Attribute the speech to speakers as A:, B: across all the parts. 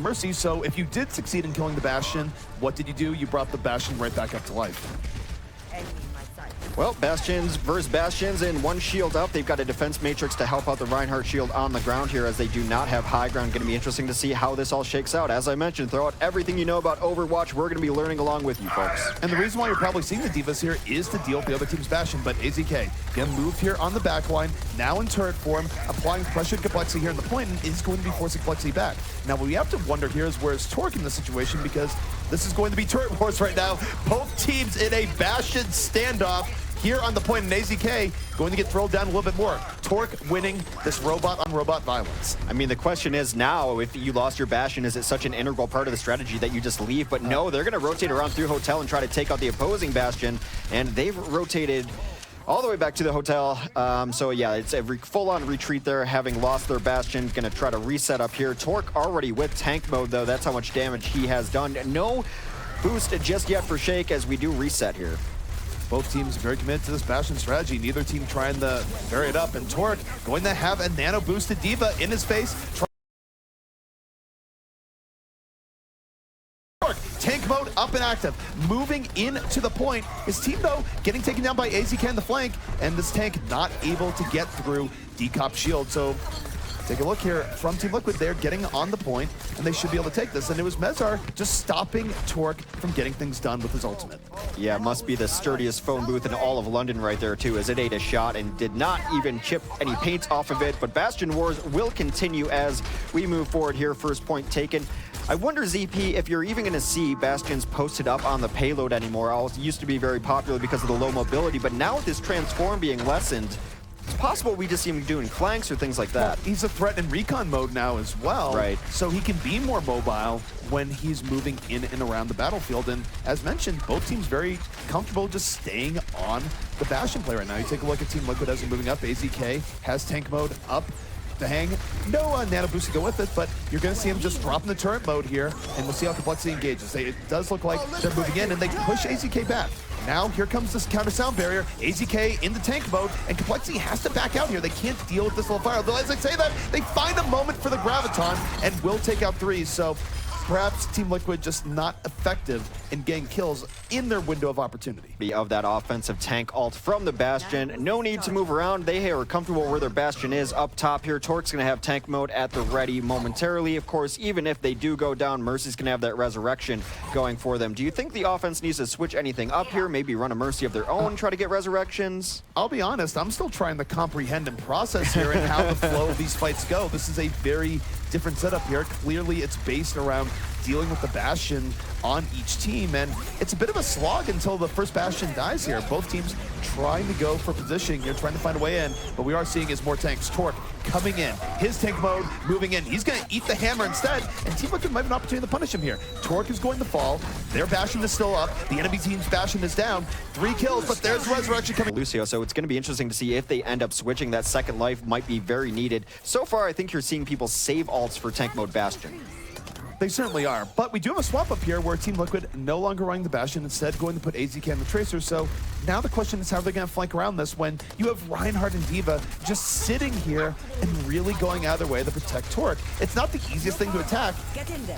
A: Mercy. So if you did succeed in killing the Bastion, what did you do? You brought the Bastion right back up to life.
B: Well, Bastions versus Bastions and one shield up. They've got a defense matrix to help out the Reinhardt shield on the ground here as they do not have high ground. Going to be interesting to see how this all shakes out. As I mentioned, throw out everything you know about Overwatch. We're going to be learning along with you folks.
A: And the reason why you're probably seeing the Divas here is to deal with the other team's Bastion, but AZK gonna move here on the back line, now in turret form, applying pressure to Complexity here in the point, and is going to be forcing Complexity back. Now what we have to wonder here is where's Torque in this situation, because this is going to be turret wars right now. Both teams in a Bastion standoff here on the point, and AZK going to get thrown down a little bit more. Torque winning this robot-on-robot violence.
B: I mean, the question is now, if you lost your Bastion, is it such an integral part of the strategy that you just leave? But no, they're going to rotate around through Hotel and try to take out the opposing Bastion, and they've rotated all the way back to the Hotel. So yeah, it's a full-on retreat there, having lost their Bastion. Going to try to reset up here. Torque already with tank mode, though. That's how much damage he has done. No boost just yet for Shake as we do reset here.
A: Both teams very committed to this Bastion strategy. Neither team trying to vary it up. And Torque going to have a nano boosted Diva in his face. Torque, tank mode up and active, moving into the point. His team, though, getting taken down by AZK in the flank, and this tank not able to get through Decop's shield. So take a look here from Team Liquid. They're getting on the point, and they should be able to take this. And it was Mezar just stopping Torque from getting things done with his ultimate.
B: Yeah, must be the sturdiest phone booth in all of London right there, too, as it ate a shot and did not even chip any paint off of it. But Bastion Wars will continue as we move forward here. First point taken. I wonder, ZP, if you're even going to see Bastions posted up on the payload anymore. It used to be very popular because of the low mobility, but now with this transform being lessened, it's possible we just see him doing flanks or things like that.
A: Well, he's a threat in recon mode now as well.
B: Right.
A: So he can be more mobile when he's moving in and around the battlefield. And as mentioned, both teams very comfortable just staying on the Bastion play right now. You take a look at Team Liquid as they're moving up. AZK has tank mode up to hang. No nano boost to go with it, but you're going to see him just drop in the turret mode here, and we'll see how Complexity engages. It does look like they're moving in, and they push AZK back. Now, here comes this counter sound barrier. AZK in the tank mode, and Complexity has to back out here. They can't deal with this little fire. Though, as I say that, they find a moment for the Graviton and will take out threes. So perhaps Team Liquid just not effective in getting kills in their window of opportunity.
B: Of that offensive tank ult from the Bastion. No need to move around. They are comfortable where their Bastion is up top here. Torque's going to have tank mode at the ready momentarily. Of course, even if they do go down, Mercy's going to have that resurrection going for them. Do you think the offense needs to switch anything up here? Maybe run a Mercy of their own, try to get resurrections?
A: I'll be honest, I'm still trying to comprehend and process here and how the flow of these fights go. This is a very different setup here. Clearly, it's based around dealing with the Bastion on each team, and it's a bit of a slog until the first Bastion dies here. Both teams trying to go for positioning here, trying to find a way in, but we are seeing is more tanks. Torque coming in, his tank mode moving in. He's going to eat the hammer instead, and Team Liquid might have an opportunity to punish him here. Torque is going to fall. Their Bastion is still up. The enemy team's Bastion is down. 3 kills, but there's resurrection coming.
B: Lucio, so it's going to be interesting to see if they end up switching. That second life might be very needed. So far, I think you're seeing people save ults for tank mode Bastion.
A: They certainly are, but we do have a swap up here where Team Liquid no longer running the Bastion, instead going to put AZK on the Tracer. So now the question is how they're going to flank around this when you have Reinhardt and Diva just sitting here and really going out of their way to protect Torque. It's not the easiest thing to attack,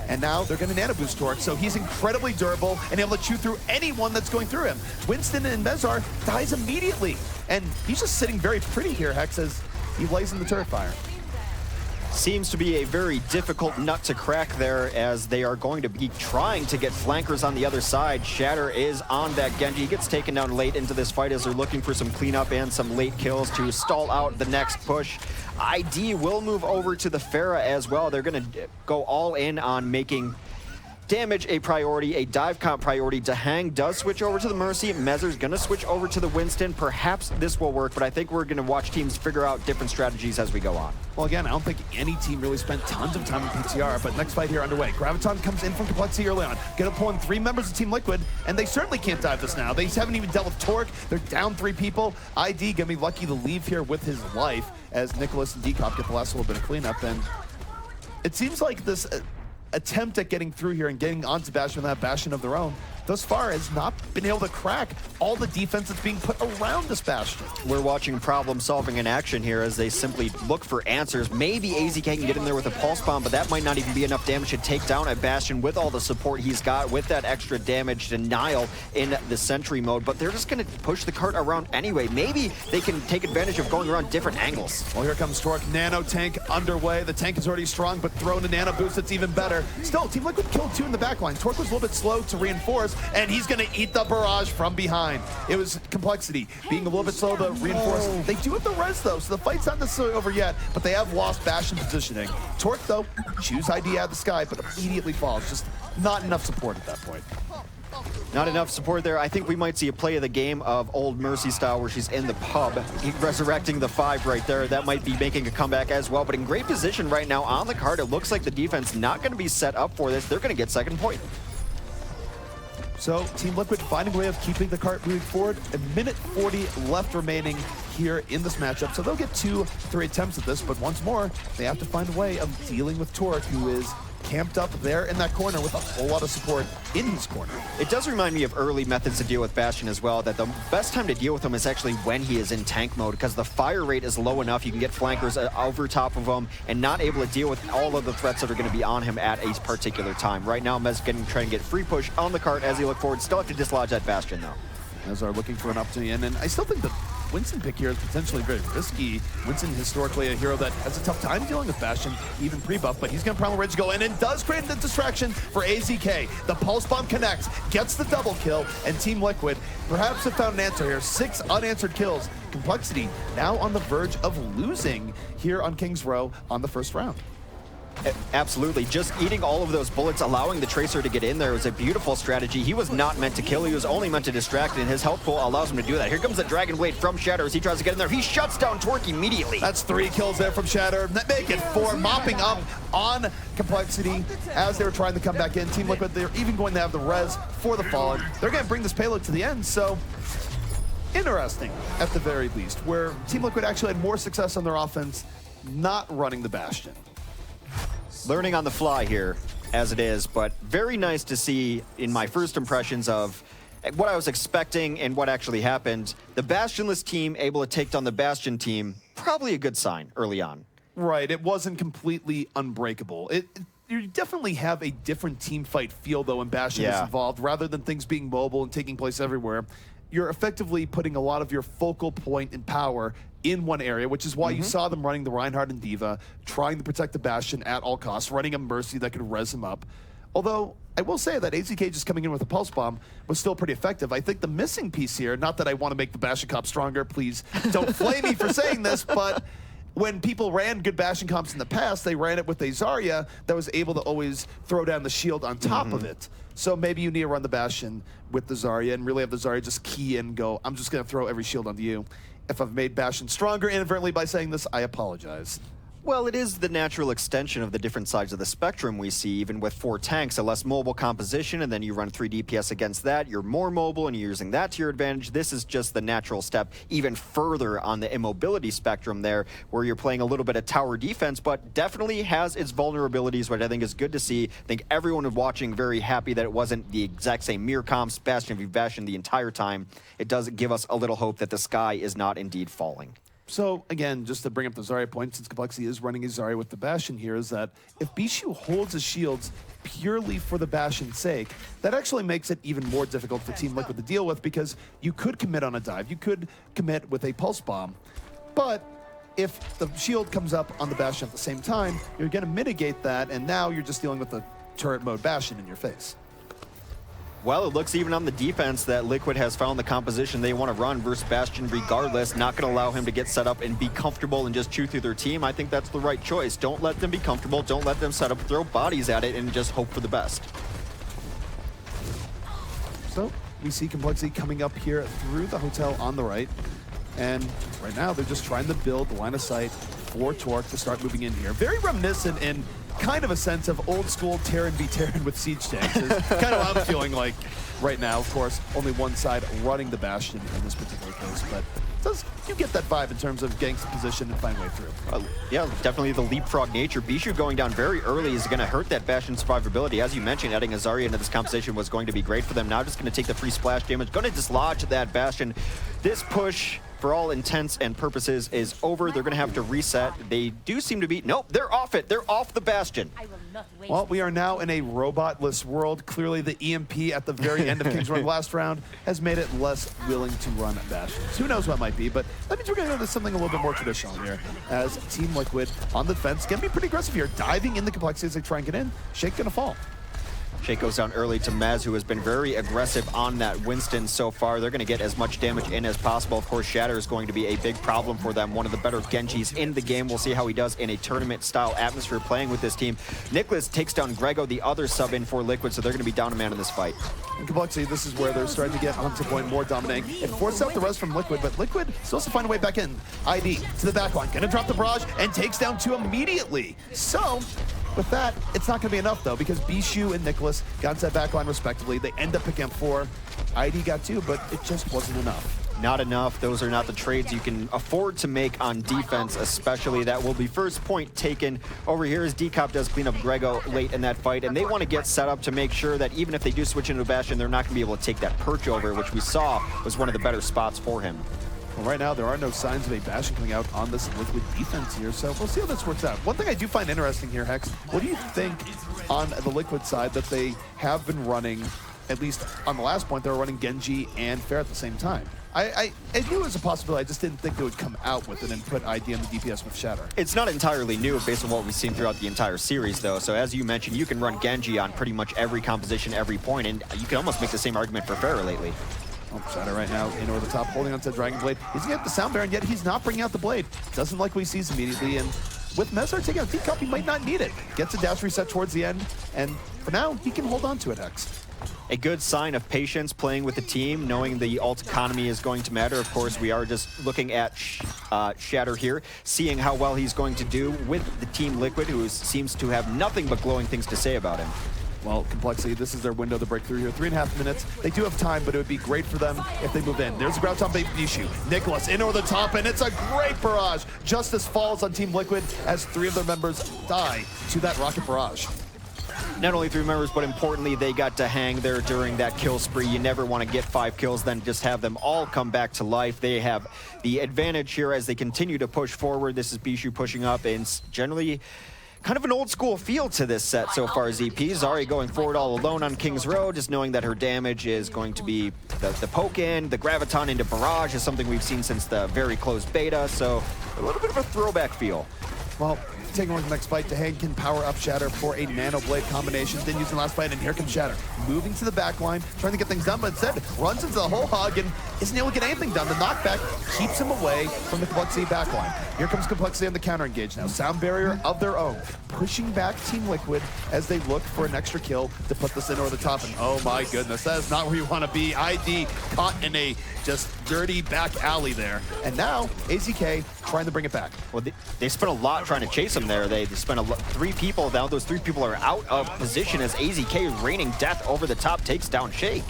A: and now they're going to nano boost Torque, so he's incredibly durable and able to chew through anyone that's going through him. Winston and Mezar dies immediately, and he's just sitting very pretty here, Hex, as he lays in the turret fire.
B: Seems to be a very difficult nut to crack there, as they are going to be trying to get flankers on the other side. Shatter is on that Genji. He gets taken down late into this fight as they're looking for some cleanup and some late kills to stall out the next push. ID will move over to the Pharah as well. They're going to go all in on making damage a priority, a dive comp priority. Dahang does switch over to the Mercy. Mezar's going to switch over to the Winston. Perhaps this will work, but I think we're going to watch teams figure out different strategies as we go on.
A: Well, again, I don't think any team really spent tons of time in PTR, but next fight here underway. Graviton comes in from Complexity early on. Gonna pull in 3 members of Team Liquid, and they certainly can't dive this now. They haven't even dealt with Torque. They're down 3 people. ID gonna be lucky to leave here with his life as Nicholas and Decop get the last little bit of cleanup. And it seems like this attempt at getting through here and getting onto Bastion with that Bastion of their own thus far has not been able to crack all the defense that's being put around this Bastion.
B: We're watching problem solving in action here as they simply look for answers. Maybe AZK can get in there with a pulse bomb, but that might not even be enough damage to take down a Bastion with all the support he's got, with that extra damage denial in the sentry mode. But they're just going to push the cart around anyway. Maybe they can take advantage of going around different angles.
A: Well, here comes Torque. Nano tank underway. The tank is already strong, but throwing a nano boost, it's even better. Still, Team Liquid killed 2 in the backline. Torque was a little bit slow to reinforce, and he's going to eat the barrage from behind. It was Complexity being a little bit slow to reinforce. They do have the res, though, so the fight's not necessarily over yet, but they have lost Bastion positioning. Torque, though, chews ID out of the sky, but immediately falls. Just not enough support at that point.
B: Not enough support there. I think we might see a play of the game of old Mercy style where she's in the pub, resurrecting the 5 right there. That might be making a comeback as well, but in great position right now on the card. It looks like the defense not going to be set up for this. They're going to get second point.
A: So Team Liquid finding a way of keeping the cart moving forward. A minute 40 left remaining here in this matchup. So they'll get 2-3 attempts at this, but once more, they have to find a way of dealing with Torque, who is camped up there in that corner with a whole lot of support in his corner.
B: It does remind me of early methods to deal with Bastion as well, that the best time to deal with him is actually when he is in tank mode, because the fire rate is low enough. You can get flankers over top of him and not able to deal with all of the threats that are going to be on him at a particular time. Right now, Mez trying to get free push on the cart as he look forward. Still have to dislodge that Bastion, though.
A: Mez are looking for an opportunity, and I still think the Winston pick here is potentially very risky. Winston, historically a hero that has a tough time dealing with Bastion, even pre-buff, but he's going to Primal Rage go in and does create the distraction for AZK. The Pulse Bomb connects, gets the double kill, and Team Liquid perhaps have found an answer here. 6 unanswered kills. Complexity now on the verge of losing here on King's Row on the first round.
B: Absolutely. Just eating all of those bullets, allowing the Tracer to get in there was a beautiful strategy. He was not meant to kill. He was only meant to distract, and his health pool allows him to do that. Here comes the Dragon Blade from Shatter as he tries to get in there. He shuts down Torque immediately.
A: That's 3 kills there from Shatter. Make it 4, mopping up on Complexity as they were trying to come back in. Team Liquid, they're even going to have the res for the Fallen. They're going to bring this payload to the end, so interesting at the very least, where Team Liquid actually had more success on their offense not running the Bastion.
B: Learning on the fly here, as it is, but very nice to see in my first impressions of what I was expecting and what actually happened. The Bastionless team able to take down the Bastion team, probably a good sign early on.
A: Right, it wasn't completely unbreakable. You definitely have a different team fight feel, though, when Bastion is involved, rather than things being mobile and taking place everywhere. You're effectively putting a lot of your focal point and power in one area, which is why you saw them running the Reinhardt and Diva, trying to protect the Bastion at all costs, running a Mercy that could res him up. Although, I will say that AZK just coming in with a Pulse Bomb was still pretty effective. I think the missing piece here, not that I want to make the Bastion comp stronger, please don't flame me for saying this, but when people ran good Bastion comps in the past, they ran it with a Zarya that was able to always throw down the shield on top of it. So maybe you need to run the Bastion with the Zarya and really have the Zarya just key in and go, I'm just going to throw every shield onto you. If I've made Bastion stronger inadvertently by saying this, I apologize.
B: Well, it is the natural extension of the different sides of the spectrum we see, even with 4 tanks, a less mobile composition, and then you run 3 DPS against that, you're more mobile and you're using that to your advantage. This is just the natural step even further on the immobility spectrum there, where you're playing a little bit of tower defense, but definitely has its vulnerabilities, which I think is good to see. I think everyone watching very happy that it wasn't the exact same mirror comps, Bastion v Bastion the entire time. It does give us a little hope that the sky is not indeed falling.
A: So, again, just to bring up the Zarya point, since Complexity is running his Zarya with the Bastion here, is that if Bishu holds his shields purely for the Bastion's sake, that actually makes it even more difficult for Team Liquid to deal with, because you could commit on a dive, you could commit with a Pulse Bomb, but if the shield comes up on the Bastion at the same time, you're going to mitigate that, and now you're just dealing with the turret mode Bastion in your face.
B: Well, it looks even on the defense that Liquid has found the composition they want to run versus Bastion regardless. Not going to allow him to get set up and be comfortable and just chew through their team. I think that's the right choice. Don't let them be comfortable. Don't let them set up, throw bodies at it, and just hope for the best.
A: So we see Complexity coming up here through the hotel on the right. And right now they're just trying to build the line of sight for Torque to start moving in here. Very reminiscent in kind of a sense of old school Terran v Terran with siege tanks. Is kind of what I'm feeling like right now. Of course, only one side running the Bastion in this particular case, but You get that vibe in terms of getting some position and find way through.
B: Yeah, definitely the leapfrog nature. Bishu going down very early is going to hurt that Bastion survivability. As you mentioned, adding a Zarya into this composition was going to be great for them. Now just going to take the free splash damage, going to dislodge that Bastion. This push, for all intents and purposes, is over. They're going to have to reset. They do seem to be... Nope, they're off it. They're off the Bastion.
A: Well, we are now in a robotless world. Clearly, the EMP at the very end of King's Run last round has made it less willing to run Bastions. Who knows what might be, but that means we're going to go to something a little bit more traditional here, as Team Liquid on the defense can be pretty aggressive here, diving in the complexity as they try and get in. Shake going to fall.
B: Shake goes down early to Mez, who has been very aggressive on that Winston so far. They're going to get as much damage in as possible. Of course, Shatter is going to be a big problem for them. One of the better Genjis in the game. We'll see how he does in a tournament-style atmosphere playing with this team. Nicholas takes down Grego, the other sub in for Liquid, so they're going to be down a man in this fight.
A: In complexity, this is where they're starting to get onto point more dominating. It forces out the rest from Liquid, but Liquid still has to find a way back in. ID to the back line, going to drop the barrage and takes down 2 immediately. So, with that, it's not going to be enough, though, because Bishu and Nicholas got into that back line respectively. They end up picking up 4. ID got 2, but it just wasn't enough.
B: Not enough. Those are not the trades you can afford to make on defense, especially. That will be first point taken over here as Decop does clean up Grego late in that fight, and they want to get set up to make sure that even if they do switch into Bastion, they're not going to be able to take that perch over, which we saw was one of the better spots for him.
A: Well, right now, there are no signs of a Bastion coming out on this Liquid defense here, so we'll see how this works out. One thing I do find interesting here, Hex, what do you think on the Liquid side that they have been running, at least on the last point, they were running Genji and Fair at the same time? I knew it was a possibility, I just didn't think they would come out with it and put ID on the DPS with Shatter.
B: It's not entirely new based on what we've seen throughout the entire series, though. So as you mentioned, you can run Genji on pretty much every composition, every point, and you can almost make the same argument for Fair lately.
A: Oh, Shatter right now in over the top, holding onto the Dragon Blade. He's going to get the Sound Baron, yet he's not bringing out the Blade. Doesn't like what he sees immediately, and with Mezar taking out Decop, he might not need it. Gets a dash reset towards the end, and for now, he can hold on to it, Hex.
B: A good sign of patience playing with the team, knowing the ult economy is going to matter. Of course, we are just looking at Shatter here, seeing how well he's going to do with the Team Liquid, who seems to have nothing but glowing things to say about him.
A: Well, complexity, this is their window to break through here. 3.5 minutes. They do have time, but it would be great for them if they move in. There's a grab top by Bishu. Nicholas in over the top, and it's a great barrage. Justice falls on Team Liquid as 3 of their members die to that rocket barrage.
B: Not only 3 members, but importantly, they got to hang there during that kill spree. You never want to get 5 kills, then just have them all come back to life. They have the advantage here as they continue to push forward. This is Bishu pushing up, and generally kind of an old school feel to this set so far, ZP. Zarya going forward all alone on King's Road, just knowing that her damage is going to be the poke in, the graviton into barrage is something we've seen since the very closed beta, so a little bit of a throwback feel.
A: Well, taking on the next fight, Dehane can power up Shatter for a Nano Blade combination. Didn't use the last fight, and here comes Shatter. Moving to the back line, trying to get things done, but instead runs into the whole hog and isn't able to get anything done. The knockback keeps him away from the Complexity back line. Here comes Complexity on the counter engage now. Sound barrier of their own, pushing back Team Liquid as they look for an extra kill to put this in over the top. And oh my goodness, that is not where you want to be. ID caught in a just dirty back alley there. And now AZK trying to bring it back.
B: Well, they spent a lot trying to chase him there. They spent 3 people. Now those 3 people are out of position as AZK raining death over the top takes down Shake.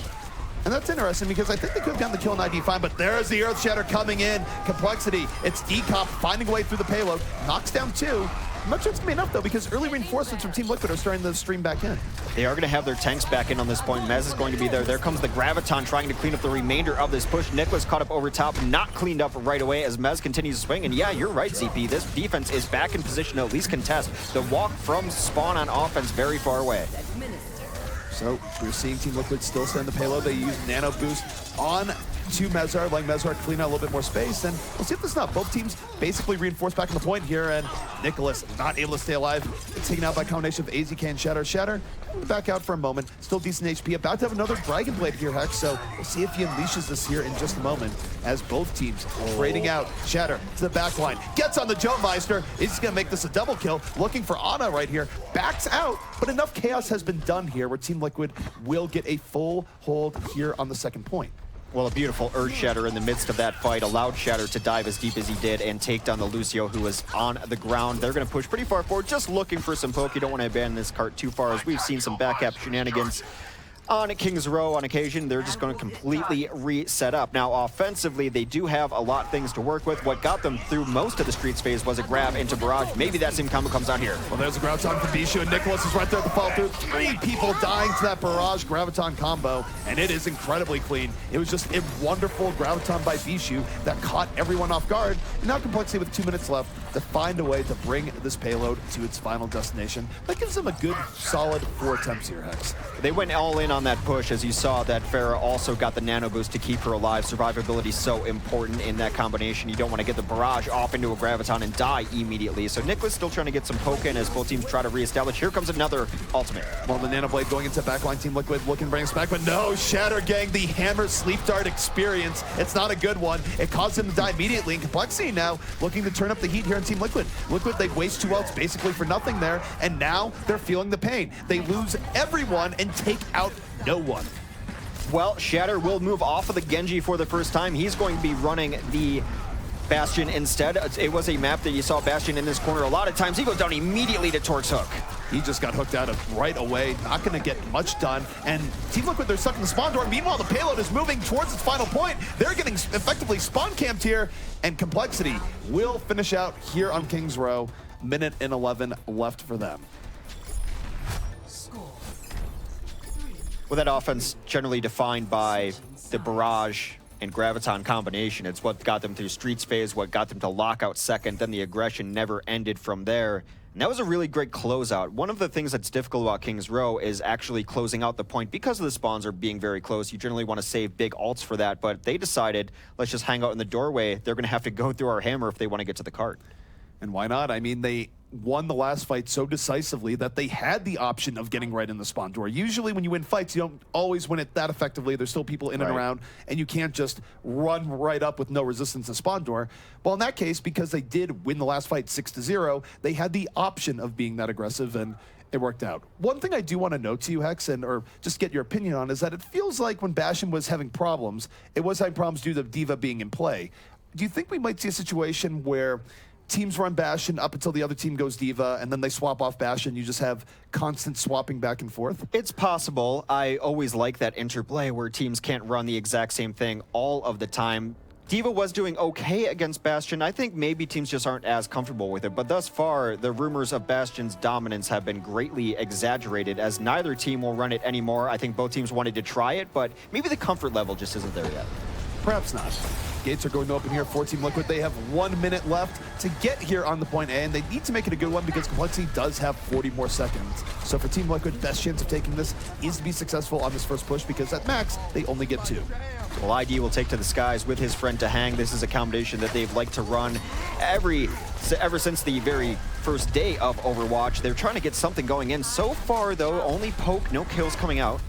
A: And that's interesting because I think they could have gotten the kill in ID fine, but there's the Earth Shatter coming in. Complexity, it's Decop finding a way through the payload, knocks down 2. I'm not sure it's going to be enough, though, because early reinforcements from Team Liquid are starting to stream back in.
B: They are going to have their tanks back in on this point. Mez is going to be there. There comes the Graviton trying to clean up the remainder of this push. Nicholas caught up over top, not cleaned up right away as Mez continues to swing. And yeah, you're right, ZP. This defense is back in position to at least contest. The walk from spawn on offense very far away.
A: So we're seeing Team Liquid still send the payload. They use Nano Boost on to Mezar, letting Mezar clean out a little bit more space. And we'll see if this is enough. Both teams basically reinforced back on the point here, and Nicholas not able to stay alive. Taken out by a combination of AZK and Shatter. Shatter back out for a moment. Still decent HP. About to have another Dragon Blade here, Hex. So we'll see if he unleashes this here in just a moment as both teams trading out. Shatter to the back line. Gets on the Jump-Meister. He's going to make this a double kill. Looking for Ana right here. Backs out, but enough chaos has been done here where Team Liquid will get a full hold here on the second point.
B: Well, a beautiful Earth Shatter in the midst of that fight allowed Shatter to dive as deep as he did and take down the Lucio, who was on the ground. They're going to push pretty far forward, just looking for some poke. You don't want to abandon this cart too far, as we've seen some back-cap shenanigans On Kings Row, on occasion, they're just going to completely reset up. Now, offensively, they do have a lot of things to work with. What got them through most of the Streets phase was a grab into Barrage. Maybe that same combo comes out here.
A: Well, there's a Graviton from Bishu, and Nicholas is right there to follow through. 3 people dying to that Barrage Graviton combo, and it is incredibly clean. It was just a wonderful Graviton by Bishu that caught everyone off guard. And now Complexity with 2 minutes left to find a way to bring this payload to its final destination. That gives them a good, solid 4 attempts here, Hex.
B: They went all in on that push, as you saw that Farah also got the nano boost to keep her alive. Survivability so important in that combination. You don't want to get the Barrage off into a Graviton and die immediately. So Nicholas still trying to get some poke in as both teams try to reestablish. Here comes another ultimate.
A: Well, the Nano Blade going into backline, Team Liquid looking to bring us back, but no, Shatter Gang, the Hammer Sleep Dart experience. It's not a good one. It caused him to die immediately, and Complexity now looking to turn up the heat here on Team Liquid. Liquid, they waste 2 ults basically for nothing there, and now they're feeling the pain. They lose everyone and take out no one.
B: Well, Shatter will move off of the Genji for the first time. He's going to be running the Bastion instead. It was a map that you saw Bastion in this corner a lot of times. He goes down immediately to Torque's hook.
A: He just got hooked out of right away, not going to get much done. And Team Liquid, they're stuck in the spawn door. Meanwhile, the payload is moving towards its final point. They're getting effectively spawn camped here, and Complexity will finish out here on Kings Row. Minute and 11 left for them.
B: Well, that offense generally defined by the Barrage and Graviton combination. It's what got them through Streets phase, what got them to lockout second, then the aggression never ended from there. And that was a really great closeout. One of the things that's difficult about Kings Row is actually closing out the point. Because of the spawns are being very close, you generally want to save big ults for that, but they decided, let's just hang out in the doorway. They're going to have to go through our hammer if they want to get to the cart.
A: And why not? I mean, they won the last fight so decisively that they had the option of getting right in the spawn door. Usually when you win fights, you don't always win it that effectively. There's still people in and around, and you can't just run right up with no resistance to spawn door. Well, in that case, because they did win the last fight 6-0, they had the option of being that aggressive, and it worked out. One thing I do want to note to you, Hex, or just get your opinion on, is that it feels like when Bastion was having problems, it was having problems due to D.Va being in play. Do you think we might see a situation where teams run Bastion up until the other team goes D.Va, and then they swap off Bastion? You just have constant swapping back and forth?
B: It's possible. I always like that interplay where teams can't run the exact same thing all of the time. D.Va was doing okay against Bastion. I think maybe teams just aren't as comfortable with it, but thus far, the rumors of Bastion's dominance have been greatly exaggerated, as neither team will run it anymore. I think both teams wanted to try it, but maybe the comfort level just isn't there yet.
A: Perhaps not. Gates are going to open here for Team Liquid. They have 1 minute left to get here on the point A, and they need to make it a good one because Complexity does have 40 more seconds. So for Team Liquid, best chance of taking this is to be successful on this first push, because at max, they only get 2.
B: Well, ID will take to the skies with his friend to hang. This is a combination that they've liked to run ever since the very first day of Overwatch. They're trying to get something going in. So far, though, only poke, no kills coming out.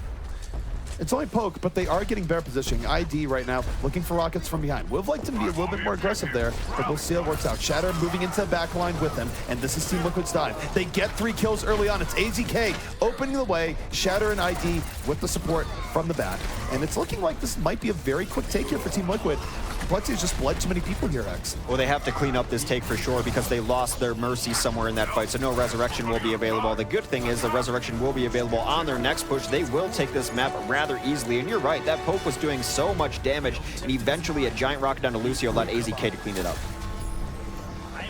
A: It's only poke, but they are getting better positioning. ID right now looking for rockets from behind. Would have liked to be a little bit more aggressive there, but we'll see how it works out. Shatter moving into the back line with him, and this is Team Liquid's time. They get 3 kills early on. It's AZK opening the way. Shatter and ID with the support from the back. And it's looking like this might be a very quick take here for Team Liquid. Complexity's just bled too many people here, X.
B: Well, they have to clean up this take for sure because they lost their Mercy somewhere in that fight, so no Resurrection will be available. The good thing is the Resurrection will be available on their next push. They will take this map rather easily, and you're right, that poke was doing so much damage, and eventually a giant rocket down to Lucio led AZK to clean it up.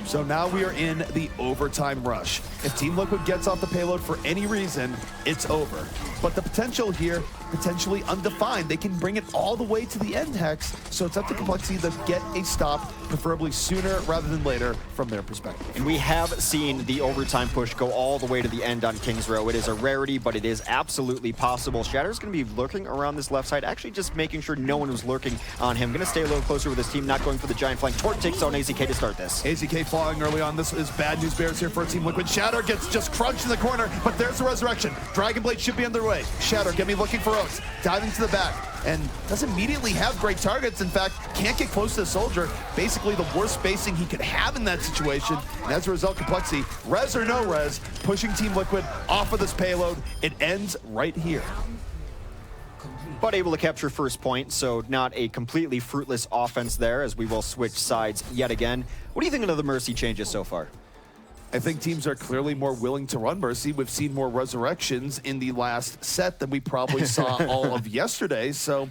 A: So now we are in the overtime rush. If Team Liquid gets off the payload for any reason, it's over. But the potential here, potentially undefined. They can bring it all the way to the end, Hex. So it's up to Complexity to get a stop, preferably sooner rather than later from their perspective.
B: And we have seen the overtime push go all the way to the end on Kings Row. It is a rarity, but it is absolutely possible. Shatter's going to be lurking around this left side, actually just making sure no one was lurking on him. Going to stay a little closer with his team, not going for the giant flank. Torque takes on AZK to start this.
A: AZK falling early on. This is bad news bears here for Team Liquid. Shatter gets just crunched in the corner, but there's the Resurrection. Dragon Blade should be underway. Shatter, get me looking for Oats. Diving to the back, and doesn't immediately have great targets. In fact, can't get close to the soldier. Basically the worst spacing he could have in that situation. And as a result, Complexity, res or no res, pushing Team Liquid off of this payload. It ends right here.
B: But able to capture first point, so not a completely fruitless offense there, as we will switch sides yet again. What do you think of the Mercy changes so far?
A: I think teams are clearly more willing to run Mercy. We've seen more resurrections in the last set than we probably saw all of yesterday. So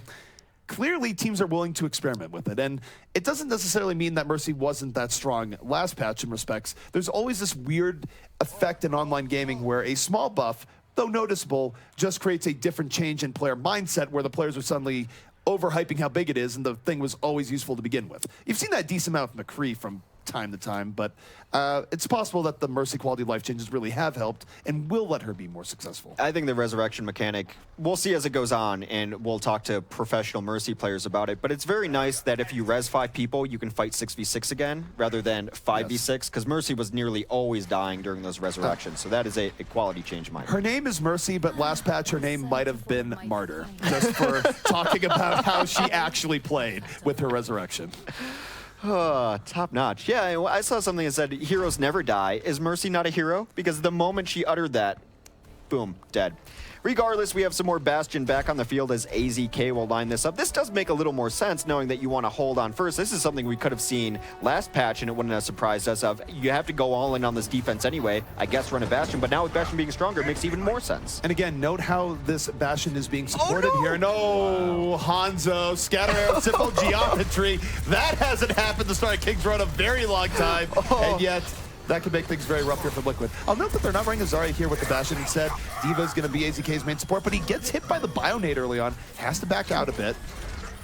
A: clearly teams are willing to experiment with it. And it doesn't necessarily mean that Mercy wasn't that strong last patch in respects. There's always this weird effect in online gaming where a small buff, though noticeable, just creates a different change in player mindset where the players are suddenly overhyping how big it is, and the thing was always useful to begin with. You've seen that decent amount with McCree from time to time, but it's possible that the Mercy quality of life changes really have helped and will let her be more successful.
B: I think the resurrection mechanic, we'll see as it goes on, and we'll talk to professional Mercy players about it, but it's very nice that if you res 5 people, you can fight 6v6 again rather than 5v6, because Mercy was nearly always dying during those resurrections, so that is a quality change in my opinion.
A: Her name is Mercy, but last patch her name might have been Martyr, just for talking about how she actually played with her resurrection.
B: Top notch. Yeah, I saw something that said, heroes never die. Is Mercy not a hero? Because the moment she uttered that, boom, dead. Regardless, we have some more Bastion back on the field as AZK will line this up. This does make a little more sense knowing that you want to hold on first. This is something we could have seen last patch and it wouldn't have surprised us of. You have to go all in on this defense anyway. I guess run a Bastion, but now with Bastion being stronger, it makes even more sense.
A: And again, note how this Bastion is being supported here. No, Hanzo, scatter arrow, simple geometry. That hasn't happened to start King's Road a very long time, and yet that could make things very rough here for Liquid. I'll note that they're not running a Zarya here with the Bastion. Instead, D.Va's going to be AZK's main support, but he gets hit by the Bionade early on, has to back out a bit.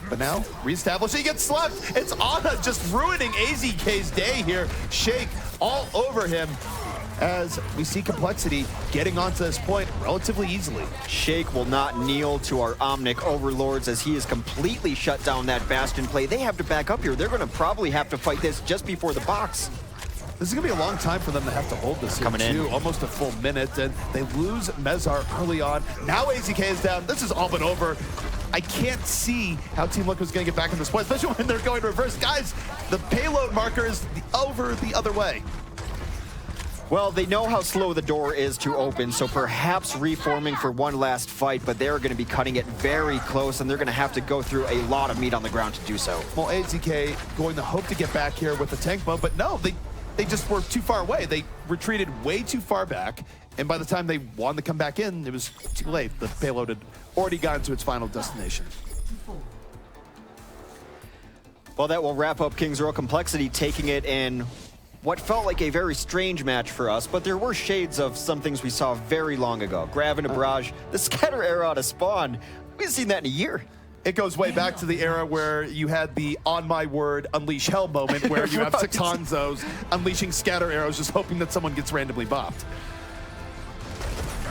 A: But now, reestablishing, he gets slept. It's Ana just ruining AZK's day here. Shake all over him as we see Complexity getting onto this point relatively easily.
B: Shake will not kneel to our Omnic overlords as he has completely shut down that Bastion play. They have to back up here. They're going to probably have to fight this just before the box.
A: This is going to be a long time for them to have to hold this here,
B: Coming in.
A: Almost a full minute, and they lose Mezar early on. Now AZK is down. This is all but over. I can't see how Team Liquid is going to get back in this point, especially when they're going reverse. Guys, the payload marker is over the other way.
B: Well, they know how slow the door is to open, so perhaps reforming for one last fight, but they're going to be cutting it very close, and they're going to have to go through a lot of meat on the ground to do so.
A: Well, AZK going to hope to get back here with the tank mode, but no, they just were too far away. They retreated way too far back, and by the time they wanted to come back in, it was too late. The payload had already gotten to its final destination.
B: Well, that will wrap up King's Row. Complexity taking it in what felt like a very strange match for us, but there were shades of some things we saw very long ago. Grav and a barrage, the scatter arrow out of spawn. We haven't seen that in a year.
A: It goes way back to the era where you had the on my word unleash hell moment where you have 6 Hanzos unleashing scatter arrows just hoping that someone gets randomly bopped.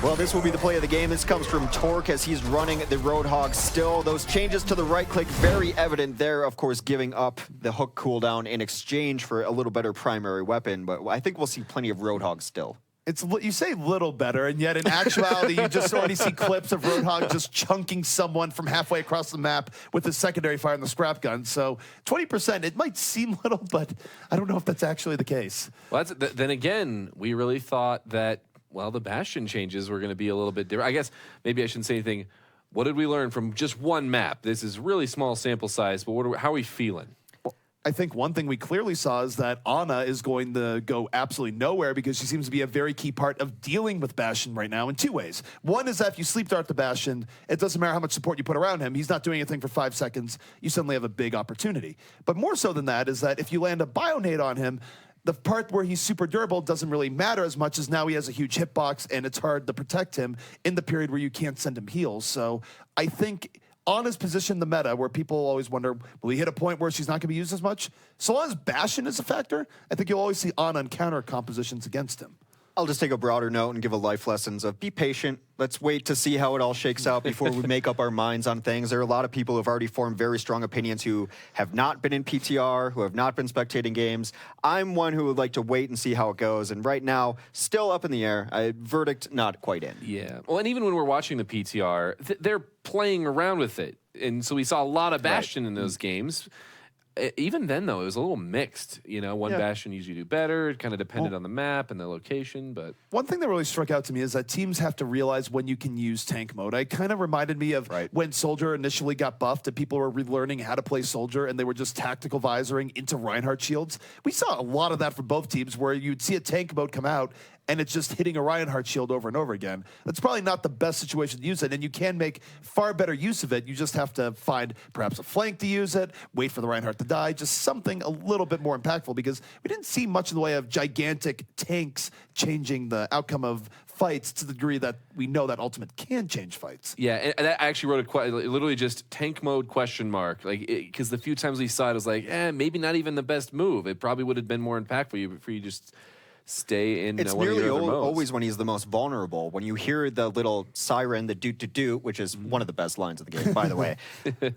B: Well, this will be the play of the game. This comes from Torque as he's running the Roadhog still. Those changes to the right click, very evident there, of course, giving up the hook cooldown in exchange for a little better primary weapon, but I think we'll see plenty of Roadhog still.
A: You say little better, and yet in actuality, you just already see clips of Roadhog just chunking someone from halfway across the map with his secondary fire in the scrap gun. So 20%, it might seem little, but I don't know if that's actually the case.
C: Well, then again, we really thought that, well, the Bastion changes were going to be a little bit different. I guess maybe I shouldn't say anything. What did we learn from just one map? This is really small sample size, but how are we feeling?
A: I think one thing we clearly saw is that Ana is going to go absolutely nowhere because she seems to be a very key part of dealing with Bastion right now in 2 ways. One is that if you sleep dart the Bastion, it doesn't matter how much support you put around him. He's not doing anything for 5 seconds. You suddenly have a big opportunity. But more so than that is that if you land a Bionade on him, the part where he's super durable doesn't really matter as much as now he has a huge hitbox and it's hard to protect him in the period where you can't send him heals. So I think Ana's position in the meta, where people always wonder, will he hit a point where she's not going to be used as much? So long as Bastion is a factor, I think you'll always see Ana on counter compositions against him.
B: I'll just take a broader note and give a life lessons of be patient. Let's wait to see how it all shakes out before we make up our minds on things. There are a lot of people who have already formed very strong opinions who have not been in PTR, who have not been spectating games. I'm one who would like to wait and see how it goes. And right now, still up in the air. Verdict not quite in.
C: Yeah. Well, and even when we're watching the PTR, they're playing around with it. And so we saw a lot of Bastion in those games. even then, though, it was a little mixed. You know, one Bastion usually do better. It kind of depended on the map and the location. But
A: one thing that really struck out to me is that teams have to realize when you can use tank mode. It kind of reminded me of when Soldier initially got buffed and people were relearning how to play Soldier and they were just tactical visoring into Reinhardt shields. We saw a lot of that from both teams where you'd see a tank mode come out and it's just hitting a Reinhardt shield over and over again. That's probably not the best situation to use it, and you can make far better use of it. You just have to find perhaps a flank to use it, wait for the Reinhardt to die, just something a little bit more impactful, because we didn't see much in the way of gigantic tanks changing the outcome of fights to the degree that we know that Ultimate can change fights.
C: Yeah, and I actually wrote literally just tank mode question mark, like, because the few times we saw it, I was like, maybe not even the best move. It probably would have been more impactful for you just stay in.
B: It's
C: one
B: nearly
C: of your other modes.
B: always when he's the most vulnerable. When you hear the little siren, the doot, which is one of the best lines of the game, by the way,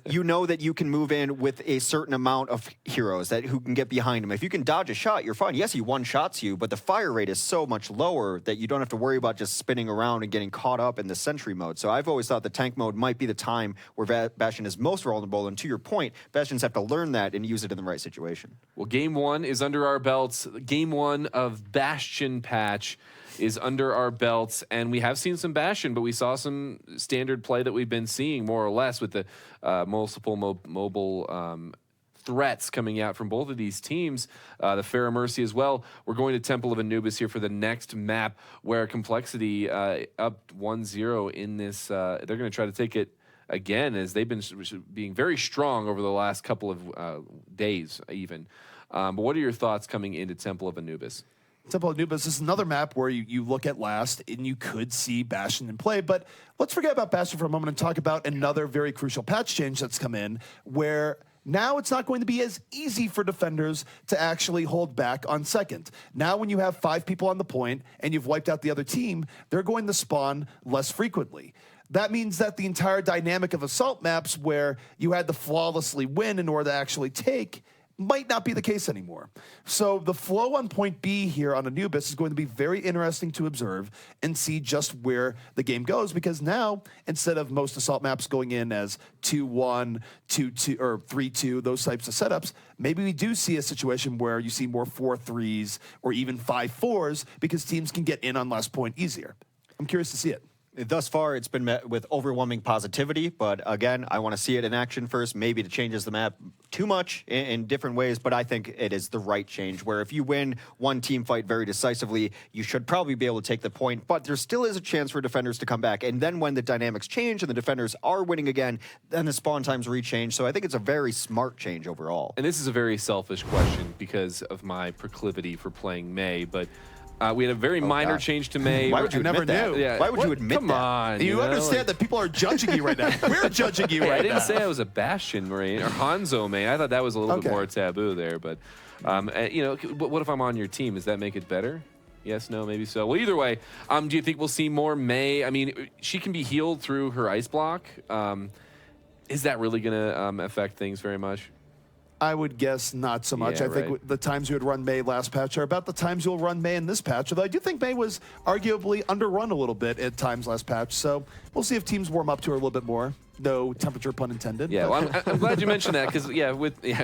B: you know that you can move in with a certain amount of heroes who can get behind him. If you can dodge a shot, you're fine. Yes, he one-shots you, but the fire rate is so much lower that you don't have to worry about just spinning around and getting caught up in the sentry mode. So I've always thought the tank mode might be the time where Bastion is most vulnerable. And to your point, Bastions have to learn that and use it in the right situation.
C: Well, game one is under our belts. Game one of Bastion patch is under our belts, and we have seen some Bastion, but we saw some standard play that we've been seeing more or less with the multiple mobile threats coming out from both of these teams. The Pharaoh Mercy as well. We're going to Temple of Anubis here for the next map, where Complexity up 1-0 in this. They're going to try to take it again, as they've been being very strong over the last couple of days even. But what are your thoughts coming into Temple of Anubis?
A: Temple of Anubis is another map where you look at last and you could see Bastion in play, but let's forget about Bastion for a moment and talk about another very crucial patch change that's come in, where now it's not going to be as easy for defenders to actually hold back on second. Now when you have 5 people on the point and you've wiped out the other team, they're going to spawn less frequently. That means that the entire dynamic of assault maps where you had to flawlessly win in order to actually take might not be the case anymore. So the flow on point B here on Anubis is going to be very interesting to observe and see just where the game goes, because now, instead of most assault maps going in as 2-1, 2-2, or 3-2, those types of setups, maybe we do see a situation where you see more 4-3s or even 5-4s, because teams can get in on last point easier. I'm curious to see it.
B: Thus far, it's been met with overwhelming positivity, but again, I want to see it in action first. Maybe it changes the map too much in different ways, but I think it is the right change, where if you win one team fight very decisively, you should probably be able to take the point, but there still is a chance for defenders to come back. And then when the dynamics change and the defenders are winning again, then the spawn times rechange. So I think it's a very smart change overall.
C: And this is a very selfish question because of my proclivity for playing Mei, but we had a very minor change to Mei.
B: Why would you admit that?
C: Yeah.
B: Why would you admit
C: Come
B: that?
C: on.
A: You understand that people are judging you right now. We're judging you right now.
C: I didn't say I was a Bastion Marine or Hanzo Mei. I thought that was a little bit more taboo there. But, you know, what if I'm on your team? Does that make it better? Yes, no, maybe so. Well, either way, do you think we'll see more Mei? I mean, she can be healed through her ice block. Is that really going to affect things very much?
A: I would guess not so much.
C: Yeah,
A: I think the times you would run Mei last patch are about the times you'll run Mei in this patch, although I do think Mei was arguably underrun a little bit at times last patch, so we'll see if teams warm up to her a little bit more. No temperature pun intended.
C: Yeah, well, I'm glad you mentioned that, because,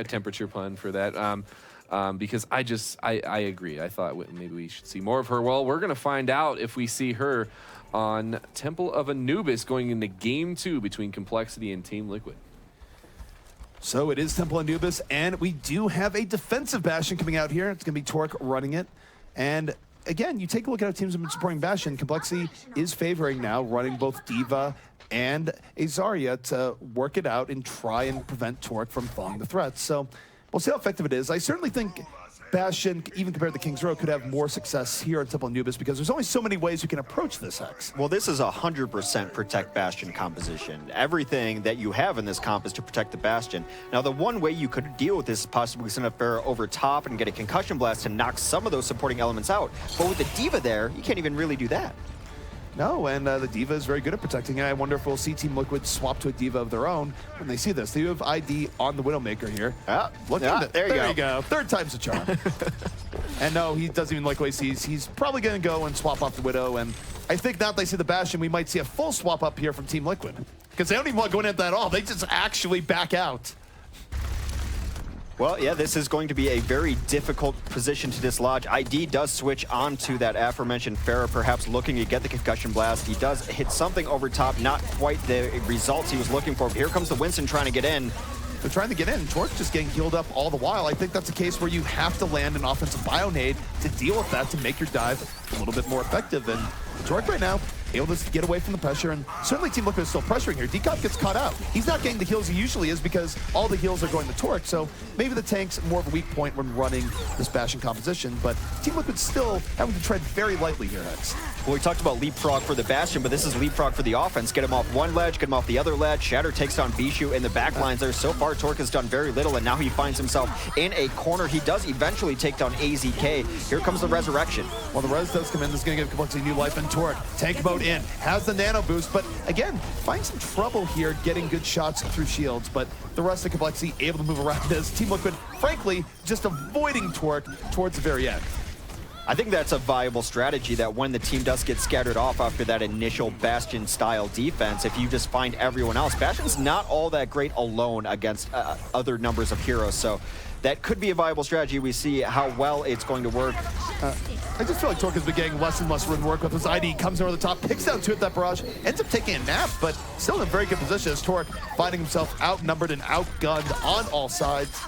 C: temperature pun for that. Because I agree. I thought maybe we should see more of her. Well, we're going to find out if we see her on Temple of Anubis going into Game 2 between Complexity and Team Liquid.
A: So it is Temple Anubis, and we do have a defensive Bastion coming out here. It's going to be Torque running it. And again, you take a look at how teams have been supporting Bastion. Complexity is favoring now, running both D.Va and a Zarya to work it out and try and prevent Torque from falling the threats. So we'll see how effective it is. I certainly think Bastion, even compared to King's Row, could have more success here at Temple Anubis, because there's only so many ways you can approach this Hex.
B: Well, this is a 100% protect Bastion composition. Everything that you have in this comp is to protect the Bastion. Now, the one way you could deal with this is possibly send a Pharaoh over top and get a concussion blast to knock some of those supporting elements out. But with the D.Va there, you can't even really do that.
A: No, and the D.Va is very good at protecting it. I wonder if we'll see Team Liquid swap to a D.Va of their own when they see this. They have ID on the Widowmaker here. There you go. Third time's a charm. And no, he doesn't even like what he sees. He's probably going to go and swap off the Widow. And I think now that they see the Bastion, we might see a full swap up here from Team Liquid, because they don't even want to go into that at all. They just actually back out.
B: Well, yeah, this is going to be a very difficult position to dislodge. ID does switch onto that aforementioned Pharah, perhaps looking to get the concussion blast. He does hit something over top, not quite the results he was looking for. But here comes the Winston trying to get in.
A: They're trying to get in. Torque just getting healed up all the while. I think that's a case where you have to land an offensive bio-nade to deal with that, to make your dive a little bit more effective. And Torque right now able to get away from the pressure, and certainly Team Liquid is still pressuring here. Decop gets caught out. He's not getting the heals he usually is because all the heals are going to Torque, so maybe the tank's more of a weak point when running this Bastion composition, but Team Liquid's still having to tread very lightly here, Hex.
B: Well, we talked about leapfrog for the Bastion, but this is leapfrog for the offense. Get him off one ledge, get him off the other ledge. Shatter takes down Bishu in the back lines there. So far, Torque has done very little, and now he finds himself in a corner. He does eventually take down AZK. Here comes the resurrection.
A: Well, the res does come in. This is going to give Complexity new life, and Torque, tank mode in, has the nano boost, but again, finds some trouble here getting good shots through shields, but the rest of Complexity able to move around as Team Liquid, frankly, just avoiding Torque towards the very end.
B: I think that's a viable strategy, that when the team does get scattered off after that initial Bastion-style defense, if you just find everyone else, Bastion's not all that great alone against other numbers of heroes, so that could be a viable strategy. We see how well it's going to work.
A: I just feel like Torque has been getting less and less room to work with. His ID comes over the top, picks down 2 at that barrage, ends up taking a nap, but still in a very good position as Torque finding himself outnumbered and outgunned on all sides.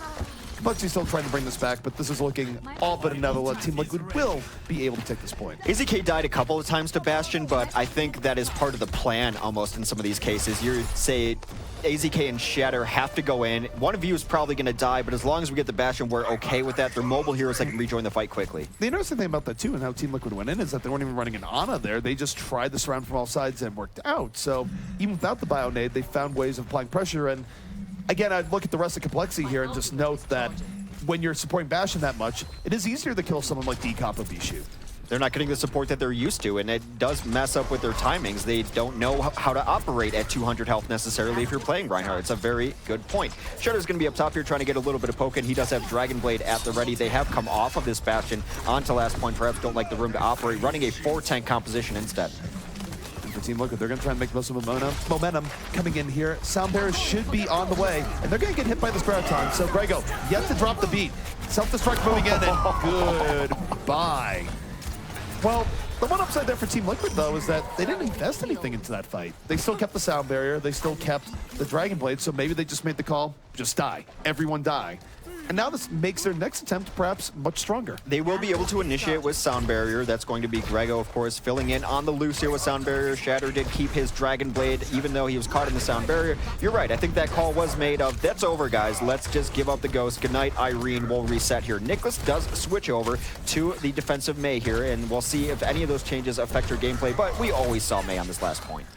A: Complexity's still trying to bring this back, but this is looking all but inevitable. Team Liquid will be able to take this point.
B: AZK died a couple of times to Bastion, but I think that is part of the plan almost in some of these cases. You say AZK and Shatter have to go in. One of you is probably going to die, but as long as we get the Bastion, we're okay with that. They're mobile heroes that can rejoin the fight quickly.
A: The interesting thing about that, too, and how Team Liquid went in is that they weren't even running an Ana there. They just tried this round from all sides and worked out. So even without the bio-nade, they found ways of applying pressure. And again, I'd look at the rest of Complexity here and just note that when you're supporting Bastion that much, it is easier to kill someone like Decop or Bishu.
B: They're not getting the support that they're used to, and it does mess up with their timings. They don't know how to operate at 200 health necessarily if you're playing Reinhardt. It's a very good point. Shutter's going to be up top here trying to get a little bit of poke in. He does have Dragon Blade at the ready. They have come off of this Bastion onto last point. Perhaps don't like the room to operate, running a 4-tank composition instead.
A: For Team Liquid, they're going to try and make most of momentum coming in here. Sound Bearers should be on the way, and they're going to get hit by this Graviton. So Grego, yet to drop the beat. Self-destruct moving in, and goodbye. Well, the one upside there for Team Liquid, though, is that they didn't invest anything into that fight. They still kept the Sound Barrier, they still kept the Dragon Blade, so maybe they just made the call, just die. Everyone die. And now this makes their next attempt perhaps much stronger.
B: They will be able to initiate with Sound Barrier. That's going to be Grego, of course, filling in on the loose here with Sound Barrier. Shatter did keep his Dragon Blade, even though he was caught in the Sound Barrier. You're right. I think that call was made of, that's over, guys. Let's just give up the ghost. Good night, Irene. We'll reset here. Nicholas does switch over to the defensive Mei here, and we'll see if any of those changes affect her gameplay, but we always saw Mei on this last point.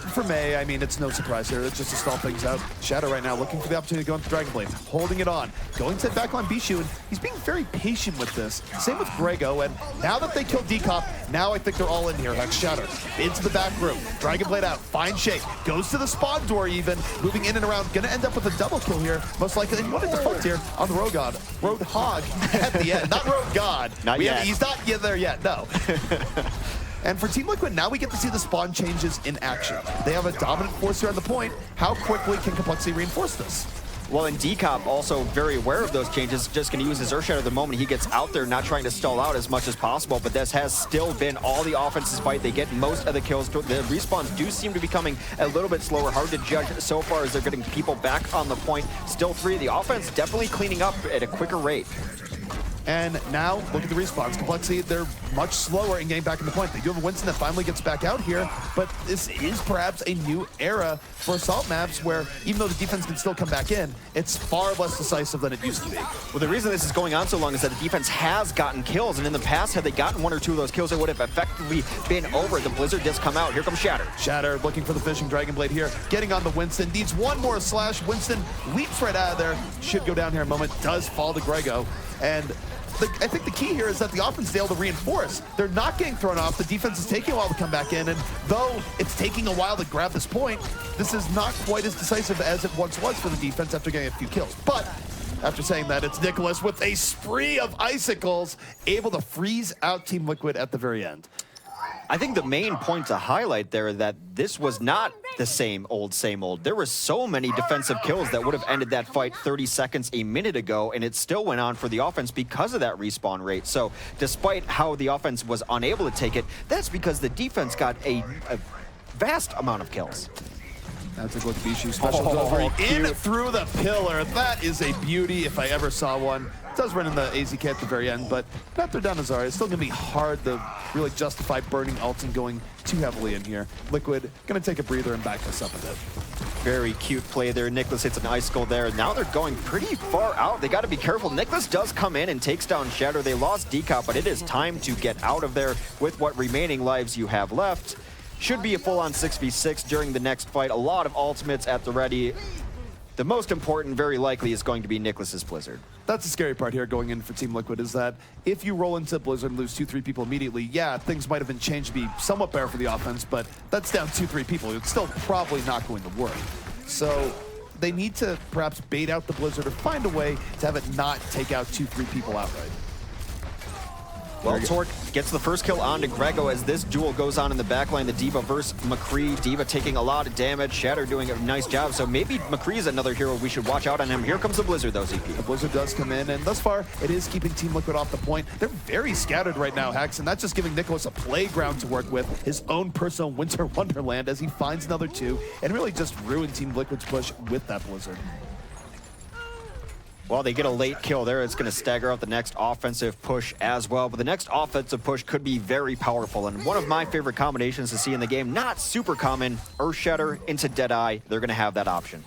A: For Mei, I mean, it's no surprise here. It's just to stall things out. Shadow right now looking for the opportunity to go into Dragon Blade, holding it on, going to the backline Bishu, and he's being very patient with this. Same with Grego, and now that they killed Decop, now I think they're all in here. Like Shadow into the back room, Dragon Blade out, fine shake, goes to the spawn door even, moving in and around, gonna end up with a double kill here, most likely. And what a default here on the Roadhog at the end, not Road God.
B: Not yet.
A: He's not there yet, no. And for Team Liquid, now we get to see the spawn changes in action. They have a dominant force here on the point. How quickly can Complexity reinforce this?
B: Well, and Decop also very aware of those changes, just going to use his Earthshatter the moment he gets out there, not trying to stall out as much as possible, but this has still been all the offense's fight. They get most of the kills. The respawns do seem to be becoming a little bit slower, hard to judge so far as they're getting people back on the point. Still 3. The offense definitely cleaning up at a quicker rate.
A: And now, look at the respawns. Complexity, they're much slower in getting back in the point. They do have a Winston that finally gets back out here, but this is perhaps a new era for assault maps where, even though the defense can still come back in, it's far less decisive than it used to be.
B: Well, the reason this is going on so long is that the defense has gotten kills, and in the past, had they gotten 1 or 2 of those kills, it would have effectively been over. The Blizzard disc come out. Here comes Shatter.
A: Shatter looking for the fishing Dragon Blade here, getting on the Winston, needs one more slash. Winston leaps right out of there, should go down here in a moment, does fall to Grego, and I think the key here is that the offense is able to reinforce. They're not getting thrown off. The defense is taking a while to come back in, and though it's taking a while to grab this point, this is not quite as decisive as it once was for the defense after getting a few kills. But after saying that, it's Nicholas with a spree of icicles, able to freeze out Team Liquid at the very end.
B: I think the main point to highlight there that this was not the same old, same old. There were so many defensive kills that would have ended that fight 30 seconds a minute ago, and it still went on for the offense because of that respawn rate. So despite how the offense was unable to take it, that's because the defense got a vast amount of kills.
A: That's a look Bishu special delivery in through the pillar. That is a beauty if I ever saw one. It does run in the AZK at the very end, but after down Azari, it's still going to be hard to really justify burning ults and going too heavily in here. Liquid going to take a breather and back this up a bit.
B: Very cute play there. Nicholas hits an icicle there. Now they're going pretty far out. They got to be careful. Nicholas does come in and takes down Shatter. They lost Decop, but it is time to get out of there with what remaining lives you have left. Should be a full-on 6v6 during the next fight. A lot of ultimates at the ready. The most important, very likely, is going to be Nicholas's Blizzard.
A: That's the scary part here going in for Team Liquid, is that if you roll into Blizzard and lose 2-3 people immediately, yeah, things might have been changed to be somewhat better for the offense, but that's down 2-3 people. It's still probably not going to work. So they need to perhaps bait out the Blizzard or find a way to have it not take out 2-3 people outright.
B: Well, Torque gets the first kill onto Grego as this duel goes on in the backline. The D.Va versus McCree. D.Va taking a lot of damage. Shatter doing a nice job. So maybe McCree is another hero we should watch out on him. Here comes the Blizzard, though, ZP.
A: The Blizzard does come in, and thus far, it is keeping Team Liquid off the point. They're very scattered right now, Hex, and that's just giving Nicholas a playground to work with, his own personal winter wonderland as he finds another 2, and really just ruin Team Liquid's push with that Blizzard.
B: Well, they get a late kill there. It's going to stagger out the next offensive push as well. But the next offensive push could be very powerful. And one of my favorite combinations to see in the game, not super common, Earth Shatter into Deadeye. They're going to have that option.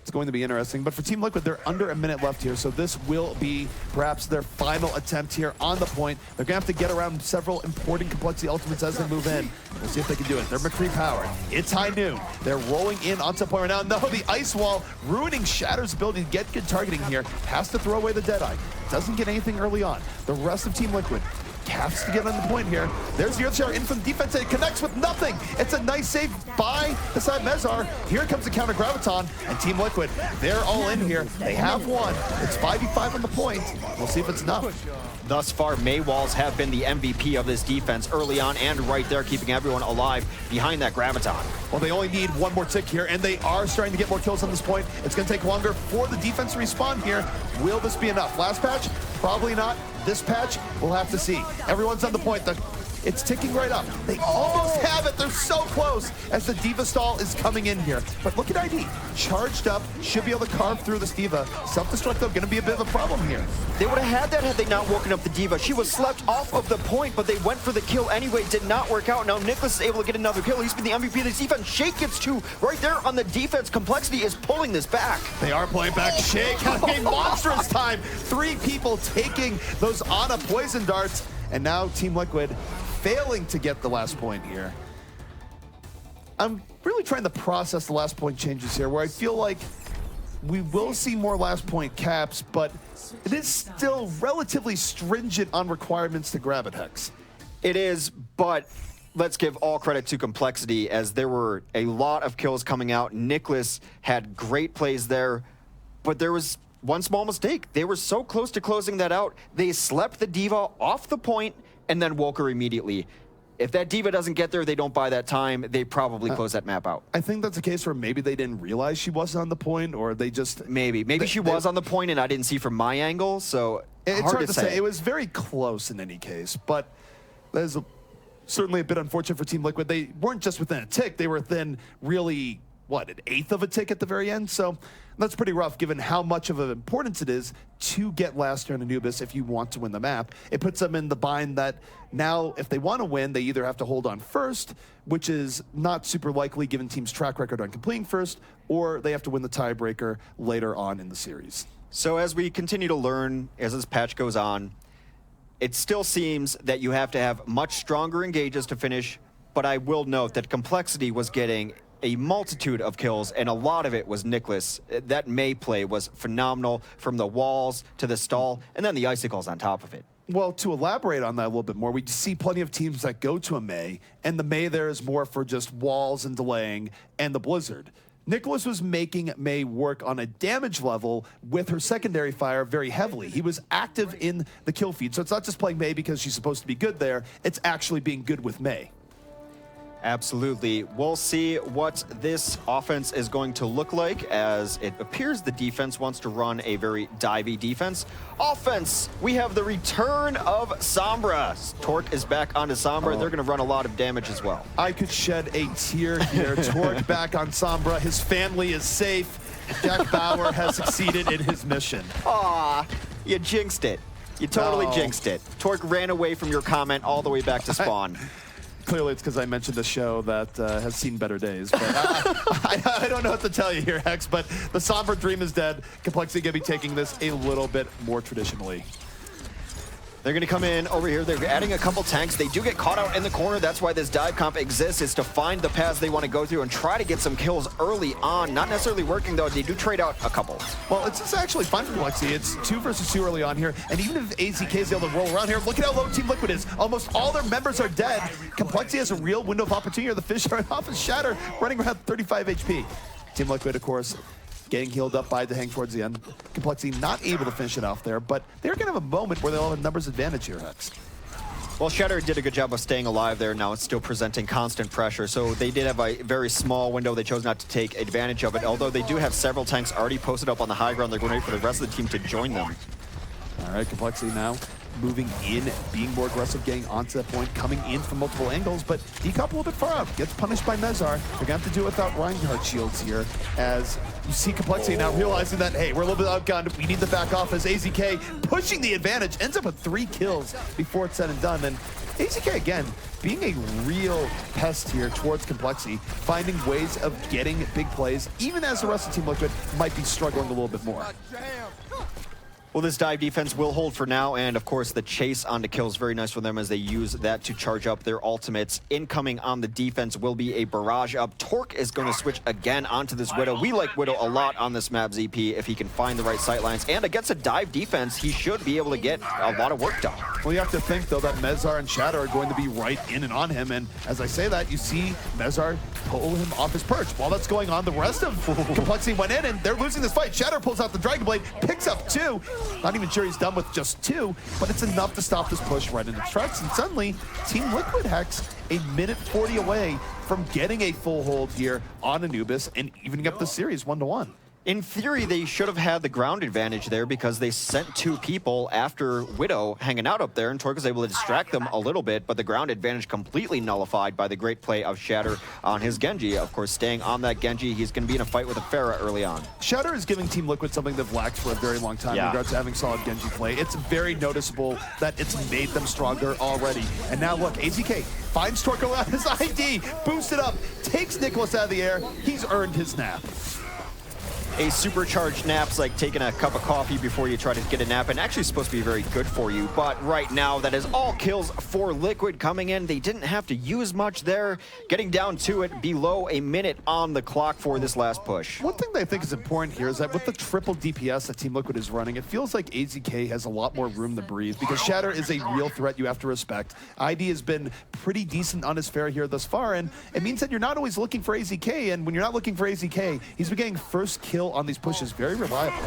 A: It's going to be interesting, but for Team Liquid, they're under a minute left here, so this will be perhaps their final attempt here on the point. They're going to have to get around several important complexity ultimates as they move in. We'll see if they can do it. They're McCree powered. It's high noon. They're rolling in onto the point right now. No, the ice wall ruining Shatter's ability to get good targeting here. Has to throw away the Deadeye. Doesn't get anything early on. The rest of Team Liquid has to get on the point here. There's the Earthshatter in from the defense, and it connects with nothing. It's a nice save by the side Mezar. Here comes the counter Graviton, and Team Liquid, they're all in here. They have one. It's 5v5 on the point. We'll see if it's enough.
B: Thus far, Maywalls have been the MVP of this defense early on and right there, keeping everyone alive behind that Graviton.
A: Well, they only need one more tick here, and they are starting to get more kills on this point. It's going to take longer for the defense to respond here. Will this be enough? Last patch? Probably not. This patch, we'll have to see. Everyone's on the point. It's ticking right up. They almost have it. They're so close as the D.Va stall is coming in here. But look at ID. Charged up. Should be able to carve through this D.Va. Self-destruct, though, going to be a bit of a problem here.
B: They would have had that had they not woken up the D.Va. She was slept off of the point, but they went for the kill anyway. Did not work out. Now Nicholas is able to get another kill. He's been the MVP of this defense. Shake gets 2 right there on the defense. Complexity is pulling this back.
A: They are pulling back. Shake having a monstrous time. 3 people taking those Ana poison darts. And now Team Liquid failing to get the last point here. I'm really trying to process the last point changes here, where I feel like we will see more last point caps, but it is still relatively stringent on requirements to grab it, Hex.
B: It is, but let's give all credit to Complexity, as there were a lot of kills coming out. Nicholas had great plays there, but there was one small mistake. They were so close to closing that out. They slept the D.Va off the point and then woke her immediately. If that D.Va doesn't get there, they don't buy that time, they probably close that map out.
A: I think that's a case where maybe they didn't realize she wasn't on the point, or they just...
B: Maybe she was on the point and I didn't see from my angle, so
A: it's hard to say. It was very close in any case, but that is certainly a bit unfortunate for Team Liquid. They weren't just within a tick, they were within really, what, an eighth of a tick at the very end? So that's pretty rough given how much of an importance it is to get last turn Anubis if you want to win the map. It puts them in the bind that now if they want to win, they either have to hold on first, which is not super likely given team's track record on completing first, or they have to win the tiebreaker later on in the series.
B: So as we continue to learn, as this patch goes on, it still seems that you have to have much stronger engages to finish, but I will note that Complexity was getting a multitude of kills, and a lot of it was Nicholas. That May play was phenomenal, from the walls to the stall, and then the icicles on top of it.
A: Well, to elaborate on that a little bit more, we see plenty of teams that go to a May, and the May there is more for just walls and delaying, and the Blizzard. Nicholas was making May work on a damage level with her secondary fire very heavily. He was active in the kill feed, so it's not just playing May because she's supposed to be good there, it's actually being good with May.
B: Absolutely. We'll see what this offense is going to look like, as it appears the defense wants to run a very divey defense. Offense, we have the return of Sombra. Torque is back onto Sombra. They're going to run a lot of damage as well.
A: I could shed a tear here. Torque back on Sombra. His family is safe. Jack Bauer has succeeded in his mission.
B: Aw, you jinxed it. You totally jinxed it. Torque ran away from your comment all the way back to spawn.
A: Clearly, it's because I mentioned a show that has seen better days. But I don't know what to tell you here, Hex, but the Sombra dream is dead. Complexity going to be taking this a little bit more traditionally.
B: They're going to come in over here. They're adding a couple tanks. They do get caught out in the corner. That's why this dive comp exists, is to find the paths they want to go through and try to get some kills early on. Not necessarily working, though. They do trade out a couple.
A: Well, it's actually fun for Complexity. It's 2 versus 2 early on here. And even if AZK is able to roll around here, look at how low Team Liquid is. Almost all their members are dead. Complexity has a real window of opportunity. The fish are off his Shatter, running around 35 HP. Team Liquid, of course, getting healed up by the hang towards the end. Complexity not able to finish it off there, but they're going to have a moment where they'll have a numbers advantage here, Hex.
B: Well, Shatter did a good job of staying alive there. Now it's still presenting constant pressure. So they did have a very small window. They chose not to take advantage of it, although they do have several tanks already posted up on the high ground. They're going to wait for the rest of the team to join them.
A: All right, Complexity now moving in, being more aggressive, getting onto that point, coming in from multiple angles, but Decop a little bit far out, gets punished by Mezar. They're gonna have to do it without Reinhardt shields here, as you see Complexity now realizing that, hey, we're a little bit outgunned, we need to back off, as AZK pushing the advantage, ends up with 3 kills before it's said and done, and AZK, again, being a real pest here towards Complexity, finding ways of getting big plays, even as the rest of Team Liquid might be struggling a little bit more.
B: Well, this dive defense will hold for now, and of course the chase onto kills, very nice for them as they use that to charge up their ultimates. Incoming on the defense will be a barrage up. Torque is going to switch again onto this Widow. We like Widow a lot on this map, ZP, if he can find the right sightlines. And against a dive defense, he should be able to get a lot of work done.
A: Well, you have to think, though, that Mezar and Shatter are going to be right in and on him, and as I say that, you see Mezar pull him off his perch. While that's going on, the rest of Complexity went in, and they're losing this fight. Shatter pulls out the Dragon Blade, picks up 2. Not even sure he's done with just 2, but it's enough to stop this push right into Trex, and suddenly, Team Liquid, Hex, a minute 40 away from getting a full hold here on Anubis and evening up the series 1-1.
B: In theory, they should have had the ground advantage there because they sent 2 people after Widow hanging out up there, and Torque was able to distract them a little bit, but the ground advantage completely nullified by the great play of Shatter on his Genji. Of course, staying on that Genji, he's going to be in a fight with a Pharah early on.
A: Shatter is giving Team Liquid something they've lacked for a very long time in regards to having solid Genji play. It's very noticeable that it's made them stronger already. And now look, AZK finds Torque around his ID, boosts it up, takes Nicholas out of the air. He's earned his nap.
B: A supercharged nap's like taking a cup of coffee before you try to get a nap, and actually supposed to be very good for you. But right now, that is all kills for Liquid coming in. They didn't have to use much there. Getting down to it, below a minute on the clock for this last push.
A: One thing that I think is important here is that with the triple DPS that Team Liquid is running, it feels like AZK has a lot more room to breathe, because Shatter is a real threat you have to respect. ID has been pretty decent on his fare here thus far, and it means that you're not always looking for AZK, and when you're not looking for AZK, he's been getting first kill on these pushes, very reliable.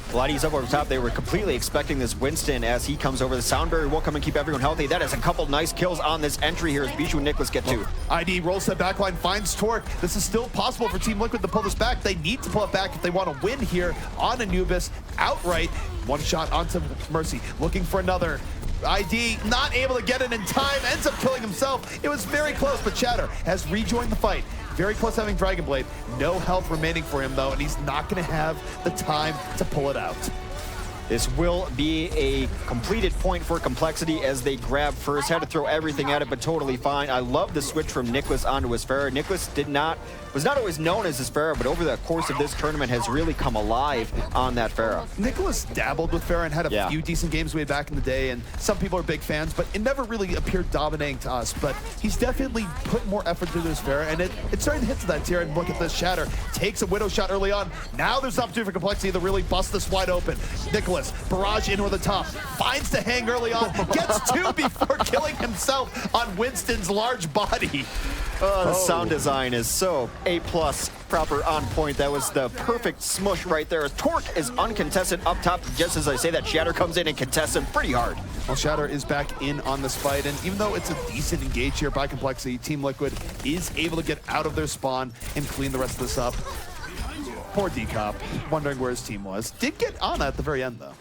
B: Vladdy's up over top. They were completely expecting this Winston as he comes over. The Sound Barrier will come and keep everyone healthy. That is a couple nice kills on this entry here as Bijou and Nicholas get 2.
A: ID rolls that backline, finds Torque. This is still possible for Team Liquid to pull this back. They need to pull it back if they want to win here on Anubis outright. One shot onto Mercy, looking for another. ID not able to get it in time, ends up killing himself. It was very close, but Shatter has rejoined the fight. Very close to having Dragon Blade. No health remaining for him, though, and he's not going to have the time to pull it out.
B: This will be a completed point for Complexity as they grab first. Had to throw everything at it, but totally fine. I love the switch from Nicholas onto his Pharah. Nicholas was not always known as his Pharah, but over the course of this tournament has really come alive on that Pharah.
A: Nicholas dabbled with Pharah and had a few decent games way back in the day, and some people are big fans, but it never really appeared dominating to us. But he's definitely put more effort into his Pharah, and it's starting to hit to that tier. And look at this, Shatter takes a Widow shot early on. Now there's an opportunity for Complexity to really bust this wide open. Nicholas Nicholas, barrage in with the top, finds the hang early on, gets 2 before killing himself on Winston's large body.
B: The sound design is so A+, proper on point. That was the perfect smush right there. Torque is uncontested up top. Just as I say that, Shatter comes in and contests him pretty hard.
A: Well, Shatter is back in on this fight, and even though it's a decent engage here by Complexity, Team Liquid is able to get out of their spawn and clean the rest of this up. Poor Decop, wondering where his team was. Did get Ana at the very end, though.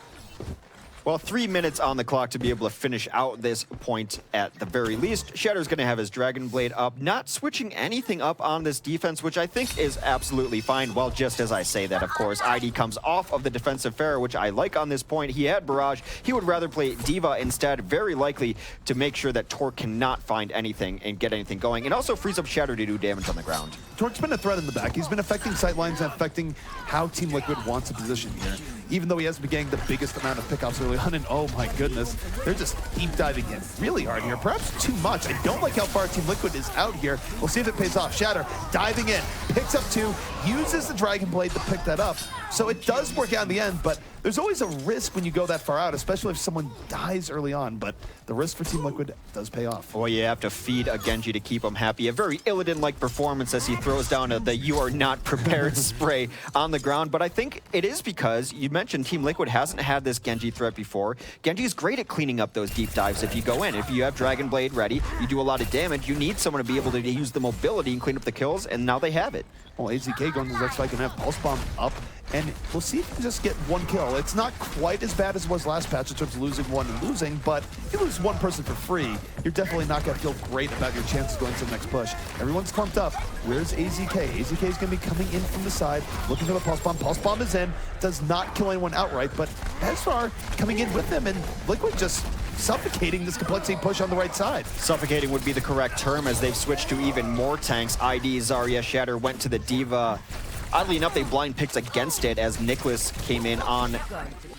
B: Well, 3 minutes on the clock to be able to finish out this point at the very least. Shatter's going to have his Dragon Blade up, not switching anything up on this defense, which I think is absolutely fine. Well, just as I say that, of course, ID comes off of the defensive Pharah, which I like on this point. He had Barrage. He would rather play Diva instead, very likely to make sure that Torque cannot find anything and get anything going, and also frees up Shatter to do damage on the ground.
A: Torque's been a threat in the back. He's been affecting sightlines and affecting how Team Liquid wants to position here. Even though he hasn't been getting the biggest amount of pickoffs early on, and oh my goodness, they're just deep diving in really hard here. Perhaps too much. I don't like how far Team Liquid is out here. We'll see if it pays off. Shatter diving in, picks up 2, uses the Dragon Blade to pick that up. So it does work out in the end, but there's always a risk when you go that far out, especially if someone dies early on. But the risk for Team Liquid does pay off.
B: Well, you have to feed a Genji to keep him happy. A very Illidan-like performance as he throws down the "you are not prepared" spray on the ground. But I think it is because you mentioned Team Liquid hasn't had this Genji threat before. Genji is great at cleaning up those deep dives if you go in. If you have Dragon Blade ready, you do a lot of damage. You need someone to be able to use the mobility and clean up the kills, and now they have it.
A: Well, AZK going to the next fight can have Pulse Bomb up, and we'll see if he can just get 1 kill. It's not quite as bad as it was last patch in terms of losing 1 and losing, but if you lose 1 person for free, you're definitely not going to feel great about your chances going to the next push. Everyone's clumped up. Where's AZK? AZK is going to be coming in from the side, looking for the Pulse Bomb. Pulse Bomb is in, does not kill anyone outright, but Ezrar coming in with him, and Liquid just suffocating this Complexity push on the right side.
B: Suffocating would be the correct term, as they've switched to even more tanks. ID, Zarya, Shatter went to the Diva. Oddly enough, they blind picked against it as Nicholas came in on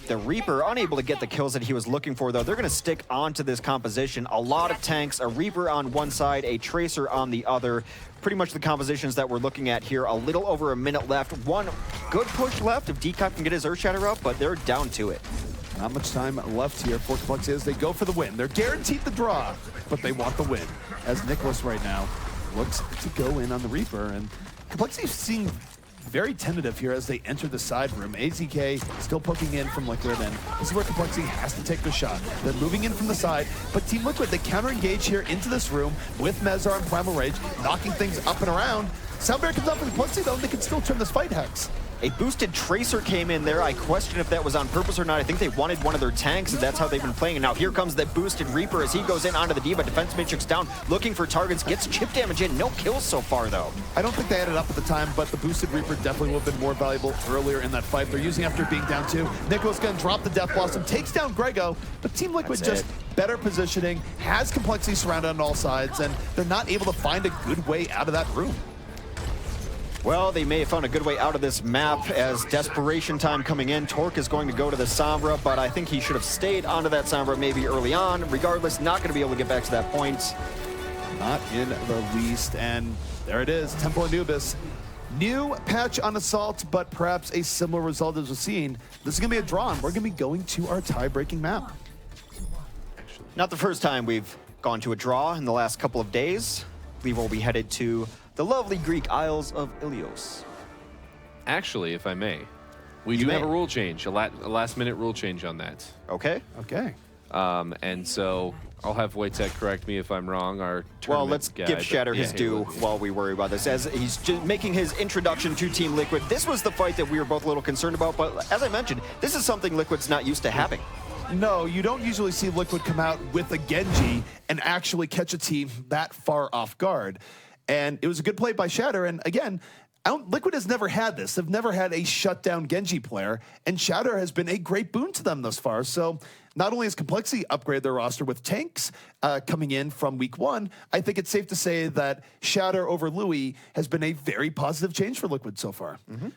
B: the Reaper, unable to get the kills that he was looking for, though. They're going to stick onto this composition. A lot of tanks, a Reaper on one side, a Tracer on the other. Pretty much the compositions that we're looking at here. A little over a minute left. 1 good push left if Decop can get his Earth Shatter up, but they're down to it.
A: Not much time left here for Complexity as they go for the win. They're guaranteed the draw, but they want the win. As Nicholas right now looks to go in on the Reaper, and Complexity seems very tentative here as they enter the side room. AZK still poking in from Liquid, and this is where Complexity has to take the shot. They're moving in from the side, but Team Liquid, they counter-engage here into this room with Mezar and Primal Rage, knocking things up and around. Soundbear comes up for Complexity, though, and they can still turn this fight, Hex.
B: A boosted Tracer came in there. I question if that was on purpose or not. I think they wanted one of their tanks, and that's how they've been playing. And now here comes the boosted Reaper as he goes in onto the Diva. Defense Matrix down, looking for targets, gets chip damage in. No kills so far, though.
A: I don't think they had it up at the time, but the boosted Reaper definitely would have been more valuable earlier in that fight. They're using after being down 2. Nicholas going to drop the Death Blossom, takes down Grego, but Team Liquid just better positioning, has Complexity surrounded on all sides, and they're not able to find a good way out of that room.
B: Well, they may have found a good way out of this map as desperation time coming in. Torque is going to go to the Sombra, but I think he should have stayed onto that Sombra maybe early on. Regardless, not going to be able to get back to that point.
A: Not in the least, and there it is, Temple Anubis. New patch on Assault, but perhaps a similar result as we've seen. This is going to be a draw, and we're going to be going to our tie-breaking map.
B: Not the first time we've gone to a draw in the last couple of days. I believe we'll be headed to the lovely Greek Isles of Ilios.
C: Actually, if I may, we do have a rule change, a last-minute rule change on that.
B: Okay.
A: Okay.
C: And so I'll have Wojtek correct me if I'm wrong.
B: Well, let's give Shatter his due while we worry about this. As he's just making his introduction to Team Liquid, this was the fight that we were both a little concerned about, but as I mentioned, this is something Liquid's not used to having.
A: No, you don't usually see Liquid come out with a Genji and actually catch a team that far off guard. And it was a good play by Shatter. And again, Liquid has never had this. They've never had a shutdown Genji player. And Shatter has been a great boon to them thus far. So not only has Complexity upgraded their roster with tanks coming in from week 1, I think it's safe to say that Shatter over Louis has been a very positive change for Liquid so far.
B: Mm-hmm.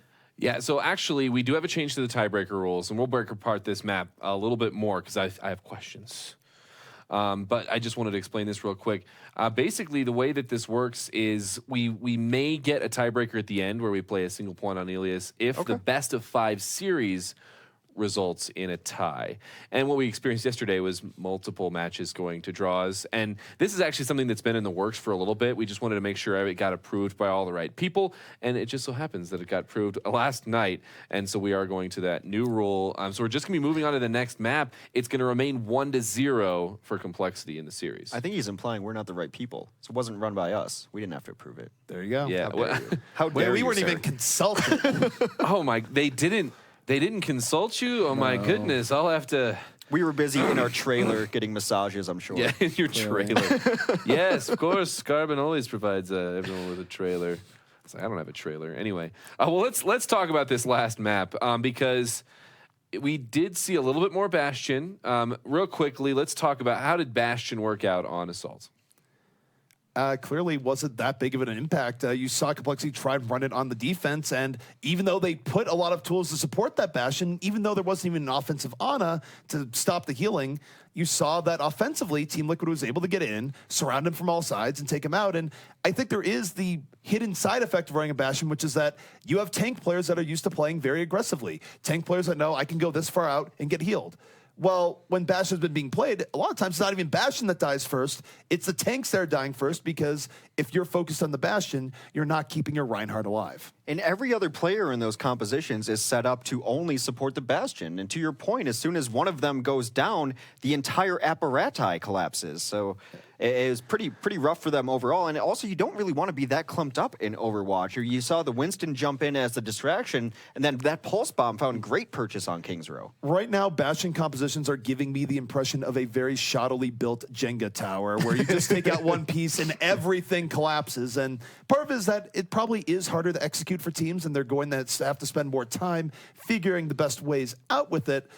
C: Yeah, so actually, we do have a change to the tiebreaker rules, and we'll break apart this map a little bit more because I have questions. But I just wanted to explain this real quick. Basically, the way that this works is we may get a tiebreaker at the end where we play a single point on Ilias if the best of 5 series results in a tie. And what we experienced yesterday was multiple matches going to draws. And this is actually something that's been in the works for a little bit. We just wanted to make sure it got approved by all the right people. And it just so happens that it got approved last night. And so we are going to that new rule. So we're just going to be moving on to the next map. It's going to remain 1-0 for complexity in the series.
B: I think he's implying we're not the right people. So it wasn't run by us. We didn't have to approve it.
A: There you go.
C: Yeah.
B: How dare
A: We
B: you,
A: weren't
B: sir.
A: even consulted.
C: Oh my, they didn't consult you? Oh my goodness, I'll have to.
B: We were busy in our trailer getting massages, I'm sure.
C: Yeah, in your trailer. Yes, of course. Carbon always provides everyone with a trailer. It's like, I don't have a trailer. Anyway, well, let's talk about this last map because we did see a little bit more Bastion. Real quickly, let's talk about how did Bastion work out on Assault?
A: Clearly wasn't that big of an impact. You saw Complexity try and run it on the defense, and even though they put a lot of tools to support that Bastion, even though there wasn't even an offensive Ana to stop the healing, you saw that offensively, Team Liquid was able to get in, surround him from all sides, and take him out. And I think there is the hidden side effect of running a Bastion, which is that you have tank players that are used to playing very aggressively. Tank players that know I can go this far out and get healed. Well, when Bastion's been being played, a lot of times it's not even Bastion that dies first. It's the tanks that are dying first because if you're focused on the Bastion, you're not keeping your Reinhardt alive.
B: And every other player in those compositions is set up to only support the Bastion. And to your point, as soon as one of them goes down, the entire apparati collapses. So it is pretty rough for them overall. And also, you don't really want to be that clumped up in Overwatch. You saw the Winston jump in as the distraction, and then that Pulse Bomb found great purchase on King's Row.
A: Right now, Bastion compositions are giving me the impression of a very shoddily built Jenga tower where you just take out one piece and everything collapses. And part of it is that it probably is harder to execute for teams, and they're going to have to spend more time figuring the best ways out with it.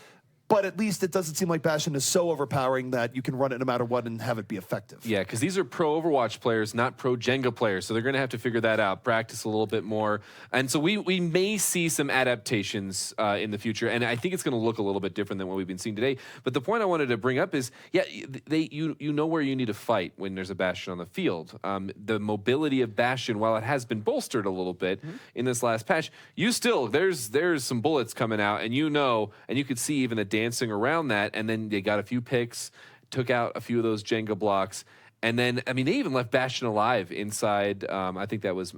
A: But at least it doesn't seem like Bastion is so overpowering that you can run it no matter what and have it be effective.
C: Yeah, because these are pro Overwatch players, not pro Jenga players. So they're going to have to figure that out, practice a little bit more. And so we may see some adaptations in the future. And I think it's going to look a little bit different than what we've been seeing today. But the point I wanted to bring up is, yeah, you know where you need to fight when there's a Bastion on the field. The mobility of Bastion, while it has been bolstered a little bit in this last patch, there's some bullets coming out, and and you could see even a dancing around that, and then they got a few picks, took out a few of those Jenga blocks, and then, I mean, they even left Bastion alive inside, I think that was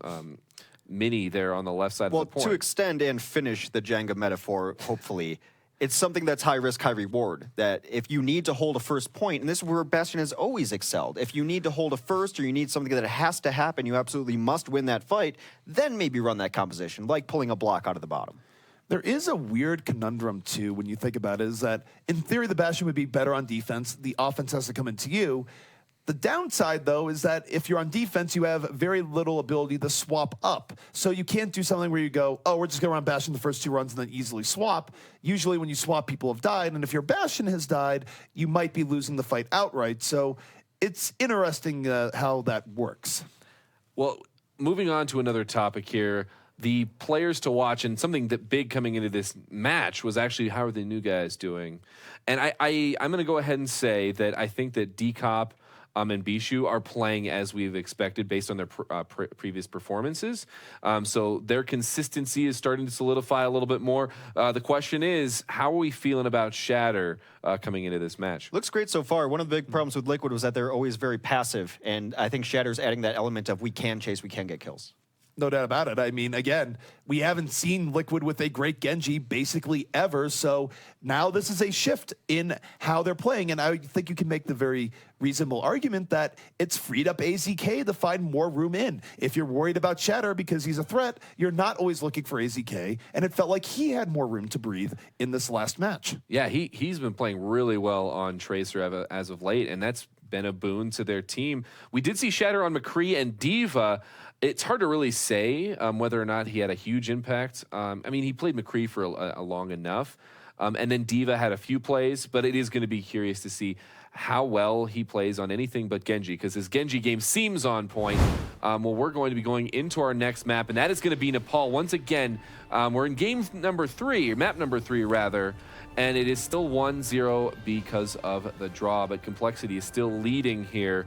C: Mini there on the left side of the point.
B: Well, to extend and finish the Jenga metaphor, hopefully, it's something that's high risk, high reward, that if you need to hold a first point, and this is where Bastion has always excelled, if you need to hold a first or you need something that has to happen, you absolutely must win that fight, then maybe run that composition, like pulling a block out of the bottom.
A: There is a weird conundrum, too, when you think about it, is that in theory, the Bastion would be better on defense. The offense has to come into you. The downside, though, is that if you're on defense, you have very little ability to swap up. So you can't do something where you go, oh, we're just going to run Bastion the first two runs and then easily swap. Usually when you swap, people have died. And if your Bastion has died, you might be losing the fight outright. So it's interesting how that works.
C: Well, moving on to another topic here. The players to watch, and something that big coming into this match was actually how are the new guys doing? And I'm going to go ahead and say that I think that D-Cop and Bishu are playing as we've expected based on their previous performances. So their consistency is starting to solidify a little bit more. The question is, how are we feeling about Shatter coming into this match?
B: Looks great so far. One of the big problems with Liquid was that they're always very passive, and I think Shatter's adding that element of we can chase, we can get kills.
A: No doubt about it. I mean, again, we haven't seen Liquid with a great Genji basically ever, so now this is a shift in how they're playing, and I think you can make the very reasonable argument that it's freed up AZK to find more room in. If you're worried about Shatter because he's a threat, you're not always looking for AZK, and it felt like he had more room to breathe in this last match.
C: Yeah, he's been playing really well on Tracer as of late, and that's been a boon to their team. We did see Shatter on McCree and Diva. It's hard to really say whether or not he had a huge impact. I mean, he played McCree for a long enough, and then Diva had a few plays, but it is going to be curious to see how well he plays on anything but Genji, because his Genji game seems on point. Well, we're going to be going into our next map, and that is going to be Nepal. Once again, we're in game number 3, or map number 3, rather, and it is still 1-0 because of the draw, but Complexity is still leading here.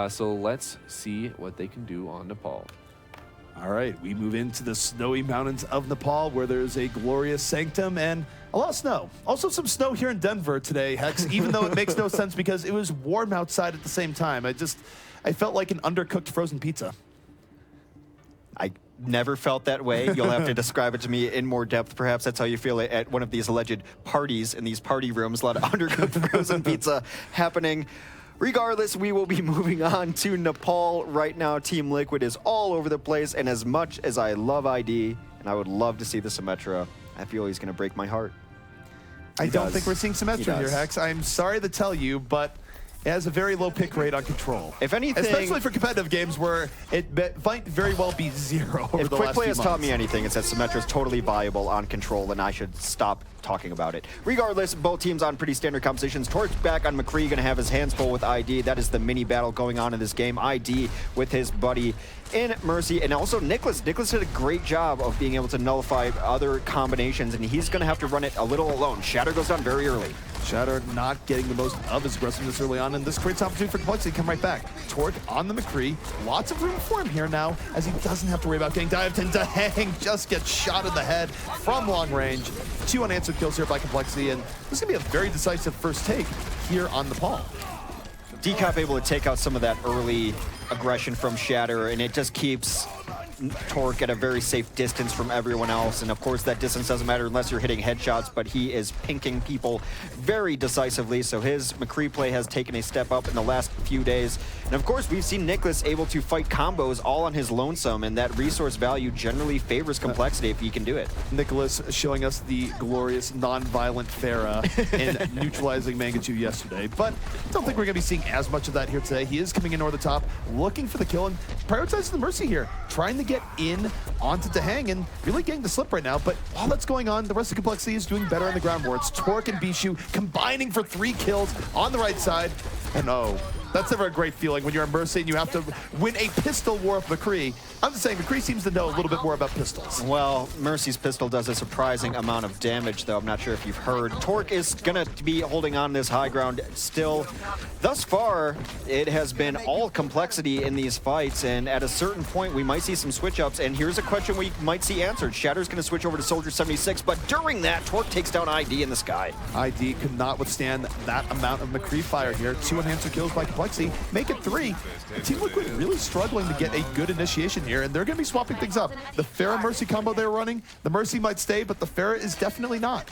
C: So let's see what they can do on Nepal.
A: All right, we move into the snowy mountains of Nepal where there's a glorious sanctum and a lot of snow. Also some snow here in Denver today, Hex, even though it makes no sense because it was warm outside at the same time. I felt like an undercooked frozen pizza.
B: I never felt that way. You'll have to describe it to me in more depth. Perhaps that's how you feel at one of these alleged parties in these party rooms. A lot of undercooked frozen pizza happening. Regardless, we will be moving on to Nepal right now. Team Liquid is all over the place, and as much as I love ID, and I would love to see the Symmetra, I feel he's going to break my heart.
A: I don't think we're seeing Symmetra here, Hex. I'm sorry to tell you, but it has a very low pick rate on control.
B: If anything,
A: especially for competitive games where it might very well be 0 over the last few months. If
B: Quick Play has taught me anything, it's that Symmetra is totally viable on control, and I should stop talking about it. Regardless, both teams on pretty standard compositions. Torch back on McCree, going to have his hands full with ID. That is the mini battle going on in this game. ID with his buddy in Mercy, and also Nicholas. Nicholas did a great job of being able to nullify other combinations, and he's going to have to run it a little alone. Shatter goes down very early.
A: Shatter not getting the most of his aggressiveness early on, and this creates opportunity for Complexity to come right back. Torque on the McCree. Lots of room for him here now, as he doesn't have to worry about getting dived into. Hang just gets shot in the head from long range. 2 unanswered kills here by Complexity, and this is going to be a very decisive first take here on Nepal.
B: Decap able to take out some of that early aggression from Shatter, and it just keeps Torque at a very safe distance from everyone else. And of course, that distance doesn't matter unless you're hitting headshots, but he is pinking people very decisively. So his McCree play has taken a step up in the last few days. And of course, we've seen Nicholas able to fight combos all on his lonesome, and that resource value generally favors Complexity if he can do it.
A: Nicholas showing us the glorious non-violent Pharah in neutralizing Mangachu yesterday, but I don't think we're going to be seeing as much of that here today. He is coming in over the top, looking for the kill, and prioritizing the Mercy here, trying to get in onto Dahang and really getting the slip right now. But while that's going on, the rest of Complexity is doing better on the ground war. It's Torque and Bishu combining for 3 kills on the right side. And oh, that's never a great feeling when you're a Mercy and you have to win a pistol war with McCree. I'm just saying, McCree seems to know a little bit more about pistols.
B: Well, Mercy's pistol does a surprising amount of damage, though. I'm not sure if you've heard. Torque is going to be holding on this high ground still. Thus far, it has been all Complexity in these fights, and at a certain point, we might see some switch-ups, and here's a question we might see answered. Shatter's going to switch over to Soldier 76, but during that, Torque takes down ID in the sky.
A: ID could not withstand that amount of McCree fire here. 2 unanswered kills by Complexity, make it 3. Team Liquid really struggling to get a good initiation here, and they're going to be swapping things up. The Pharah Mercy combo they're running, the Mercy might stay, but the Pharah is definitely not.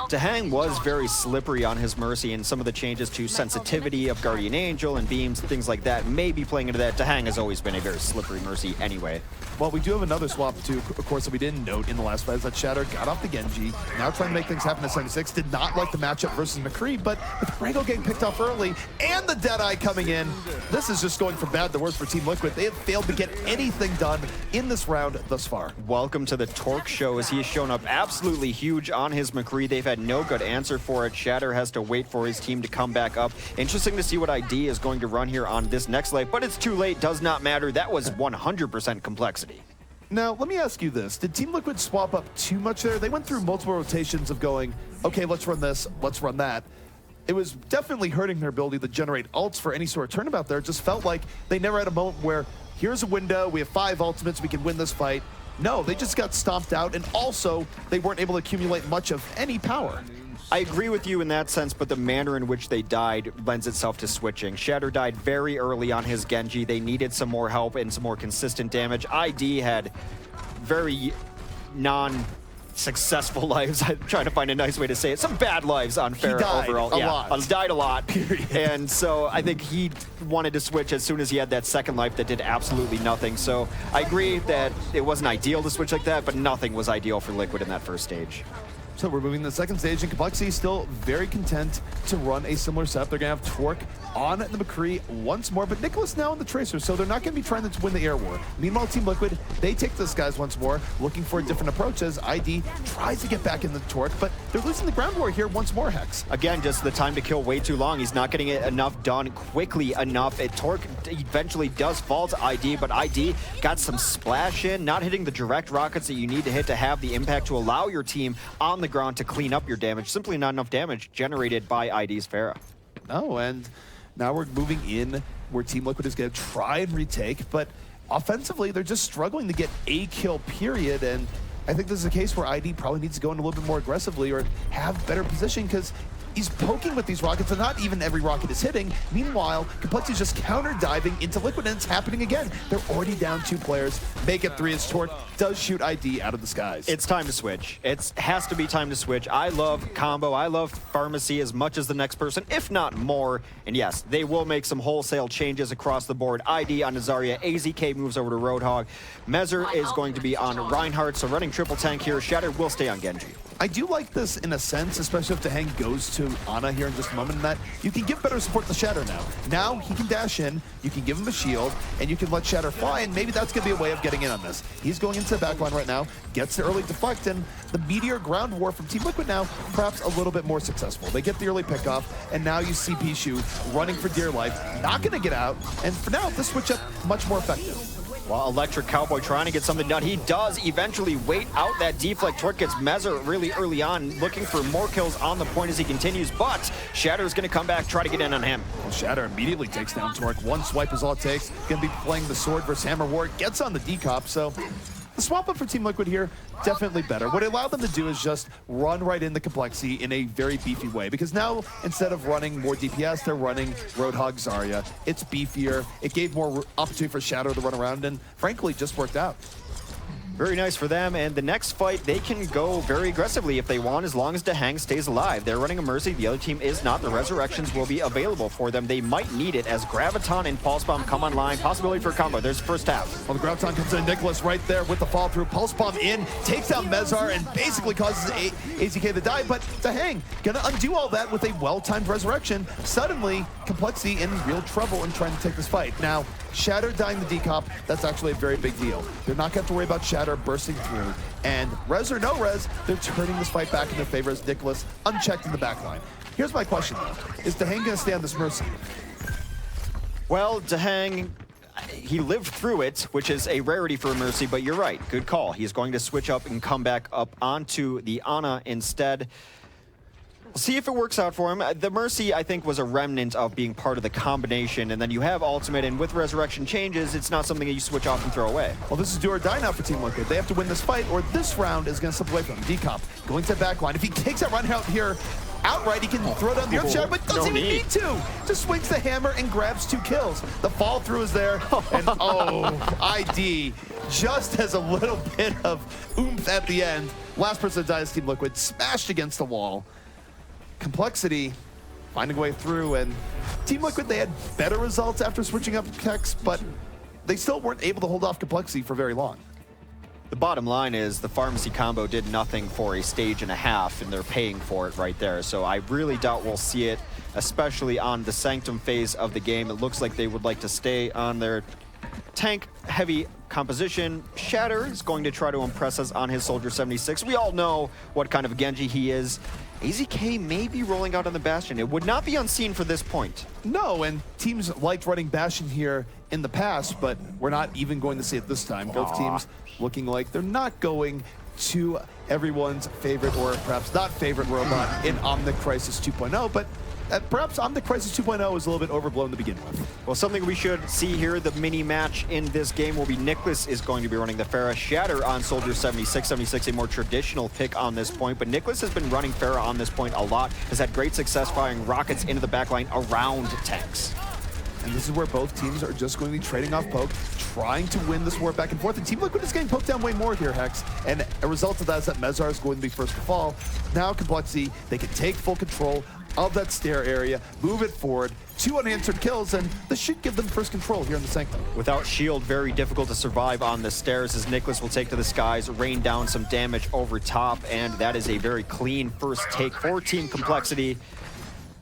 B: Dahang was very slippery on his Mercy, and some of the changes to sensitivity of Guardian Angel and beams, things like that, may be playing into that. Dahang has always been a very slippery Mercy anyway.
A: Well, we do have another swap, too, of course, that we didn't note in the last fight, is that Shatter got off the Genji, now trying to make things happen at 76, did not like the matchup versus McCree, but with Rango getting picked off early, and the Deadeye coming in, this is just going from bad to worse for Team Liquid. They have failed to get anything done in this round thus far.
B: Welcome to the Torque show, as he has shown up absolutely huge on his McCree. They've had no good answer for it. Shatter has to wait for his team to come back up. Interesting to see what ID is going to run here on this next leg, but it's too late, does not matter. That was 100% Complexity.
A: Now, let me ask you this. Did Team Liquid swap up too much there? They went through multiple rotations of going, okay, let's run this, let's run that. It was definitely hurting their ability to generate ults for any sort of turnabout there. It just felt like they never had a moment where, here's a window, we have 5 ultimates, we can win this fight. No, they just got stomped out, and also they weren't able to accumulate much of any power.
B: I agree with you in that sense, but the manner in which they died lends itself to switching. Shatter died very early on his Genji. They needed some more help and some more consistent damage. ID had very non-successful lives. I'm trying to find a nice way to say it. Some bad lives on Pharah overall. Died a lot. Period. And so I think he wanted to switch as soon as he had that second life that did absolutely nothing. So I agree that it wasn't ideal to switch like that, but nothing was ideal for Liquid in that first stage.
A: So we're moving to the second stage, and Complexity is still very content to run a similar setup. They're going to have Torque on the McCree once more, but Nicholas now in the Tracer, so they're not going to be trying to win the air war. Meanwhile, Team Liquid, they take this guys once more, looking for a different approach as ID tries to get back in the Torque, but they're losing the ground war here once more, Hex.
B: Again, just the time to kill way too long. He's not getting it enough done quickly enough. Torque eventually does fall to ID, but ID got some splash in, not hitting the direct rockets that you need to hit to have the impact to allow your team on the ground to clean up your damage. Simply not enough damage generated by ID's Pharah.
A: No, and now we're moving in where Team Liquid is going to try and retake, but offensively, they're just struggling to get a kill, period. And I think this is a case where ID probably needs to go in a little bit more aggressively or have better position, because he's poking with these rockets and not even every rocket is hitting. Meanwhile, Complexity's just counter diving into Liquid, and it's happening again. They're already down 2 players. Make it 3 as Torque does shoot ID out of the skies.
B: It's time to switch. It has to be time to switch. I love combo. I love pharmacy as much as the next person, if not more. And yes, they will make some wholesale changes across the board. ID on Nazaria. AZK moves over to Roadhog. Mezer is going to be on Reinhardt. So running triple tank here. Shatter will stay on Genji.
A: I do like this in a sense, especially if Dahang goes to Ana here in just a moment, in that you can give better support to Shatter now. Now he can dash in, you can give him a shield, and you can let Shatter fly, and maybe that's going to be a way of getting in on this. He's going into the backline right now, gets the early deflect, and the Meteor ground war from Team Liquid now perhaps a little bit more successful. They get the early pickoff, and now you see Pishu running for dear life, not going to get out, and for now, this switch up much more effective.
B: While Electric Cowboy trying to get something done, he does eventually wait out that deflect. Torque gets Mezer really early on, looking for more kills on the point as he continues, but Shatter is going to come back, try to get in on him.
A: Well, Shatter immediately takes down Torque. One swipe is all it takes. Going to be playing the sword versus hammer war. Gets on the decop, so the swap up for Team Liquid here, definitely better. What it allowed them to do is just run right into Complexity in a very beefy way, because now instead of running more DPS, they're running Roadhog Zarya. It's beefier. It gave more opportunity for Shadow to run around, and frankly, just worked out.
B: Very nice for them, and the next fight, they can go very aggressively if they want, as long as Dahang stays alive. They're running a Mercy, the other team is not. The Resurrections will be available for them. They might need it as Graviton and Pulse Bomb come online. Possibility for a combo. There's the first half.
A: Well, the Graviton comes in. Nicholas right there with the fall through. Pulse Bomb in, takes down Mezar, and basically causes AZK to die, but Dahang gonna undo all that with a well-timed Resurrection. Suddenly, Complexity in real trouble in trying to take this fight. Now, Shatter dying the decop, that's actually a very big deal. They're not going to have to worry about Shatter bursting through. And res or no res, they're turning this fight back in their favor as Nicholas unchecked in the backline. Here's my question though. Is Dahang going to stay on this Mercy?
B: Well, Dahang, he lived through it, which is a rarity for a Mercy, but you're right. Good call. He's going to switch up and come back up onto the Ana instead. We'll see if it works out for him. The Mercy, I think, was a remnant of being part of the combination, and then you have Ultimate, and with Resurrection changes, it's not something that you switch off and throw away.
A: Well, this is do or die now for Team Liquid. They have to win this fight, or this round is going to slip away from them. Decop going to the backline. If he takes that run out here outright, he can throw down the Earth Shatter, but doesn't even need to. Just swings the hammer and grabs 2 kills. The fall through is there, and ID just has a little bit of oomph at the end. Last person to die is Team Liquid, smashed against the wall. Complexity finding a way through, and Team Liquid, they had better results after switching up techs, but they still weren't able to hold off Complexity for very long.
B: The bottom line is the Pharmacy combo did nothing for a stage and a half, and they're paying for it right there. So I really doubt we'll see it, especially on the Sanctum phase of the game. It looks like they would like to stay on their tank-heavy composition. Shatter is going to try to impress us on his Soldier 76. We all know what kind of Genji he is. AZK may be rolling out on the Bastion. It would not be unseen for this point.
A: No, and teams liked running Bastion here in the past, but we're not even going to see it this time. Both teams looking like they're not going to everyone's favorite, or perhaps not favorite, robot in Omnic Crisis 2.0, but perhaps Omnic Crisis 2.0 is a little bit overblown to begin with.
B: Well, something we should see here, the mini match in this game will be Nicholas is going to be running the Pharah. Shatter on Soldier 76. 76, a more traditional pick on this point, but Nicholas has been running Pharah on this point a lot, has had great success firing rockets into the backline around tanks.
A: And this is where both teams are just going to be trading off poke, trying to win this war back and forth. And Team Liquid is getting poked down way more here, Hex. And a result of that is that Mezar is going to be first to fall. Now Complexity, they can take full control of that stair area, move it forward, 2 unanswered kills, and this should give them first control here in the Sanctum.
B: Without shield, very difficult to survive on the stairs as Nicholas will take to the skies, rain down some damage over top, and that is a very clean first take for Team Complexity.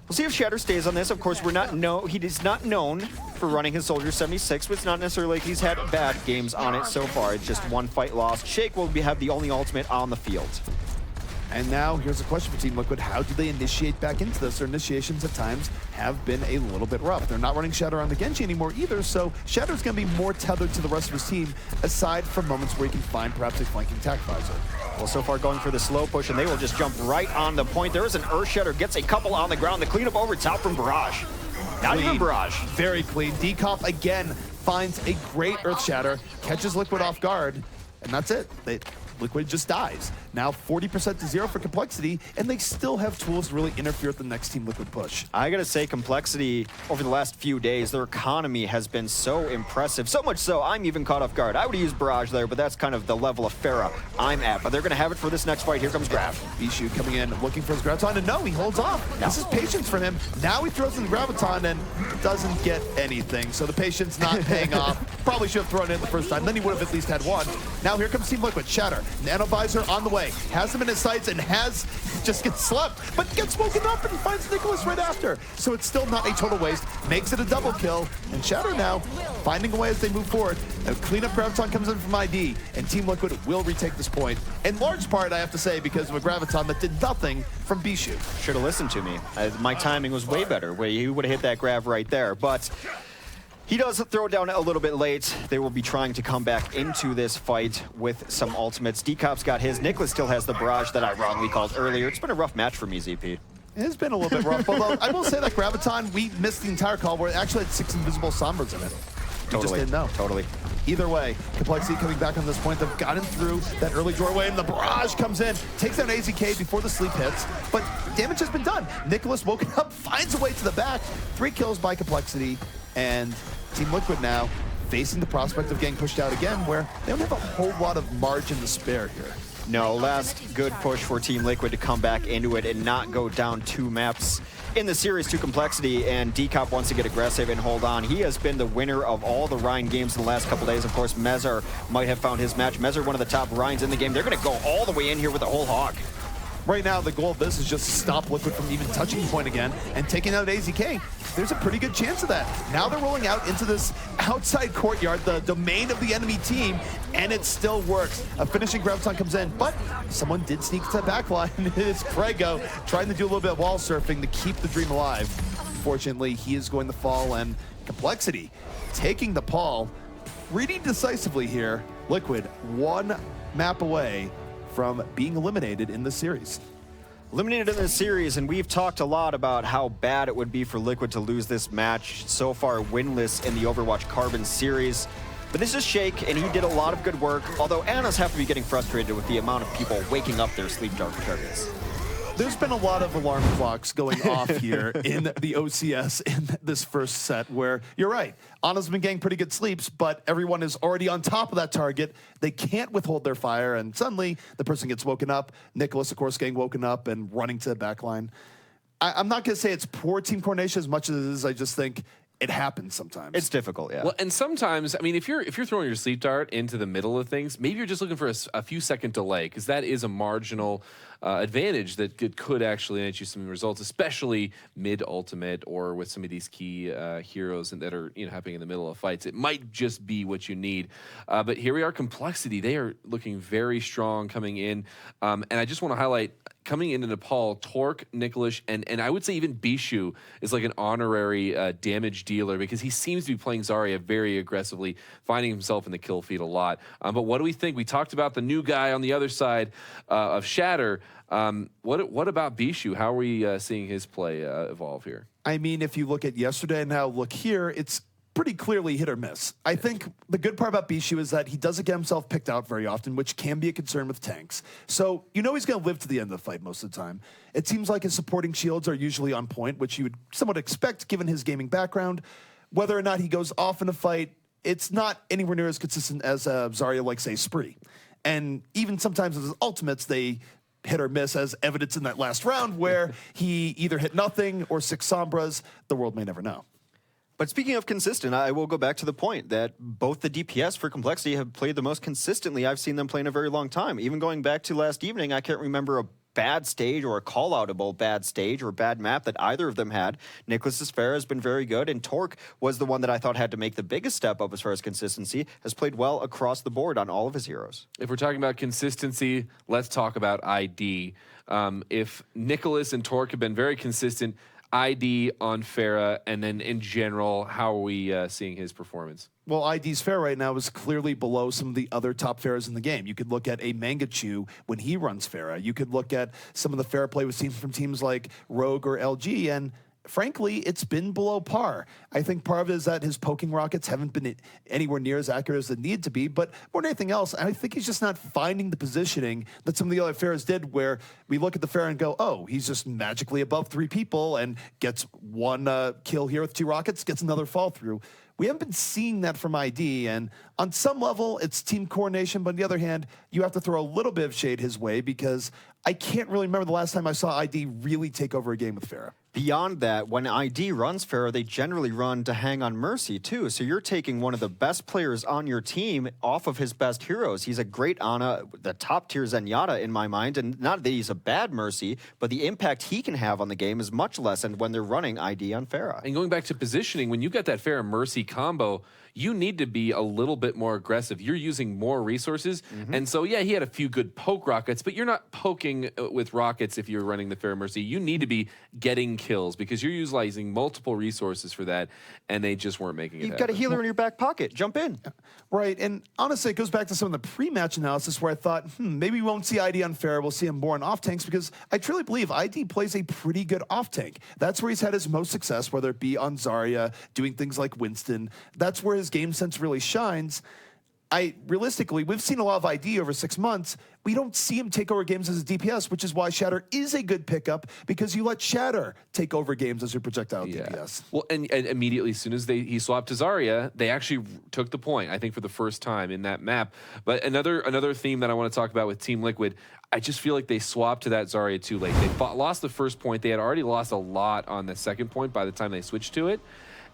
B: We'll see if Shatter stays on this. Of course, he is not known for running his Soldier 76, but it's not necessarily like he's had bad games on it so far. It's just 1 fight lost. Shake will have the only ultimate on the field.
A: And now, here's a question for Team Liquid. How do they initiate back into this? Their initiations at times have been a little bit rough. They're not running Shatter on the Genji anymore either, so Shatter's going to be more tethered to the rest of his team, aside from moments where he can find perhaps a flanking attack visor.
B: Well, so far going for the slow push, and they will just jump right on the point. There is an Earth Shatter, gets a couple on the ground. The cleanup over top from Barrage. Not even Barrage.
A: Very clean. Decop again finds a great Earth Shatter, catches Liquid off guard, and that's it. Liquid just dies. Now 40% to 0 for Complexity, and they still have tools to really interfere with the next Team Liquid push.
B: I gotta say, Complexity, over the last few days, their economy has been so impressive. So much so, I'm even caught off guard. I would use Barrage there, but that's kind of the level of Pharah I'm at. But they're gonna have it for this next fight. Here comes Grav.
A: Bishu coming in, looking for his Graviton, and no, he holds off. No. This is patience from him. Now he throws in the Graviton and doesn't get anything. So the patience not paying off. Probably should have thrown it in the first time. Then he would have at least had one. Now here comes Team Liquid. Shatter. Nano Visor on the way. Has him in his sights and just gets slept, but gets woken up and finds Nicholas right after. So it's still not a total waste. Makes it a double kill. And Shatter now finding a way as they move forward. A cleanup Graviton comes in from ID, and Team Liquid will retake this point. In large part, I have to say, because of a Graviton that did nothing from Bishu.
B: Should have listened to me. My timing was way better. He would have hit that Grav right there. But he does throw it down a little bit late. They will be trying to come back into this fight with some ultimates. Decop's got his. Nicholas still has the Barrage that I wrongly called earlier. It's been a rough match for me, ZP.
A: It's been a little bit rough, although I will say that Graviton, we missed the entire call where it actually had 6 invisible Sombras in it. We just didn't know.
B: Totally.
A: Either way, Complexity coming back on this point. They've gotten through that early doorway, and the Barrage comes in, takes down AZK before the sleep hits, but damage has been done. Nicholas woken up, finds a way to the back. 3 kills by Complexity, and Team Liquid now facing the prospect of getting pushed out again, where they don't have a whole lot of margin to spare here.
B: No, last good push for Team Liquid to come back into it and not go down 2 maps in the series to Complexity, and Decop wants to get aggressive and hold on. He has been the winner of all the Ryan games in the last couple days. Of course, Mezar might have found his match. Mezar, one of the top Ryans in the game. They're going to go all the way in here with a whole hog.
A: Right now, the goal of this is just to stop Liquid from even touching the point again and taking out AZK. There's a pretty good chance of that. Now they're rolling out into this outside courtyard, the domain of the enemy team, and it still works. A finishing Graviton comes in, but someone did sneak to the backline. It's Prego trying to do a little bit of wall surfing to keep the dream alive. Fortunately, he is going to fall, and Complexity taking the Paul pretty decisively here. Liquid 1 map away from being eliminated in the series.
B: Eliminated in this series, and we've talked a lot about how bad it would be for Liquid to lose this match. So far winless in the Overwatch Carbon series. But this is Shake, and he did a lot of good work, although Annas have to be getting frustrated with the amount of people waking up their sleep dark targets.
A: There's been a lot of alarm clocks going off here in the OCS in this first set, where you're right, Anna's been getting pretty good sleeps, but everyone is already on top of that target. They can't withhold their fire, and suddenly the person gets woken up. Nicholas, of course, getting woken up and running to the back line. I'm not going to say it's poor team coordination as much as it is. I just think it happens sometimes.
B: It's difficult, yeah.
C: Well, and sometimes, I mean, if you're throwing your sleep dart into the middle of things, maybe you're just looking for a few second delay, because that is a marginal advantage that could actually net you some results, especially mid ultimate or with some of these key heroes that are happening in the middle of fights. It might just be what you need. But here we are, Complexity. They are looking very strong coming in, and I just want to highlight. Coming into Nepal, Torque, Nicholas, and I would say even Bishu is like an honorary damage dealer, because he seems to be playing Zarya very aggressively, finding himself in the kill feed a lot. But what do we think? We talked about the new guy on the other side of Shatter. What about Bishu? How are we seeing his play evolve here?
A: I mean, if you look at yesterday and now look here, it's pretty clearly hit or miss. I think the good part about Bishu is that he doesn't get himself picked out very often, which can be a concern with tanks. So he's going to live to the end of the fight most of the time. It seems like his supporting shields are usually on point, which you would somewhat expect given his gaming background. Whether or not he goes off in a fight, it's not anywhere near as consistent as Zarya, like, say, Spree. And even sometimes with his ultimates, they hit or miss, as evidence in that last round where he either hit nothing or 6 Sombras. The world may never know.
B: But speaking of consistent, I will go back to the point that both the DPS for Complexity have played the most consistently I've seen them play in a very long time. Even going back to last evening, I can't remember a bad stage or a call-outable bad stage or bad map that either of them had. Nicholas's Pharah has been very good, and Torque was the one that I thought had to make the biggest step up as far as consistency, has played well across the board on all of his heroes.
C: If we're talking about consistency, let's talk about ID. If Nicholas and Torque have been very consistent, ID on Pharah, and then in general, how are we seeing his performance?
A: Well, ID's Pharah right now is clearly below some of the other top Pharahs in the game. You could look at a Mangachu when he runs Pharah. You could look at some of the Pharah play we've seen from teams like Rogue or LG, and frankly, it's been below par. I think part of it is that his poking rockets haven't been anywhere near as accurate as they need to be, but more than anything else, I think he's just not finding the positioning that some of the other Pharahs did, where we look at the Pharah and go, oh, he's just magically above 3 people and gets one kill here with 2 rockets, gets another fall through. We haven't been seeing that from ID, and on some level, it's team coordination, but on the other hand, you have to throw a little bit of shade his way, because I can't really remember the last time I saw ID really take over a game with Pharah.
B: Beyond that, when ID runs Pharah, they generally run to hang on Mercy, too. So you're taking one of the best players on your team off of his best heroes. He's a great Ana, the top-tier Zenyatta in my mind, and not that he's a bad Mercy, but the impact he can have on the game is much lessened when they're running ID on Pharah.
C: And going back to positioning, when you got that Pharah Mercy combo, you need to be a little bit more aggressive. You're using more resources. And so, yeah, he had a few good poke rockets, but you're not poking with rockets if you're running the Pharah Mercy. You need to be getting kills, because you're utilizing multiple resources for that, and they just weren't making it
B: You've got a healer in your back pocket. Jump in.
A: Right, and honestly, it goes back to some of the pre-match analysis where I thought, maybe we won't see ID on Pharah, we'll see him more on off-tanks, because I truly believe ID plays a pretty good off-tank. That's where he's had his most success, whether it be on Zarya, doing things like Winston. That's where his game sense really shines. Realistically, we've seen a lot of ID over 6 months. We don't see him take over games as a DPS, which is why Shatter is a good pickup, because you let Shatter take over games as your projectile DPS.
C: Well, and immediately, as soon as he swapped to Zarya, they actually took the point, I think, for the first time in that map. But another theme that I want to talk about with Team Liquid, I just feel like they swapped to that Zarya too late. They lost the first point. They had already lost a lot on the second point by the time they switched to it.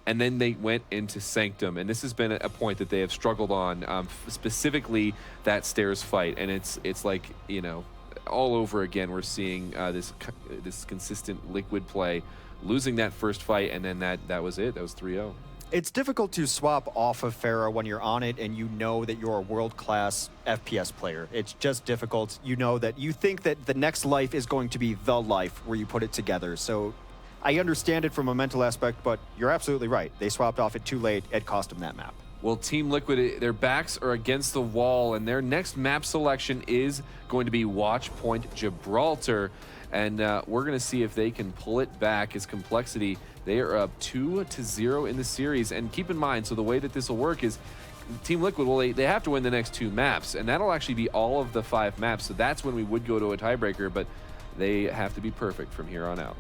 C: And then they went into Sanctum, and this has been a point that they have struggled on, specifically that stairs fight. And it's like, you know, all over again, we're seeing this consistent Liquid play, losing that first fight, and then that was it. That was 3-0.
B: It's difficult to swap off of Pharah when you're on it and you know that you're a world-class FPS player. It's just difficult. You know that you think that the next life is going to be the life where you put it together. So I understand it from a mental aspect, but you're absolutely right. They swapped off it too late. It cost them that map.
C: Well, Team Liquid, their backs are against the wall, and their next map selection is going to be Watch Point Gibraltar. And we're going to see if they can pull it back. As Complexity, they are up 2-0 in the series. And keep in mind, so the way that this will work is Team Liquid, well, they have to win the next 2 maps, and that'll actually be all of the 5 maps. So that's when we would go to a tiebreaker, but they have to be perfect from here on out.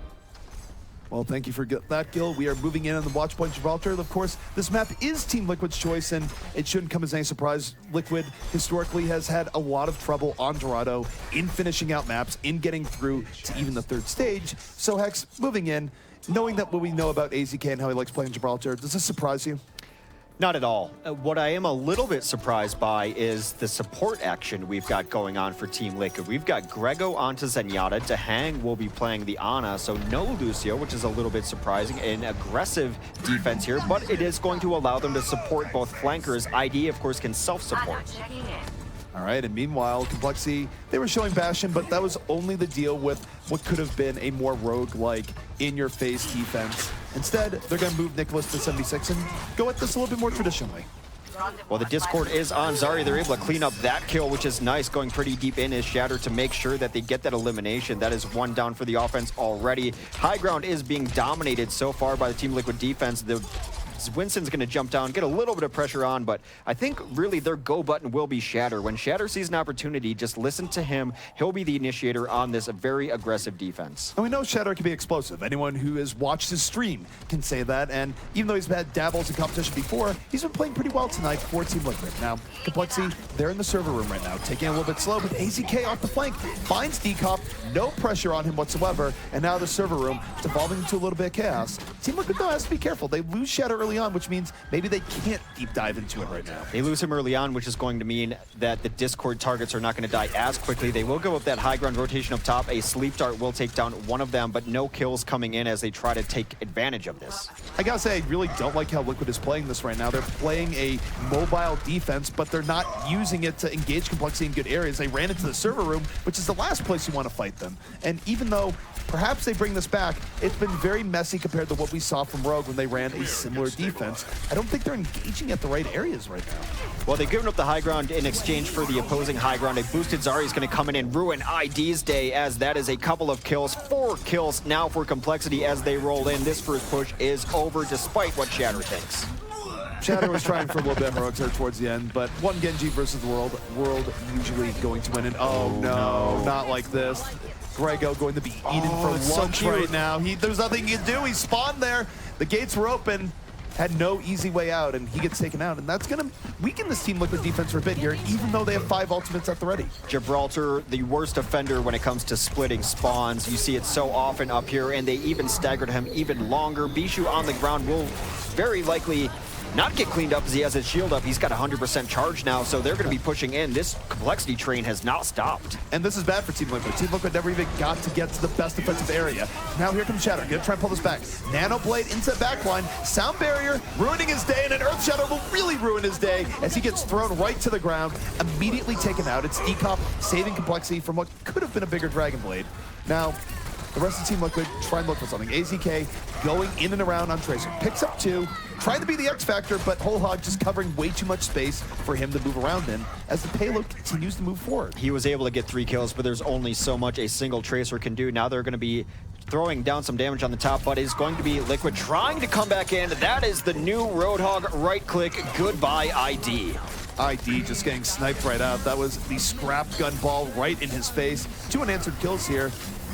A: Well, thank you for that, Gil. We are moving in on the Watch Point Gibraltar. Of course, this map is Team Liquid's choice, and it shouldn't come as any surprise. Liquid historically has had a lot of trouble on Dorado in finishing out maps, in getting through to even the 3rd stage. So, Hex, moving in, knowing that what we know about AZK and how he likes playing Gibraltar, does this surprise you?
B: Not at all. What I am a little bit surprised by is the support action we've got going on for Team Liquid. We've got Grego onto Zenyatta. Dehang will be playing the Ana, so no Lucio, which is a little bit surprising. An aggressive defense here, but it is going to allow them to support both flankers. ID, of course, can self-support.
A: All right, and meanwhile, Complexity, they were showing Bastion, but that was only the deal with what could have been a more rogue-like, in-your-face defense. Instead, they're going to move Nicholas to 76 and go at this a little bit more traditionally.
B: Well, the Discord is on Zarya. They're able to clean up that kill, which is nice, going pretty deep in his Shatter to make sure that they get that elimination. That is 1 down for the offense already. High ground is being dominated so far by the Team Liquid defense. Winston's going to jump down, get a little bit of pressure on, but I think really their go button will be Shatter. When Shatter sees an opportunity, just listen to him. He'll be the initiator on this very aggressive defense.
A: And we know Shatter can be explosive. Anyone who has watched his stream can say that, and even though he's had dabbles in competition before, he's been playing pretty well tonight for Team Liquid. Now, Complexity, they're in the server room right now, taking it a little bit slow, but AZK off the flank finds Decop, no pressure on him whatsoever, and now the server room, it's evolving into a little bit of chaos. Team Liquid, though, has to be careful. They lose Shatter early on, which means maybe they can't deep dive into it right now.
B: They lose him early on, which is going to mean that the Discord targets are not going to die as quickly. They will go up that high ground rotation up top. A sleep dart will take down one of them, but no kills coming in as they try to take advantage of this.
A: I gotta say, I really don't like how Liquid is playing this right now. They're playing a mobile defense, but they're not using it to engage Complexity in good areas. They ran into the server room, which is the last place you want to fight them. And even though perhaps they bring this back, it's been very messy compared to what we saw from Rogue when they ran a similar defense. I don't think they're engaging at the right areas right now.
B: Well, they've given up the high ground in exchange for the opposing high ground. A boosted Zarya's going to come in and ruin ID's day, as that is a couple of kills. 4 kills now for Complexity as they roll in. This first push is over, despite what Shatter thinks.
A: Shatter was trying for a little bit heroics there towards the end, but one Genji versus the world usually going to win it. Oh no, not like this. Grego going to be eaten for lunch right now. There's nothing he can do. He spawned there. The gates were open. Had no easy way out, and he gets taken out. And that's going to weaken this Team Liquid defense for a bit here, even though they have 5 ultimates at the ready.
B: Gibraltar, the worst offender when it comes to splitting spawns. You see it so often up here, and they even staggered him even longer. Bishu on the ground will very likely not get cleaned up as he has his shield up. He's got 100% charge now, so they're going to be pushing in. This Complexity train has not stopped.
A: And this is bad for Team Liquid. Team Liquid never even got to get to the best defensive area. Now here comes Shatter. Gonna try and pull this back. Nano Blade into the backline. Sound Barrier ruining his day, and an Earth Shadow will really ruin his day as he gets thrown right to the ground, immediately taken out. It's Decop saving Complexity from what could have been a bigger Dragon Blade. Now, the rest of Team Liquid try and look for something. AZK going in and around on Tracer. Picks up 2, trying to be the X Factor, but Whole Hog just covering way too much space for him to move around in as the payload continues to move forward.
B: He was able to get 3 kills, but there's only so much a single Tracer can do. Now they're going to be throwing down some damage on the top, but it's going to be Liquid trying to come back in. That is the new Roadhog right-click. Goodbye, ID.
A: ID just getting sniped right out. That was the scrap gun ball right in his face. 2 unanswered kills here.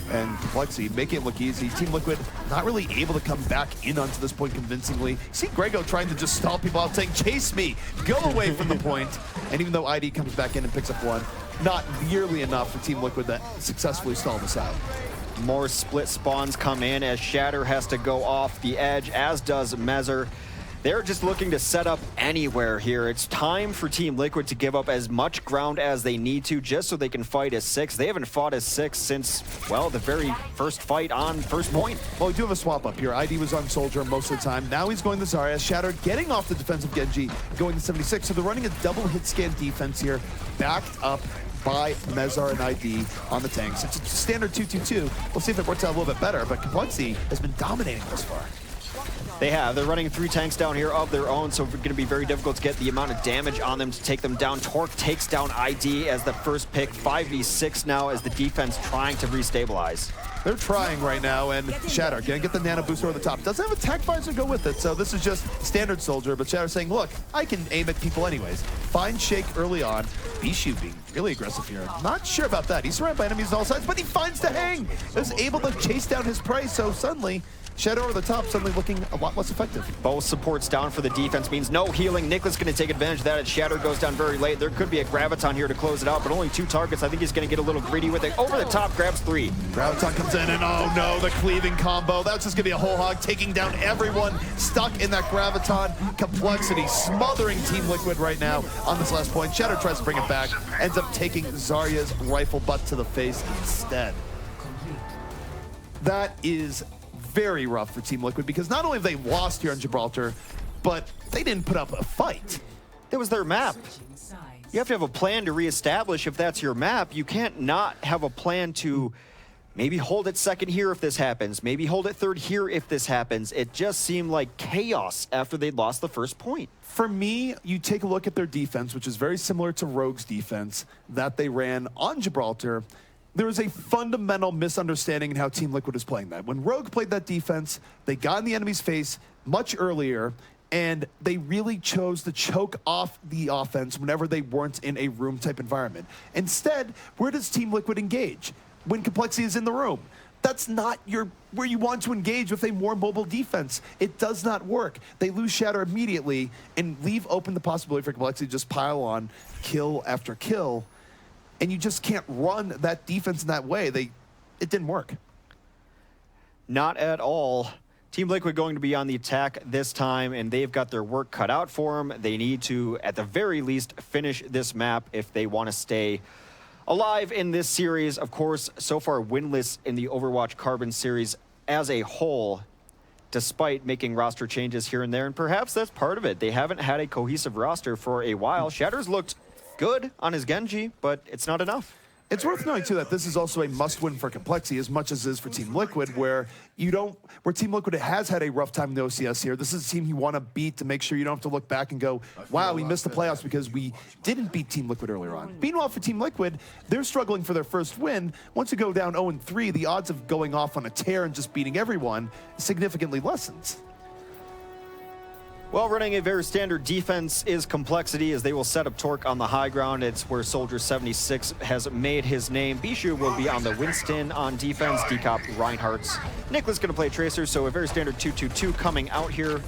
A: And Complexity making it look easy. Team Liquid not really able to come back in onto this point convincingly. See Grego trying to just stall people out, saying, chase me, go away from the point. And even though ID comes back in and picks up 1, not nearly enough for Team Liquid that successfully stalled this out.
B: More split spawns come in as Shatter has to go off the edge, as does Mezzer. They're just looking to set up anywhere here. It's time for Team Liquid to give up as much ground as they need to just so they can fight as 6. They haven't fought as 6 since, well, the very first fight on first point.
A: Well, we do have a swap up here. ID was on Soldier most of the time. Now he's going to Zarya. Shatter getting off the defensive Genji, going to 76. So they're running a double hit scan defense here, backed up by Mezar and ID on the tanks. It's a standard 2-2-2. We'll see if it works out a little bit better, but Complexity has been dominating thus far.
B: They have. They're running 3 tanks down here of their own, so it's going to be very difficult to get the amount of damage on them to take them down. Torque takes down ID as the first pick. 5v6 now as the defense trying to restabilize.
A: They're trying right now, and Shatter gonna get the nano booster over the top. Doesn't have a tech visor to go with it, so this is just standard Soldier, but Shatter saying, look, I can aim at people anyways. Find Shake early on. Bishu being really aggressive here. Not sure about that. He's surrounded by enemies on all sides, but he finds the hang. Is able to chase down his prey, so suddenly Shadow over the top suddenly looking a lot less effective.
B: Both supports down for the defense means no healing. Nicholas going to take advantage of that as Shadow goes down very late. There could be a Graviton here to close it out, but only 2 targets. I think he's going to get a little greedy with it. Over the top, grabs 3.
A: Graviton comes in, and oh no, the cleaving combo. That's just going to be a Whole Hog taking down everyone stuck in that Graviton. Complexity smothering Team Liquid right now on this last point. Shadow tries to bring it back, ends up taking Zarya's rifle butt to the face instead. That is very rough for Team Liquid because not only have they lost here on Gibraltar, but they didn't put up a fight.
B: That was their map. You have to have a plan to reestablish if that's your map. You can't not have a plan to maybe hold it second here if this happens, maybe hold it third here if this happens. It just seemed like chaos after they'd lost the first point.
A: For me, you take a look at their defense, which is very similar to Rogue's defense that they ran on Gibraltar. There was a fundamental misunderstanding in how Team Liquid is playing that. When Rogue played that defense, they got in the enemy's face much earlier, and they really chose to choke off the offense whenever they weren't in a room-type environment. Instead, where does Team Liquid engage? When Complexity is in the room. That's not where you want to engage with a more mobile defense. It does not work. They lose Shatter immediately and leave open the possibility for Complexity to just pile on kill after kill. And you just can't run that defense in that way. It didn't work.
B: Not at all. Team Liquid going to be on the attack this time, and they've got their work cut out for them. They need to, at the very least, finish this map if they want to stay alive in this series. Of course, so far winless in the Overwatch Carbon series as a whole, despite making roster changes here and there, and perhaps that's part of it. They haven't had a cohesive roster for a while. Shatter's looked good on his Genji, but it's not enough.
A: It's worth knowing, too, that this is also a must-win for Complexity as much as it is for Team Liquid, where Team Liquid has had a rough time in the OCS here. This is a team you want to beat to make sure you don't have to look back and go, wow, we missed the playoffs because we didn't beat Team Liquid earlier on. Meanwhile, for Team Liquid, they're struggling for their first win. Once you go down 0-3, the odds of going off on a tear and just beating everyone significantly lessens.
B: Well, running a very standard defense is Complexity as they will set up Torque on the high ground. It's where Soldier 76 has made his name. Bijou will be on the Winston on defense. Decop, Reinhardt's. Nicholas going to play Tracer, so a very standard 2-2-2 coming out here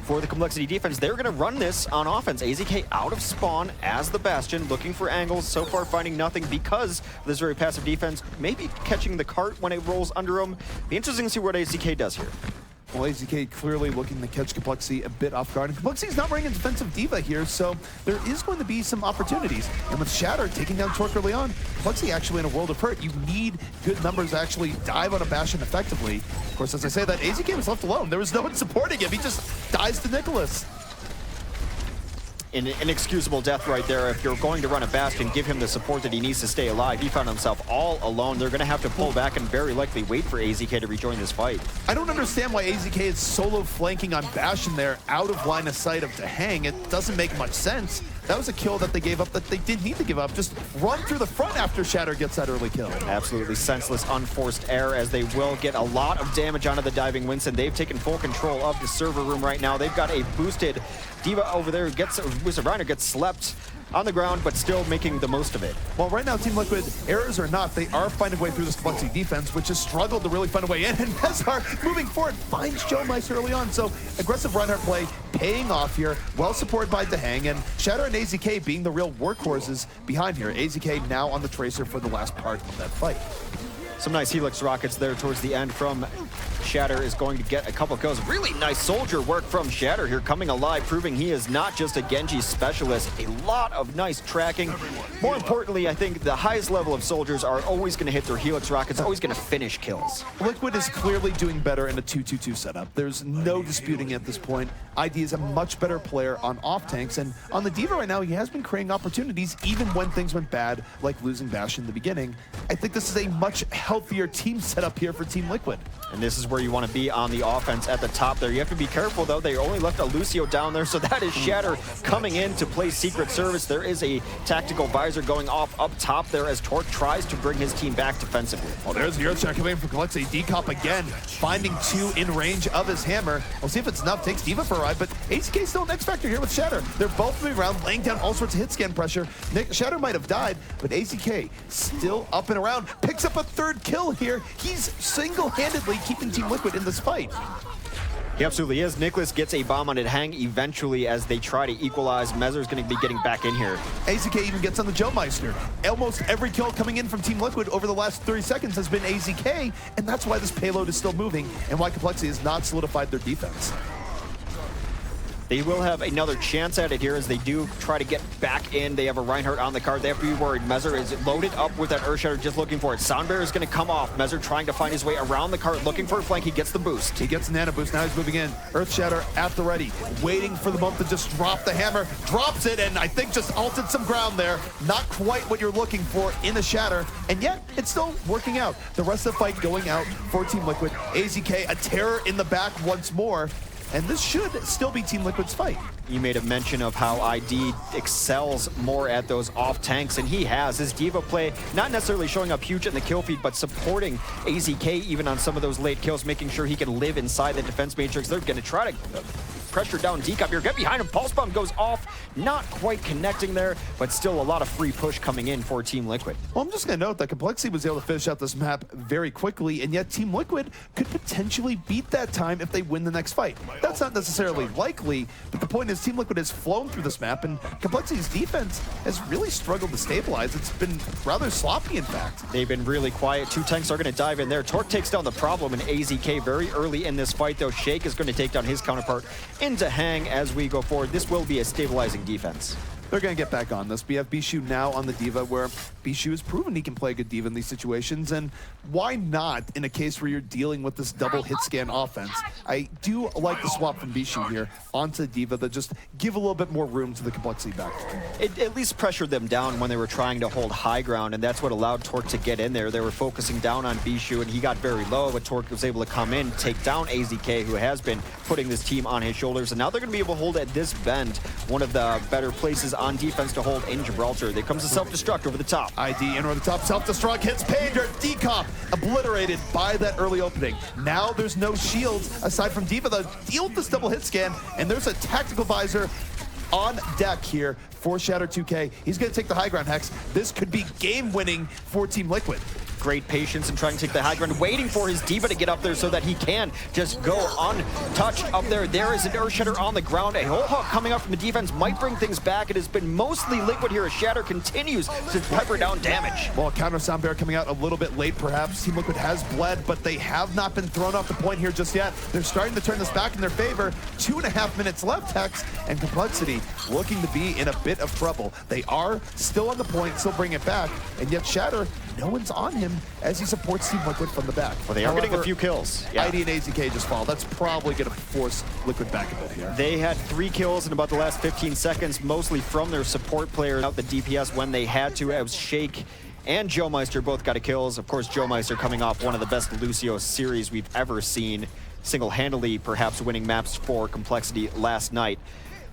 B: for the Complexity defense. They're going to run this on offense. AZK out of spawn as the Bastion, looking for angles. So far finding nothing because of this very passive defense. Maybe catching the cart when it rolls under him. Be interesting to see what AZK does here.
A: Well, AZK clearly looking to catch Complexity a bit off guard. And Complexity's not running a defensive diva here, so there is going to be some opportunities. And with Shatter taking down Torque early on, Complexity actually in a world of hurt. You need good numbers to actually dive on a Bastion effectively. Of course, as I say that, AZK was left alone. There was no one supporting him. He just dies to Nicholas.
B: An inexcusable death right there. If you're going to run a Bastion, give him the support that he needs to stay alive. He found himself all alone. They're going to have to pull back and very likely wait for AZK to rejoin this fight.
A: I don't understand why AZK is solo flanking on Bastion there, out of line of sight of Dahang. It doesn't make much sense. That was a kill that they gave up that they didn't need to give up. Just run through the front after Shatter gets that early kill.
B: Absolutely senseless, unforced error as they will get a lot of damage onto the diving Winston. They've taken full control of the server room right now. They've got a boosted Diva over there who gets, Boosted Reiner gets slept on the ground, but still making the most of it.
A: Well, right now, Team Liquid, errors or not, they are finding a way through this Complexity defense, which has struggled to really find a way in. And Mezar, moving forward, finds Joe Meister early on. So, aggressive Reinhardt play paying off here, well supported by Dahang, and Shatter and AZK being the real workhorses behind here. AZK now on the Tracer for the last part of that fight.
B: Some nice Helix rockets there towards the end from Shatter is going to get a couple kills. Really nice soldier work from Shatter here, coming alive, proving he is not just a Genji specialist. A lot of nice tracking. More importantly, I think the highest level of soldiers are always going to hit their Helix rockets, always going to finish kills.
A: Liquid is clearly doing better in a 2-2-2 setup. There's no disputing it at this point. ID is a much better player on off tanks, and on the Diva right now, he has been creating opportunities even when things went bad, like losing Bastion in the beginning. I think this is a much healthier team setup here for Team Liquid.
B: And this is where you want to be on the offense at the top there. You have to be careful, though. They only left a Lucio down there, so that is Shatter coming in to play Secret Service. There is a tactical visor going off up top there as Torque tries to bring his team back defensively.
A: Well, there's the Earthshaker coming in from Complexity. Decop again, finding two in range of his hammer. We'll see if it's enough. Takes Diva for a ride, but AZK still an X Factor here with Shatter. They're both moving around, laying down all sorts of hit scan pressure. Shatter might have died, but AZK still up and around. Picks up a third kill here. He's single-handedly keeping Team Liquid in this fight.
B: He absolutely is. Nicholas gets a bomb on it hang eventually as they try to equalize. Mezar's going to be getting back in here.
A: AZK even gets on the Joe Meister. Almost every kill coming in from Team Liquid over the last 30 seconds has been AZK, and that's why this payload is still moving and why Complexity has not solidified their defense.
B: They will have another chance at it here as they do try to get back in. They have a Reinhardt on the card. They have to be worried. Mezar is loaded up with that Earthshatter, just looking for it. Soundbearer is going to come off. Mezar trying to find his way around the cart, looking for a flank. He gets the boost.
A: He gets the nano boost. Now he's moving in. Earthshatter at the ready, waiting for the moment to just drop the hammer. Drops it, and I think just ulted some ground there. Not quite what you're looking for in the Shatter, and yet it's still working out. The rest of the fight going out for Team Liquid. AZK, a terror in the back once more. And this should still be Team Liquid's fight.
B: You made a mention of how ID excels more at those off tanks, and he has. His Diva play, not necessarily showing up huge in the kill feed, but supporting AZK even on some of those late kills, making sure he can live inside the defense matrix. They're going to try to pressure down Decop here. Get behind him. Pulse bomb goes off. Not quite connecting there, but still a lot of free push coming in for Team Liquid.
A: Well, I'm just going to note that Complexity was able to finish out this map very quickly, and yet Team Liquid could potentially beat that time if they win the next fight. That's not necessarily likely, but the point is Team Liquid has flown through this map, and Complexity's defense has really struggled to stabilize. It's been rather sloppy, in fact.
B: They've been really quiet. Two tanks are going to dive in there. Torque takes down the problem in AZK very early in this fight, though. Shake is going to take down his counterpart into Hang as we go forward. This will be a stabilizing defense.
A: they're going to get back on this. We have Bishu now on the Diva, where Bishu has proven he can play a good Diva in these situations, and why not in a case where you're dealing with this double hit scan offense? I do like the swap from Bishu here onto Diva that just give a little bit more room to the complexity back.
B: It at least pressured them down when they were trying to hold high ground, and that's what allowed Torque to get in there. They were focusing down on Bishu, and he got very low, but Torque was able to come in, take down AZK, who has been putting this team on his shoulders, and now they're going to be able to hold at this bend, one of the better places on defense to hold in Gibraltar. There comes a self-destruct over the top.
A: ID in over the top, self-destruct, hits Pager, decomp, obliterated by that early opening. Now there's no shields aside from Diva. They'll deal with this double hit scan, and there's a tactical visor on deck here for Shatter 2K. He's going to take the high ground, Hex. This could be game-winning for Team Liquid.
B: Great patience and trying to take the high ground, waiting for his Diva to get up there so that he can just go untouched up there. There is an Earthshatter on the ground. A whole hawk coming up from the defense might bring things back. It has been mostly Liquid here as Shatter continues to pepper down damage.
A: Well, counter sound barrier coming out a little bit late, perhaps. Team Liquid has bled, but they have not been thrown off the point here just yet. They're starting to turn this back in their favor. 2.5 minutes left, Hex, and Complexity looking to be in a bit of trouble. They are still on the point, still bring it back, and yet Shatter, no one's on him as he supports Team Liquid from the back.
B: Well, they are getting a few kills. Yeah.
A: ID and AZK just fall. That's probably going to force Liquid back a bit here.
B: They had 3 kills in about the last 15 seconds, mostly from their support players out the DPS when they had to. It was Shake and Joe Meister both got a kills. Of course, Joe Meister coming off one of the best Lucio series we've ever seen, single-handedly perhaps winning maps for Complexity last night.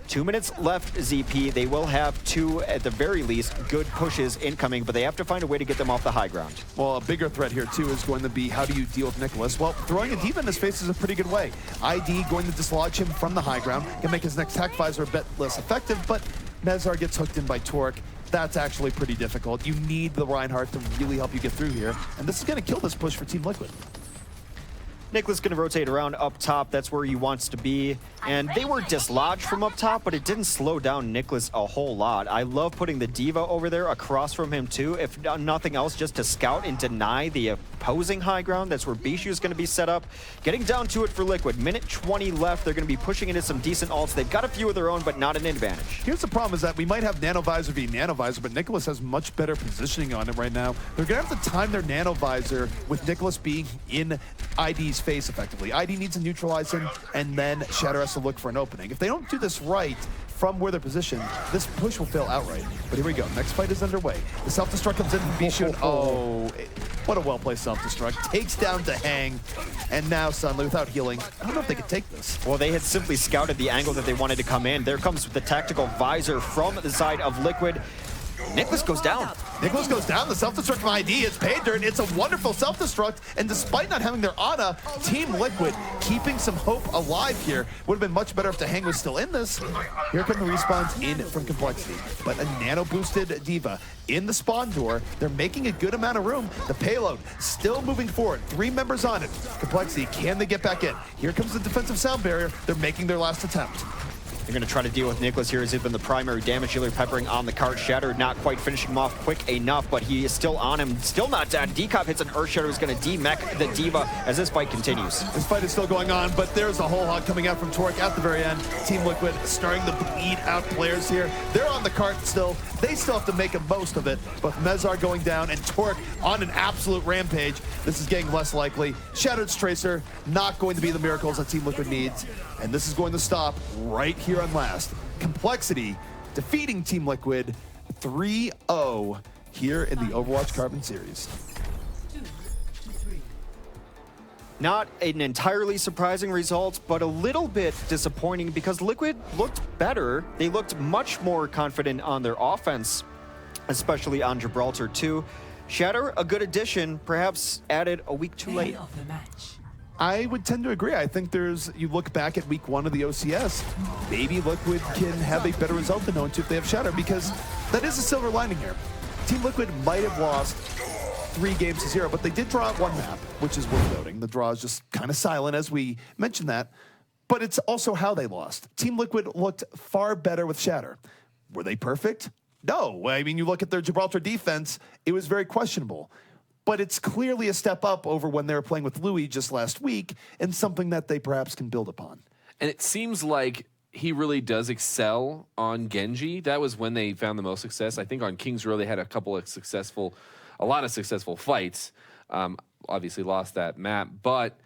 B: 2 minutes left, ZP. They will have 2, at the very least, good pushes incoming, but they have to find a way to get them off the high ground.
A: Well, a bigger threat here, too, is going to be how do you deal with Nicholas? Well, throwing a Diva in his face is a pretty good way. ID going to dislodge him from the high ground, can make his next attack visor a bit less effective, but Mezar gets hooked in by Torque. That's actually pretty difficult. You need the Reinhardt to really help you get through here, and this is going to kill this push for Team Liquid.
B: Nicholas going to rotate around up top. That's where he wants to be. And they were dislodged from up top, but it didn't slow down Nicholas a whole lot. I love putting the Diva over there across from him too, if nothing else, just to scout and deny the opposing high ground. That's where Bishu is going to be set up. Getting down to it for Liquid. Minute 20 left. They're going to be pushing into some decent ults. They've got a few of their own, but not an advantage.
A: Here's the problem is that we might have Nanovisor v Nanovisor, but Nicholas has much better positioning on it right now. They're going to have to time their Nanovisor with Nicholas being in ID's face effectively. ID needs to neutralize him, and then Shatter has to look for an opening. If they don't do this right from where they're positioned, this push will fail outright. But here we go. Next fight is underway. The self-destruct comes in from Bishu. Oh, what a well-placed self-destruct. Takes down to Hang, and now Sunley without healing. I don't know if they could take this.
B: Well, they had simply scouted the angle that they wanted to come in. There comes the tactical visor from the side of Liquid. Nicholas goes down.
A: Nicholas goes down. The self-destruct from ID. It's paid dirt. It's a wonderful self-destruct. And despite not having their Ana, Team Liquid keeping some hope alive here. Would have been much better if the Hang was still in this. Here come the respawns in from Complexity. But a nano-boosted Diva in the spawn door. They're making a good amount of room. The payload still moving forward. 3 members on it. Complexity, can they get back in? Here comes the defensive sound barrier. They're making their last attempt.
B: They're going to try to deal with Nicholas here as he's been the primary damage dealer, peppering on the cart. Shatter not quite finishing him off quick enough, but he is still on him. Still not dead. Decop hits an Earthshatter who's going to de-mech the Diva as this fight continues.
A: This fight is still going on, but there's a whole hog coming out from Torque at the very end. Team Liquid starting to bleed out players here. They're on the cart still. They still have to make the most of it, but Mezar going down and Torque on an absolute rampage. This is getting less likely. Shattered's Tracer not going to be the miracles that Team Liquid needs, and this is going to stop right here on last. Complexity defeating Team Liquid 3-0 here in the Overwatch Carbon Series.
B: Not an entirely surprising result, but a little bit disappointing because Liquid looked better. They looked much more confident on their offense, especially on Gibraltar too. Shatter, a good addition, perhaps added a week too late.
A: I would tend to agree. I think you look back at week 1 of the OCS, maybe Liquid can have a better result than 0-2 if they have Shatter, because that is a silver lining here. Team Liquid might have lost 3-0, but they did draw out 1 map, which is worth noting. The draw is just kind of silent, as we mentioned that, but it's also how they lost. Team Liquid looked far better with Shatter. Were they perfect? No. I mean, you look at their Gibraltar defense, it was very questionable. But it's clearly a step up over when they were playing with Louis just last week, and something that they perhaps can build upon.
C: And it seems like he really does excel on Genji. That was when they found the most success. I think on King's Row they had a lot of successful fights. Obviously lost that map, but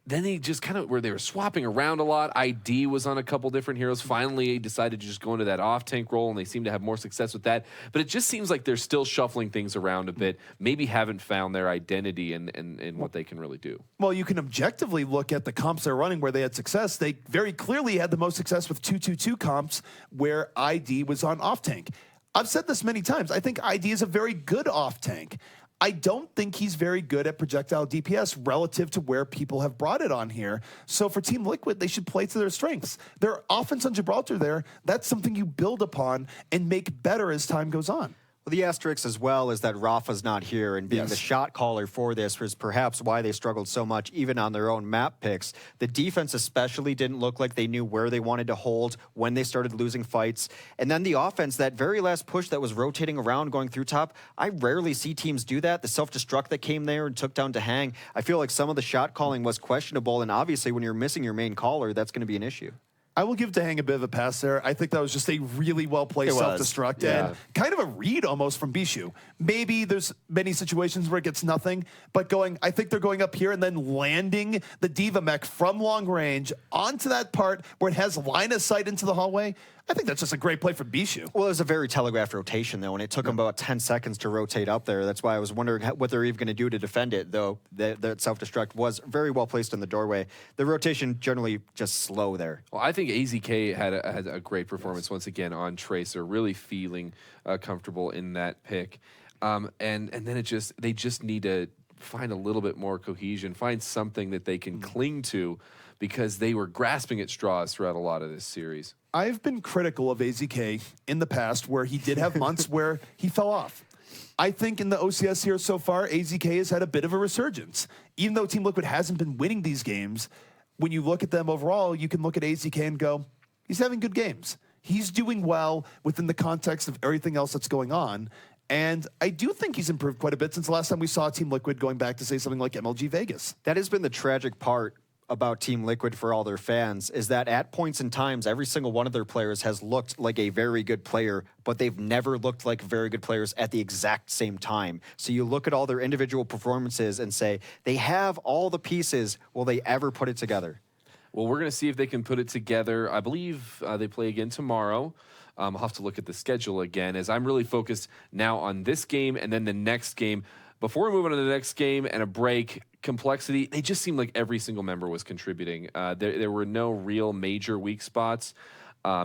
C: then they just kind of they were swapping around a lot. ID was on a couple different heroes. Finally decided to just go into that off-tank role, and they seem to have more success with that. But it just seems like they're still shuffling things around a bit. Maybe haven't found their identity and what they can really do.
A: Well, you can objectively look at the comps they're running where they had success. They very clearly had the most success with 2-2-2 comps where ID was on off-tank. I've said this many times. I think ID is a very good off-tank. I don't think he's very good at projectile DPS relative to where people have brought it on here. So for Team Liquid, they should play to their strengths. Their offense on Gibraltar there, that's something you build upon and make better as time goes on.
B: Well, the asterisk as well is that Rafa's not here, and being the shot caller for this was perhaps why they struggled so much, even on their own map picks. The defense especially didn't look like they knew where they wanted to hold when they started losing fights. And then the offense, that very last push that was rotating around going through top, I rarely see teams do that. The self-destruct that came there and took down to Hang, I feel like some of the shot calling was questionable, and obviously when you're missing your main caller, that's going to be an issue.
A: I will give Dehang a bit of a pass there. I think that was just a really well-placed self-destruct and kind of a read almost from Bishu. Maybe there's many situations where it gets nothing, but I think they're going up here and then landing the Diva mech from long range onto that part where it has line of sight into the hallway. I think that's just a great play from Bishu.
B: Well, it was a very telegraphed rotation, though, and it took them about 10 seconds to rotate up there. That's why I was wondering what they're even going to do to defend it, though that self-destruct was very well placed in the doorway. The rotation generally just slow there.
C: Well, I think AZK had a great performance once again on Tracer, really feeling comfortable in that pick. And then they just need to find a little bit more cohesion, find something that they can cling to, because they were grasping at straws throughout a lot of this series.
A: I've been critical of AZK in the past where he did have months where he fell off. I think in the OCS here so far, AZK has had a bit of a resurgence. Even though Team Liquid hasn't been winning these games, when you look at them overall, you can look at AZK and go, he's having good games. He's doing well within the context of everything else that's going on. And I do think he's improved quite a bit since the last time we saw Team Liquid going back to, say, something like MLG Vegas.
B: That has been the tragic part about Team Liquid for all their fans, is that at points and times, every single one of their players has looked like a very good player, but they've never looked like very good players at the exact same time. So you look at all their individual performances and say, they have all the pieces, will they ever put it together?
C: Well, we're going to see if they can put it together. I believe they play again tomorrow. I'll have to look at the schedule again, as I'm really focused now on this game and then the next game. Before we move on to the next game and a break, Complexity, they just seemed like every single member was contributing. There were no real major weak spots.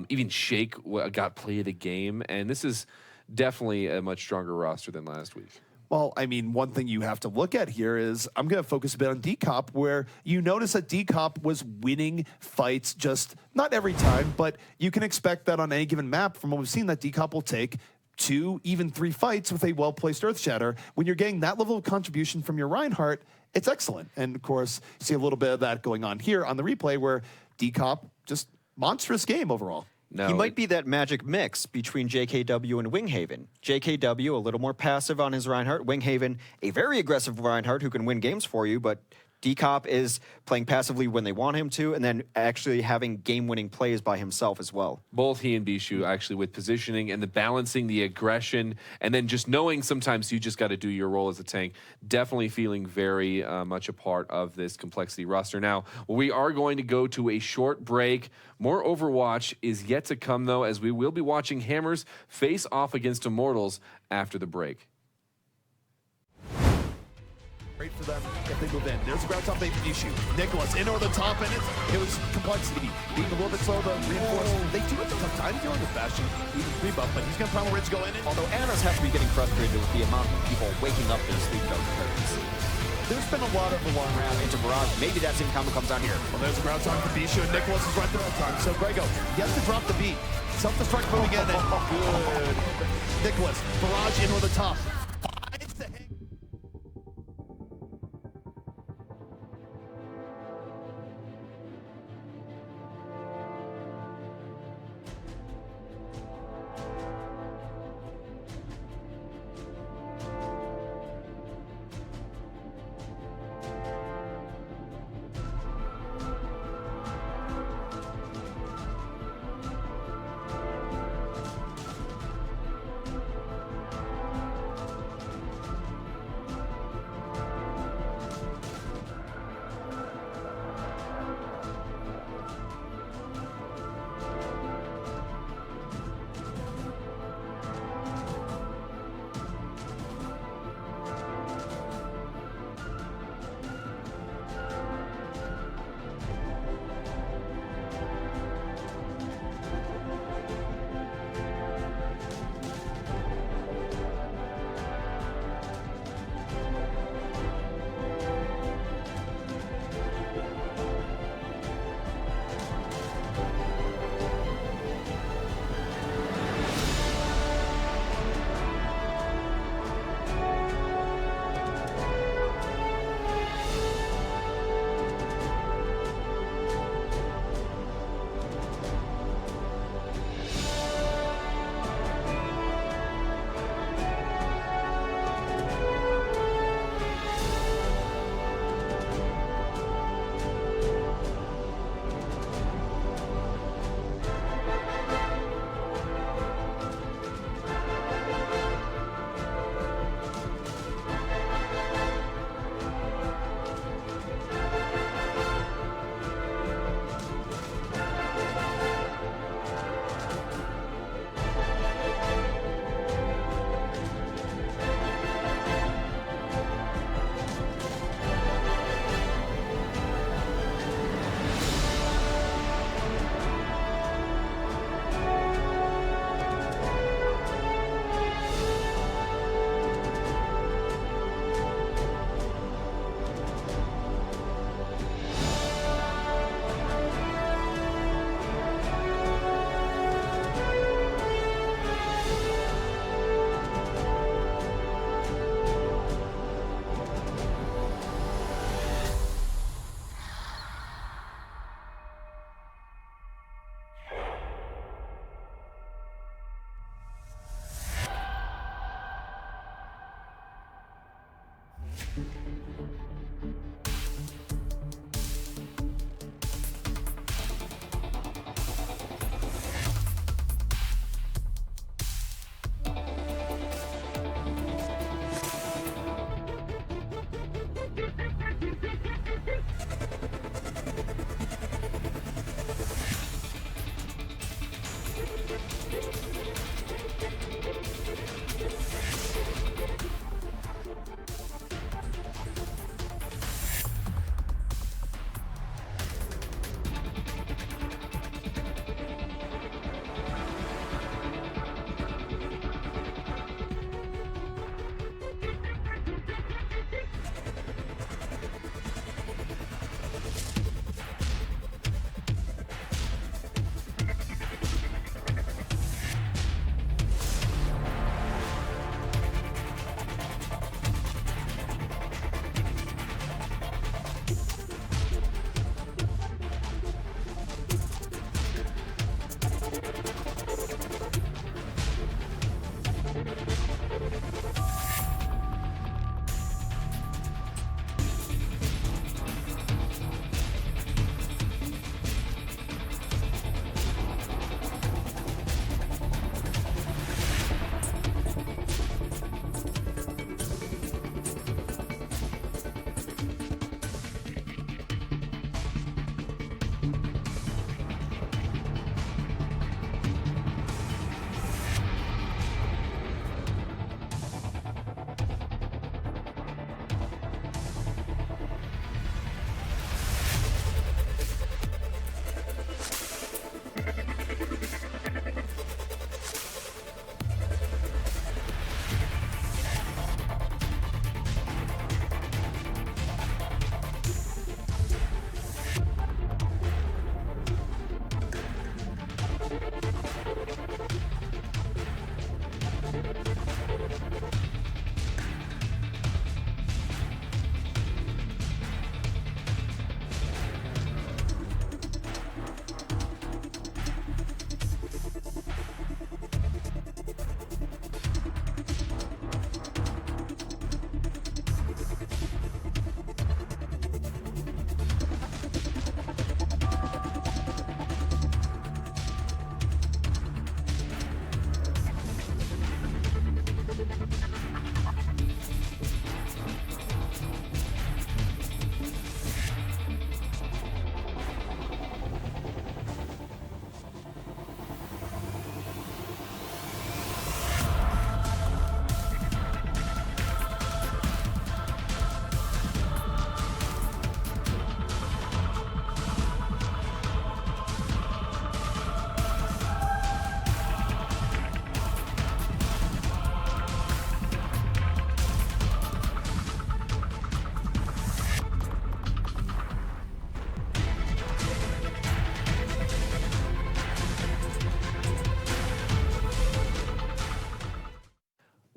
C: Even Shake got play of the game, and this is definitely a much stronger roster than last week.
A: Well, I mean, one thing you have to look at here is I'm going to focus a bit on Decop, where you notice that Decop was winning fights, just not every time, but you can expect that on any given map. From what we've seen, that Decop will take 2, even 3 fights with a well-placed Earthshatter. When you're getting that level of contribution from your Reinhardt, it's excellent. And of course, you see a little bit of that going on here on the replay, where Decop, just monstrous game overall.
B: No, he might be that magic mix between JKW and Winghaven. JKW, a little more passive on his Reinhardt. Winghaven, a very aggressive Reinhardt who can win games for you, but Decop is playing passively when they want him to, and then actually having game-winning plays by himself as well.
C: Both he and Bishu actually with positioning and the balancing, the aggression, and then just knowing sometimes you just got to do your role as a tank. Definitely feeling very much a part of this Complexity roster. Now, we are going to go to a short break. More Overwatch is yet to come, though, as we will be watching Hammers face off against Immortals after the break.
A: Great for them if they move in. There's a ground top maybe issue. Nicholas in over the top, and it was Complexity being a little bit slow to reinforce. They do have a tough time dealing with Bastion. Even 3 buff, but he's going to Primal Ridge go in.
B: Although Annas has to be getting frustrated with the amount of people waking up in sleep curtains.
A: There's been a lot of the long round
B: Into Barrage. Maybe that same combo comes down here.
A: Well, there's a ground time for Bishu, and Nicholas is right there that time. So Grego, he has to drop the beat. Self-destruct moving in, and good. Nicholas, Barrage in over the top. Finds the hang.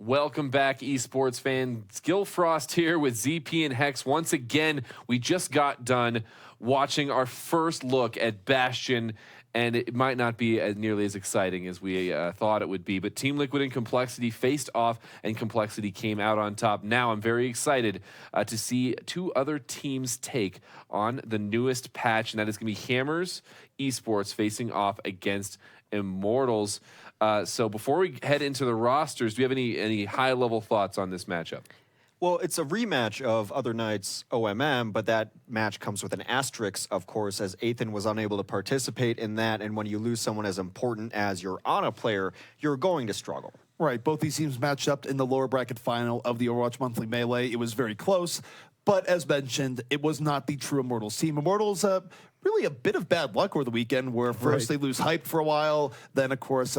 C: Welcome back, esports fans. Skillfrost here with ZP and Hex. Once again, we just got done watching our first look at Bastion, and it might not be as nearly as exciting as we thought it would be. But Team Liquid and Complexity faced off, and Complexity came out on top. Now I'm very excited to see two other teams take on the newest patch, and that is going to be Hammers Esports facing off against Immortals. So before we head into the rosters, do you have any high-level thoughts on this matchup?
B: Well, it's a rematch of other night's OMM, but that match comes with an asterisk, of course, as Ethan was unable to participate in that. And when you lose someone as important as your Ana player, you're going to struggle.
A: Right, both these teams matched up in the lower bracket final of the Overwatch Monthly Melee. It was very close, but as mentioned, it was not the true Immortals team. Immortals, really a bit of bad luck over the weekend, where first they lose Hype for a while, then, of course,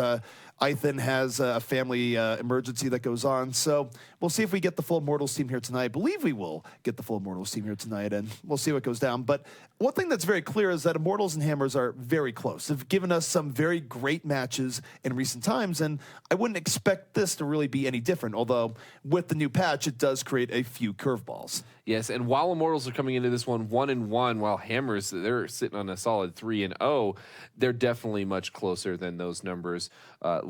A: Ethan has a family emergency that goes on. So we'll see if we get the full Immortals team here tonight. I believe we will get the full Immortals team here tonight, and we'll see what goes down. But one thing that's very clear is that Immortals and Hammers are very close. They've given us some very great matches in recent times, and I wouldn't expect this to really be any different, although with the new patch, it does create a few curveballs.
C: Yes, and while Immortals are coming into this one 1-1, while Hammers, they're sitting on a solid 3-0, they're definitely much closer than those numbers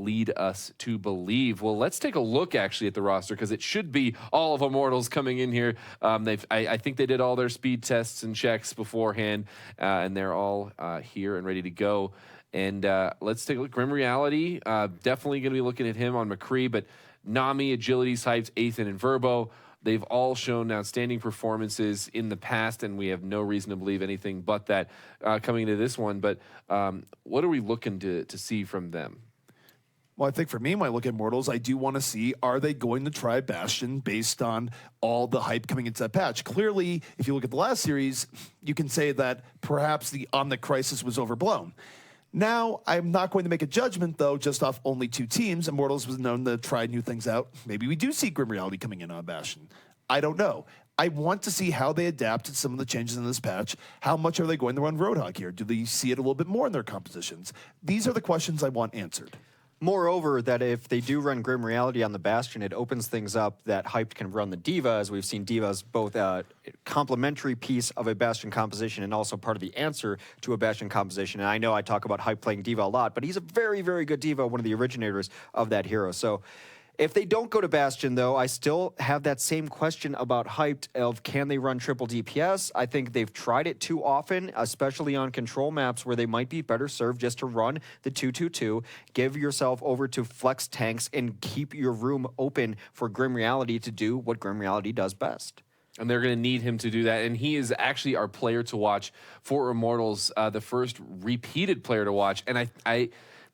C: lead us to believe. Well, let's take a look actually at the roster because it should be all of Immortals coming in here. I think they did all their speed tests and checks beforehand, and they're all here and ready to go. And let's take a look. Grim Reality, definitely going to be looking at him on McCree, but Nami, Agility, Hypes, Ethan, and Verbo, they've all shown outstanding performances in the past, and we have no reason to believe anything but that coming into this one. But what are we looking to see from them?
A: Well, I think for me, when I look at Mortals, I do want to see, are they going to try Bastion based on all the hype coming into that patch? Clearly, if you look at the last series, you can say that perhaps the Omnic Crisis was overblown. Now, I'm not going to make a judgment, though, just off only 2 teams. Immortals was known to try new things out. Maybe we do see Grim Reality coming in on Bastion. I don't know. I want to see how they adapt to some of the changes in this patch. How much are they going to run Roadhog here? Do they see it a little bit more in their compositions? These are the questions I want answered.
B: Moreover, that if they do run Grim Reality on the Bastion, it opens things up that Hyped can run the D.Va, as we've seen D.Va's both a complementary piece of a Bastion composition and also part of the answer to a Bastion composition. And I know I talk about Hype playing D.Va a lot, but he's a very, very good D.Va, one of the originators of that hero. So if they don't go to Bastion, though, I still have that same question about Hyped of can they run triple DPS? I think they've tried it too often, especially on control maps where they might be better served just to run the 2-2-2, give yourself over to flex tanks, and keep your room open for Grim Reality to do what Grim Reality does best.
C: And they're going to need him to do that. And he is actually our player to watch for Immortals, the first repeated player to watch. And I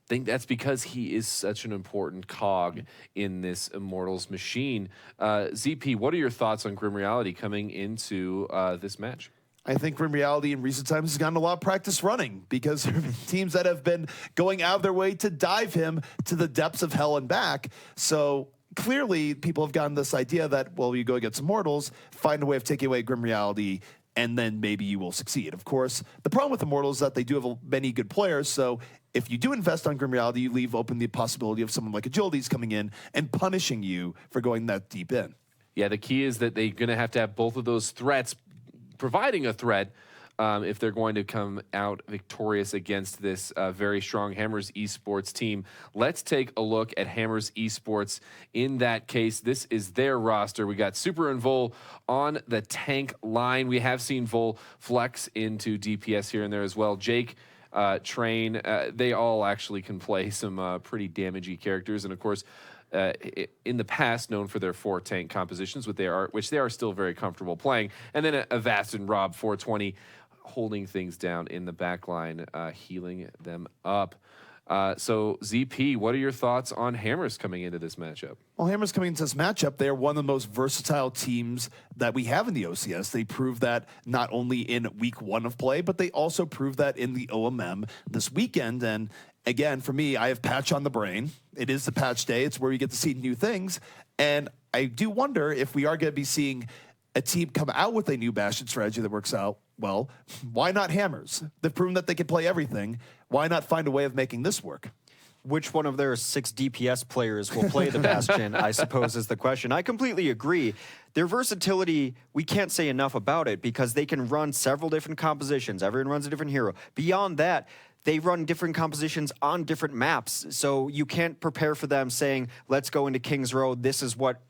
C: think that's because he is such an important cog in this Immortals machine. ZP, what are your thoughts on Grim Reality coming into this match?
A: I think Grim Reality in recent times has gotten a lot of practice running because there have been teams that have been going out of their way to dive him to the depths of hell and back. So clearly people have gotten this idea that, well, you go against Immortals, find a way of taking away Grim Reality, and then maybe you will succeed. Of course, the problem with Immortals is that they do have many good players, so if you do invest on Grim Reality, you leave open the possibility of someone like Agility's coming in and punishing you for going that deep in.
C: Yeah, the key is that they're going to have both of those threats providing a threat if they're going to come out victorious against this very strong Hammers Esports team. Let's take a look at Hammers Esports. In that case, this is their roster. We got Super and Vol on the tank line. We have seen Vol flex into DPS here and there as well. Jake, Train, they all actually can play some pretty damagey characters. And of course, in the past known for their 4 tank compositions, which they are still very comfortable playing. And then Avast and Rob 420 holding things down in the back line, healing them up. So ZP, what are your thoughts on Hammers coming into this matchup?
A: Well, Hammers coming into this matchup, they're one of the most versatile teams that we have in the OCS. They proved that not only in week 1 of play, but they also proved that in the OMM this weekend. And again, for me, I have patch on the brain. It is the patch day. It's where we get to see new things. And I do wonder if we are going to be seeing a team come out with a new Bastion strategy that works out well. Why not Hammers? They've proven that they can play everything. Why not find a way of making this work?
B: Which one of their 6 DPS players will play the Bastion, I suppose, is the question. I completely agree. Their versatility, we can't say enough about it because they can run several different compositions. Everyone runs a different hero. Beyond that, they run different compositions on different maps. So you can't prepare for them saying, let's go into King's Road. This is what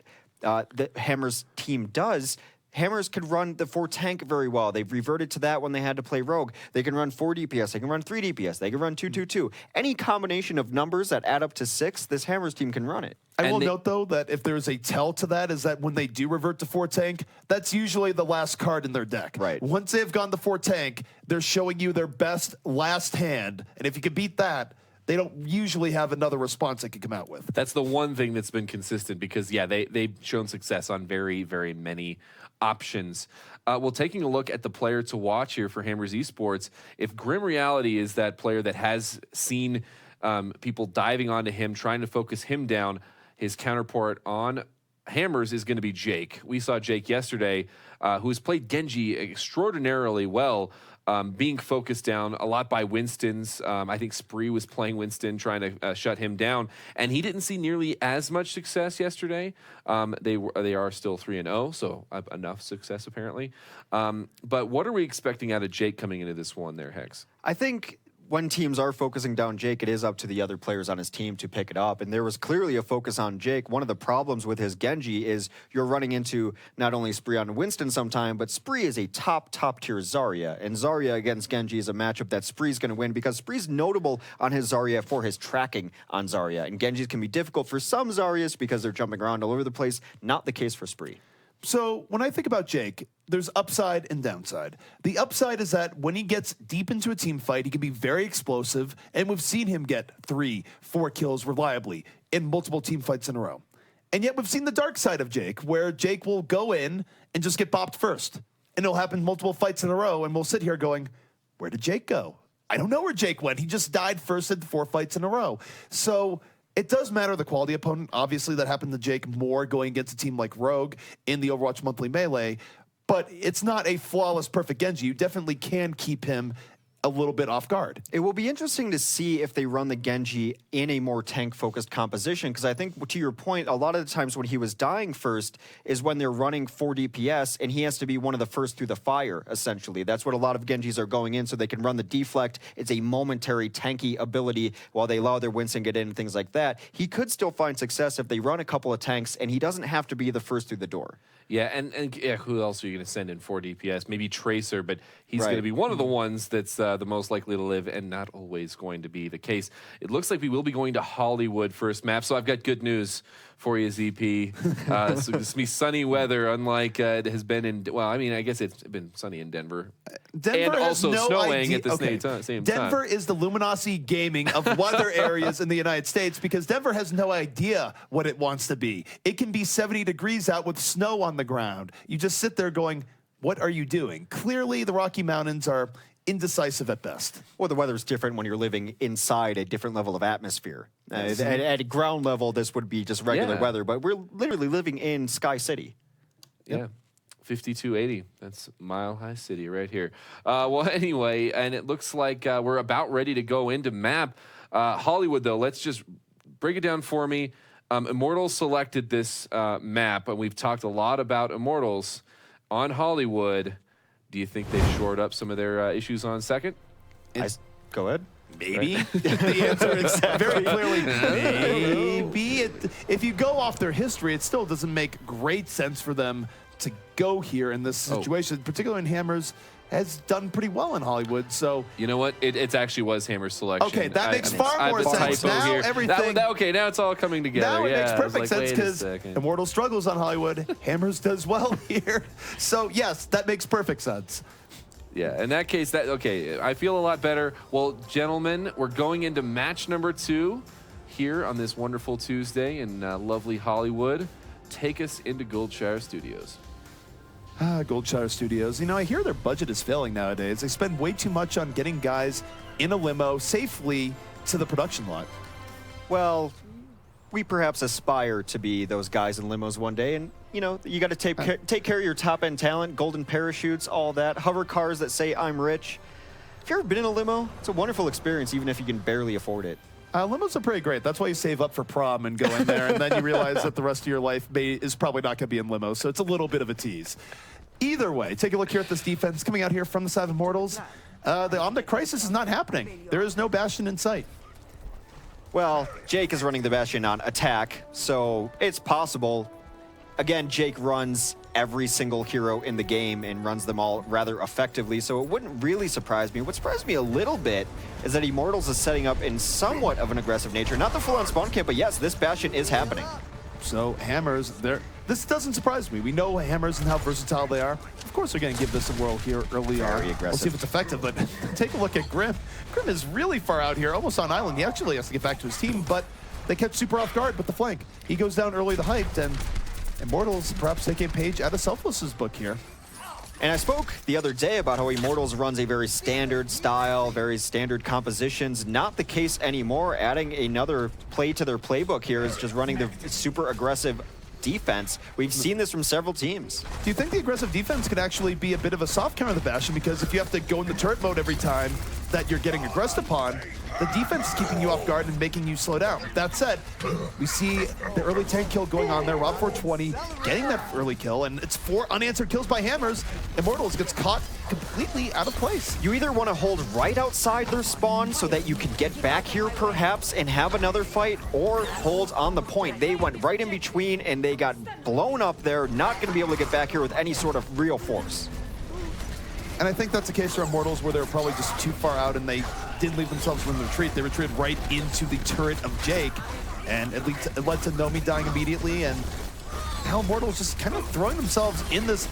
B: the Hammers team does. Hammers can run the 4 tank very well. They've reverted to that when they had to play Rogue. They can run 4 DPS. They can run 3 DPS. They can run 2-2-2. Any combination of numbers that add up to 6, this Hammers team can run it.
A: I will note, though, that if there's a tell to that is that when they do revert to 4 tank, that's usually the last card in their deck.
B: Right.
A: Once they've gone to 4 tank, they're showing you their best last hand. And if you can beat that, they don't usually have another response they can come out with.
C: That's the one thing that's been consistent because, yeah, they've shown success on very, very many options. Well, taking a look at the player to watch here for Hammers Esports, if Grim Reality is that player that has seen people diving onto him, trying to focus him down, his counterpart on Hammers is going to be Jake. We saw Jake yesterday, who has played Genji extraordinarily well, being focused down a lot by Winston's. I think Spree was playing Winston, trying to shut him down, and he didn't see nearly as much success yesterday. They are still 3-0, so enough success apparently. But what are we expecting out of Jake coming into this one there, Hex?
B: I think when teams are focusing down Jake, it is up to the other players on his team to pick it up. And there was clearly a focus on Jake. One of the problems with his Genji is you're running into not only Spree on Winston sometime, but Spree is a top tier Zarya. And Zarya against Genji is a matchup that Spree's going to win because Spree's notable on his Zarya for his tracking on Zarya. And Genji's can be difficult for some Zaryas because they're jumping around all over the place. Not the case for Spree.
A: So when I think about Jake, there's upside and downside. The upside is that when he gets deep into a team fight, he can be very explosive, and we've seen him get 3-4 kills reliably in multiple team fights in a row. And yet we've seen the dark side of Jake, where Jake will go in and just get bopped first. And it'll happen multiple fights in a row, and we'll sit here going, where did Jake go? I don't know where Jake went. He just died first in 4 fights in a row. So it does matter the quality opponent. Obviously, that happened to Jake more going against a team like Rogue in the Overwatch Monthly Melee, but it's not a flawless, perfect Genji. You definitely can keep him a little bit off guard.
B: It will be interesting to see if they run the Genji in a more tank-focused composition, because I think, to your point, a lot of the times when he was dying first is when they're running 4 DPS, and he has to be one of the first through the fire, essentially. That's what a lot of Genjis are going in, so they can run the deflect. It's a momentary tanky ability while they allow their Winston get in and things like that. He could still find success if they run a couple of tanks, and he doesn't have to be the first through the door.
C: Yeah, and yeah, who else are you going to send in 4 DPS? Maybe Tracer, but he's going to be one of the ones that's the most likely to live, and not always going to be the case. It looks like we will be going to Hollywood first map, so I've got good news for you, ZP. So this will be sunny weather, unlike it has been in, well, I mean, I guess it's been sunny in Denver.
A: Denver
C: and
A: has
C: also
A: no
C: snowing
A: idea.
C: at the same time.
A: Denver is the Luminosity Gaming of weather areas in the United States, because Denver has no idea what it wants to be. It can be 70 degrees out with snow on the ground. You just sit there going, what are you doing? Clearly, the Rocky Mountains are indecisive at best.
B: Well, the weather's different when you're living inside a different level of atmosphere. At ground level, this would be just regular weather, but we're literally living in Sky City.
C: Yeah. 5280. That's Mile High City right here. Well, anyway, and it looks like we're about ready to go into map. Hollywood, though, let's just break it down for me. Immortals selected this map, and we've talked a lot about Immortals on Hollywood. Do you think they've shored up some of their issues on second?
B: Go ahead.
A: Maybe. The answer is very clearly maybe. If you go off their history, it still doesn't make great sense for them to go here in this situation, particularly when Hammers has done pretty well in Hollywood. So
C: you know what? It actually was Hammer's selection.
A: Okay, that makes far more sense. Now everything.
C: Okay, now it's all coming together.
A: Now it makes perfect sense,
C: because
A: Immortal struggles on Hollywood. Hammers does well here. So yes, that makes perfect sense.
C: Yeah, in that case, I feel a lot better. Well, gentlemen, we're going into match number 2 here on this wonderful Tuesday in lovely Hollywood. Take us into Goldshire Studios.
A: Goldshire Studios. You know, I hear their budget is failing nowadays. They spend way too much on getting guys in a limo safely to the production lot.
B: Well, we perhaps aspire to be those guys in limos one day, and you know, you got to take care of your top-end talent, golden parachutes, all that, hover cars that say I'm rich. Have you ever been in a limo? It's a wonderful experience, even if you can barely afford it.
A: Limos are pretty great. That's why you save up for prom and go in there, and then you realize that the rest of your life is probably not going to be in limos, so it's a little bit of a tease. Either way, take a look here at this defense coming out here from the side of Immortals. The Omnic Crisis is not happening. There is no Bastion in sight.
B: Well, Jake is running the Bastion on attack, so it's possible. Again, Jake runs every single hero in the game and runs them all rather effectively, so it wouldn't really surprise me. What surprised me a little bit is that Immortals is setting up in somewhat of an aggressive nature. Not the full-on spawn camp, but yes, this Bastion is happening.
A: So Hammers, this doesn't surprise me. We know Hammers and how versatile they are. Of course they're going to give this a whirl here early on.
B: Very aggressive.
A: We'll see if it's effective, but take a look at Grim. Grim is really far out here, almost on island. He actually has to get back to his team, but they kept super off guard with the flank. He goes down early to hyped, and Immortals perhaps taking a page out of Selfless's book here.
B: And I spoke the other day about how Immortals runs a very standard style, very standard compositions. Not the case anymore. Adding another play to their playbook here is just running the super aggressive defense. We've seen this from several teams.
A: Do you think the aggressive defense could actually be a bit of a soft counter to the Bastion? Because if you have to go in the turret mode every time that you're getting aggressed upon, the defense is keeping you off guard and making you slow down. That said, we see the early tank kill going on there. Rob 420 getting that early kill, and it's 4 unanswered kills by Hammers. Immortals gets caught completely out of place.
B: You either want to hold right outside their spawn so that you can get back here perhaps and have another fight, or hold on the point. They went right in between and they got blown up there, not going to be able to get back here with any sort of real force.
A: And I think that's the case for Immortals, where they were probably just too far out and they didn't leave themselves room to retreat. They retreated right into the turret of Jake, and it led to Nomi dying immediately, and now Immortals just kind of throwing themselves in this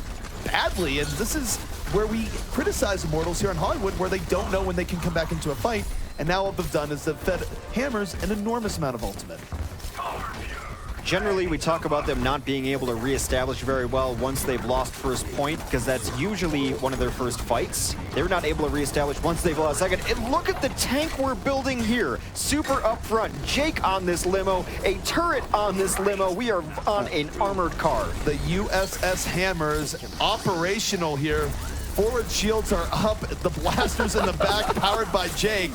A: badly, and this is where we criticize Immortals here in Hollywood, where they don't know when they can come back into a fight, and now what they've done is they've fed Hammers an enormous amount of ultimate.
B: Generally, we talk about them not being able to reestablish very well once they've lost first point, because that's usually one of their first fights. They're not able to reestablish once they've lost second. And look at the tank we're building here. Super up front, Jake on this limo, a turret on this limo. We are on an armored car.
A: The USS Hammers operational here. Forward shields are up, the blasters in the back powered by Jake.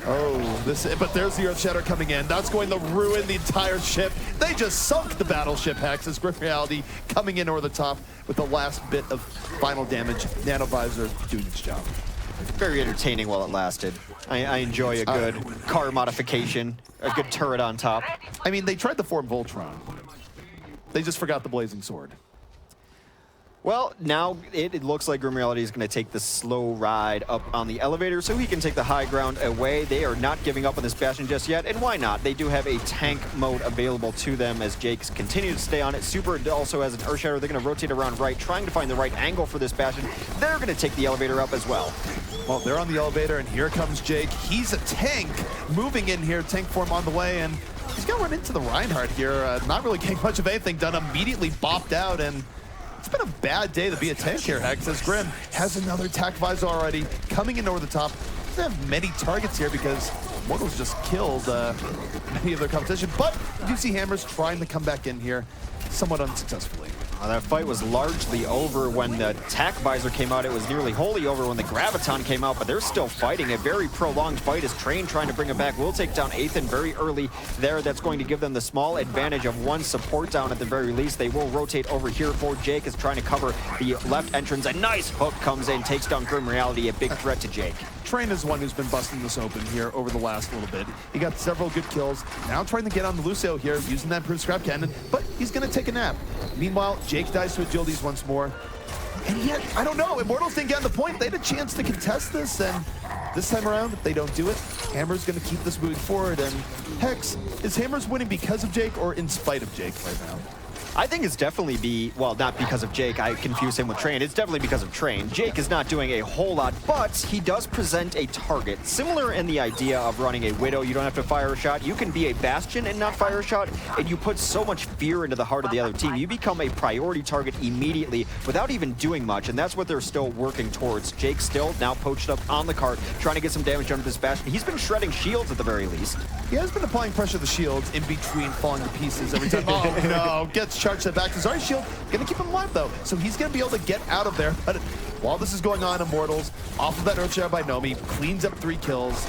A: Oh, but there's the Earth Shatter coming in. That's going to ruin the entire ship. They just sunk the battleship, Hex, as Grim Reality coming in over the top with the last bit of final damage. Nanovisor doing its job.
B: Very entertaining while it lasted. I enjoy a good car modification, a good turret on top.
A: I mean, they tried the Form Voltron. They just forgot the Blazing Sword.
B: Well, now it looks like Grim Reality is going to take the slow ride up on the elevator so he can take the high ground away. They are not giving up on this Bastion just yet, and why not? They do have a tank mode available to them as Jake continues to stay on it. Super also has an Earth Shatter. They're going to rotate around right, trying to find the right angle for this Bastion. They're going to take the elevator up as well.
A: Well, they're on the elevator, and here comes Jake. He's a tank moving in here, tank form on the way, and he's going to run into the Reinhardt here. Not really getting much of anything done, immediately bopped out, and it's been a bad day to be a tank here, Hex, as Grim has another attack visor already coming in over the top. Doesn't have many targets here because Mortals just killed many of their competition, but you do see Hammers trying to come back in here somewhat unsuccessfully.
B: That fight was largely over when the attack visor came out. It was nearly wholly over when the Graviton came out, but they're still fighting. A very prolonged fight as Train trying to bring it back. Will take down Athan very early there. That's going to give them the small advantage of one support down at the very least. They will rotate over here for Jake is trying to cover the left entrance. A nice hook comes in, takes down Grim Reality, a big threat to Jake.
A: Train is one who's been busting this open here over the last little bit. He got several good kills. Now trying to get on the Lucio here, using that improved scrap cannon, but he's going to take a nap. Meanwhile, Jake dies to agilities once more. And yet, I don't know, Immortals didn't get on the point. They had a chance to contest this, and this time around, they don't do it. Hammer's going to keep this moving forward, and Hex, is Hammers winning because of Jake or in spite of Jake right now?
B: I think it's definitely well, not because of Jake. I confuse him with Train. It's definitely because of Train. Jake is not doing a whole lot, but he does present a target. Similar in the idea of running a Widow. You don't have to fire a shot. You can be a Bastion and not fire a shot, and you put so much fear into the heart of the other team. You become a priority target immediately without even doing much, and that's what they're still working towards. Jake still now poached up on the cart, trying to get some damage under this Bastion. He's been shredding shields at the very least.
A: He has been applying pressure to the shields in between falling to pieces every time. Oh no, gets charged to the back. Zarya's shield gonna keep him alive though, so he's gonna be able to get out of there. But while this is going on, Immortals off of that Earthshare by Nomi cleans up 3 kills.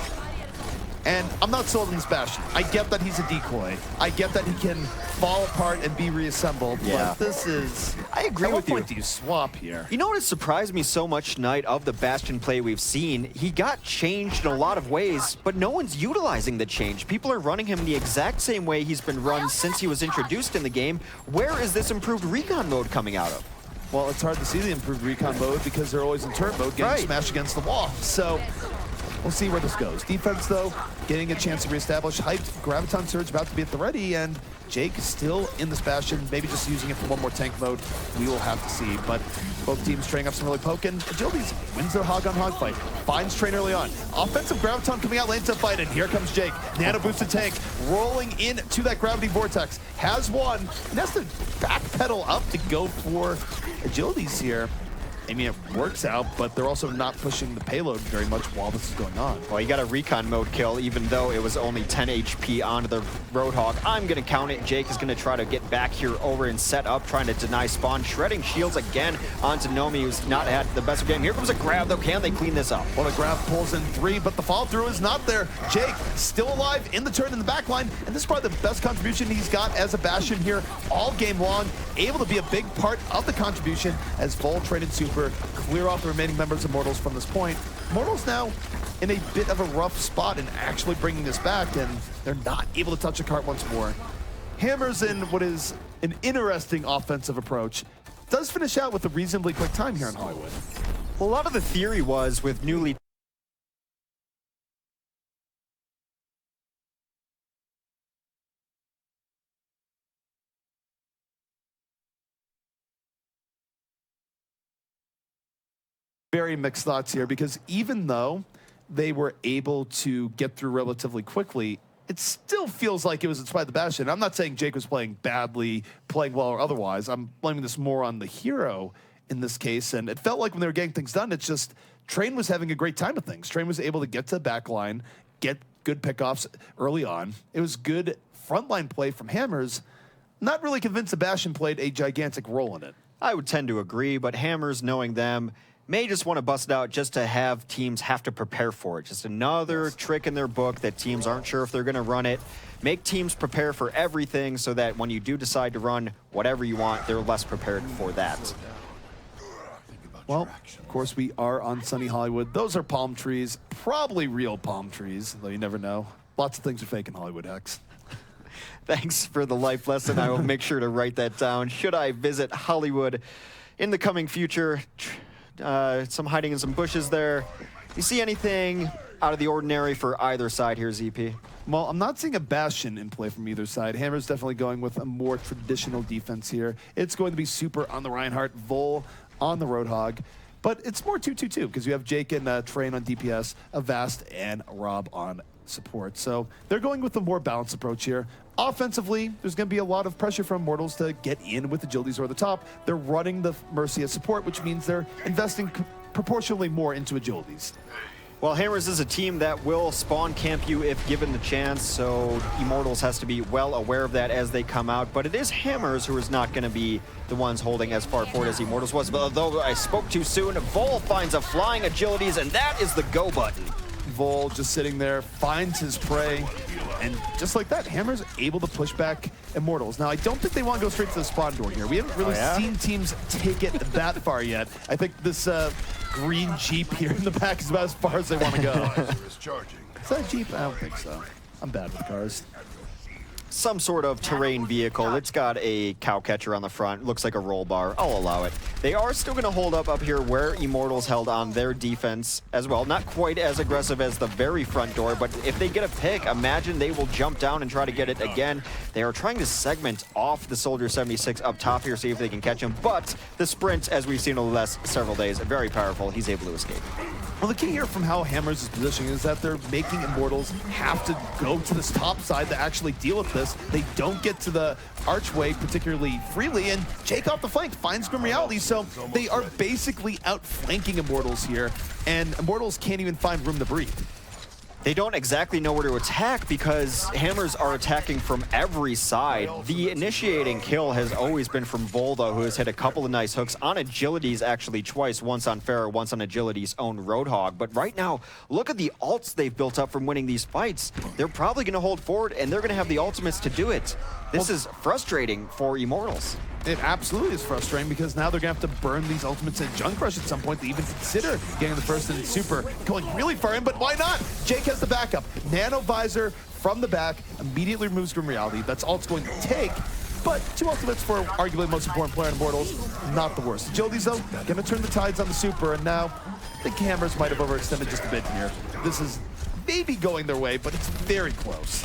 A: And I'm not sold on this Bastion. I get that he's a decoy. I get that he can fall apart and be reassembled.
B: Yeah.
A: But this is...
B: I agree with you.
A: At what point do you swap here?
B: You know what has surprised me so much tonight of the Bastion play we've seen? He got changed in a lot of ways, but no one's utilizing the change. People are running him the exact same way he's been run since he was introduced in the game. Where is this improved recon mode coming out of?
A: Well, it's hard to see the improved recon mode because they're always in turret mode, getting smashed against the wall. So we'll see where this goes. Defense, though, getting a chance to reestablish. Hyped Graviton Surge about to be at the ready, and Jake still in this Bastion, maybe just using it for one more tank mode. We will have to see, but both teams trading up some really poking. Agilities wins their hog-on-hog fight, finds Train early on. Offensive Graviton coming out lane to fight, and here comes Jake. Nano boosted tank, rolling into that gravity vortex. Has one, and has to backpedal up to go for Agilities here. I mean, it works out, but they're also not pushing the payload very much while this is going on.
B: Well, he got a recon mode kill, even though it was only 10 HP onto the Roadhog. I'm going to count it. Jake is going to try to get back here over and set up, trying to deny spawn. Shredding shields again onto Nomi, who's not had the best of game. Here comes a grab, though. Can they clean this up?
A: Well, the grab pulls in 3, but the follow-through is not there. Jake still alive in the turn in the back line, and this is probably the best contribution he's got as a Bastion here all game long. Able to be a big part of the contribution as Vol traded Super, clear off the remaining members of Mortals from this point. Mortals now in a bit of a rough spot in actually bringing this back, and they're not able to touch the cart once more. Hammers in what is an interesting offensive approach. Does finish out with a reasonably quick time here in Hollywood.
B: Well, a lot of the theory was with newly
A: very mixed thoughts here, because even though they were able to get through relatively quickly, it still feels like it was inspired the Bastion. I'm not saying Jake was playing badly, playing well, or otherwise. I'm blaming this more on the hero in this case, and it felt like when they were getting things done, it's just Train was having a great time with things. Train was able to get to the back line, get good pickoffs early on. It was good frontline play from Hammers. Not really convinced the Bastion played a gigantic role in it.
B: I would tend to agree, but Hammers, knowing them, may just want to bust it out just to have teams have to prepare for it. Just another trick in their book that teams aren't sure if they're going to run it. Make teams prepare for everything so that when you do decide to run whatever you want, they're less prepared for that.
A: Well, of course, we are on sunny Hollywood. Those are palm trees, probably real palm trees, though you never know. Lots of things are fake in Hollywood, Hex.
B: Thanks for the life lesson. I will make sure to write that down. Should I visit Hollywood in the coming future? Some hiding in some bushes there. You see anything out of the ordinary for either side here, ZP?
A: Well, I'm not seeing a Bastion in play from either side. Hammer's definitely going with a more traditional defense here. It's going to be Super on the Reinhardt, Vol on the Roadhog, but it's more 2-2-2 because you have Jake and Train on DPS, Avast and Rob on support. So they're going with a more balanced approach here. Offensively, there's going to be a lot of pressure from Mortals to get in with agilities or the top. They're running the Mercy as support, which means they're investing proportionally more into agilities.
B: Well, Hammers is a team that will spawn camp you if given the chance, so Immortals has to be well aware of that as they come out. But it is Hammers who is not going to be the ones holding as far forward as Immortals was. But although I spoke too soon, Vol finds a flying agilities, and that is the go button.
A: Vol just sitting there, finds his prey, and just like that, Hammer's able to push back Immortals. Now, I don't think they want to go straight to the spawn door here. We haven't really seen teams take it that far yet. I think this green Jeep here in the back is about as far as they want to go. Is that a Jeep? I don't think so. I'm bad with cars.
B: Some sort of terrain vehicle. It's got a cow catcher on the front. Looks like a roll bar. I'll allow it. They are still going to hold up here where Immortals held on their defense as well. Not quite as aggressive as the very front door, but if they get a pick, imagine they will jump down and try to get it again. They are trying to segment off the Soldier 76 up top here, see if they can catch him. But the sprint, as we've seen over the last several days, very powerful. He's able to escape.
A: Well, the key here from how Hammers is positioning is that they're making Immortals have to go to this top side to actually deal with this. They don't get to the archway particularly freely, and Jake off the flank finds Grim Reality, so they are basically outflanking Immortals here, and Immortals can't even find room to breathe.
B: They don't exactly know where to attack because Hammers are attacking from every side. The initiating kill has always been from Volda, who has hit a couple of nice hooks on Agilities actually twice, once on Farah, once on Agility's own Roadhog. But right now, look at the ults they've built up from winning these fights. They're probably going to hold forward, and they're going to have the ultimates to do it. This is frustrating for Immortals.
A: It absolutely is frustrating because now they're going to have to burn these ultimates in Junk Rush at some point to even consider getting the first in Super. Going really far in, but why not? Jake has the backup. Nano Visor from the back immediately removes Grim Reality. That's all it's going to take. But 2 ultimates for arguably the most important player in Immortals, not the worst. Agilities, though, going to turn the tides on the Super, and now I think Hammers might have overextended just a bit here. This is maybe going their way, but it's very close.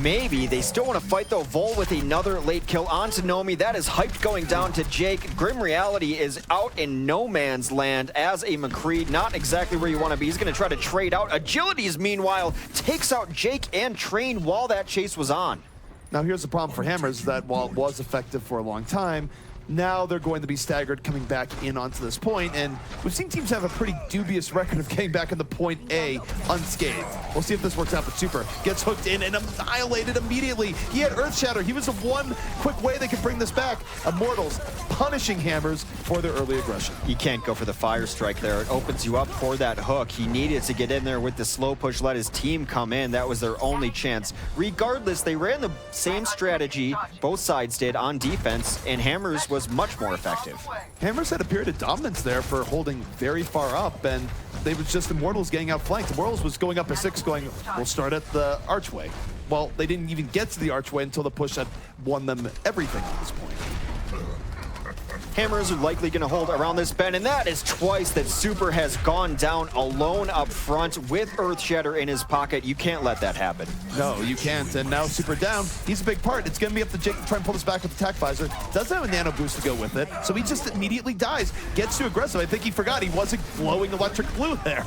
B: Maybe. They still want to fight, though. Vol with another late kill onto Nomi. That is hyped going down to Jake. Grim Reality is out in no man's land as a McCree. Not exactly where you want to be. He's going to try to trade out. Agilities, meanwhile, takes out Jake and Train while that chase was on.
A: Now, here's the problem for Hammers, that while it was effective for a long time, Now they're going to be staggered coming back in onto this point, and we've seen teams have a pretty dubious record of getting back in the point A unscathed. We'll see if this works out, but Super gets hooked in and annihilated immediately. He had Earth Shatter. He was the one quick way they could bring this back. Immortals punishing Hammers for their early aggression.
B: He can't go for the Fire Strike there. It opens you up for that hook. He needed to get in there with the slow push, let his team come in. That was their only chance. Regardless, they ran the same strategy both sides did on defense, and Hammers was much more effective.
A: Hammers had a period of dominance there for holding very far up, and they was just Immortals getting outflanked. Immortals was going up a 6 going, we'll start at the archway. Well, they didn't even get to the archway until the push had won them everything at this point.
B: Hammers are likely going to hold around this bend, and that is twice that Super has gone down alone up front with Earth Shatter in his pocket. You can't let that happen.
A: No, you can't, and now Super down. He's a big part. It's going to be up to Jake to try and pull this back with Attack Visor. Doesn't have a nano boost to go with it, so he just immediately dies. Gets too aggressive. I think he forgot he wasn't glowing electric blue there.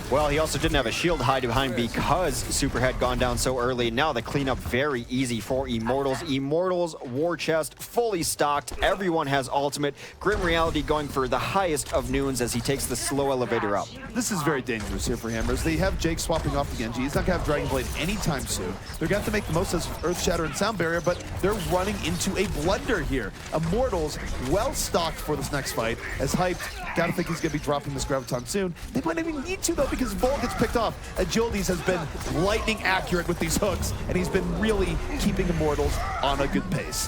B: Well, he also didn't have a shield to hide behind because Super had gone down so early. Now the cleanup very easy for Immortals. Immortals war chest fully stocked. Everyone has ultimate. Grim Reality going for the highest of noons as he takes the slow elevator up.
A: This is very dangerous here for Hammers. They have Jake swapping off the Genji. He's not going to have Dragon Blade anytime soon. They're going to have to make the most of Earth Shatter and Sound Barrier, but they're running into a blunder here. Immortals well stocked for this next fight. As hyped, gotta think he's going to be dropping this Graviton soon. They might not even need to, though, because Vol gets picked off. Agilities has been lightning accurate with these hooks, and he's been really keeping Immortals on a good pace.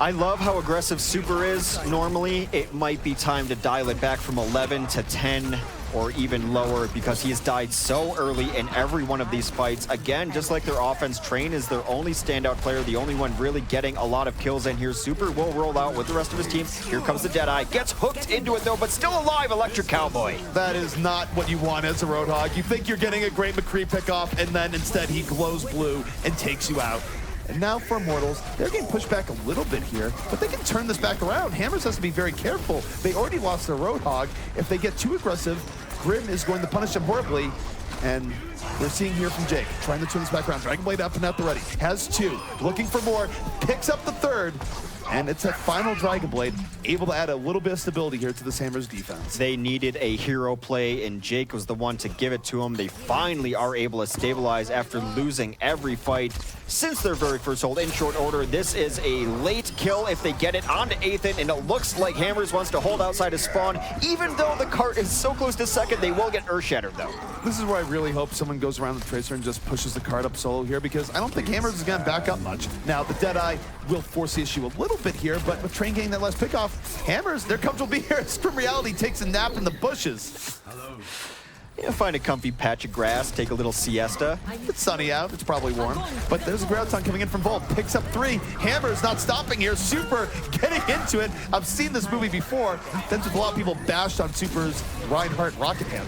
B: I love how aggressive Super is. Normally, it might be time to dial it back from 11 to 10 or even lower because he has died so early in every one of these fights. Again, just like their offense, Train is their only standout player, the only one really getting a lot of kills in here. Super will roll out with the rest of his team. Here comes the Deadeye. Gets hooked into it though, but still alive, Electric Cowboy.
A: That is not what you want as a Roadhog. You think you're getting a great McCree pickoff, and then instead he glows blue and takes you out. And now for Immortals, they're getting pushed back a little bit here, but they can turn this back around. Hammers has to be very careful. They already lost their Roadhog. If they get too aggressive, Grim is going to punish them horribly. And we're seeing here from Jake, trying to turn this back around. Dragon Blade up and at the ready. Has 2, looking for more, picks up the 3rd. And it's a final Dragon Blade, able to add a little bit of stability here to this Hammers defense.
B: They needed a hero play, and Jake was the one to give it to them. They finally are able to stabilize after losing every fight since their very first hold in short order. This is a late kill if they get it onto Ethan, and it looks like Hammers wants to hold outside his spawn. Even though the cart is so close to second, they will get Earth Shattered though.
A: This is where I really hope someone goes around the Tracer and just pushes the cart up solo here, because I don't think Hammers is going to back up much. Now, the Deadeye will force the issue a little bit here, but with Train getting that last pick off, Hammers, they're comfortable being here. Grim Reality takes a nap in the bushes.
B: Yeah, find a comfy patch of grass, take a little siesta.
A: It's sunny out, it's probably warm, but there's a Graviton coming in from Volt, picks up 3. Hammers not stopping here, Super getting into it. I've seen this movie before. That's with a lot of people bashed on Super's Reinhardt rocket hammer.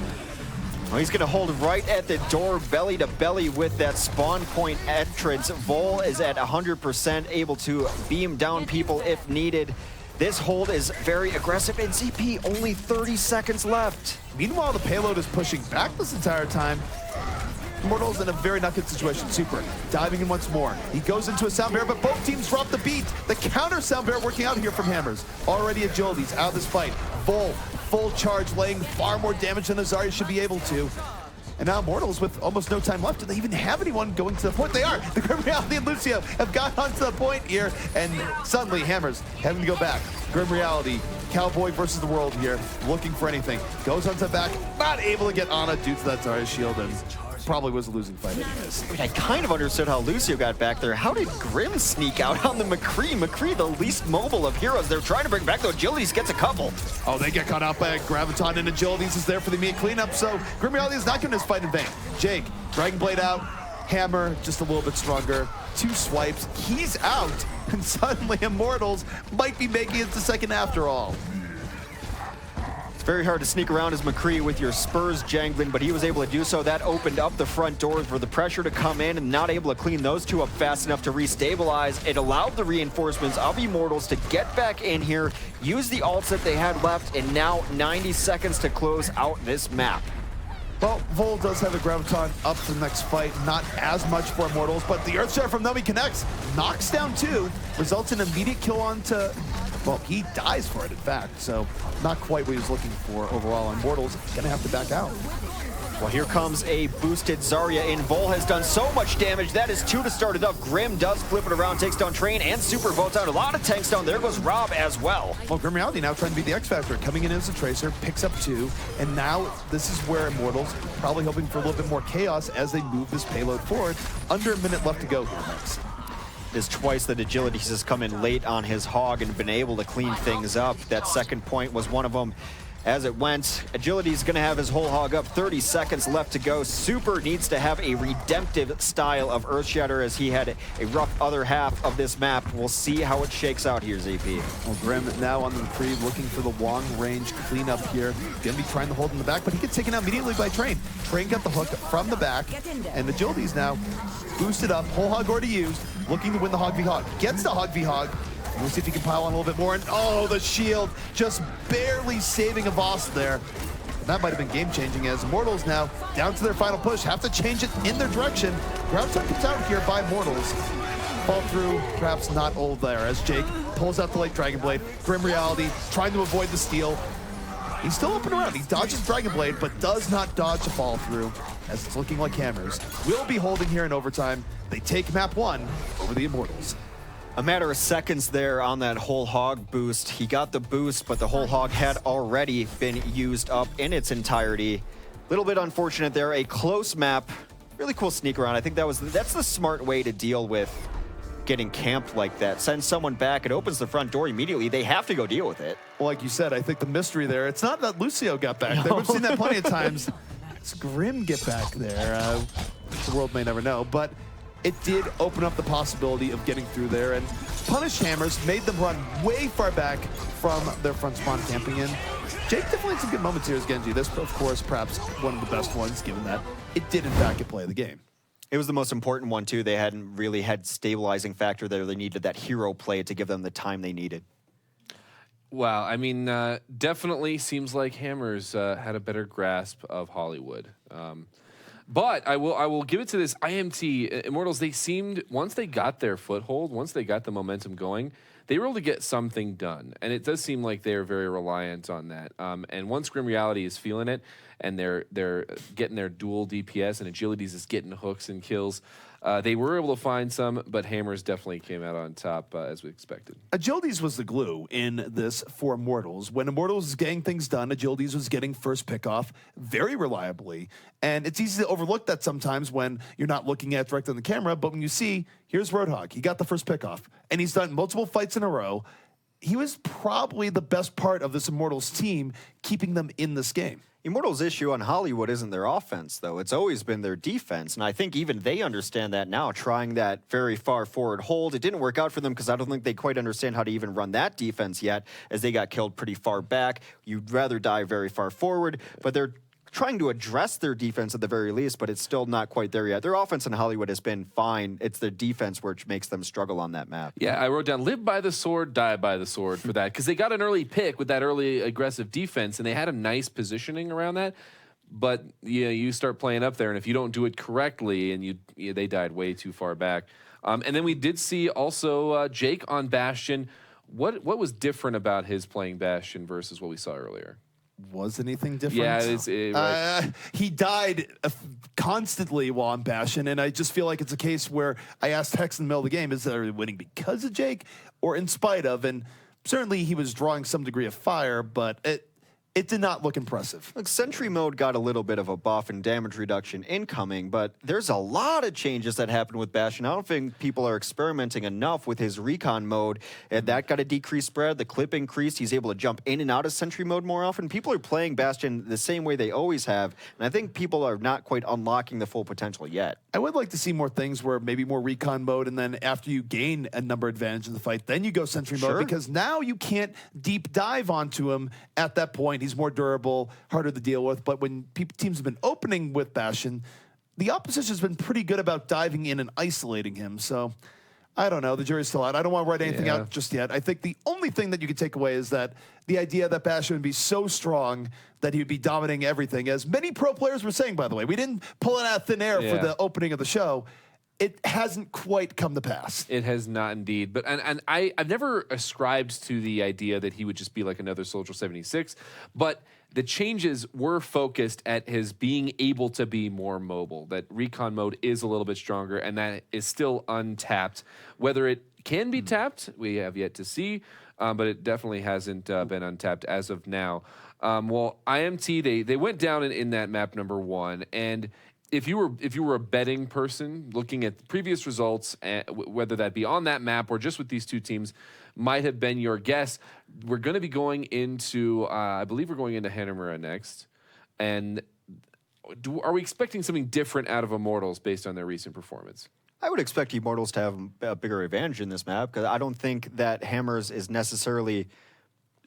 B: Well, he's going to hold right at the door, belly to belly with that spawn point entrance. Vol is at 100%, able to beam down people if needed. This hold is very aggressive, and ZP only 30 seconds left.
A: Meanwhile, the payload is pushing back this entire time. Immortals in a very not good situation. Super diving in once more. He goes into a Sound Barrier, but both teams drop the beat. The counter Sound Barrier working out here from Hammers. Already Agilities out of this fight. Vol, full charge, laying far more damage than Azari should be able to. And now Immortals with almost no time left. Do they even have anyone going to the point? They are. The Grim Reality and Lucio have got onto the point here, and suddenly Hammers having to go back. Grim Reality, Cowboy versus the world here, looking for anything. Goes onto the back, not able to get Ana due to that Zarya shield, and probably was a losing fight anyways.
B: I mean, I kind of understood how Lucio got back there. How did Grim sneak out on the McCree? McCree, the least mobile of heroes. They're trying to bring back, though. Agilities gets a couple.
A: Oh, they get caught out by a Graviton, and Agilities is there for the immediate cleanup, so Grim Reality is not going to fight in vain. Jake, Dragon Blade out, Hammer just a little bit stronger. 2 swipes, he's out, and suddenly Immortals might be making it to second after all.
B: Very hard to sneak around as McCree with your spurs jangling, but he was able to do so. That opened up the front doors for the pressure to come in, and not able to clean those 2 up fast enough to restabilize. It allowed the reinforcements of Immortals to get back in here, use the ults that they had left, and now 90 seconds to close out this map.
A: Well, Vol does have a Graviton up for the next fight. Not as much for Immortals, but the Earth Share from them, he connects. Knocks down 2, results in immediate kill onto... Well, he dies for it, in fact. So not quite what he was looking for overall. Immortals gonna have to back out.
B: Well, here comes a boosted Zarya in. Vol has done so much damage. That is 2 to start it up. Grim does flip it around, takes down Train and Super Vote. A lot of tanks down. There goes Rob as well.
A: Well, Grim Reality now trying to be the X Factor, coming in as a Tracer, picks up 2, and now this is where Immortals probably hoping for a little bit more chaos as they move this payload forward. Under a minute left to go here, Max.
B: Is twice that Agility has come in late on his Hog and been able to clean things up. That second point was one of them. As it went, Agility's gonna have his whole Hog up, 30 seconds left to go. Super needs to have a redemptive style of Earthshatter as he had a rough other half of this map. We'll see how it shakes out here, ZP.
A: Well, Grim now on the reprieve, looking for the long-range cleanup here. Gonna be trying to hold in the back, but he gets taken out immediately by Train. Train got the hook from the back, and Agility's now boosted up, whole Hog already used, looking to win the Hog v Hog. Gets the Hog v Hog. We'll see if he can pile on a little bit more. And oh, the shield just barely saving a boss there. That might have been game-changing as Immortals now down to their final push. Have to change it in their direction. Graviton comes out here by Immortals. Fall through, perhaps not all there as Jake pulls out the late Dragon Blade. Grim Reality trying to avoid the steal. He's still up and around. He dodges Dragon Blade, but does not dodge a fall through as it's looking like Hammers will be holding here in overtime. They take map 1 over the Immortals.
B: A matter of seconds there on that whole Hog boost. He got the boost, but the whole Hog had already been used up in its entirety. Little bit unfortunate there. A close map. Really cool sneak around. I think that's the smart way to deal with getting camped like that. Send someone back. It opens the front door immediately. They have to go deal with it.
A: Well, like you said, I think the mystery there, it's not that Lucio got back there. We've seen that plenty of times. It's Grim get back there. The world may never know, but it did open up the possibility of getting through there, and punished Hammers, made them run way far back from their front spawn camping in. Jake definitely had some good moments here as Genji. This, of course, perhaps one of the best ones, given that it did, in fact, get play of the game.
B: It was the most important one, too. They hadn't really had stabilizing factor there. They needed that hero play to give them the time they needed.
C: Wow, I mean, definitely seems like Hammers had a better grasp of Hollywood. But I will give it to this IMT Immortals. They seemed, once they got their foothold, once they got the momentum going, they were able to get something done. And it does seem like they're very reliant on that. And once Grim Reality is feeling it, and they're getting their dual DPS, and Agilities is getting hooks and kills, they were able to find some, but Hammers definitely came out on top as we expected.
A: Agilities was the glue in this for Immortals. When Immortals was getting things done, Agilities was getting first pickoff very reliably. And it's easy to overlook that sometimes when you're not looking at it direct on the camera, but when you see, here's Roadhog, he got the first pickoff, and he's done multiple fights in a row. He was probably the best part of this Immortals team, keeping them in this game.
B: Immortals' issue on Hollywood isn't their offense, though. It's always been their defense, and I think even they understand that now, trying that very far forward hold. It didn't work out for them because I don't think they quite understand how to even run that defense yet, as they got killed pretty far back. You'd rather die very far forward, but they're trying to address their defense at the very least, but it's still not quite there yet. Their offense in Hollywood has been fine. It's their defense which makes them struggle on that map.
C: Yeah, I wrote down live by the sword, die by the sword for that, because they got an early pick with that early aggressive defense, and they had a nice positioning around that. But yeah, you start playing up there, and if you don't do it correctly, and they died way too far back. And then we did see also Jake on Bastion. What was different about his playing Bastion versus what we saw earlier?
A: Was anything different?
C: Yeah, right.
A: He died constantly while on Bastion, and I just feel like it's a case where I asked Hex in the middle of the game, is they winning because of Jake or in spite of? And certainly he was drawing some degree of fire, but it did not look impressive.
B: Look, Sentry mode got a little bit of a buff and damage reduction incoming, but there's a lot of changes that happened with Bastion. I don't think people are experimenting enough with his recon mode, and that got a decreased spread. The clip increased. He's able to jump in and out of Sentry mode more often. People are playing Bastion the same way they always have, and I think people are not quite unlocking the full potential yet.
A: I would like to see more things where maybe more recon mode, and then after you gain a number advantage in the fight, then you go Sentry mode, because now you can't deep dive onto him at that point. He's more durable, harder to deal with. But when teams have been opening with Bastion, the opposition has been pretty good about diving in and isolating him. So I don't know. The jury's still out. I don't want to write anything out just yet. I think the only thing that you could take away is that the idea that Bastion would be so strong that he would be dominating everything, as many pro players were saying, by the way. We didn't pull it out of thin air for the opening of the show. It hasn't quite come to pass.
C: It has not indeed. But I've never ascribed to the idea that he would just be like another Soldier 76, but the changes were focused at his being able to be more mobile, that recon mode is a little bit stronger, and that is still untapped. Whether it can be tapped, we have yet to see, but it definitely hasn't been untapped as of now. Well, IMT, they went down in that map number 1, and if you were a betting person looking at previous results, whether that be on that map or just with these two teams, might have been your guess. We're going to be going into, I believe we're going into Hanamura next. And are we expecting something different out of Immortals based on their recent performance?
B: I would expect Immortals to have a bigger advantage in this map, because I don't think that Hammers is necessarily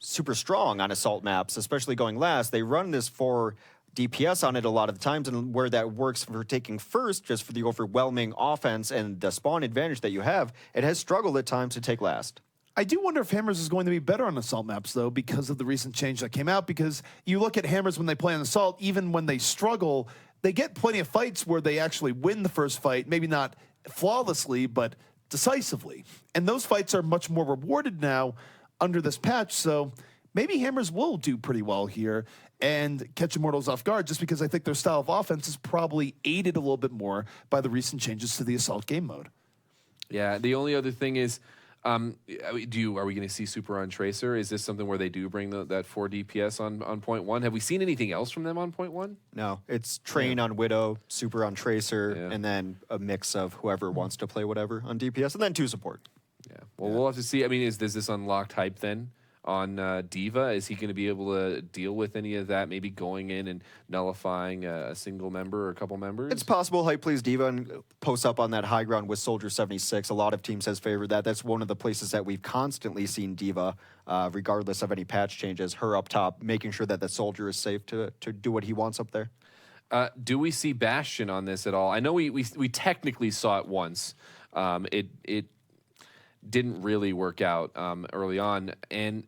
B: super strong on assault maps, especially going last. They run this for DPS on it a lot of the times, and where that works for taking first, just for the overwhelming offense and the spawn advantage that you have, it has struggled at times to take last.
A: I do wonder if Hammers is going to be better on assault maps, though, because of the recent change that came out. Because you look at Hammers when they play on assault, even when they struggle, they get plenty of fights where they actually win the first fight, maybe not flawlessly, but decisively. And those fights are much more rewarded now under this patch, so maybe Hammers will do pretty well here and catch Immortals off guard, just because I think their style of offense is probably aided a little bit more by the recent changes to the assault game mode.
C: Yeah, the only other thing is, are we going to see Super on Tracer? Is this something where they do bring that 4 DPS on point 1? Have we seen anything else from them on point 1?
B: No, it's Train on Widow, Super on Tracer, and then a mix of whoever wants to play whatever on DPS, and then 2 support.
C: Yeah, well, we'll have to see. I mean, is this unlocked hype then on D.Va? Is he going to be able to deal with any of that, maybe going in and nullifying a single member or a couple members?
B: It's possible Hype plays D.Va and posts up on that high ground with Soldier 76. A lot of teams has favored that. That's one of the places that we've constantly seen D.Va, regardless of any patch changes, her up top, making sure that the Soldier is safe to do what he wants up there.
C: Do we see Bastion on this at all? I know we technically saw it once. It didn't really work out early on, and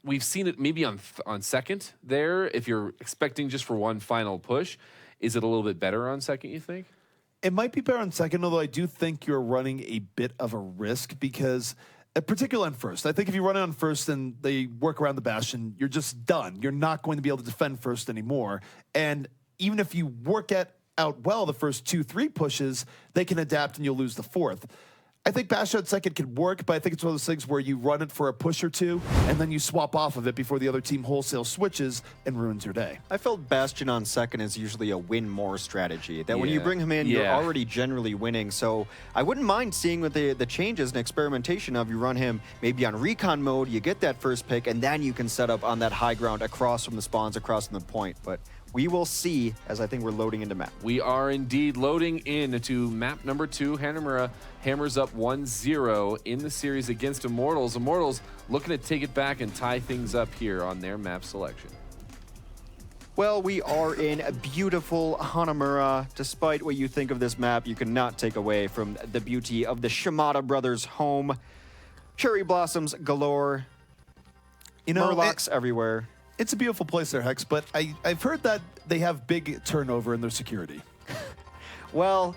C: we've seen it maybe on second there. If you're expecting just for one final push, is it a little bit better on second, you think?
A: It might be better on second, although I do think you're running a bit of a risk, because particularly on first, I think if you run it on first and they work around the Bastion, you're just done. You're not going to be able to defend first anymore. And even if you work out well the first 2-3 pushes, they can adapt and you'll lose the fourth. I think Bastion at second could work, but I think it's one of those things where you run it for a push or two, and then you swap off of it before the other team wholesale switches and ruins your day.
B: I felt Bastion on second is usually a win more strategy. That when you bring him in, you're already generally winning. So I wouldn't mind seeing with the changes and experimentation of you run him maybe on recon mode, you get that first pick, and then you can set up on that high ground across from the spawns, across from the point. But we will see, as I think we're loading into map.
C: We are indeed loading into map number 2. Hanamura hammers up 1-0 in the series against Immortals. Immortals looking to take it back and tie things up here on their map selection.
B: Well, we are in beautiful Hanamura. Despite what you think of this map, you cannot take away from the beauty of the Shimada brothers' home. Cherry blossoms galore. Murlocs everywhere.
A: It's a beautiful place there, Hex, but I've heard that they have big turnover in their security.
B: Well,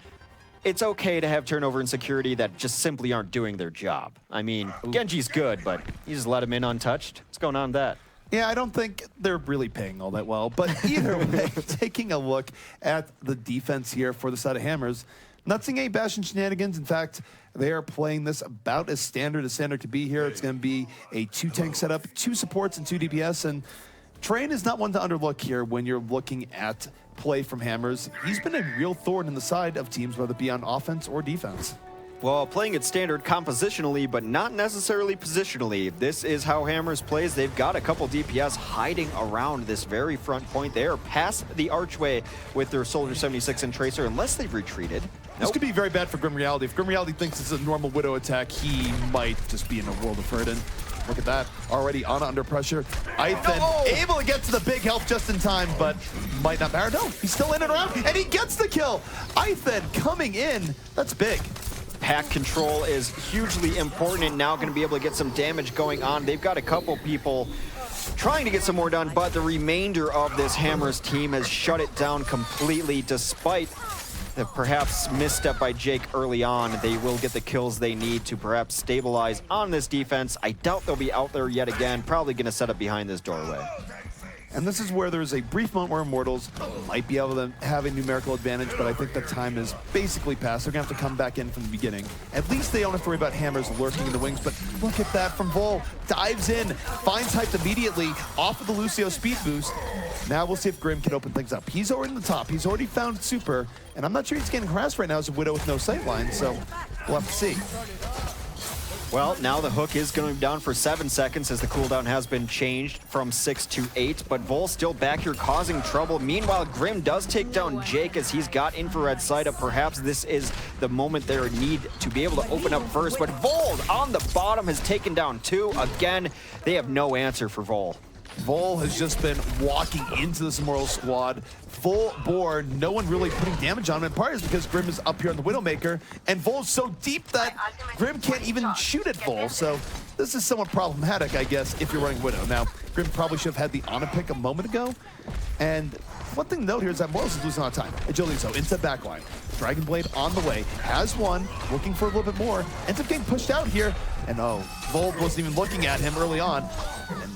B: it's okay to have turnover in security that just simply aren't doing their job. I mean, Genji's good, but you just let him in untouched. What's going on with that?
A: Yeah, I don't think they're really paying all that well. But either way, taking a look at the defense here for the side of Hammers, not seeing any Bastion shenanigans. In fact, they are playing this about as standard could be here. It's going to be a 2-tank setup, 2 supports, and 2 DPS. And Train is not one to underlook here when you're looking at play from Hammers. He's been a real thorn in the side of teams, whether it be on offense or defense.
B: Well, playing it standard compositionally, but not necessarily positionally. This is how Hammers plays. They've got a couple DPS hiding around this very front point. They are past the archway with their Soldier 76 and Tracer, unless they've retreated.
A: This could be very bad for Grim Reality. If Grim Reality thinks it's a normal Widow attack, he might just be in a world of hurt. And look at that, already Ana under pressure. Ithan able to get to the big help just in time, but might not matter. No, he's still in and around, and he gets the kill. Ithan coming in, that's big.
B: pack control is hugely important, and now going to be able to get some damage going on. They've got a couple people trying to get some more done, but the remainder of this Hammers team has shut it down completely. Despite the perhaps misstep by Jake early on, they will get the kills they need to perhaps stabilize on this defense. I doubt they'll be out there yet again, probably going to set up behind this doorway.
A: And this is where there's a brief moment where Immortals might be able to have a numerical advantage, but I think the time is basically past. They're going to have to come back in from the beginning. At least they don't have to worry about Hammers lurking in the wings, but look at that from Vol. Dives in, finds Hyped immediately off of the Lucio speed boost. Now we'll see if Grim can open things up. He's already in the top. He's already found Super, and I'm not sure he's getting harassed right now as a Widow with no sightline, so we'll have to see.
B: Well, now the hook is going to be down for 7 seconds as the cooldown has been changed from 6 to 8, but Vol still back here causing trouble. Meanwhile, Grim does take down Jake as he's got infrared sight up. Perhaps this is the moment they need to be able to open up first, but Vol on the bottom has taken down 2. Again, they have no answer for Vol.
A: Vol has just been walking into this Immortal squad full bore, no one really putting damage on him. And part is because Grim is up here on the Widowmaker, and Vol's so deep that Grim can't even shoot at Vol. So this is somewhat problematic, I guess, if you're running Widow. Now, Grim probably should have had the Ana pick a moment ago. And one thing to note here is that Immortals is losing a lot of time. Agility so into backline. Dragon Blade on the way, has one, looking for a little bit more, ends up getting pushed out here. And oh, Vol wasn't even looking at him early on. And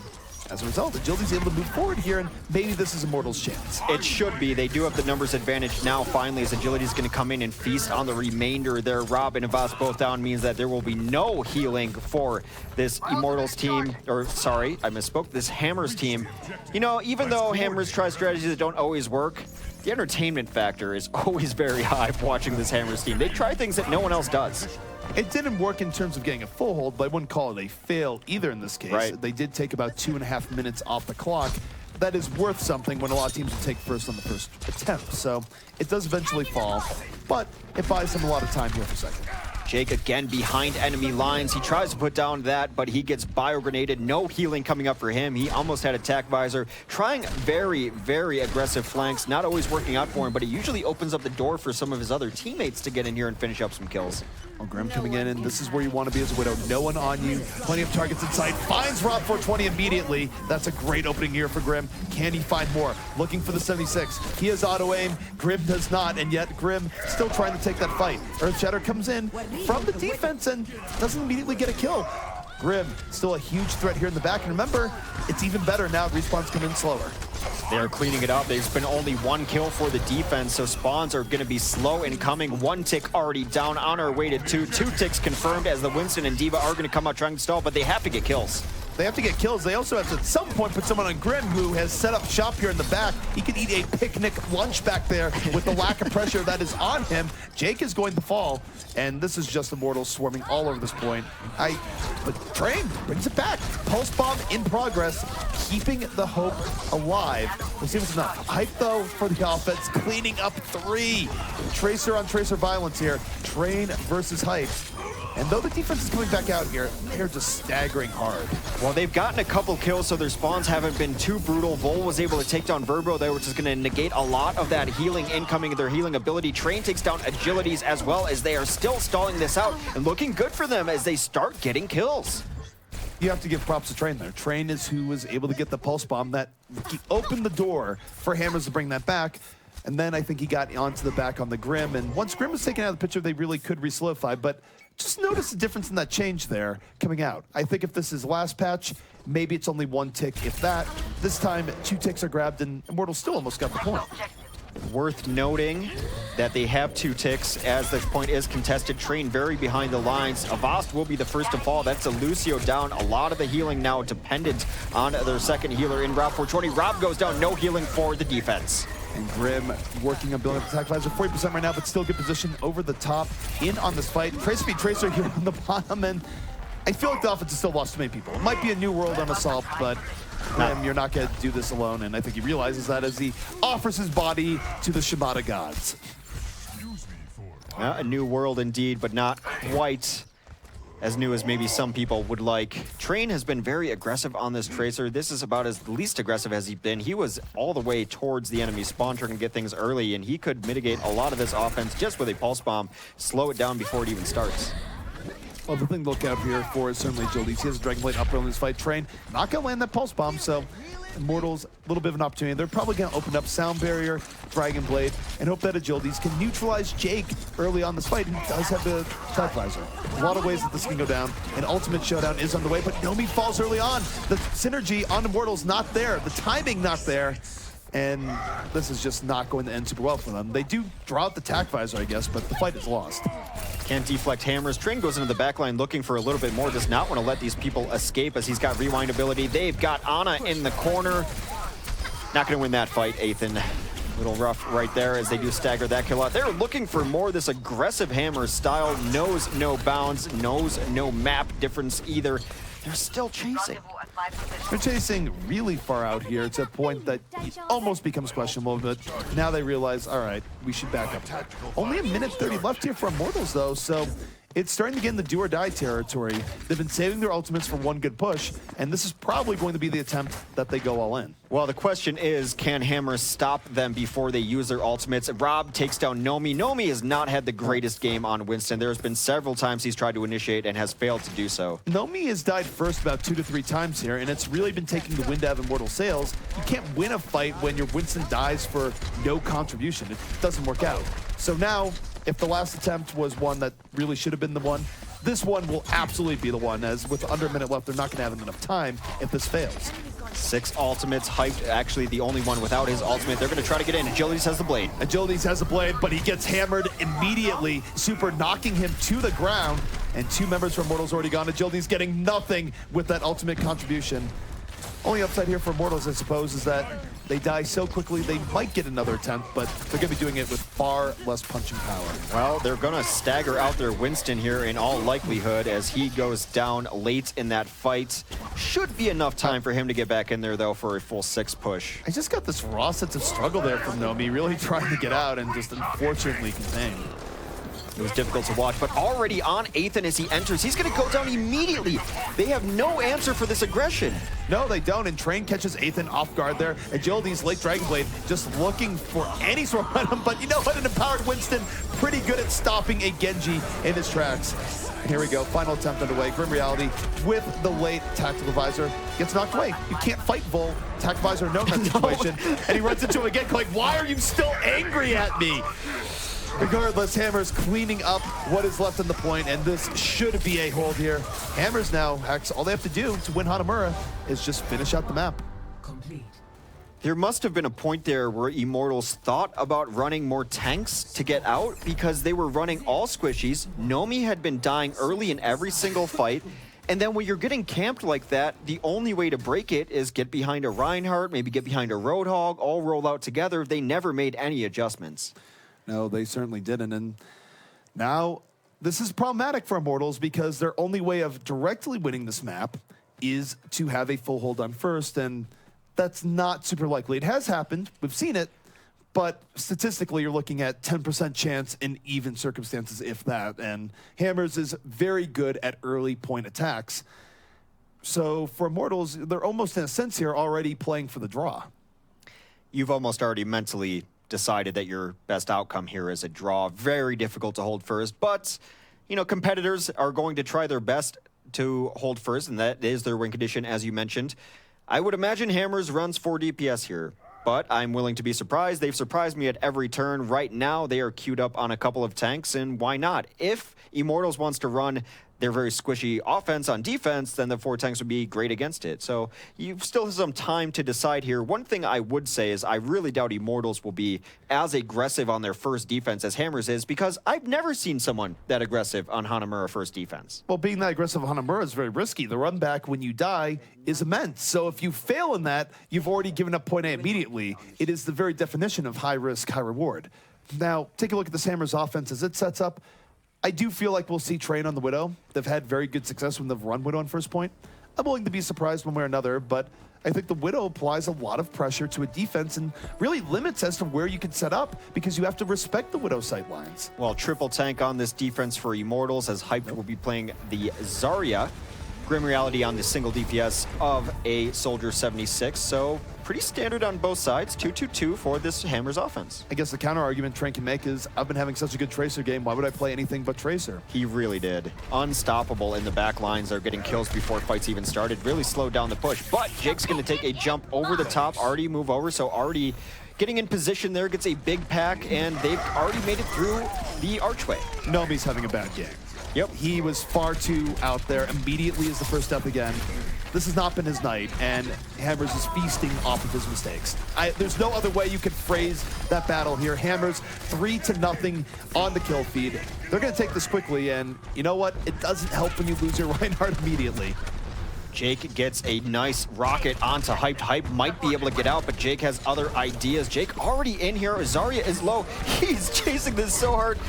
A: as a result, Agility's able to move forward here, and maybe this is Immortal's chance.
B: It should be. They do have the numbers advantage now, finally, as Agility's going to come in and feast on the remainder there. Rob and Avast both down means that there will be no healing for this Immortals team, or sorry, I misspoke, this Hammers team. You know, even though Hammers try strategies that don't always work, the entertainment factor is always very high watching this Hammers team. They try things that no one else does.
A: It didn't work in terms of getting a full hold, but I wouldn't call it a fail either in this case.
B: Right.
A: They did take about 2.5 minutes off the clock. That is worth something when a lot of teams will take first on the first attempt. So it does eventually fall, but it buys them a lot of time here for a second.
B: Jake again behind enemy lines. He tries to put down that, but he gets bio-grenaded. No healing coming up for him. He almost had attack visor. Trying very, very aggressive flanks. Not always working out for him, but it usually opens up the door for some of his other teammates to get in here and finish up some kills.
A: Oh, Grim coming in, and this is where you want to be as a Widow. No one on you. Plenty of targets in sight. Finds Rob 420 immediately. That's a great opening here for Grim. Can he find more? Looking for the 76. He has auto-aim. Grim does not, and yet Grim still trying to take that fight. Earthshatter comes in from the defense and doesn't immediately get a kill. Grim, still a huge threat here in the back. And remember, it's even better now. Respawns come in slower.
B: They're cleaning it up. There's been only 1 kill for the defense, so spawns are going to be slow in coming. 1 tick already down, on our way to 2. 2 ticks confirmed as the Winston and D.Va are going to come out trying to stall, but they have to get kills.
A: They have to get kills. They also have to, at some point, put someone on Grim, who has set up shop here in the back. He could eat a picnic lunch back there with the lack of pressure that is on him. Jake is going to fall, and this is just Immortals swarming all over this point. But Train brings it back. Pulse bomb in progress, keeping the hope alive. We'll see if it's enough. Hype, though, for the offense, cleaning up 3. Tracer on Tracer violence here. Train versus Hype. And though the defense is coming back out here, they're just staggering hard.
B: Well, they've gotten a couple kills, so their spawns haven't been too brutal. Vol was able to take down Verbo there, which is going to negate a lot of that healing incoming, their healing ability. Train takes down Agilities as well, as they are still stalling this out and looking good for them as they start getting kills.
A: You have to give props to Train there. Train is who was able to get the pulse bomb that opened the door for Hammers to bring that back. And then I think he got onto the back on the Grim. And once Grim was taken out of the picture, they really could re-solidify. But just notice the difference in that change there coming out. I think if this is last patch, maybe it's only 1 tick, if that. This time, 2 ticks are grabbed, and Immortal still almost got the point.
B: Worth noting that they have 2 ticks as the point is contested. Train very behind the lines. Avast will be the first to fall. That's a Lucio down. A lot of the healing now dependent on their second healer in Rob 420. Rob goes down, no healing for the defense.
A: And Grim working on building up attack visor, 40% right now, but still good position over the top, in on this fight. Speed Tracer here on the bottom, and I feel like the offense has still lost too many people. It might be a new world on Assault, but Grim, you're not going to do this alone, and I think he realizes that as he offers his body to the Shibata gods.
B: A new world indeed, but not quite as new as maybe some people would like. Train has been very aggressive on this Tracer. This is about as least aggressive as he's been. He was all the way towards the enemy spawn trying to get things early, and he could mitigate a lot of this offense just with a pulse bomb, slow it down before it even starts.
A: Well, the thing to look out here for is certainly Joldies. He has a Dragon Blade up in this fight. Train not going to land that pulse bomb, so Immortals, a little bit of an opportunity. They're probably going to open up Sound Barrier, Dragon Blade, and hope that Agilities can neutralize Jake early on this fight. He does have the Attack Visor. A lot of ways that this can go down. An ultimate showdown is on the way, but Nomi falls early on. The synergy on Immortals not there. The timing not there. And this is just not going to end super well for them. They do draw out the Attack Visor, I guess, but the fight is lost.
B: Can't deflect hammers. Train goes into the backline looking for a little bit more. Does not want to let these people escape as he's got rewind ability. They've got Ana in the corner. Not going to win that fight, Ethan. A little rough right there as they do stagger that kill out. They're looking for more of this aggressive hammer style. Knows no bounds, knows no map difference either. They're still chasing.
A: They're chasing really far out here to a point that almost becomes questionable, but now they realize, all right, we should back up. Only a minute 30 left here for Immortals, though, so it's starting to get in the do or die territory. They've been saving their ultimates for one good push, and this is probably going to be the attempt that they go all in.
B: Well, the question is, can hammers stop them before they use their ultimates? Rob takes down Nomi. Nomi has not had the greatest game on Winston. There's been several times he's tried to initiate and has failed to do so.
A: Nomi has died first about 2 to 3 times here, and it's really been taking the wind out of Immortal sails. You can't win a fight when your Winston dies for no contribution. It doesn't work out. So now, if the last attempt was one that really should have been the one, this one will absolutely be the one, as with under a minute left, they're not going to have enough time if this fails.
B: 6 ultimates, hyped, actually the only one without his ultimate. They're going to try to get in. Agilities has the blade.
A: Agilities has a blade, but he gets hammered immediately. Super knocking him to the ground, and 2 members from Immortals already gone. Agilities getting nothing with that ultimate contribution. Only upside here for Immortals, I suppose, is that they die so quickly they might get another attempt, but they're going to be doing it with far less punching power.
B: Well, they're going to stagger out their Winston here in all likelihood as he goes down late in that fight. Should be enough time for him to get back in there, though, for a full 6 push.
A: I just got this raw sense of struggle there from Nomi, really trying to get out and just unfortunately contained.
B: It was difficult to watch, but already on Ethan as he enters, he's going to go down immediately. They have no answer for this aggression.
A: No, they don't, and Train catches Ethan off guard there. Agility's late Dragon Blade just looking for any sort of momentum, but you know what? An empowered Winston pretty good at stopping a Genji in his tracks. And here we go, final attempt underway. Grim Reality with the late Tactical Visor gets knocked away. You can't fight Vol. Tactical Visor known that situation, and he runs into him again, like, why are you still angry at me? Regardless, Hammers cleaning up what is left on the point, and this should be a hold here. Hammers now, all they have to do to win Hanamura is just finish out the map.
D: Complete.
B: There must have been a point there where Immortals thought about running more tanks to get out because they were running all squishies. Nomi had been dying early in every single fight. And then when you're getting camped like that, the only way to break it is get behind a Reinhardt, maybe get behind a Roadhog, all roll out together. They never made any adjustments.
A: No, they certainly didn't, and now this is problematic for Immortals because their only way of directly winning this map is to have a full hold on first, and that's not super likely. It has happened, we've seen it, but statistically you're looking at 10% chance in even circumstances, if that, and Hammers is very good at early point attacks. So for Immortals, they're almost in a sense here already playing for the draw.
B: You've almost already mentally decided that your best outcome here is a draw. Very difficult to hold first, but, you know, competitors are going to try their best to hold first, and that is their win condition, as you mentioned. I would imagine Hammers runs 4 DPS here, but I'm willing to be surprised. They've surprised me at every turn. Right now, they are queued up on a couple of tanks, and why not? If Immortals wants to run their very squishy offense on defense, then the 4 tanks would be great against it. So you still have some time to decide here. One thing I would say is I really doubt Immortals will be as aggressive on their first defense as Hammers is, because I've never seen someone that aggressive on Hanamura first defense.
A: Well, being that aggressive on Hanamura is very risky. The run back when you die is immense. So if you fail in that, you've already given up point A immediately. It is the very definition of high risk, high reward. Now, take a look at this Hammers offense as it sets up. I do feel like we'll see Train on the Widow. They've had very good success when they've run Widow on first point. I'm willing to be surprised one way or another, but I think the Widow applies a lot of pressure to a defense and really limits as to where you can set up because you have to respect the Widow sight lines.
B: Well, triple tank on this defense for Immortals as Hyped will be playing the Zarya. Grim Reality on the single DPS of a Soldier 76, so pretty standard on both sides. 2-2-2 for this Hammers offense.
A: I guess the counter argument Trent can make is, I've been having such a good Tracer game, why would I play anything but Tracer?
B: He really did. Unstoppable in the back lines. They're getting kills before fights even started. Really slowed down the push, but Jake's going to take a jump over the top. Already move over, so already getting in position there, gets a big pack, and they've already made it through the archway.
A: Nomi's having a bad game.
B: Yep.
A: He was far too out there. Immediately is the first step again. This has not been his night, and Hammers is feasting off of his mistakes. There's no other way you could phrase that battle here. Hammers 3-0 on the kill feed. They're going to take this quickly, and you know what? It doesn't help when you lose your Reinhardt immediately.
B: Jake gets a nice rocket onto Hyped. Hype might be able to get out, but Jake has other ideas. Jake already in here. Zarya is low. He's chasing this so hard.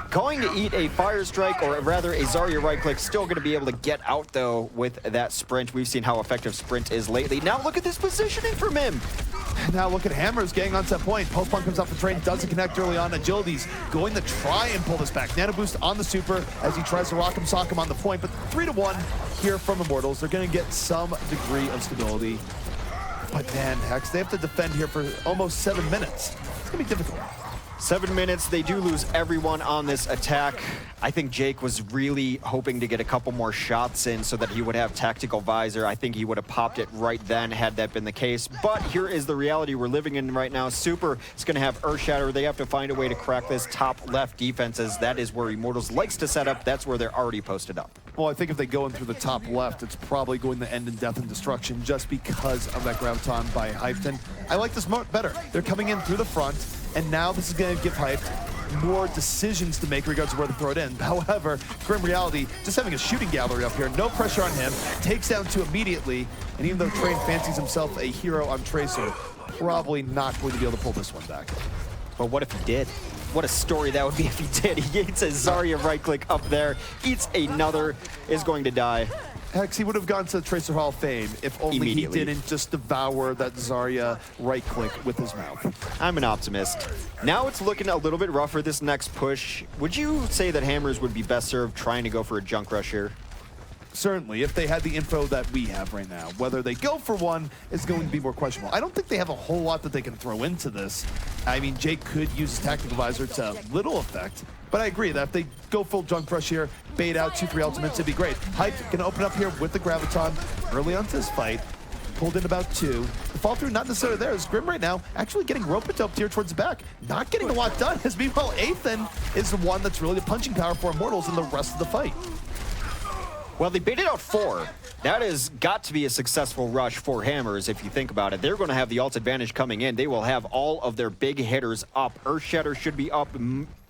B: Going to eat a Fire Strike, or rather a Zarya right click. Still going to be able to get out, though, with that sprint. We've seen how effective sprint is lately. Now look at this positioning from him.
A: Now look at Hammers getting onto that point. Postpone comes off the train, doesn't connect early on. Agility's going to try and pull this back. Nano Boost on the super as he tries to rock him, sock him on the point. But 3-1 here from Immortals. They're going to get some degree of stability. But man, Hex, they have to defend here for almost 7 minutes. It's going to be difficult.
B: 7 minutes, they do lose everyone on this attack. I think Jake was really hoping to get a couple more shots in so that he would have tactical visor. I think he would have popped it right then had that been the case. But here is the reality we're living in right now. Super is going to have Earth Shatter. They have to find a way to crack this top left defenses. That is where Immortals likes to set up. That's where they're already posted up.
A: Well, I think if they go in through the top left, it's probably going to end in death and destruction just because of that Graviton by Hyped. I like this better. They're coming in through the front, and now this is going to give Hyped more decisions to make in regards to where to throw it in. However, Grim Reality just having a shooting gallery up here, no pressure on him, takes down 2 immediately, and even though Train fancies himself a hero on Tracer, probably not going to be able to pull this one back.
B: But what if he did? What a story that would be if he did. He eats a Zarya right click up there, eats another, is going to die.
A: Hex, he would have gone to the Tracer Hall of Fame if only he didn't just devour that Zarya right click with his mouth.
B: I'm an optimist. Now it's looking a little bit rougher this next push. Would you say that Hammers would be best served trying to go for a junk rush here?
A: Certainly, if they had the info that we have right now. Whether they go for one is going to be more questionable. I don't think they have a whole lot that they can throw into this. I mean, Jake could use his tactical visor to little effect, but I agree that if they go full junk rush here, bait out 2-3 ultimates, it'd be great. Hype can open up here with the Graviton early onto this fight. Pulled in about 2. The fall through not necessarily there. As Grim right now actually getting rope-a-dope here towards the back. Not getting a lot done, as meanwhile Ethan is the one that's really the punching power for Immortals in the rest of the fight.
B: Well, they baited out 4. That has got to be a successful rush for Hammers, if you think about it. They're going to have the ult advantage coming in. They will have all of their big hitters up. Earthshatter should be up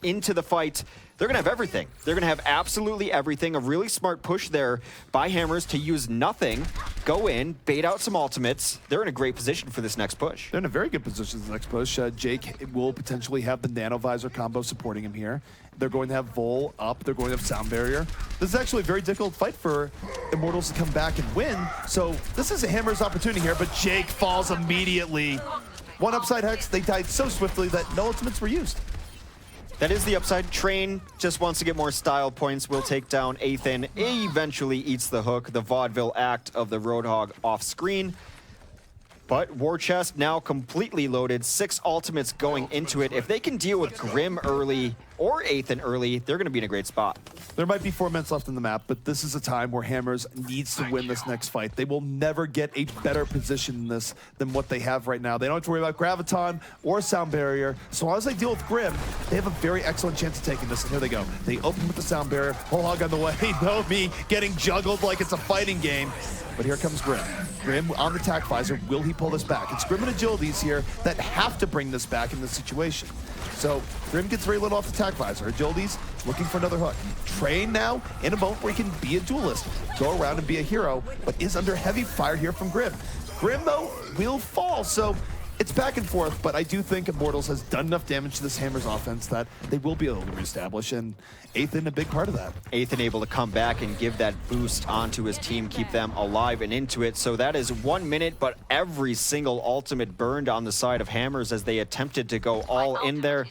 B: into the fight. They're going to have everything. They're going to have absolutely everything. A really smart push there by Hammers to use nothing, go in, bait out some ultimates. They're in a great position for this next push.
A: They're in a very good position for the next push. Jake will potentially have the Nano Visor combo supporting him here. They're going to have Vol up. They're going to have Sound Barrier. This is actually a very difficult fight for Immortals to come back and win. So this is a Hammer's opportunity here, but Jake falls immediately. One upside Hex, they died so swiftly that no ultimates were used.
B: That is the upside. Train just wants to get more style points. Will take down Athan. Eventually eats the hook. The vaudeville act of the Roadhog off screen. But War Chest now completely loaded. 6 ultimates going into it. If they can deal with Grim early or Athan early, they're going to be in a great spot.
A: There might be 4 minutes left in the map, but this is a time where Hammers needs to win this next fight. They will never get a better position in this than what they have right now. They don't have to worry about Graviton or Sound Barrier. So long as they deal with Grim, they have a very excellent chance of taking this. And here they go. They open with the Sound Barrier. Whole hog on the way. No me getting juggled like it's a fighting game. But here comes Grim. Grim on the tack visor. Will he pull this back? It's Grim and Agilities here that have to bring this back in this situation. So Grim gets very little off the tack visor. Agilities looking for another hook. Train now in a moment where he can be a duelist, go around and be a hero, but is under heavy fire here from Grim. Grim, though, will fall, so it's back and forth, but I do think Immortals has done enough damage to this Hammers offense that they will be able to reestablish, and Ethan a big part of that.
B: Ethan able to come back and give that boost onto his team, keep them alive and into it. So that is 1 minute, but every single ultimate burned on the side of Hammers as they attempted to go all in there.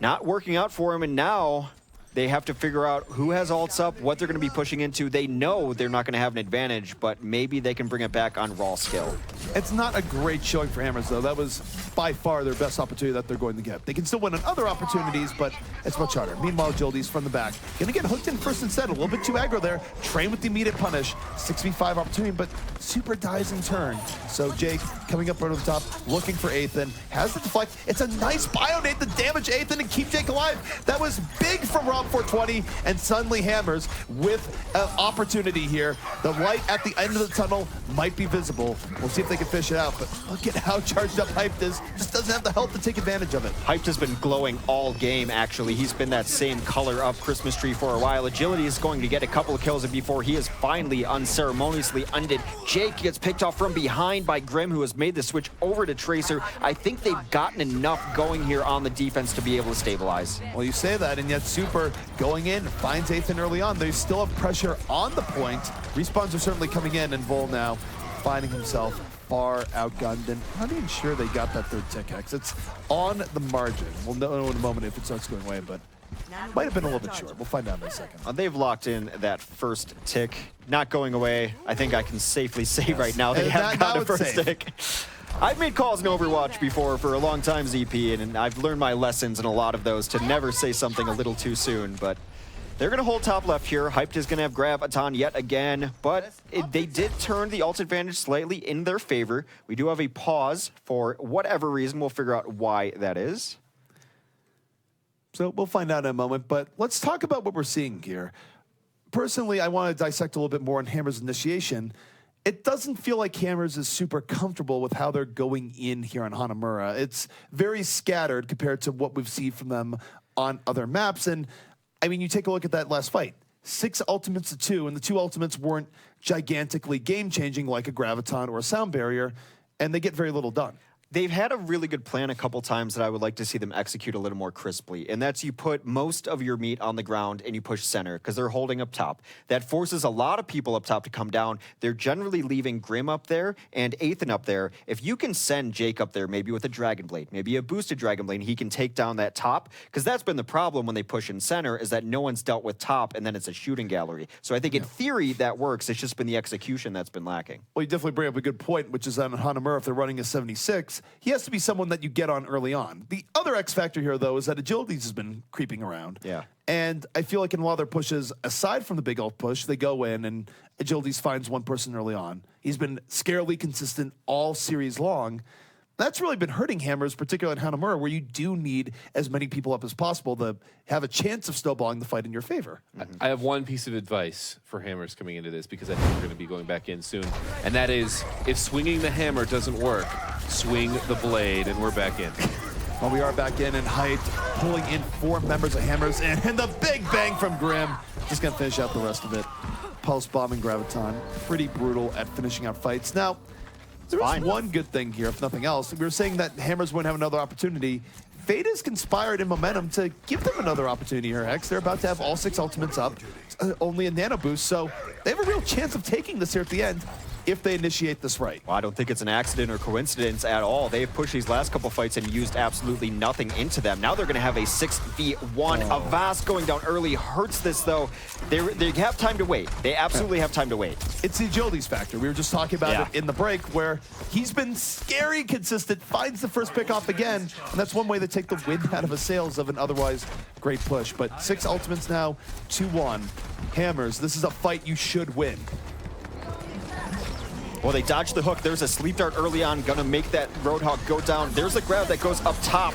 B: Not working out for him, and now they have to figure out who has ults up, what they're going to be pushing into. They know they're not going to have an advantage, but maybe they can bring it back on raw skill.
A: It's not a great showing for Hammers, though. That was by far their best opportunity that they're going to get. They can still win on other opportunities, but it's much harder. Meanwhile, Agility's from the back. Gonna get hooked in first instead. A little bit too aggro there. Train with the immediate punish. 6v5 opportunity, but Super dies in turn. So Jake coming up right over the top, looking for Ethan. Has the deflect. It's a nice bio-nade to damage Ethan and keep Jake alive. That was big from Rob 420, and suddenly Hammers with an opportunity here. The light at the end of the tunnel might be visible. We'll see if they can fish it out, but look at how charged up Hyped is. Just doesn't have the health to take advantage of it.
B: Hyped has been glowing all game, actually. He's been that same color of Christmas tree for a while. Agility is going to get a couple of kills before he is finally unceremoniously undid. Jake gets picked off from behind by Grim, who has made the switch over to Tracer. I think they've gotten enough going here on the defense to be able to stabilize.
A: Well, you say that, and yet Super going in, finds Ethan early on. They still have pressure on the point. Respawns are certainly coming in, and Vol now finding himself far outgunned, and I'm not even sure they got that third tick X. It's on the margin. We'll know in a moment if it starts going away, but might have been a little bit short. We'll find out in a second.
B: They've locked in that first tick. Not going away. I think I can safely say right now they have got a first tick. I've made calls in Overwatch before for a long time, ZP, and I've learned my lessons in a lot of those to never say something a little too soon, but they're going to hold top left here. Hyped is going to have Graviton yet again, but they did turn the ult advantage slightly in their favor. We do have a pause for whatever reason. We'll figure out why that is.
A: So we'll find out in a moment, but let's talk about what we're seeing here. Personally, I want to dissect a little bit more on Hammers' initiation. It doesn't feel like Hammers is super comfortable with how they're going in here on Hanamura. It's very scattered compared to what we've seen from them on other maps, and I mean, you take a look at that last fight. 6 ultimates to 2, and the 2 ultimates weren't gigantically game-changing like a Graviton or a Sound Barrier, and they get very little done.
B: They've had a really good plan a couple times that I would like to see them execute a little more crisply, and that's you put most of your meat on the ground and you push center because they're holding up top. That forces a lot of people up top to come down. They're generally leaving Grim up there and Ethan up there. If you can send Jake up there, maybe with a Dragon Blade, maybe a boosted Dragon Blade, he can take down that top, because that's been the problem when they push in center is that no one's dealt with top and then it's a shooting gallery. So I think in theory that works. It's just been the execution that's been lacking.
A: Well, you definitely bring up a good point, which is on Hanamura, if they're running a 76, he has to be someone that you get on early on. The other X factor here, though, is that Agilities has been creeping around.
B: Yeah.
A: And I feel like in a lot of their pushes, aside from the big ult push, they go in and Agilities finds one person early on. He's been scarily consistent all series long. That's really been hurting Hammers, particularly in Hanamura, where you do need as many people up as possible to have a chance of snowballing the fight in your favor.
C: I have one piece of advice for Hammers coming into this, because I think we're going to be going back in soon, and that is, if swinging the hammer doesn't work, swing the blade, and we're back in.
A: Well, we are back in, and Hyped pulling in 4 members of Hammers, and the big bang from Grim. Just going to finish out the rest of it. Pulse bombing Graviton. Pretty brutal at finishing out fights. Now, there's one good thing here, if nothing else. We were saying that Hammers wouldn't have another opportunity. Fate has conspired in momentum to give them another opportunity here, Hex. They're about to have all 6 ultimates up, only a nano boost, so they have a real chance of taking this here at the end if they initiate this right.
B: Well, I don't think it's an accident or coincidence at all. They've pushed these last couple fights and used absolutely nothing into them. Now they're going to have a 6v1. Avast going down early hurts this, though. They have time to wait. They absolutely have time to wait.
A: It's the Agilities factor. We were just talking about it in the break, where he's been scary consistent, finds the first pick off again, and that's one way to take the wind out of a sails of an otherwise great push. But 6 ultimates now, 2-1. Hammers, this is a fight you should win.
B: Well, they dodged the hook. There's a sleep dart early on, gonna make that Roadhog go down. There's a grab that goes up top.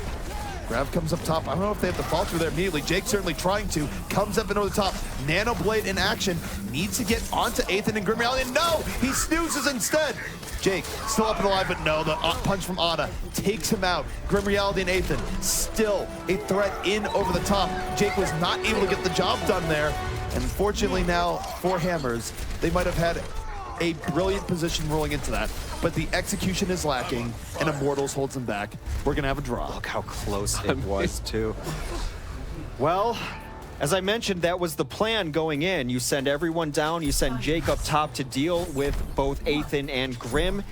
A: Grav comes up top. I don't know if they have to fall through there immediately. Jake certainly trying to. Comes up into the top. Nano Blade in action. Needs to get onto Ethan and Grim Reality. And no! He snoozes instead. Jake still up and alive, but no. The punch from Ana takes him out. Grim Reality and Ethan still a threat in over the top. Jake was not able to get the job done there. And unfortunately now for Hammers, they might have had a brilliant position rolling into that, but the execution is lacking, and Immortals holds them back. We're going to have a draw.
B: Look how close it was, too. Well, as I mentioned, that was the plan going in. You send everyone down. You send Jake up top to deal with both Ethan and Grim.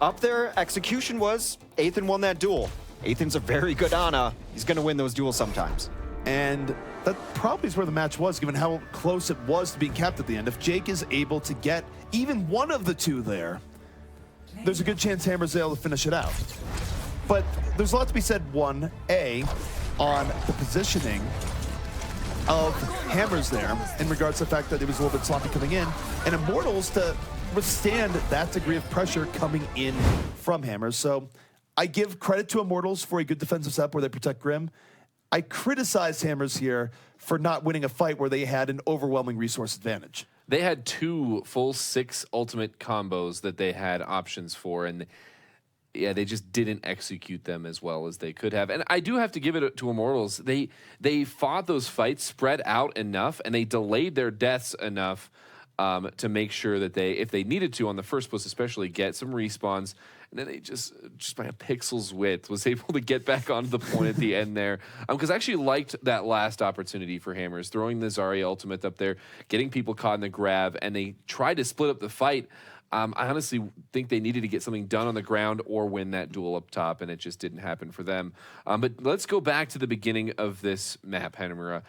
B: Up there, execution was Ethan won that duel. Ethan's a very good Ana. He's going to win those duels sometimes.
A: And that probably is where the match was, given how close it was to being capped at the end. If Jake is able to get even one of the two there, there's a good chance Hammer's able to finish it out. But there's a lot to be said, on the positioning of Hammers there in regards to the fact that it was a little bit sloppy coming in, and Immortals to withstand that degree of pressure coming in from Hammers. So I give credit to Immortals for a good defensive setup where they protect Grim. I criticize Hammers here for not winning a fight where they had an overwhelming resource advantage.
C: They had 2 full 6 ultimate combos that they had options for, and yeah, they just didn't execute them as well as they could have. And I do have to give it to Immortals. They fought those fights spread out enough, and they delayed their deaths enough to make sure that they, if they needed to on the first push especially, get some respawns. And then they just by a pixel's width was able to get back onto the point at the end there. Because I actually liked that last opportunity for Hammers, throwing the Zarya ultimate up there, getting people caught in the grab, and they tried to split up the fight. I honestly think they needed to get something done on the ground or win that duel up top, and it just didn't happen for them. But let's go back to the beginning of this map, Hanamura.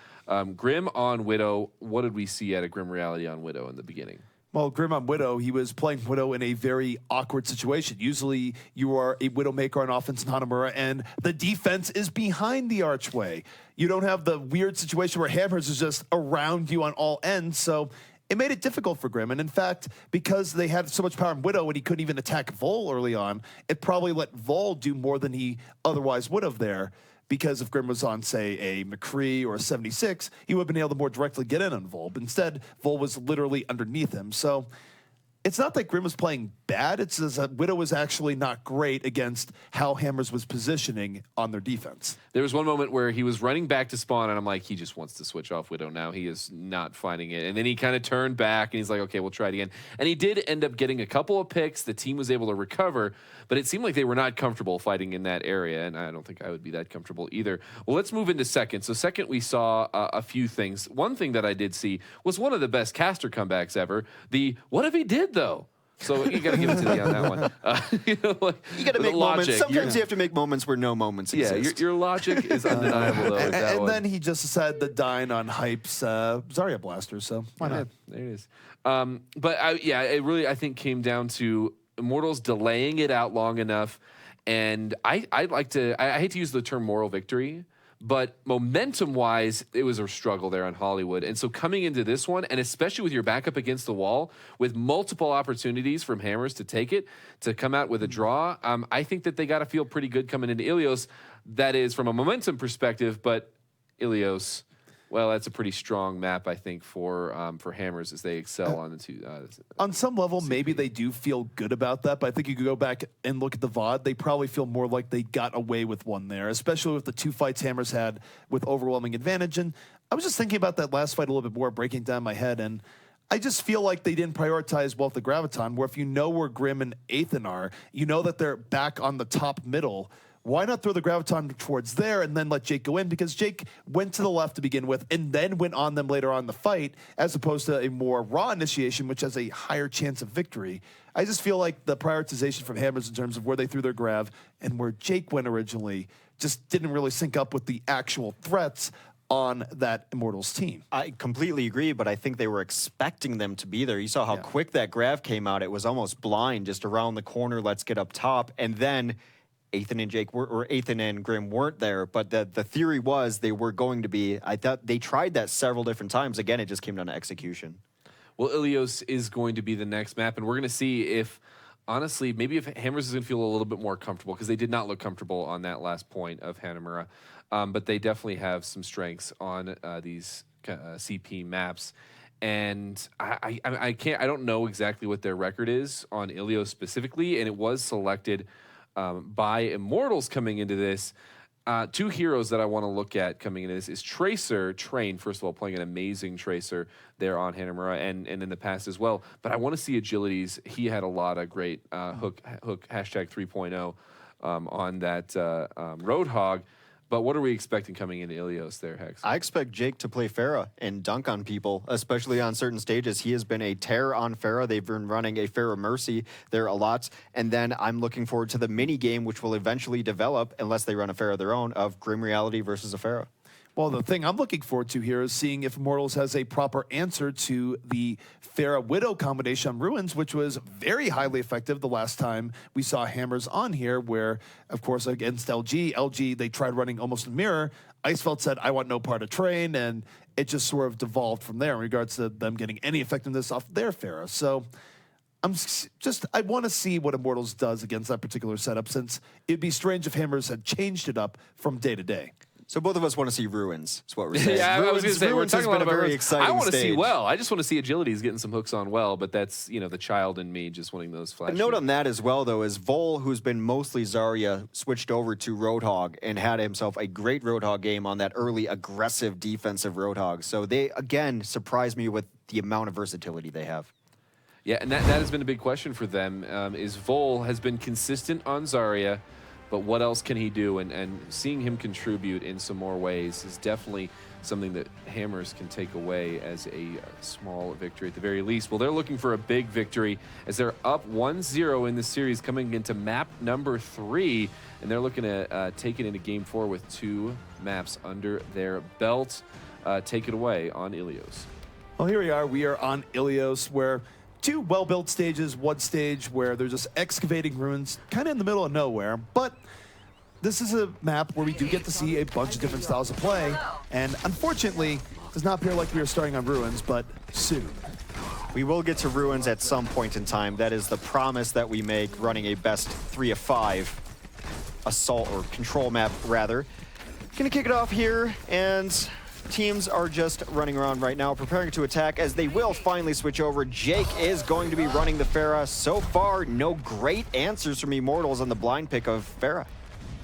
C: Grim on Widow. What did we see at a Grim Reality on Widow in the beginning?
A: Well, Grim on Widow, he was playing Widow in a very awkward situation. Usually you are a Widowmaker on offense in Hanamura, and the defense is behind the archway. You don't have the weird situation where Hammers is just around you on all ends, so it made it difficult for Grim. And in fact, because they had so much power in Widow and he couldn't even attack Vol early on, it probably let Vol do more than he otherwise would have there. Because if Grim was on, say, a McCree or a 76, he would have been able to more directly get in on Vol. But instead, Vol was literally underneath him. So it's not that Grim was playing bad. It's just that Widow was actually not great against how Hammers was positioning on their defense.
C: There was one moment where he was running back to spawn, and I'm like, he just wants to switch off Widow now. He is not finding it. And then he kind of turned back, and he's like, okay, we'll try it again. And he did end up getting a couple of picks. The team was able to recover, but it seemed like they were not comfortable fighting in that area, and I don't think I would be that comfortable either. Well, let's move into second. So second, we saw a few things. One thing that I did see was one of the best caster comebacks ever. The what if he did, though? So you got to give it to me on that one.
B: You got to make moments. Sometimes you have to make moments where no moments exist.
C: Your logic is undeniable, though.
A: And then he just decided to dine on Hype's Zarya Blaster, so why not?
C: There it is. But it really, I think, came down to Immortals delaying it out long enough. And I hate to use the term moral victory, but momentum-wise, it was a struggle there on Hollywood. And so coming into this one, and especially with your back up against the wall, with multiple opportunities from Hammers to take it, to come out with a draw, I think that they got to feel pretty good coming into Ilios. That is from a momentum perspective, but Ilios, well, that's a pretty strong map, I think, for Hammers as they excel on the two.
A: On some level, maybe they do feel good about that, but I think you could go back and look at the VOD. They probably feel more like they got away with one there, especially with the 2 fights Hammers had with overwhelming advantage. And I was just thinking about that last fight a little bit more, breaking down my head, and I just feel like they didn't prioritize well the Graviton, where if you know where Grim and Ethan are, you know that they're back on the top middle. Why not throw the Graviton towards there and then let Jake go in? Because Jake went to the left to begin with and then went on them later on in the fight, as opposed to a more raw initiation, which has a higher chance of victory. I just feel like the prioritization from Hammers in terms of where they threw their grav and where Jake went originally just didn't really sync up with the actual threats on that Immortals team.
B: I completely agree, but I think they were expecting them to be there. You saw how quick that grav came out. It was almost blind, just around the corner, let's get up top. And then Ethan and Jake were, or Ethan and Grim weren't there, but the theory was they were going to be. I thought they tried that several different times. Again, it just came down to execution.
C: Well, Ilios is going to be the next map, and we're going to see if, honestly, maybe if Hammers is going to feel a little bit more comfortable, because they did not look comfortable on that last point of Hanamura, but they definitely have some strengths on these CP maps. And I don't know exactly what their record is on Ilios specifically, and it was selected by Immortals coming into this. two heroes that I want to look at coming into this is Tracer, Train, first of all, playing an amazing Tracer there on Hanamura and in the past as well. But I want to see Agilities. He had a lot of great hook hashtag 3.0 on that Roadhog. But what are we expecting coming into Ilios there, Hex?
B: I expect Jake to play Pharah and dunk on people, especially on certain stages. He has been a terror on Pharah. They've been running a Pharah Mercy there a lot. And then I'm looking forward to the mini game, which will eventually develop, unless they run a Pharah of their own, of Grim Reality versus a Pharah.
A: Well, the thing I'm looking forward to here is seeing if Immortals has a proper answer to the Pharah Widow combination on Ruins, which was very highly effective the last time we saw Hammers on here, where, of course, against LG, they tried running almost a mirror. Icefeld said, I want no part of Train, and it just sort of devolved from there in regards to them getting any effectiveness off their Pharah. So I want to see what Immortals does against that particular setup, since it'd be strange if Hammers had changed it up from day to day.
B: So both of us want to see Ruins, is what we're saying.
C: Yeah, I was going to say, we're talking about
B: a very
C: Ruins.
B: exciting
C: I want to see
B: stage.
C: well. I just want to see Agilities getting some hooks on well, but that's, the child in me just wanting those flashes.
B: A note on that as well, though, is Vol, who's been mostly Zarya, switched over to Roadhog and had himself a great Roadhog game on that early aggressive defensive Roadhog. So they, again, surprised me with the amount of versatility they have.
C: Yeah, and that has been a big question for them, is Vol has been consistent on Zarya, but what else can he do? And seeing him contribute in some more ways is definitely something that Hammers can take away as a small victory at the very least. Well, they're looking for a big victory as they're up 1-0 in the series coming into map number 3, and they're looking to take it into game 4 with 2 maps under their belt. Take it away on Ilios.
A: Well, here we are. We are on Ilios, where 2 well-built stages, one stage where they're just excavating ruins kind of in the middle of nowhere. But this is a map where we do get to see a bunch of different styles of play. And unfortunately, it does not appear like we are starting on Ruins, but soon.
B: We will get to Ruins at some point in time. That is the promise that we make, running a best 3 of 5 assault or control map, rather. Gonna kick it off here, and teams are just running around right now, preparing to attack, as they will finally switch over. Jake is going to be running the Pharah. So far, no great answers from Immortals on the blind pick of Pharah.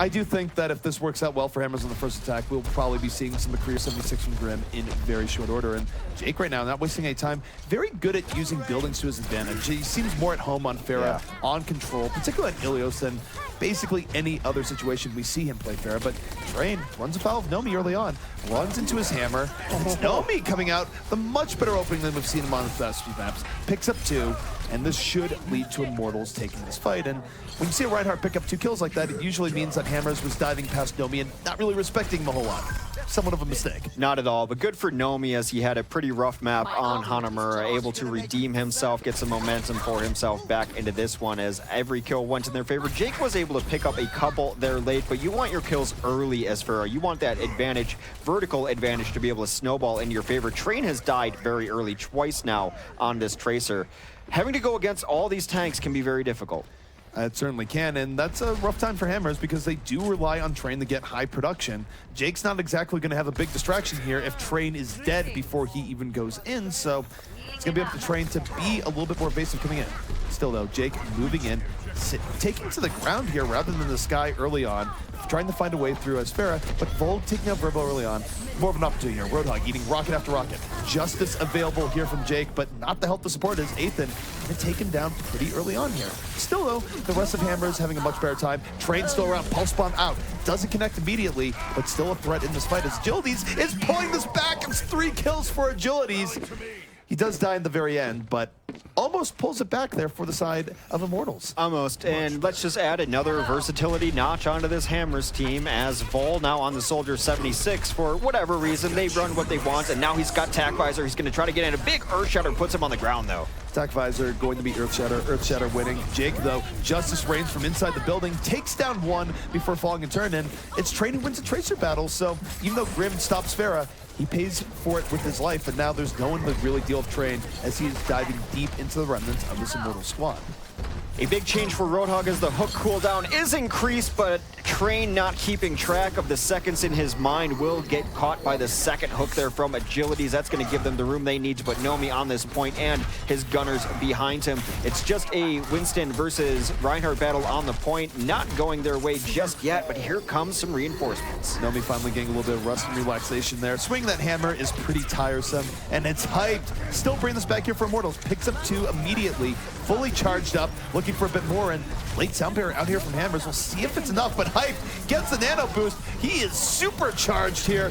A: I do think that if this works out well for Hammers on the first attack, we'll probably be seeing some McCreer 76 from Grim in very short order. And Jake right now, not wasting any time, very good at using buildings to his advantage. He seems more at home on Pharah, on control, particularly on Ilios, than basically any other situation we see him play Pharah. But Train runs afoul of Nomi early on, runs into his hammer. It's Nomi coming out, the much better opening than we've seen him on the past few maps. Picks up 2, and this should lead to Immortals taking this fight. And when you see a Reinhardt pick up 2 kills like that, it usually means that Hammers was diving past Nomi and not really respecting him a whole lot. Somewhat of a mistake.
B: Not at all, but good for Nomi, as he had a pretty rough map on Hanamura, able to redeem himself, get some momentum for himself back into this one, as every kill went in their favor. Jake was able to pick up a couple there late, but you want your kills early as Pharah. You want that advantage, vertical advantage, to be able to snowball in your favor. Train has died very early, twice now on this Tracer. Having to go against all these tanks can be very difficult.
A: It certainly can, and that's a rough time for Hammers because they do rely on Train to get high production. Jake's not exactly going to have a big distraction here if Train is dead before he even goes in, so it's going to be up to Train to be a little bit more evasive coming in. Still though, Jake moving in, taking to the ground here rather than the sky early on, trying to find a way through as Pharah, but Vogue taking out Verbo early on. More of an opportunity here. Roadhog eating rocket after rocket. Justice available here from Jake, but not the help to support as Ethan and taken down pretty early on here. Still though, the rest of Hammers having a much better time. Train still around, pulse bomb out. Doesn't connect immediately, but still a threat in this fight as Agilities is pulling this back. It's 3 kills for Agilities. He does die in the very end, but almost pulls it back there for the side of Immortals.
B: Almost, and let's just add another versatility notch onto this Hammers team, as Vol now on the Soldier 76. For whatever reason, they run what they want, and now he's got Tac Visor. He's going to try to get in. A big Earthshatter puts him on the ground, though.
A: Tac Visor going to be Earthshatter winning. Jake, though, Justice reigns from inside the building, takes down 1 before falling in turn, and it's Train who wins a Tracer battle, so even though Grim stops Pharah, he pays for it with his life, and now there's no one to really deal with Train as he's diving deep into the remnants of this Immortal squad.
B: A big change for Roadhog as the hook cooldown is increased, but Train not keeping track of the seconds in his mind, will get caught by the second hook there from Agilities. That's going to give them the room they need to put Nomi on this point and his gunners behind him. It's just a Winston versus Reinhardt battle on the point, not going their way just yet, but here comes some reinforcements.
A: Nomi finally getting a little bit of rest and relaxation there. Swinging that hammer is pretty tiresome, and it's hyped. Still bring this back here for Immortals. Picks up 2 immediately, fully charged up, looking for a bit more, and late sound barrier out here from Hammers. We'll see if it's enough, but Hype gets the nano boost. He is supercharged here.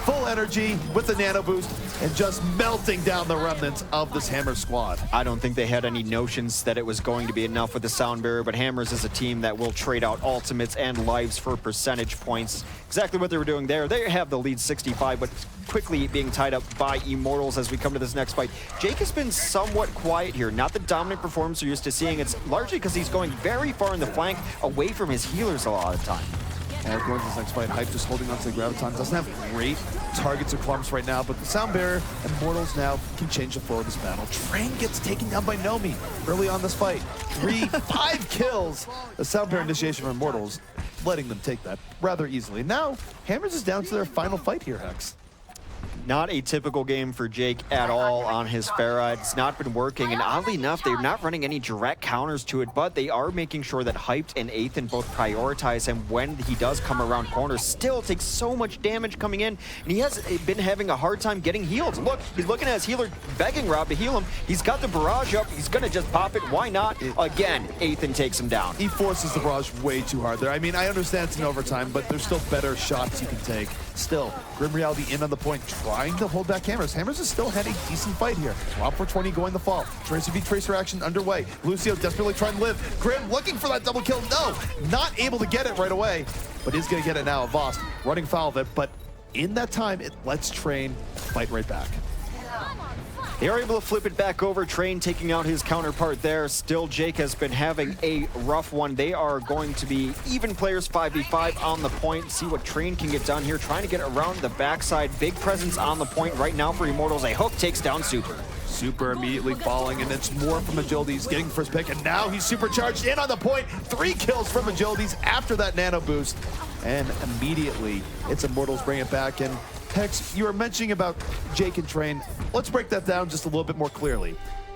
A: Full energy with the nano boost and just melting down the remnants of this Hammer squad.
B: I don't think they had any notions that it was going to be enough with the sound barrier, but Hammers is a team that will trade out ultimates and lives for percentage points. Exactly what they were doing there. They have the lead 65, but quickly being tied up by Immortals as we come to this next fight. Jake has been somewhat quiet here. Not the dominant performance you're used to seeing. It's largely because he's going very far in the flank, away from his healers a lot of the time.
A: And going to this next fight, Hype just holding on to the Graviton. Doesn't have great targets or clumps right now, but the sound barrier and Immortals now can change the flow of this battle. Train gets taken down by Nomi early on this fight. 5 kills. The sound barrier initiation from Immortals, letting them take that rather easily. Now, Hammers is down to their final fight here, Hex.
B: Not a typical game for Jake at all on his Pharah. It's not been working, and oddly enough, they're not running any direct counters to it, but they are making sure that Hyped and Ethan both prioritize him when he does come around corners. Still takes so much damage coming in, and he has been having a hard time getting healed. Look, he's looking at his healer, begging Rob to heal him. He's got the barrage up. He's going to just pop it. Why not? Again, Ethan takes him down.
A: He forces the barrage way too hard there. I mean, I understand it's an overtime, but there's still better shots you can take. Still, Grim Reality in on the point, trying to hold back Hammers. Hammers has still had a decent fight here. Rob 420 going the fall. Tracer v Tracer action underway. Lucio desperately trying to live. Grim looking for that double kill. No, not able to get it right away, but is going to get it now. Voss running foul of it, but in that time, it lets Train fight right back.
B: They are able to flip it back over. Train taking out his counterpart there. Still, Jake has been having a rough one. They are going to be even players 5v5 on the point. See what Train can get done here. Trying to get around the backside. Big presence on the point right now for Immortals. A hook takes down Super.
A: Super immediately falling, and it's more from Agilities getting first pick, and now he's supercharged in on the point. 3 kills from Agilities after that nano boost, and immediately it's Immortals bring it back. And Hex, you were mentioning about Jake and Train. Let's break that down just a little bit more clearly.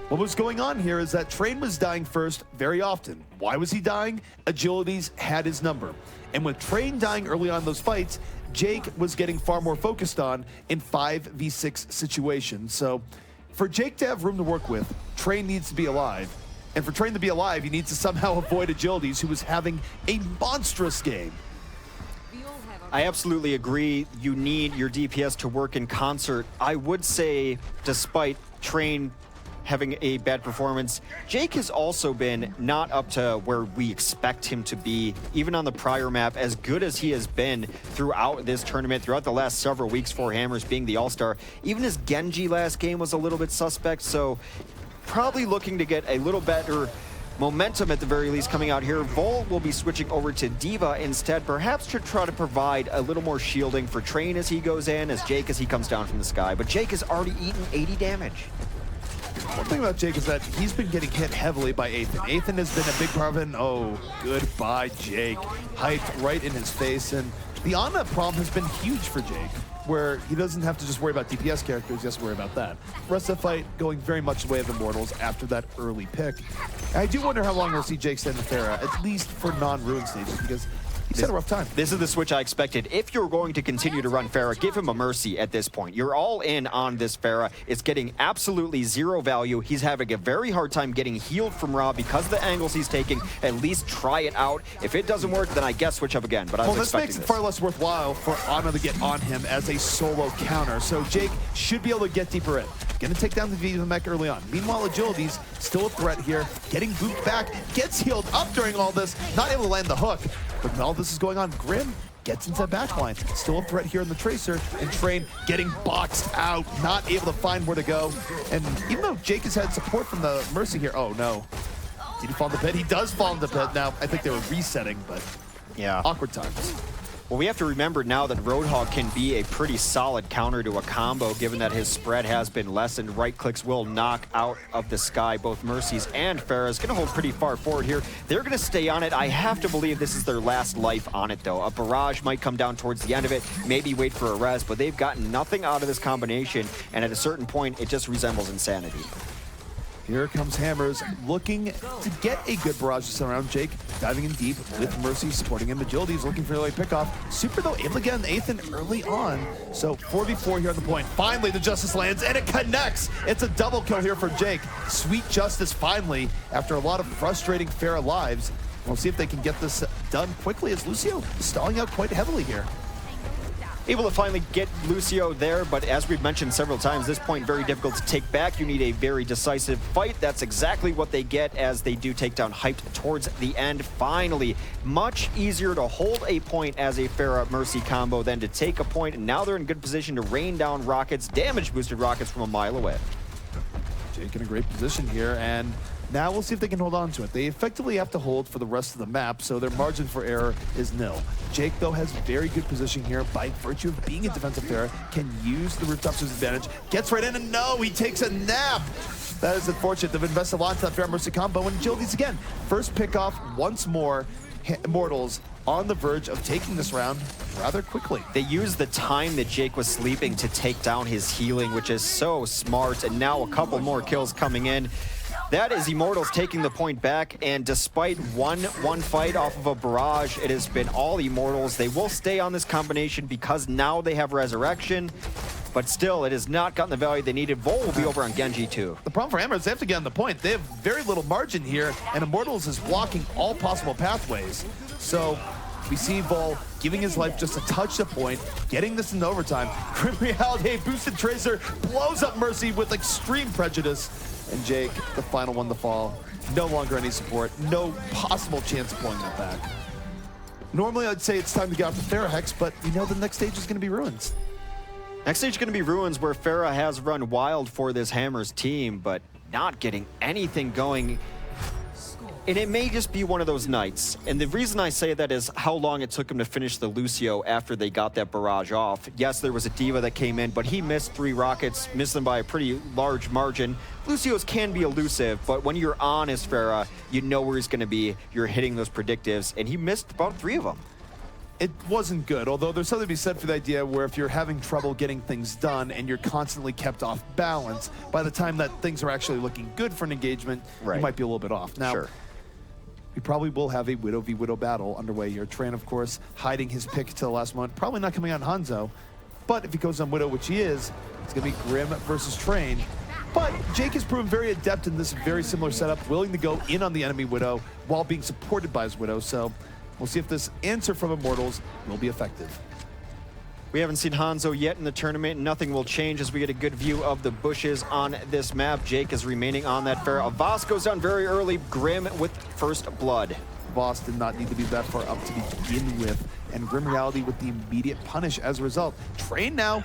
A: What was going on here is that Train was dying first very often. Why was he dying? Agilities had his number. And with Train dying early on in those fights, Jake was getting far more focused on in 5v6 situations. So for Jake to have room to work with, Train needs to be alive. And for Train to be alive, he needs to somehow avoid Agilities, who was having a monstrous game.
B: I absolutely agree. You need your DPS to work in concert. I would say, despite Train having a bad performance, Jake has also been not up to where we expect him to be. Even on the prior map, as good as he has been throughout this tournament, throughout the last several weeks for Hammers being the All-Star, even his Genji last game was a little bit suspect, so probably looking to get a little better momentum at the very least coming out here. Vol will be switching over to Diva instead, perhaps to try to provide a little more shielding for Train as he goes in, as Jake as he comes down from the sky. But Jake has already eaten 80 damage.
A: One thing about Jake is that he's been getting hit heavily by Ethan. Ethan has been a big part of it. Oh, goodbye, Jake. Hyped right in his face. And the Ana problem has been huge for Jake, where he doesn't have to just worry about DPS characters, he has to worry about that. Rest of the fight going very much the way of Immortals after that early pick. I do wonder how long we'll see Jake stay in the Pharah, at least for non-ruin stages, because he's had a rough time.
B: This is the switch I expected. If you're going to continue to run Pharah, give him a Mercy at this point. You're all in on this Pharah. It's getting absolutely zero value. He's having a very hard time getting healed from Rob because of the angles he's taking. At least try it out. If it doesn't work, then I guess switch up again. But I was expecting
A: this makes it far less worthwhile for Ana to get on him as a solo counter. So Jake should be able to get deeper in. Gonna take down the Viva mech early on. Meanwhile, Agilities still a threat here. Getting booped back, gets healed up during all this, not able to land the hook. But when all this is going on, Grim gets into the backline. Still a threat here in the Tracer, and Train getting boxed out, not able to find where to go. And even though Jake has had support from the Mercy here, oh no. Did he fall in the pit? He does fall in the pit now. I think they were resetting, but
B: yeah,
A: awkward times.
B: Well, we have to remember now that Roadhog can be a pretty solid counter to a combo, given that his spread has been lessened. Right clicks will knock out of the sky both Mercy's and Pharah's. Going to hold pretty far forward here. They're going to stay on it. I have to believe this is their last life on it, though. A barrage might come down towards the end of it, maybe wait for a res, but they've gotten nothing out of this combination, and at a certain point, it just resembles insanity.
A: Here comes Hammers, looking to get a good barrage to surround Jake, diving in deep with Mercy, supporting him. Agility is looking for a late pickoff. Super, though, able to get an eighth in early on. So 4v4 here on the point. Finally, the Justice lands, and it connects. It's a double kill here for Jake. Sweet Justice finally, after a lot of frustrating Pharah lives. We'll see if they can get this done quickly, as Lucio stalling out quite heavily here.
B: Able to finally get Lucio there, but as we've mentioned several times, this point very difficult to take back. You need a very decisive fight. That's exactly what they get as they do take down Hyped towards the end. Finally, much easier to hold a point as a Pharah Mercy combo than to take a point, and now they're in good position to rain down rockets, damage boosted rockets from a mile away.
A: Jake in a great position here, and now we'll see if they can hold on to it. They effectively have to hold for the rest of the map, so their margin for error is nil. Jake, though, has very good position here by virtue of being a defensive Pharah, can use the rooftop to his advantage, gets right in, and no, he takes a nap. That is unfortunate. They've invested a lot into that Pharah Mercy combo, and Agility's again. First pickoff once more. Immortals on the verge of taking this round rather quickly.
B: They used the time that Jake was sleeping to take down his healing, which is so smart, and now a couple more kills coming in. That is Immortals taking the point back, and despite one fight off of a barrage, it has been all Immortals. They will stay on this combination because now they have Resurrection, but still, it has not gotten the value they needed. Vol will be over on Genji too.
A: The problem for Hammer is they have to get on the point. They have very little margin here, and Immortals is blocking all possible pathways. So we see Vol giving his life just a touch to point, getting this in overtime. Grim Reality, boosted Tracer, blows up Mercy with extreme prejudice. And Jake, the final one to fall. No longer any support, no possible chance of pulling that back. Normally I'd say it's time to get off the Pharah Hex, but we know the next stage is going to be Ruins.
B: Next stage is going to be Ruins, where Pharah has run wild for this Hammers team, but not getting anything going. And it may just be one of those nights. And the reason I say that is how long it took him to finish the Lucio after they got that barrage off. Yes, there was a Diva that came in, but he missed 3 rockets, missed them by a pretty large margin. Lucios can be elusive, but when you're on as Pharah, you know where he's going to be. You're hitting those predictives, and he missed about 3 of them.
A: It wasn't good, although there's something to be said for the idea where if you're having trouble getting things done and you're constantly kept off balance, by the time that things are actually looking good for an engagement, you might be a little bit off. Now, we probably will have a Widow v Widow battle underway here. Train, of course, hiding his pick to the last moment. Probably not coming on Hanzo, but if he goes on Widow, which he is, it's going to be Grim versus Train. But Jake has proven very adept in this very similar setup, willing to go in on the enemy Widow while being supported by his Widow. So we'll see if this answer from Immortals will be effective.
B: We haven't seen Hanzo yet in the tournament. Nothing will change as we get a good view of the bushes on this map. Jake is remaining on that Pharah. Voss goes down very early. Grim with first blood.
A: Voss did not need to be that far up to begin with, and Grim Reality with the immediate punish as a result. Train now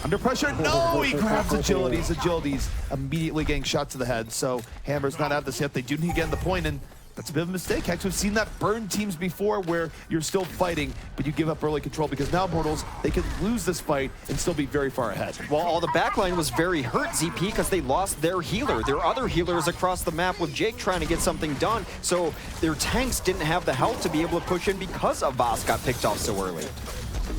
A: under pressure. No, he grabs Agilities. Agilities immediately getting shot to the head. So Hammer's not out this yet. They do need to get in the point, and that's a bit of a mistake. Hex, we've seen that burn teams before where you're still fighting, but you give up early control because now Immortals, they could lose this fight and still be very far ahead.
B: Well, all the backline was very hurt, ZP, because they lost their healer. Their other healers across the map with Jake trying to get something done. So their tanks didn't have the health to be able to push in because of Voss got picked off so early.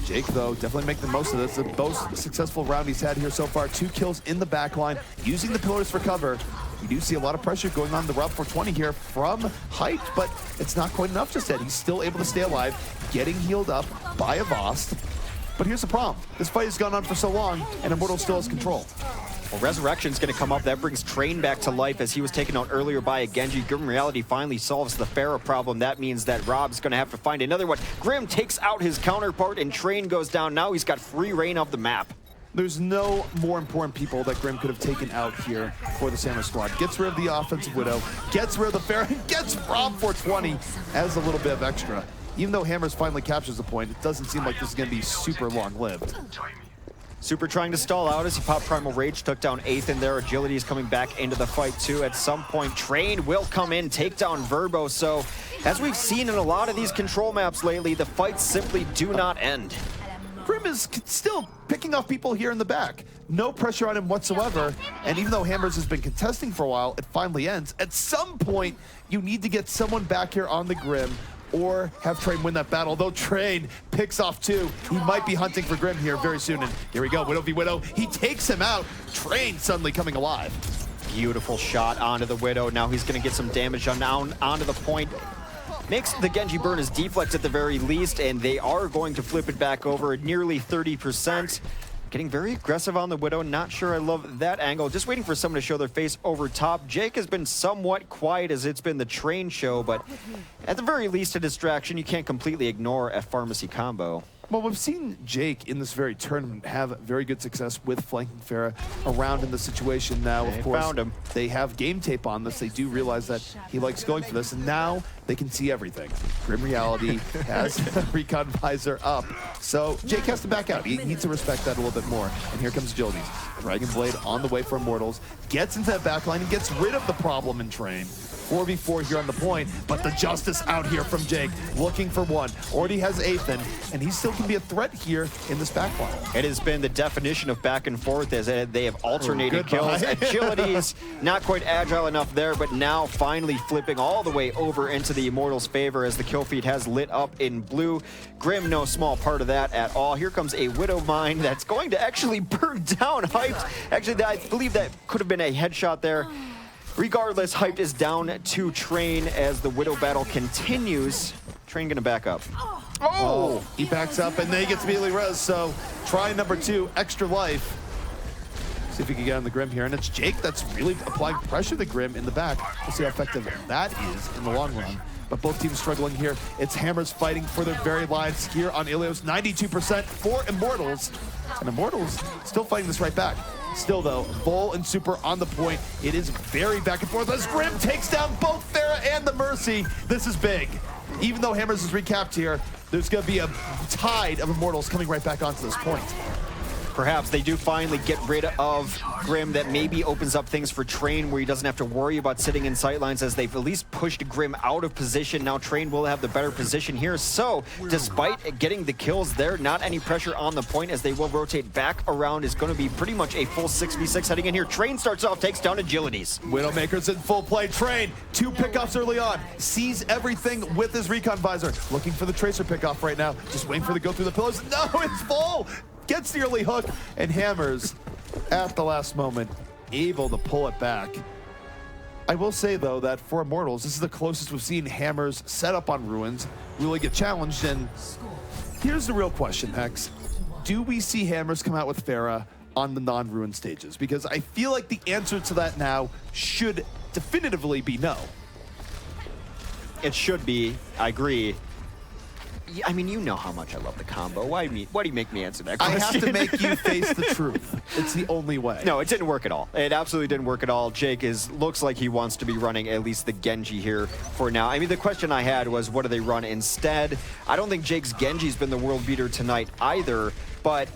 A: Jake, though, definitely make the most of this. The most successful round he's had here so far. 2 kills in the backline, using the pillars for cover. You do see a lot of pressure going on the Route 420 here from Hyped, but it's not quite enough just yet. He's still able to stay alive, getting healed up by a Voss. But here's the problem. This fight has gone on for so long, and Immortal still has control.
B: Well, Resurrection's going to come up. That brings Train back to life as he was taken out earlier by a Genji. Grim Reality finally solves the Pharah problem. That means that Rob's going to have to find another one. Grim takes out his counterpart, and Train goes down. Now he's got free reign of the map.
A: There's no more important people that Grim could have taken out here for the Samurai squad. Gets rid of the offensive Widow, gets rid of the Pharah, and gets Rob 420 as a little bit of extra. Even though Hammers finally captures the point, it doesn't seem like this is going to be super long-lived.
B: Super trying to stall out as he popped Primal Rage, took down 8th in there. Agility is coming back into the fight too. At some point, Train will come in, take down Verbo. So, as we've seen in a lot of these control maps lately, the fights simply do not end.
A: Grim is still picking off people here in the back. No pressure on him whatsoever. And even though Hammers has been contesting for a while, it finally ends. At some point, you need to get someone back here on the Grim or have Train win that battle. Though Train picks off 2, he might be hunting for Grim here very soon. And here we go, Widow v Widow. He takes him out. Train suddenly coming alive.
B: Beautiful shot onto the Widow. Now he's going to get some damage onto the point. Makes the Genji burn his deflect at the very least, and they are going to flip it back over at nearly 30%. Getting very aggressive on the Widow. Not sure I love that angle. Just waiting for someone to show their face over top. Jake has been somewhat quiet as it's been the Train show, but at the very least a distraction you can't completely ignore a pharmacy combo.
A: Well, we've seen Jake in this very tournament have very good success with flanking Pharah around in the situation now. Of course,
B: found him.
A: They have game tape on this. They do realize that he likes going for this, and now they can see everything. Grim Reality has Recon Visor up, so Jake has to back out. He needs to respect that a little bit more. And here comes Agilities. Dragon Blade on the way for Immortals, gets into that backline and gets rid of the problem in Train. 4v4 here on the point, but the justice out here from Jake, looking for one. Already has Ethan, and he still can be a threat here in this backline.
B: It has been the definition of back and forth as they have alternated kills. Agility's not quite agile enough there, but now finally flipping all the way over into the Immortals' favor as the kill feed has lit up in blue. Grim, no small part of that at all. Here comes a Widow Mine that's going to actually burn down Hyped. Actually, I believe that could have been a headshot there. Regardless, Hyped is down to Train as the Widow battle continues. Train gonna back up.
A: Oh, he backs up and then he gets immediately res, so try number 2, extra life. See if he can get on the Grim here, and it's Jake that's really applying pressure to the Grim in the back. We'll see how effective that is in the long run. But both teams struggling here. It's Hammers fighting for their very lives here on Ilios. 92% for Immortals. And Immortals still fighting this right back. Still though, Vol and Super on the point. It is very back and forth as Grim takes down both Pharah and the Mercy. This is big. Even though Hammers is recapped here, there's gonna be a tide of Immortals coming right back onto this point.
B: Perhaps they do finally get rid of Grim. That maybe opens up things for Train where he doesn't have to worry about sitting in sightlines as they've at least pushed Grim out of position. Now Train will have the better position here. So despite getting the kills there, not any pressure on the point as they will rotate back around. Is going to be pretty much a full 6v6 heading in here. Train starts off, takes down Agilities.
A: Widowmaker's in full play. Train, 2 pickoffs early on. Sees everything with his Recon Visor. Looking for the Tracer pickoff right now. Just waiting for the go through the pillars. No, it's full! Gets the early hook, and Hammers, at the last moment, able to pull it back. I will say, though, that for Immortals, this is the closest we've seen Hammers set up on Ruins really get challenged, and here's the real question, Hex. Do we see Hammers come out with Pharah on the non-Ruin stages? Because I feel like the answer to that now should definitively be no.
B: It should be, I agree. I mean, you know how much I love the combo. Why do you make me answer that question?
A: I have to make you face the truth. It's the only way.
B: No, it didn't work at all. It absolutely didn't work at all. Jake looks like he wants to be running at least the Genji here for now. I mean, the question I had was, what do they run instead? I don't think Jake's Genji's been the world beater tonight either, but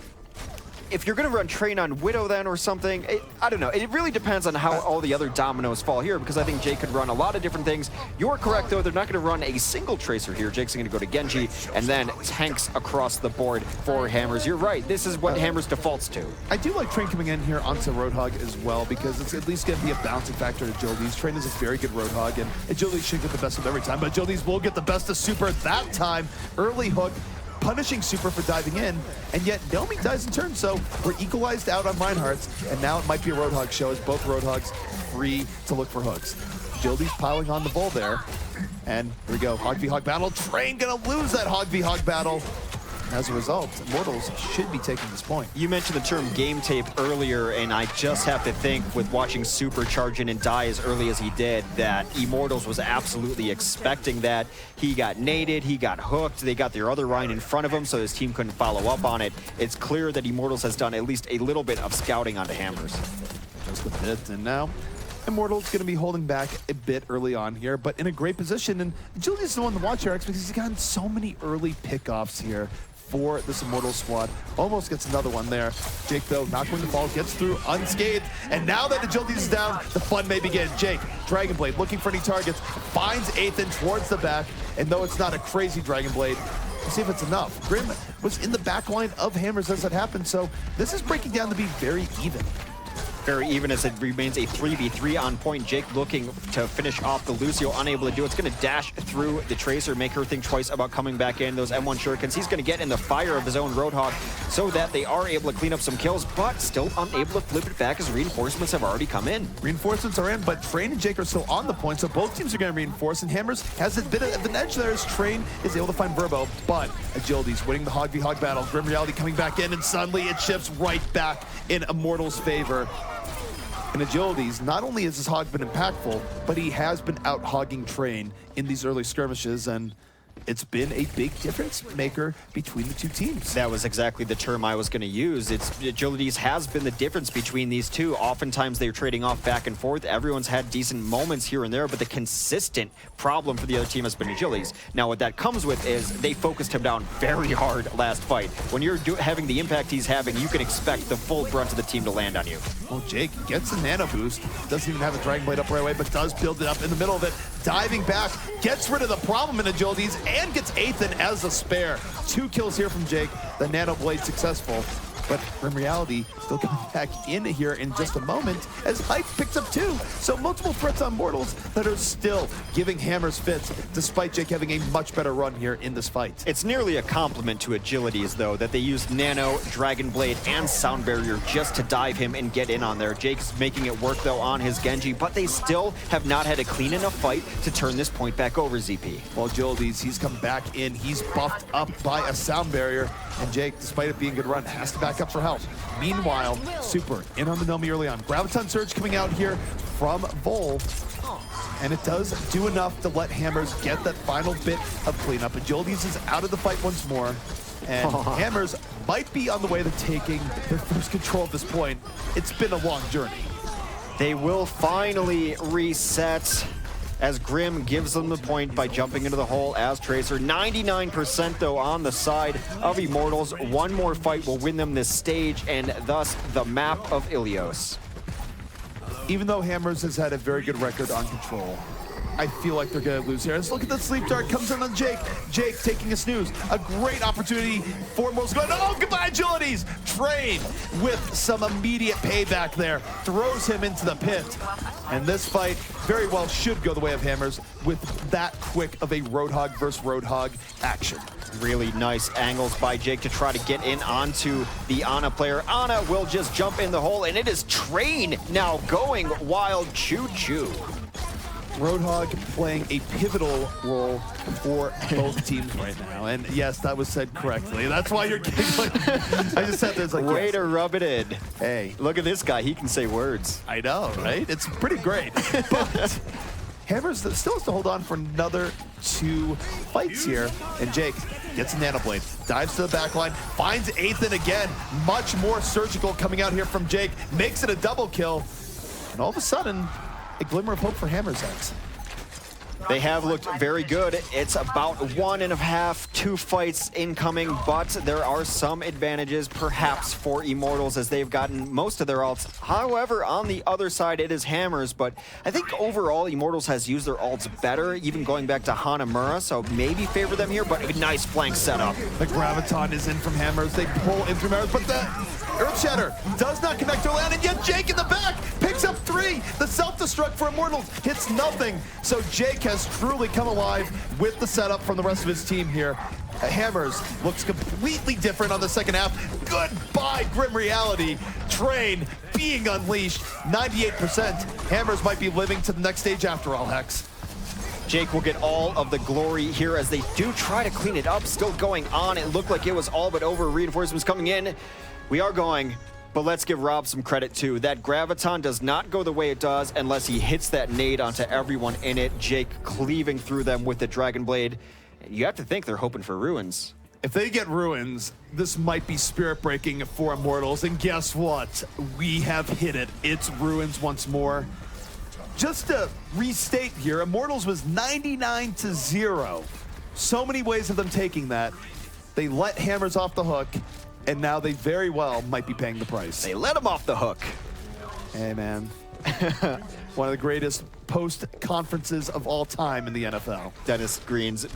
B: if you're going to run Train on Widow then or something, I don't know. It really depends on how all the other dominoes fall here, because I think Jake could run a lot of different things. You're correct, though. They're not going to run a single Tracer here. Jake's going to go to Genji and then tanks across the board for Hammers. You're right. This is what Hammers defaults to.
A: I do like Train coming in here onto Roadhog as well, because it's at least going to be a balancing factor to Agilities. Train is a very good Roadhog, and Agilities should get the best of every time, but Agilities will get the best of Super that time. Early hook, punishing Super for diving in, and yet Nomi dies in turn, so we're equalized out on Reinhardt's, and now it might be a Roadhog show as both Roadhogs free to look for hooks. Agility's piling on the bull there, and here we go, Hog v Hog battle. Train gonna lose that Hog v Hog battle. As a result, Immortals should be taking this point.
B: You mentioned the term game tape earlier, and I just have to think, with watching Super charge in and die as early as he did, that Immortals was absolutely expecting that. He got naded, he got hooked, they got their other Rhine in front of him, so his team couldn't follow up on it. It's clear that Immortals has done at least a little bit of scouting onto Hammers.
A: Just a bit, and now Immortal's going to be holding back a bit early on here, but in a great position, and Agility is the one to watch here, because he's gotten so many early pickoffs here for this Immortals squad. Almost gets another one there. Jake, though, not going to fall, gets through unscathed. And now that Agilities is down, the fun may begin. Jake, Dragon Blade, looking for any targets, finds Ethan towards the back. And though it's not a crazy Dragon Blade, we'll see if it's enough. Grim was in the back line of Hammers as it happened, so this is breaking down to be very even.
B: Very even as it remains a 3v3 on point. Jake looking to finish off the Lucio, unable to do it. It's going to dash through the Tracer, make her think twice about coming back in. Those M1 shurikens, he's going to get in the fire of his own Roadhog so that they are able to clean up some kills, but still unable to flip it back as reinforcements have already come in.
A: Reinforcements are in, but Train and Jake are still on the point, so both teams are going to reinforce, and Hammers has a bit of an edge there as Train is able to find Verbo, but Agility's winning the Hog v Hog battle. Grim Reality coming back in, and suddenly it shifts right back in Immortals' favor. And Agilities, not only has his Hog been impactful, but he has been out hogging Train in these early skirmishes, and it's been a big difference maker between the two teams.
B: That was exactly the term I was going to use. Agilities has been the difference between these two. Oftentimes they're trading off back and forth. Everyone's had decent moments here and there, but the consistent problem for the other team has been Agilities. Now what that comes with is they focused him down very hard last fight. When you're having the impact he's having, you can expect the full brunt of the team to land on you.
A: Well, Jake gets a nano boost. Doesn't even have a Dragon Blade up right away, but does build it up in the middle of it. Diving back, gets rid of the problem in Agilities, and gets Ethan as a spare. 2 kills here from Jake. The nano blade successful. But in reality, still coming back in here in just a moment as Hype picks up 2. So multiple threats on Mortals that are still giving Hammers fits, despite Jake having a much better run here in this fight.
B: It's nearly a compliment to Agilities, though, that they used Nano, Dragon Blade, and Sound Barrier just to dive him and get in on there. Jake's making it work, though, on his Genji, but they still have not had a clean enough fight to turn this point back over, ZP.
A: Well, Agilities, he's come back in. He's buffed up by a Sound Barrier, and Jake, despite it being a good run, has to back up for help. Meanwhile, Super in on the Nomi early on. Graviton Surge coming out here from Vol, and it does do enough to let Hammers get that final bit of cleanup. Agilities is out of the fight once more, and Hammers might be on the way to taking their first control at this point. It's been a long journey.
B: They will finally reset as Grim gives them the point by jumping into the hole as Tracer. 99% though on the side of Immortals. One more fight will win them this stage and thus the map of Ilios.
A: Even though Hammers has had a very good record on control, I feel like they're going to lose here. Let's look at the sleep dart, comes in on Jake. Jake taking a snooze. A great opportunity for Mortals going, oh, goodbye Agilities! Train with some immediate payback there. Throws him into the pit. And this fight very well should go the way of Hammers with that quick of a Roadhog versus Roadhog action.
B: Really nice angles by Jake to try to get in onto the Ana player. Ana will just jump in the hole, and it is Train now going wild. Choo-choo.
A: Roadhog playing a pivotal role for both teams right now. And yes, that was said correctly. That's why you're giggling. I just sat there, it's like,
B: way
A: yes.
B: to rub it in.
A: Hey.
B: Look at this guy, he can say words.
A: I know, right? It's pretty great. But Hammers still has to hold on for another 2 fights here. And Jake gets a nano blade, dives to the back line, finds Ethan again. Much more surgical coming out here from Jake, makes it a double kill. And all of a sudden, a glimmer of hope for Hammers X.
B: They have looked very good. It's about 1.5, 2 fights incoming, but there are some advantages perhaps for Immortals as they've gotten most of their ults. However, on the other side, it is Hammers, but I think overall Immortals has used their ults better, even going back to Hanamura, so maybe favor them here, but a nice flank setup.
A: The Graviton is in from Hammers. They pull in from Hammers, but the Earth Shatter does not connect to land, and yet Jake in the back picks up 3. The self-destruct for Immortals hits nothing. So Jake has truly come alive with the setup from the rest of his team here. Hammers looks completely different on the second half. Goodbye, Grim Reality. Train being unleashed. 98%. Hammers might be living to the next stage after all, Hex.
B: Jake will get all of the glory here as they do try to clean it up. Still going on. It looked like it was all but over. Reinforcements coming in. We are going, but let's give Rob some credit too. That Graviton does not go the way it does unless he hits that nade onto everyone in it. Jake cleaving through them with the Dragon Blade. You have to think they're hoping for Ruins.
A: If they get Ruins, this might be spirit-breaking for Immortals. And guess what? We have hit it. It's Ruins once more. Just to restate here, Immortals was 99-0. So many ways of them taking that. They let Hammers off the hook, and now they very well might be paying the price.
B: They let him off the hook.
A: Hey, man. One of the greatest post-conferences of all time in the NFL.
B: Dennis Green's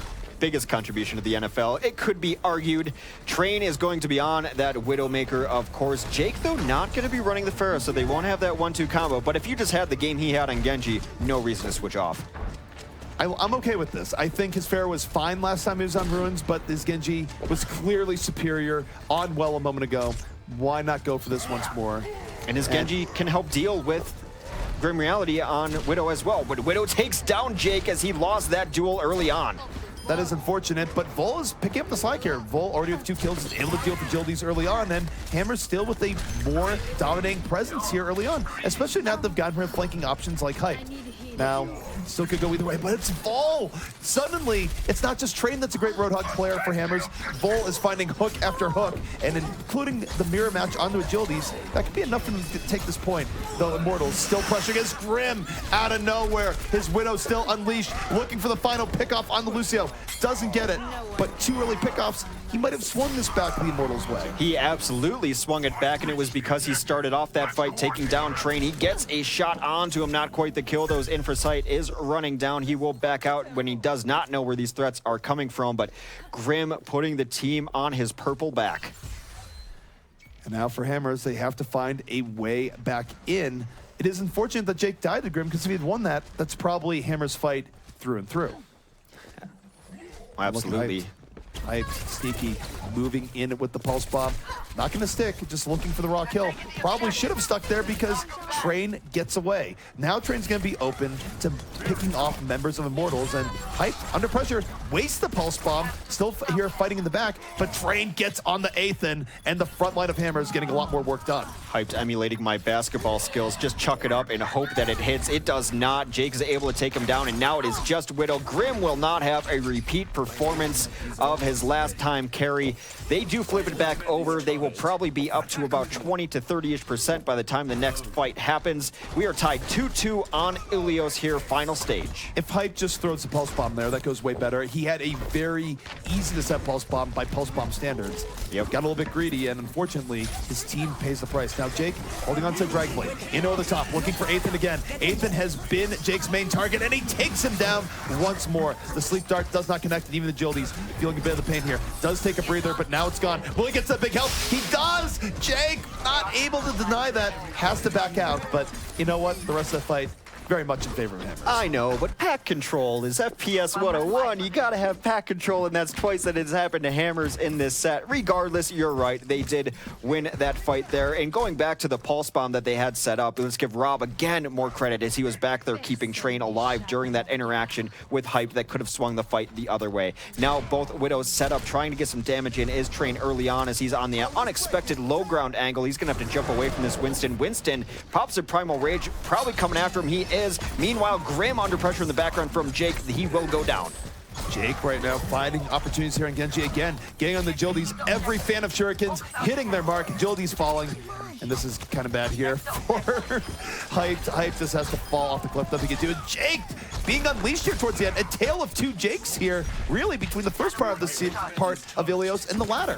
B: biggest contribution to the NFL. It could be argued. Train is going to be on that Widowmaker, of course. Jake, though, not going to be running the Pharah, so they won't have that 1-2 combo. But if you just had the game he had on Genji, no reason to switch off.
A: I'm okay with this. I think his Pharah was fine last time he was on Ruins, but his Genji was clearly superior on Well a moment ago. Why not go for this once more?
B: And his Genji can help deal with Grim Reality on Widow as well. But Widow takes down Jake as he lost that duel early on.
A: That is unfortunate, but Vol is picking up the slack here. Vol already with 2 kills is able to deal with agilities early on, and Hammer's still with a more dominating presence here early on, especially now that they've gotten rid of flanking options like Hype. Now, still could go either way, but it's Vol! Suddenly, it's not just Train that's a great Roadhog player for Hammers. Vol is finding hook after hook, and including the mirror match onto agilities. That could be enough for them to take this point. Though Immortals still pressure against Grim out of nowhere. His Widow still unleashed, looking for the final pickoff on the Lucio. Doesn't get it, but 2 early pickoffs. He might have swung this back the Immortals' way.
B: He absolutely swung it back, and it was because he started off that fight taking down Train. He gets a shot onto him, not quite the kill. Those in for sight is running down. He will back out when he does not know where these threats are coming from, but Grim putting the team on his purple back.
A: And now for Hammers, they have to find a way back in. It is unfortunate that Jake died to Grim, because if he had won that, that's probably Hammers' fight through and through.
B: Absolutely.
A: Hype, sneaky, moving in with the pulse bomb. Not gonna stick, just looking for the raw kill. Probably should have stuck there because Train gets away. Now Train's gonna be open to picking off members of Immortals, and Hype, under pressure, wastes the pulse bomb. Still here fighting in the back, but Train gets on the Athan, and the front line of Hammers getting a lot more work done.
B: Hyped, emulating my basketball skills. Just chuck it up and hope that it hits. It does not. Jake is able to take him down, and now it is just Widow. Grim will not have a repeat performance of his last time carry. They do flip it back over. They will probably be up to about 20 to 30-ish% by the time the next fight happens. We are tied 2-2 on Ilios here, final stage.
A: If Hype just throws the pulse bomb there, that goes way better. He had a very easy to set pulse bomb by pulse bomb standards.
B: Yep.
A: Got a little bit greedy, and unfortunately, his team pays the price. Now Jake holding on to Drag Blade. In over the top, looking for Athan again. Athan has been Jake's main target, and he takes him down once more. The sleep dart does not connect, and even the agilities feeling a bit of the pain here. Does take a breather, but now it's gone. Will he get that big help? He does! Jake not able to deny that. Has to back out, but you know what? The rest of the fight, very much in favor of Hammers.
B: I know, but pack control is FPS 101. You gotta have pack control, and that's twice that it's happened to Hammers in this set. Regardless, you're right. They did win that fight there. And going back to the pulse bomb that they had set up, let's give Rob again more credit as he was back there keeping Train alive during that interaction with Hype that could have swung the fight the other way. Now both Widows set up, trying to get some damage in is Train early on as he's on the unexpected low ground angle. He's gonna have to jump away from this Winston. Winston pops a Primal Rage, probably coming after him. He is. Meanwhile, Grim under pressure in the background from Jake. He will go down.
A: Jake right now finding opportunities here in Genji again, getting on the agilities. Every fan of Shurikens hitting their mark. Agilities falling. And this is kind of bad here for Hype. Hype just has to fall off the cliff. Nothing he can do. Jake being unleashed here towards the end. A tale of 2 Jakes here, really, between the first part of the part of Ilios and the latter.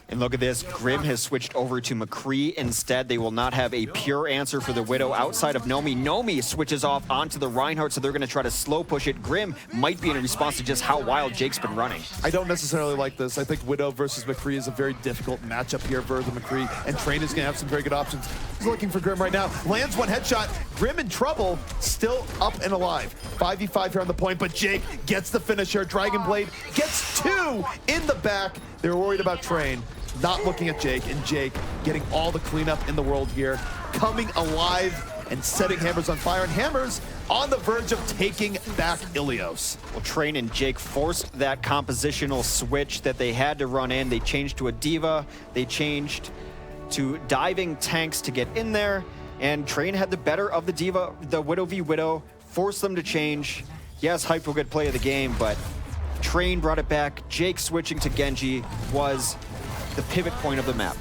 B: And look at this. Grim has switched over to McCree instead. They will not have a pure answer for the Widow outside of Nomi. Nomi switches off onto the Reinhardt, so they're going to try to slow push it. Grim might be in response to just how wild Jake's been running.
A: I don't necessarily like this. I think Widow versus McCree is a very difficult matchup here for the McCree, and Train is going to have some very good options. He's looking for Grim right now. Lands one headshot. Grim in trouble, still up and alive. 5v5 here on the point, but Jake gets the finisher. Dragon Blade gets 2 in the back. They're worried about Train. Not looking at Jake, and Jake getting all the cleanup in the world here, coming alive and setting Hammers on fire, and Hammers on the verge of taking back Ilios.
B: Well, Train and Jake forced that compositional switch that they had to run in. They changed to a Diva, they changed to diving tanks to get in there, and Train had the better of the Diva, the Widow v Widow, forced them to change. Yes, Hype will get play of the game, but Train brought it back. Jake switching to Genji was the pivot point of the map.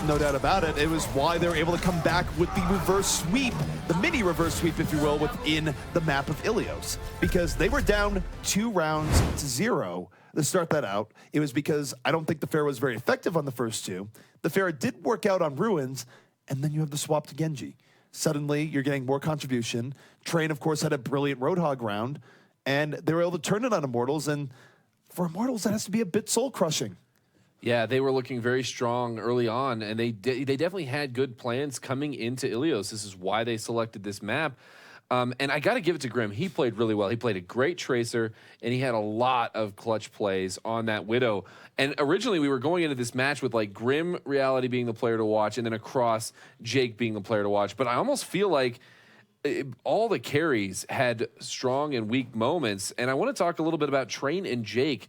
A: No doubt about it. It was why they were able to come back with the reverse sweep, the mini reverse sweep, if you will, within the map of Ilios. Because they were down 2 rounds to 0 to start that out. It was because I don't think the Pharah was very effective on the first two. The Pharah did work out on Ruins, and then you have the swap to Genji. Suddenly, you're getting more contribution. Train, of course, had a brilliant Roadhog round, and they were able to turn it on Immortals, and for Immortals, that has to be a bit soul-crushing.
C: Yeah, they were looking very strong early on, and they definitely had good plans coming into Ilios. This is why they selected this map. And I got to give it to Grim. He played really well. He played a great Tracer, and he had a lot of clutch plays on that Widow. And originally, we were going into this match with like Grim Reality being the player to watch, and then across Jake being the player to watch. But I almost feel like all the carries had strong and weak moments. And I want to talk a little bit about Train and Jake.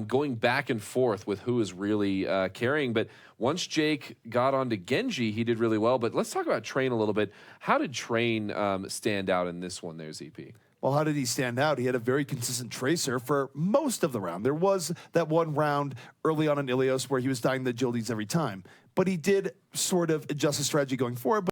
C: Going back and forth with who is really carrying. But once Jake got onto Genji, he did really well. But let's talk about Train a little bit. How did Train stand out in this one there, ZP?
A: Well, how did he stand out? He had a very consistent Tracer for most of the round. There was that one round early on in Ilios where he was dying the agilities every time. But he did sort of adjust his strategy going forward.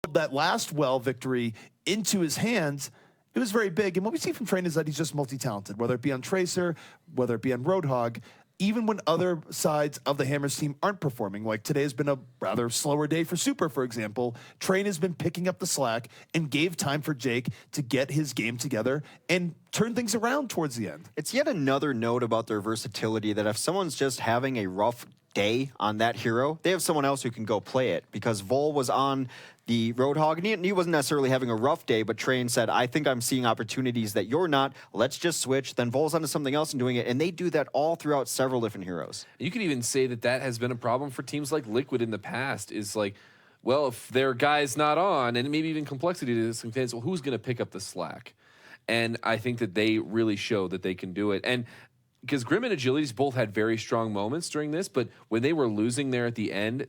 A: But that last well victory into his hands, it was very big. And what we see from Train is that he's just multi-talented, whether it be on Tracer, whether it be on Roadhog, even when other sides of the Hammers team aren't performing. Like today has been a rather slower day for Super, for example. Train has been picking up the slack and gave time for Jake to get his game together and turn things around towards the end.
B: It's yet another note about their versatility that if someone's just having a rough day on that hero, they have someone else who can go play it, because Vol was on the Roadhog, and he wasn't necessarily having a rough day, but Train said, I think I'm seeing opportunities that you're not. Let's just switch. Then Vol's onto something else and doing it, and they do that all throughout several different heroes.
C: You could even say that that has been a problem for teams like Liquid in the past, is like, well, if their guy's not on, and maybe even Complexity to this extent, well, who's going to pick up the slack? And I think that they really show that they can do it. And because Grim and Agilities both had very strong moments during this, but when they were losing there at the end,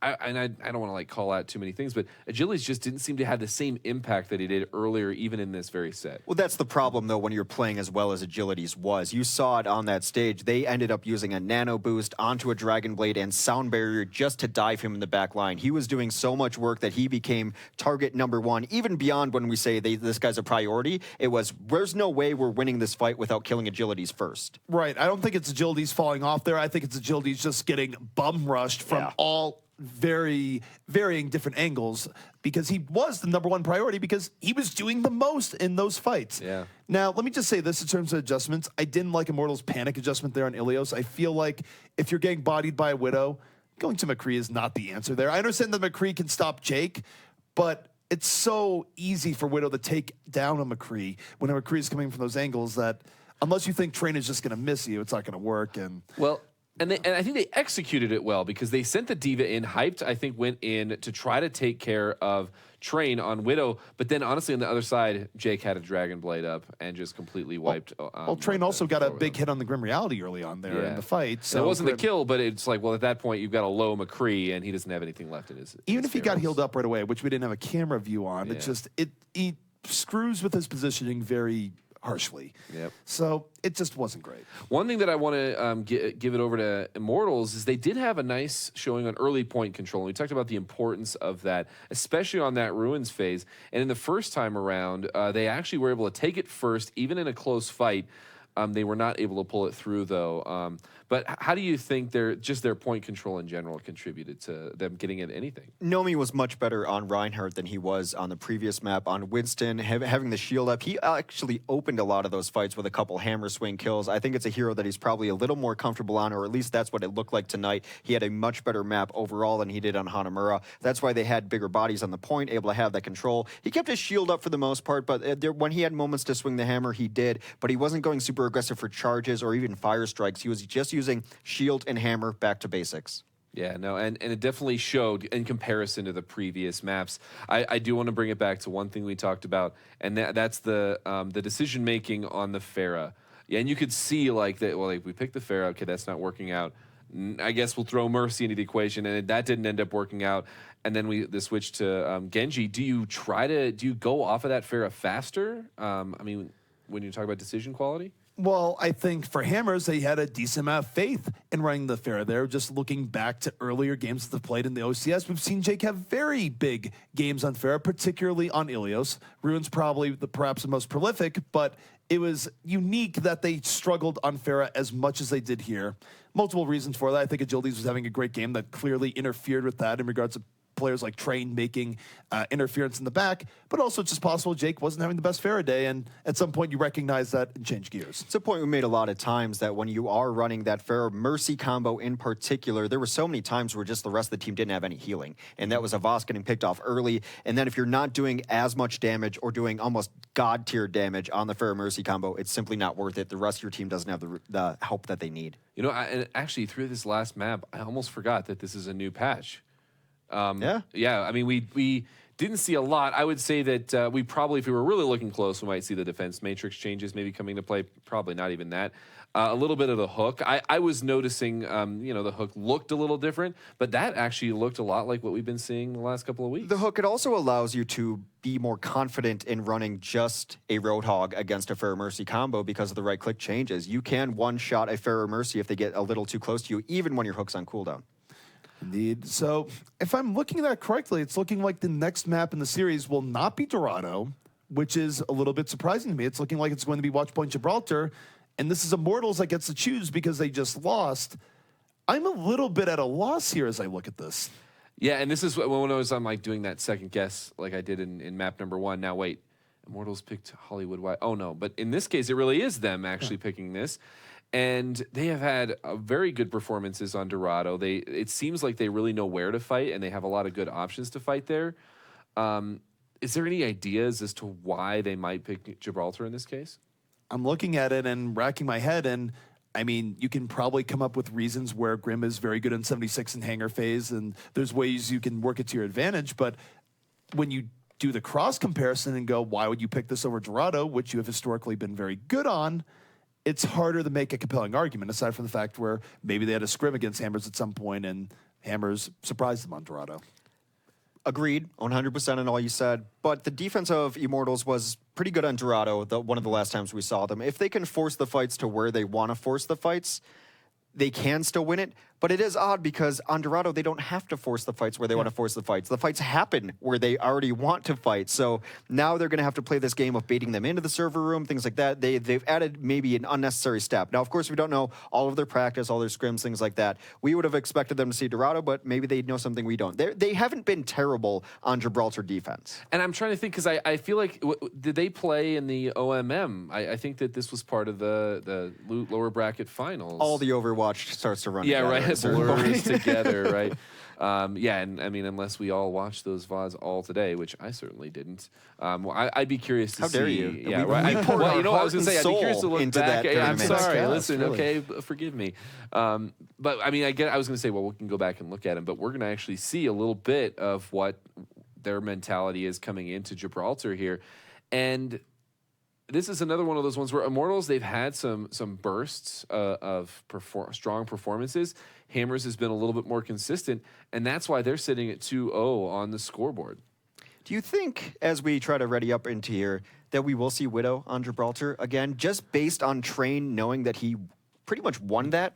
C: I don't want to like call out too many things, but Agilities just didn't seem to have the same impact that he did earlier, even in this very set.
B: Well, that's the problem, though, when you're playing as well as Agilities was. You saw it on that stage. They ended up using a nano boost onto a Dragon Blade and Sound Barrier just to dive him in the back line. He was doing so much work that he became target #1, even beyond when we say this guy's a priority. It was, there's no way we're winning this fight without killing Agilities first.
A: Right. I don't think it's Agilities falling off there. I think it's Agilities just getting bum rushed from all very varying different angles, because he was the #1 priority because he was doing the most in those fights.
C: Yeah.
A: Now, let me just say this in terms of adjustments. I didn't like Immortal's panic adjustment there on Ilios. I feel like if you're getting bodied by a Widow, going to McCree is not the answer there. I understand that McCree can stop Jake, but it's so easy for Widow to take down a McCree when a McCree is coming from those angles that unless you think Train is just going to miss you, it's not going to work. And
C: well, and I think they executed it well, because they sent the D.Va in, hyped, I think, went in to try to take care of Train on Widow. But then, honestly, on the other side, Jake had a Dragon Blade up and just completely wiped.
A: Well, Train also got a big hit on the Grim Reality early on there in the fight. So
C: it wasn't the kill, but it's like, well, at that point, you've got a low McCree, and he doesn't have anything left in his.
A: Even if he got healed up right away, which we didn't have a camera view on, he screws with his positioning very harshly.
C: Yep.
A: So it just wasn't great.
C: One thing that I want to give it over to Immortals is they did have a nice showing on early point control. And we talked about the importance of that, especially on that Ruins phase. And in the first time around, they actually were able to take it first, even in a close fight. They were not able to pull it through, though. But how do you think their point control in general contributed to them getting at anything?
B: Nomi was much better on Reinhardt than he was on the previous map. On Winston, having the shield up, he actually opened a lot of those fights with a couple hammer swing kills. I think it's a hero that he's probably a little more comfortable on, or at least that's what it looked like tonight. He had a much better map overall than he did on Hanamura. That's why they had bigger bodies on the point, able to have that control. He kept his shield up for the most part, but when he had moments to swing the hammer, he did. But he wasn't going super aggressive for charges or even fire strikes. He was just using shield and hammer, back to basics.
C: Yeah, no, and it definitely showed in comparison to the previous maps. I do want to bring it back to one thing we talked about, and that's the decision making on the Pharah. Yeah, and you could see like that. Well, like we picked the Pharah. Okay, that's not working out. I guess we'll throw Mercy into the equation, and that didn't end up working out. And then the switch to Genji. Do you go off of that Pharah faster? I mean, when you talk about decision quality.
A: Well, I think for Hammers, they had a decent amount of faith in running the fair there. Just looking back to earlier games that they've played in the OCS, we've seen Jake have very big games on fair, particularly on Ilios. Ruin's probably perhaps the most prolific, but it was unique that they struggled on Pharah as much as they did here. Multiple reasons for that. I think Agilities was having a great game that clearly interfered with that in regards to players like Train making interference in the back, but also it's just possible Jake wasn't having the best Pharah day, and at some point you recognize that and change gears.
B: It's a point we made a lot of times that when you are running that Pharah Mercy combo in particular, there were so many times where just the rest of the team didn't have any healing, and that was a Voss getting picked off early, and then if you're not doing as much damage or doing almost god-tier damage on the Pharah Mercy combo, it's simply not worth it. The rest of your team doesn't have the help that they need.
C: You know, and actually through this last map, I almost forgot that this is a new patch. Yeah. I mean, we didn't see a lot. I would say that we probably, if we were really looking close, we might see the defense matrix changes maybe coming to play. Probably not even that. A little bit of the hook. I was noticing, the hook looked a little different, but that actually looked a lot like what we've been seeing the last couple of weeks.
B: The hook, it also allows you to be more confident in running just a Roadhog against a Pharah Mercy combo because of the right-click changes. You can one-shot a Pharah Mercy if they get a little too close to you, even when your hook's on cooldown.
A: Indeed. So if I'm looking at that correctly, it's looking like the next map in the series will not be Dorado, which is a little bit surprising to me. It's looking like it's going to be Watchpoint Gibraltar, and this is Immortals that gets to choose because they just lost. I'm a little bit at a loss here as I look at this.
C: Yeah, and this is when I was on like doing that second guess like I did in map number 1. Now wait, Immortals picked Hollywood White. Oh no, but in this case it really is them actually picking this. And they have had very good performances on Dorado. It seems like they really know where to fight, and they have a lot of good options to fight there. Is there any ideas as to why they might pick Gibraltar in this case?
A: I'm looking at it and racking my head, and I mean, you can probably come up with reasons where Grim is very good in 76 in hangar phase, and there's ways you can work it to your advantage. But when you do the cross comparison and go, why would you pick this over Dorado, which you have historically been very good on, it's harder to make a compelling argument, aside from the fact where maybe they had a scrim against Hammers at some point and Hammers surprised them on Dorado.
B: Agreed, 100% on all you said, but the defense of Immortals was pretty good on Dorado, one of the last times we saw them. If they can force the fights to where they want to force the fights, they can still win it, but it is odd because on Dorado, they don't have to force the fights where they want to force the fights. The fights happen where they already want to fight, so now they're going to have to play this game of baiting them into the server room, things like that. They've added maybe an unnecessary step. Now, of course, we don't know all of their practice, all their scrims, things like that. We would have expected them to see Dorado, but maybe they know something we don't. They haven't been terrible on Gibraltar defense.
C: And I'm trying to think, because I feel like, did they play in the OMM? I think that this was part of the lower bracket finals.
B: All the Overwatch starts to run
C: together.
B: Right.
C: It blurs together, right? And I mean, unless we all watched those VODs all today, which I certainly didn't. I'd be curious to see.
B: How dare you?
C: Yeah, right.
B: Well,
C: you know what I was going to say? I'd be curious to look back. I'm sorry.
A: Yes,
C: Listen,
A: really.
C: okay, forgive me. But I mean, I was going to say, well, we can go back and look at them, but we're going to actually see a little bit of what their mentality is coming into Gibraltar here, and this is another one of those ones where Immortals, they've had some bursts of strong performances. Hammers has been a little bit more consistent, and that's why they're sitting at 2-0 on the scoreboard.
B: Do you think, as we try to ready up into here, that we will see Widow on Gibraltar again, just based on Train knowing that he pretty much won that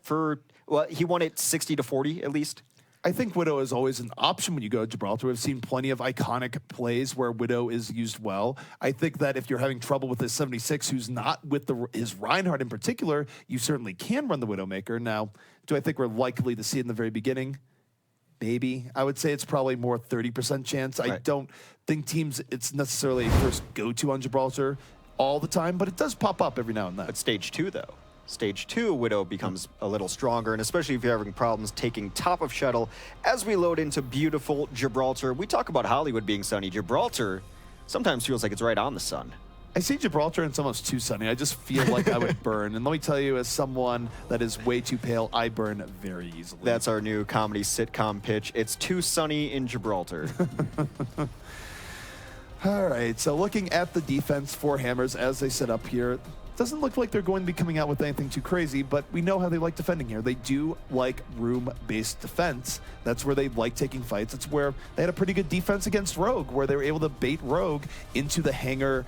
B: he won it 60-40 at least?
A: I think Widow is always an option when you go to Gibraltar. We've seen plenty of iconic plays where Widow is used well. I think that if you're having trouble with this 76, who's not with his Reinhardt in particular, you certainly can run the Widowmaker. Now, do I think we're likely to see it in the very beginning? Maybe. I would say it's probably more 30% chance.
B: Right.
A: I don't think it's necessarily a first go-to on Gibraltar all the time, but it does pop up every now and then.
B: But stage 2, though. Stage 2, Widow becomes a little stronger, and especially if you're having problems taking top of shuttle. As we load into beautiful Gibraltar, we talk about Hollywood being sunny. Gibraltar sometimes feels like it's right on the sun.
A: I see Gibraltar and it's almost too sunny. I just feel like I would burn. And let me tell you, as someone that is way too pale, I burn very easily.
B: That's our new comedy sitcom pitch. It's too sunny in Gibraltar.
A: All right, so looking at the defense for Hammers as they set up here, doesn't look like they're going to be coming out with anything too crazy, but we know how they like defending here. They do like room-based defense. That's where they like taking fights. It's where they had a pretty good defense against Rogue, where they were able to bait Rogue into the hangar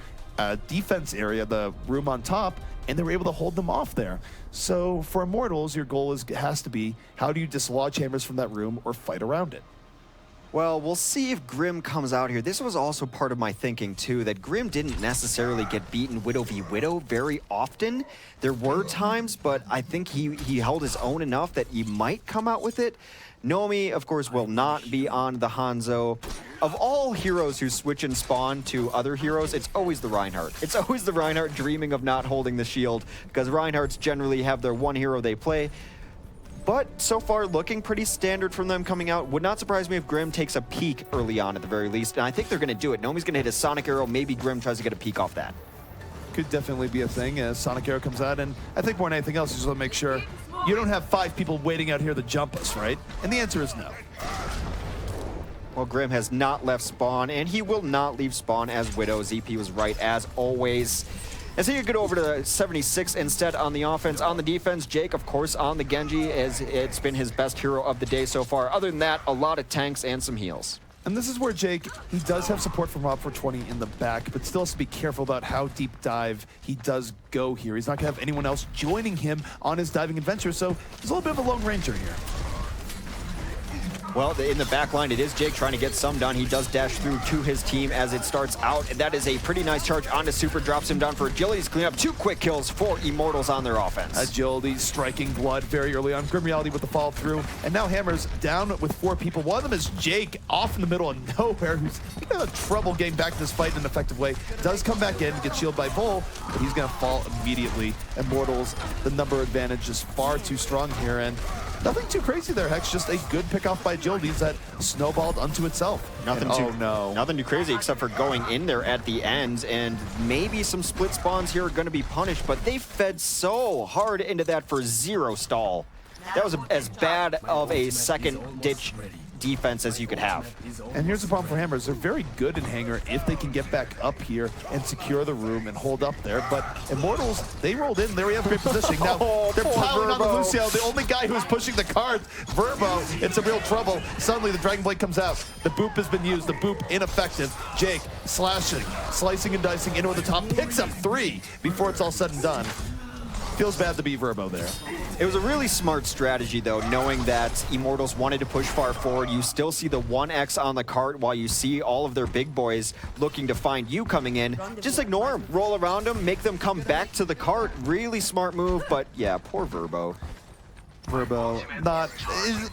A: defense area, the room on top, and they were able to hold them off there. So for Immortals, your goal has to be, how do you dislodge Hammers from that room or fight around it?
B: Well, we'll see if Grim comes out here. This was also part of my thinking, too, that Grim didn't necessarily get beaten Widow v. Widow very often. There were times, but I think he held his own enough that he might come out with it. Nomi, of course, will not be on the Hanzo. Of all heroes who switch and spawn to other heroes, it's always the Reinhardt. It's always the Reinhardt dreaming of not holding the shield, because Reinhardts generally have their one hero they play. But so far, looking pretty standard from them coming out. Would not surprise me if Grim takes a peek early on at the very least. And I think they're going to do it. Nomi's going to hit a Sonic Arrow. Maybe Grim tries to get a peek off that.
A: Could definitely be a thing as Sonic Arrow comes out. And I think more than anything else, you just want to make sure you don't have 5 people waiting out here to jump us, right? And the answer is no.
B: Well, Grim has not left spawn, and he will not leave spawn as Widow. ZP was right as always. And so you get over to 76 instead on the offense. On the defense, Jake, of course, on the Genji, as it's been his best hero of the day so far. Other than that, a lot of tanks and some heals.
A: And this is where Jake, he does have support from Rob 420 in the back, but still has to be careful about how deep dive he does go here. He's not going to have anyone else joining him on his diving adventure, so he's a little bit of a lone ranger here.
B: Well, in the back line, it is Jake trying to get some done. He does dash through to his team as it starts out. And that is a pretty nice charge onto Super, drops him down for agility. He's cleaning up 2 quick kills for Immortals on their offense.
A: Agility, striking blood very early on. Grim Reality with the follow through. And now Hammers down with 4 people. One of them is Jake off in the middle of nowhere, who's having trouble getting back to this fight in an effective way. Does come back in, gets shielded by Vol, but he's going to fall immediately. Immortals, the number advantage is far too strong here. And nothing too crazy there, Hex. Just a good pick off by Agilities that snowballed unto itself.
B: Nothing too crazy except for going in there at the ends, and maybe some split spawns here are going to be punished, but they fed so hard into that for 0 stall. That was as bad of a second ditch defense as you could have.
A: And here's the problem for Hammers. They're very good in Hangar if they can get back up here and secure the room and hold up there. But Immortals, they rolled in. There we have great positioning. Now, they're piling on the Lucio, the only guy who's pushing the card. Verbo, it's a real trouble. Suddenly, the Dragon Blade comes out. The boop has been used. The boop ineffective. Jake slashing, slicing and dicing in over the top. Picks up 3 before it's all said and done. Feels bad to be Verbo there.
B: It was a really smart strategy, though, knowing that Immortals wanted to push far forward. You still see the 1x on the cart while you see all of their big boys looking to find you coming in. Just ignore them, roll around them, make them come back to the cart. Really smart move, but yeah, poor Verbo.
A: Verbo,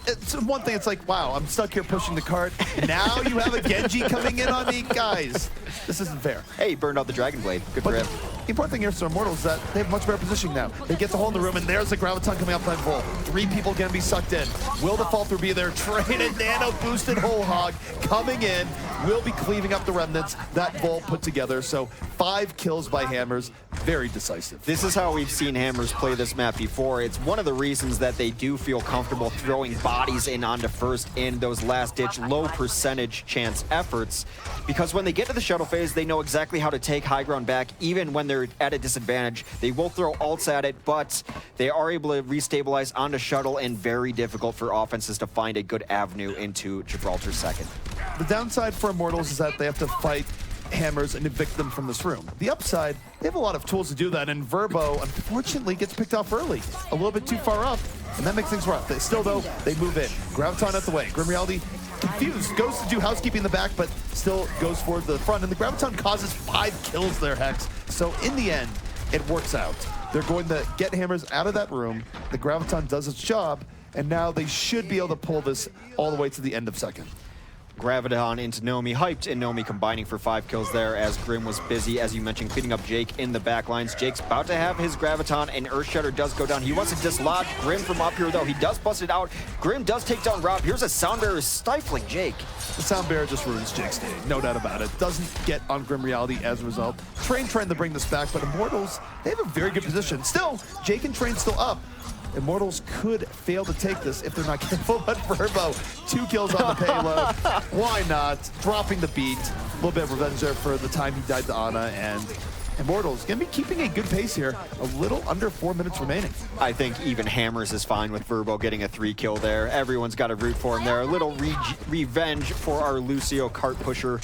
A: it's one thing, it's like, wow, I'm stuck here pushing the cart. Now you have a Genji coming in on me? Guys, this isn't fair.
B: Hey, he burned out the Dragon Blade. Good for him.
A: The important thing here for Immortals is that they have much better positioning now. They get the hole in the room, and there's the Graviton coming up on Vol. 3 people going to be sucked in. Will the fall through be there? Traded nano boosted whole hog coming in. Will be cleaving up the remnants that Vol put together. So 5 kills by Hammers. Very decisive.
B: This is how we've seen Hammers play this map before. It's one of the reasons that they do feel comfortable throwing bodies in onto first in those last-ditch, low percentage chance efforts. Because when they get to the shuttle phase, they know exactly how to take high ground back, even when they're at a disadvantage. They will throw ults at it, but they are able to restabilize onto shuttle, and very difficult for offenses to find a good avenue into Gibraltar second.
A: The downside for Immortals is that they have to fight Hammers and evict them from this room. The upside, they have a lot of tools to do that, and Verbo, unfortunately, gets picked off early. A little bit too far up, and that makes things rough. Still, though, they move in. Graviton at the way. Grim Reality, confused, goes to do housekeeping in the back, but still goes forward to the front, and the Graviton causes 5 kills there, Hex. So in the end, it works out. They're going to get Hammers out of that room. The Graviton does its job, and now they should be able to pull this all the way to the end of second.
B: Graviton into Nomi, hyped, and Nomi combining for 5 kills there as Grim was busy, as you mentioned, cleaning up Jake in the back lines. Jake's about to have his Graviton, and Earthshatter does go down. He wants to dislodge Grim from up here, though. He does bust it out. Grim does take down Rob. Here's a Sound Bearer stifling Jake.
A: The Sound Bearer just ruins Jake's day, no doubt about it. Doesn't get on Grim Reality as a result. Train trying to bring this back, but Immortals, they have a very good position. Still, Jake and Train still up. Immortals could fail to take this if they're not careful, but Verbo, 2 kills on the payload. Why not? Dropping the beat. A little bit of revenge there for the time he died to Ana, and Immortals going to be keeping a good pace here. A little under 4 minutes remaining.
B: I think even Hammers is fine with Verbo getting a 3 kill there. Everyone's got to root for him there. A little revenge for our Lucio cart pusher.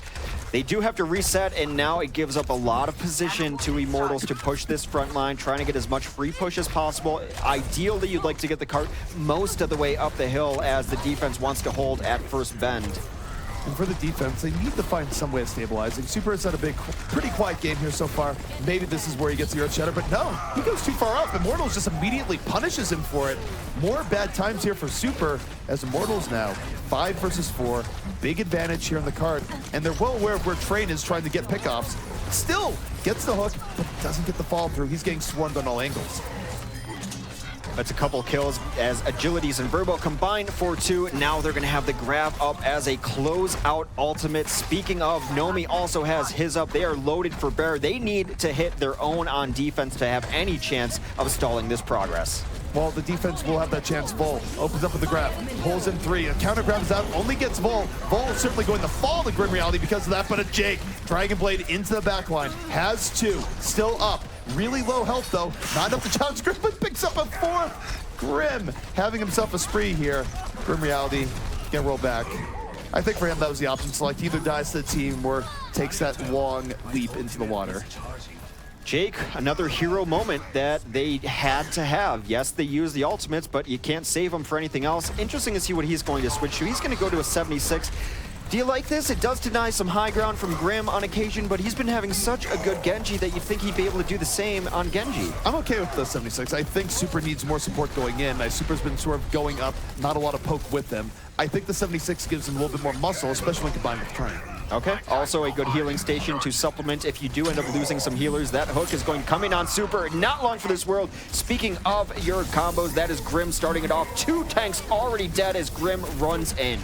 B: They do have to reset, and now it gives up a lot of position to Immortals to push this front line, trying to get as much free push as possible. Ideally, you'd like to get the cart most of the way up the hill as the defense wants to hold at first bend.
A: And for the defense, they need to find some way of stabilizing. Super has had a pretty quiet game here so far. Maybe this is where he gets the Earth Shatter, but no, he goes too far up. Immortals just immediately punishes him for it. More bad times here for Super, as Immortals now 5 versus 4. Big advantage here on the card, and they're well aware of where Train is trying to get pickoffs. Still gets the hook, but doesn't get the follow through. He's getting swarmed on all angles.
B: That's a couple kills as Agilities and Verbo combine for 2. Now they're going to have the grab up as a close-out ultimate. Speaking of, Nomi also has his up. They are loaded for bear. They need to hit their own on defense to have any chance of stalling this progress.
A: Well, the defense will have that chance. Vol opens up with the grab, pulls in 3. A counter grab is out, only gets Vol. Vol is certainly going to fall to Grim Reality because of that, but a Jake, Dragon Blade into the backline, has 2, still up. Really low health though, not enough to challenge Grim, but picks up a 4th. Grim having himself a spree here. Grim Reality can roll back. I think for him that was the option select. Either dies to the team or takes that long leap into the water.
B: Jake, another hero moment that they had to have. Yes, they use the ultimates, but you can't save him for anything else. Interesting to see what he's going to switch to. He's going to go to a 76. Do you like this? It does deny some high ground from Grim on occasion, but he's been having such a good Genji that you'd think he'd be able to do the same on Genji.
A: I'm okay with the 76. I think Super needs more support going in. Super's been sort of going up, not a lot of poke with them. I think the 76 gives him a little bit more muscle, especially when combined with Train.
B: Okay, also a good healing station to supplement if you do end up losing some healers. That hook is going coming on Super, not long for this world. Speaking of your combos, that is Grim starting it off. 2 tanks already dead as Grim runs in.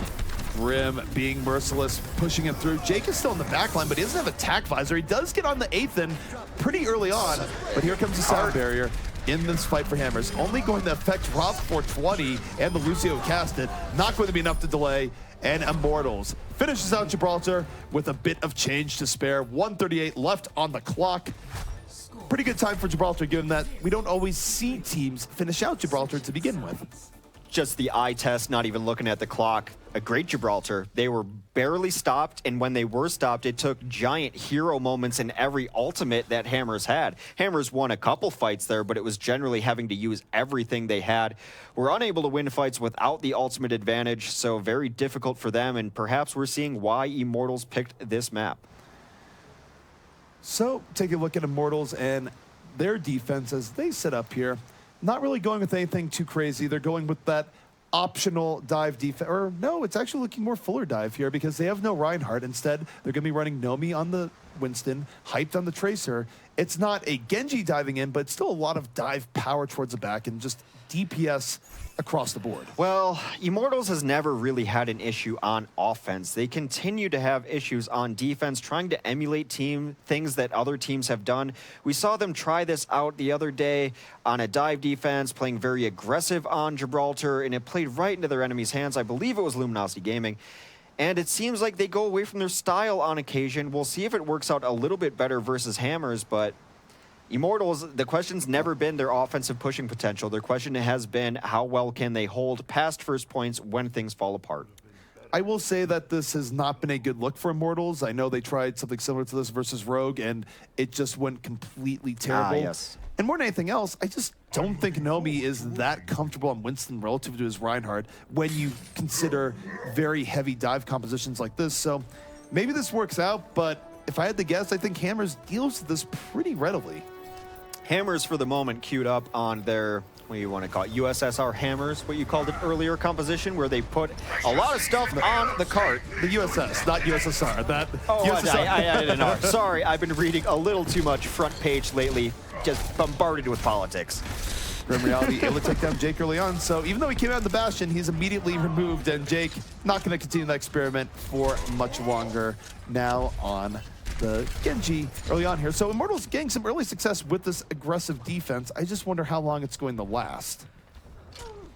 A: Grim being merciless, pushing him through. Jake is still in the backline, but he doesn't have attack visor. He does get on the 8th in pretty early on, but here comes the sound barrier in this fight for Hammers. Only going to affect Rob 420 and the Lucio casted. Not going to be enough to delay. And Immortals finishes out Gibraltar with a bit of change to spare. 1:38 left on the clock. Pretty good time for Gibraltar, given that we don't always see teams finish out Gibraltar to begin with.
B: Just the eye test, not even looking at the clock. A great Gibraltar. They were barely stopped, and when they were stopped, it took giant hero moments in every ultimate that Hammers had. Hammers won a couple fights there, but it was generally having to use everything they had. We're unable to win fights without the ultimate advantage, so very difficult for them, and perhaps we're seeing why Immortals picked this map.
A: So, take a look at Immortals and their defense as they set up here. Not really going with anything too crazy. They're going with that optional dive defense, or no, it's actually looking more fuller dive here because they have no Reinhardt. Instead, they're going to be running Nomi on the Winston, hyped on the Tracer. It's not a Genji diving in, but it's still a lot of dive power towards the back and just DPS across the board.
B: Well, Immortals has never really had an issue on offense. They continue to have issues on defense, trying to emulate things that other teams have done. We saw them try this out the other day on a dive defense, playing very aggressive on Gibraltar, and it played right into their enemy's hands. I believe it was Luminosity Gaming. And it seems like they go away from their style on occasion. We'll see if it works out a little bit better versus Hammers, but Immortals, the question's never been their offensive pushing potential. Their question has been how well can they hold past first points when things fall apart.
A: I will say that this has not been a good look for Immortals. I know they tried something similar to this versus Rogue, and it just went completely terrible.
B: Yes.
A: And more than anything else, I just don't think Nomi is that comfortable on Winston relative to his Reinhardt when you consider very heavy dive compositions like this. So maybe this works out, but if I had to guess, I think Hammers deals with this pretty readily.
B: Hammers, for the moment, queued up on their, what do you want to call it, USSR Hammers, what you called it earlier, composition, where they put a lot of stuff on the cart.
A: The USS, not USSR. That
B: USSR. I added an R. Sorry, I've been reading a little too much front page lately, just bombarded with politics.
A: Grim Reality able to take down Jake early on, so even though he came out of the Bastion, he's immediately removed, and Jake not going to continue that experiment for much longer now on the Genji early on here. So Immortals getting some early success with this aggressive defense. I just wonder how long it's going to last.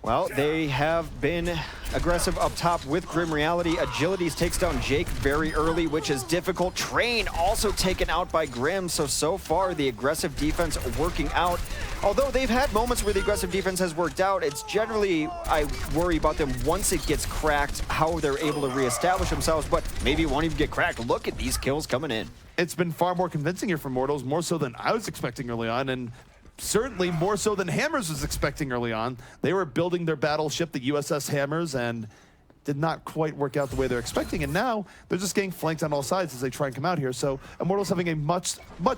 B: Well, they have been aggressive up top with Grim Reality. Agilities takes down Jake very early, which is difficult. Train also taken out by Grim, so far the aggressive defense working out. Although they've had moments where the aggressive defense has worked out, it's generally, I worry about them once it gets cracked, how they're able to reestablish themselves, but maybe it won't even get cracked. Look at these kills coming in.
A: It's been far more convincing here for Mortals, more so than I was expecting early on, and certainly more so than Hammers was expecting early on. They were building their battleship, the USS Hammers, and did not quite work out the way they're expecting. And now they're just getting flanked on all sides as they try and come out here. So Immortals having a much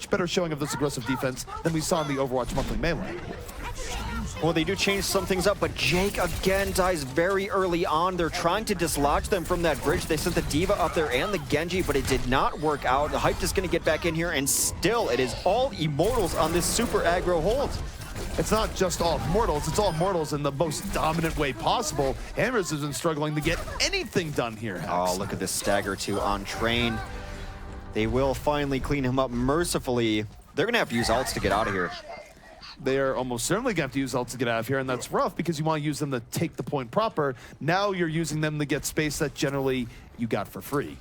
A: better showing of this aggressive defense than we saw in the Overwatch monthly melee.
B: Well, they do change some things up, but Jake again dies very early on. They're trying to dislodge them from that bridge. They sent the Diva up there and the Genji, but it did not work out. The Hype is going to get back in here, and still it is all Immortals on this super aggro hold.
A: It's not just all Immortals, it's all Immortals in the most dominant way possible. Hammers has been struggling to get anything done here, Hex.
B: Oh, look at this stagger two on Train. They will finally clean him up mercifully. They're going to have to use ults to get out of here.
A: They are almost certainly going to have to use ults to get out of here, and that's rough because you want to use them to take the point proper. Now you're using them to get space that generally you got for free.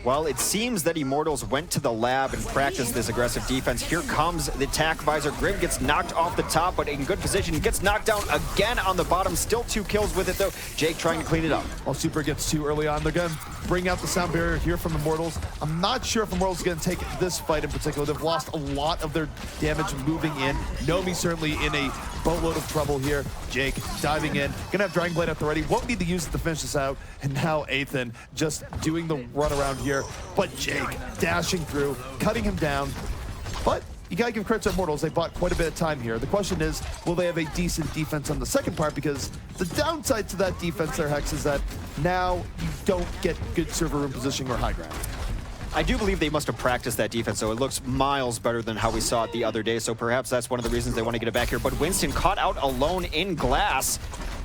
B: Well, it seems that Immortals went to the lab and practiced this aggressive defense. Here comes the attack visor. Grim gets knocked off the top, but in good position. He gets knocked down again on the bottom. Still 2 kills with it, though. Jake trying to clean it up.
A: While Super gets too early on, they're going to bring out the sound barrier here from Immortals. I'm not sure if Immortals is going to take this fight in particular. They've lost a lot of their damage moving in. Nomi certainly in a boatload of trouble here. Jake diving in. Going to have Dragon Blade at the ready. Won't need to use it to finish this out. And now Ethan just doing the run around here. But Jake dashing through, cutting him down. But you gotta give credit to Immortals. They bought quite a bit of time here. The question is, will they have a decent defense on the second part? Because the downside to that defense there, Hex, is that now you don't get good server room positioning or high ground.
B: I do believe they must have practiced that defense, so it looks miles better than how we saw it the other day. So perhaps that's one of the reasons they want to get it back here. But Winston caught out alone in glass.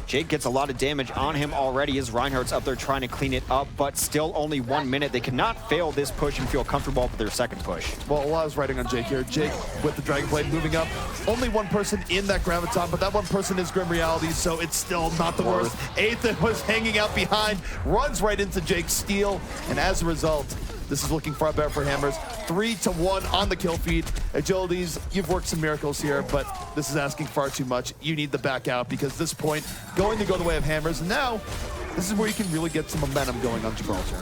B: Jake gets a lot of damage on him already as Reinhardt's up there trying to clean it up, but still only 1 minute. They cannot fail this push and feel comfortable with their second push.
A: Well, a lot is riding on Jake here. Jake with the Dragon Blade moving up. Only one person in that Graviton, but that one person is Grim Reality, so it's still not the worst. Ethan was hanging out behind, runs right into Jake's steal, and as a result, this is looking far better for Hammers. 3-1 on the kill feed. Agilities, you've worked some miracles here, but this is asking far too much. You need to back out because this point going to go the way of Hammers. And now, this is where you can really get some momentum going on Gibraltar.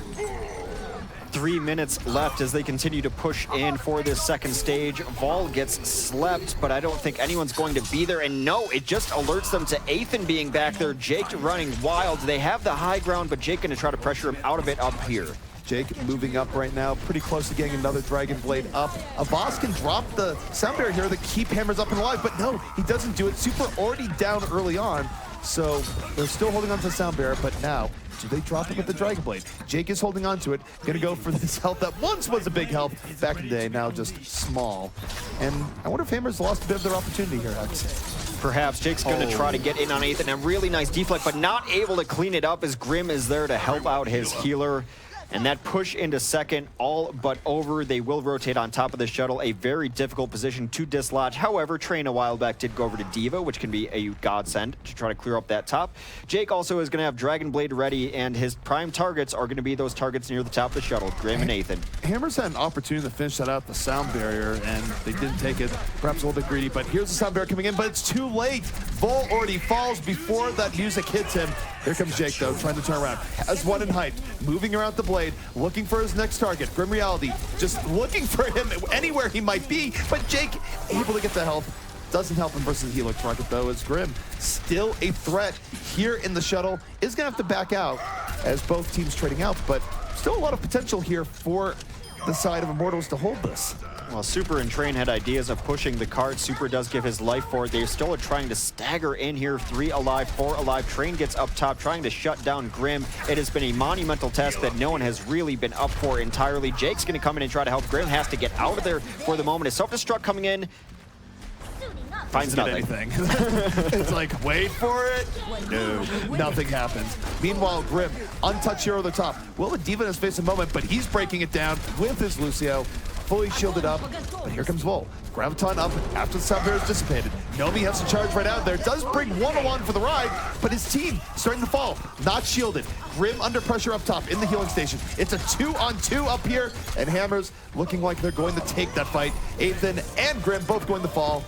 B: 3 minutes left as they continue to push in for this second stage. Vol gets slept, but I don't think anyone's going to be there. And no, it just alerts them to Ethan being back there. Jake running wild. They have the high ground, but Jake going to try to pressure him out of it up here.
A: Jake moving up right now, pretty close to getting another Dragon Blade up. Avaz can drop the sound barrier here to keep Hammers up and alive, but no, he doesn't do it. Super already down early on, so they're still holding on to the sound barrier, but now, do they drop it with the Dragon Blade? Jake is holding on to it, gonna go for this health that once was a big health back in the day, now just small. And I wonder if Hammers lost a bit of their opportunity here, Hex.
B: Perhaps Jake's going to try to get in on Ethan. A really nice deflect, but not able to clean it up as Grim is there to help out his healer. And that push into second, all but over. They will rotate on top of the shuttle. A very difficult position to dislodge. However, Train a while back did go over to Diva, which can be a godsend to try to clear up that top. Jake also is going to have Dragon Blade ready, and his prime targets are going to be those targets near the top of the shuttle, Grim and Ethan.
A: Hammers had an opportunity to finish that out, the sound barrier, and they didn't take it. Perhaps a little bit greedy, but here's the sound barrier coming in, but it's too late. Vol already falls before that music hits him. Here comes Jake, though, trying to turn around. Has one in height, moving around the blade, looking for his next target. Grim Reality just looking for him anywhere he might be, but Jake able to get the health. Doesn't help him versus the healer target, though, as Grim still a threat here in the shuttle. Is going to have to back out as both teams trading out, but still a lot of potential here for the side of Immortals to hold this.
B: Well, Super and Train had ideas of pushing the cart. Super does give his life for it. They still are trying to stagger in here. 3 alive, 4 alive. Train gets up top, trying to shut down Grim. It has been a monumental task that no one has really been up for entirely. Jake's going to come in and try to help. Grim has to get out of there for the moment. His self-destruct coming in. Finds nothing.
A: It's like, wait for it. No, nothing happens. Meanwhile, Grim, untouched hero at the top. Will the Diva has faced a moment, but he's breaking it down with his Lucio. fully shielded up, but here comes Vol. Graviton up after the sound barrier is dissipated. Nomi has to charge right out there. Does bring one along for the ride, but his team starting to fall. Not shielded. Grim under pressure up top in the healing station. It's a 2-on-2 up here, and Hammers looking like they're going to take that fight. Ethan and Grim both going to fall.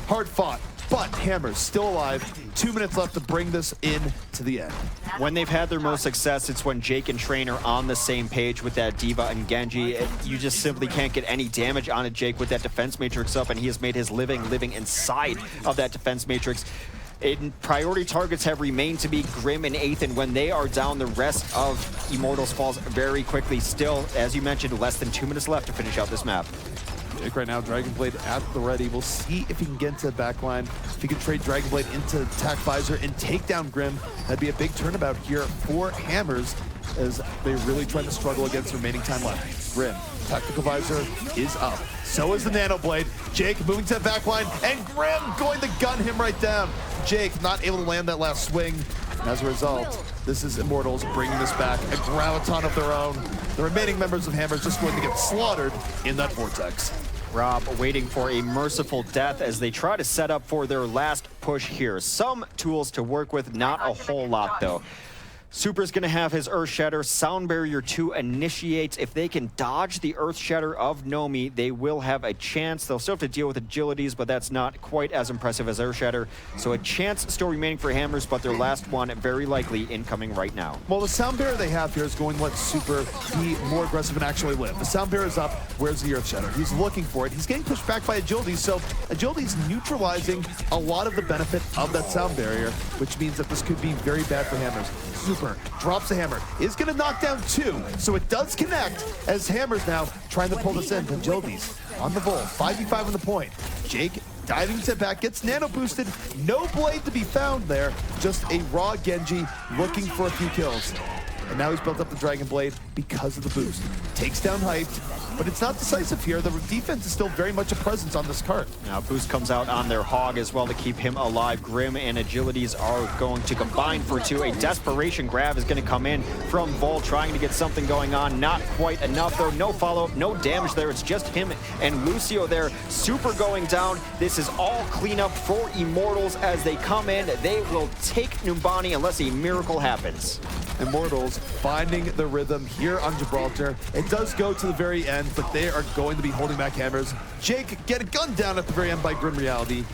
A: Hard fought, but Hammers still alive. 2 minutes left to bring this in to the end.
B: When they've had their most success, it's when Jake and Train are on the same page with that D.Va and Genji. You just simply can't get any damage onto Jake with that defense matrix up, and he has made his living inside of that defense matrix. Priority targets have remained to be Grim and Ethan. When they are down, the rest of Immortals falls very quickly. Still, as you mentioned, less than 2 minutes left to finish out this map.
A: Jake right now, Dragon Blade at the ready. We'll see if he can get into the back line. If he can trade Dragon Blade into attack visor and take down Grim, that'd be a big turnabout here for Hammers as they really try to struggle against the remaining time left. Grim, tactical visor is up. So is the Nano Blade. Jake moving to the back line, and Grim going to gun him right down. Jake not able to land that last swing. And as a result, this is Immortals bringing this back, a graviton of their own. The remaining members of Hammers just going to get slaughtered in that vortex.
B: Rob waiting for a merciful death as they try to set up for their last push here. Some tools to work with, not a whole lot though. Super's gonna have his Earth Shatter. Sound Barrier 2 initiates. If they can dodge the Earth Shatter of Nomi, they will have a chance. They'll still have to deal with agilities, but that's not quite as impressive as Earth Shatter. So a chance still remaining for Hammers, but their last one very likely incoming right now.
A: Well, the Sound Barrier they have here is going to let Super be more aggressive and actually live. The Sound Barrier is up. Where's the Earth Shatter? He's looking for it. He's getting pushed back by agility, so agility's neutralizing a lot of the benefit of that Sound Barrier, which means that this could be very bad for Hammers. Super drops the hammer, is going to knock down 2, so it does connect as Hammers now trying to pull this in. Agilities on the Vol, 5v5 on the point. Jake diving to back, gets nano boosted, no blade to be found there, just a raw Genji looking for a few kills. And now he's built up the Dragon Blade because of the boost. Takes down Hyped, but it's not decisive here. The defense is still very much a presence on this cart.
B: Now boost comes out on their Hog as well to keep him alive. Grim and Agilities are going to combine for 2. A desperation grab is going to come in from Vol, trying to get something going on. Not quite enough though. No follow-up, no damage there. It's just him and Lucio there. Super going down. This is all cleanup for Immortals as they come in. They will take Numbani unless a miracle happens.
A: Immortals finding the rhythm here on Gibraltar. It does go to the very end, but they are going to be holding back Hammers. Jake get gunned down at the very end by Grim Reality.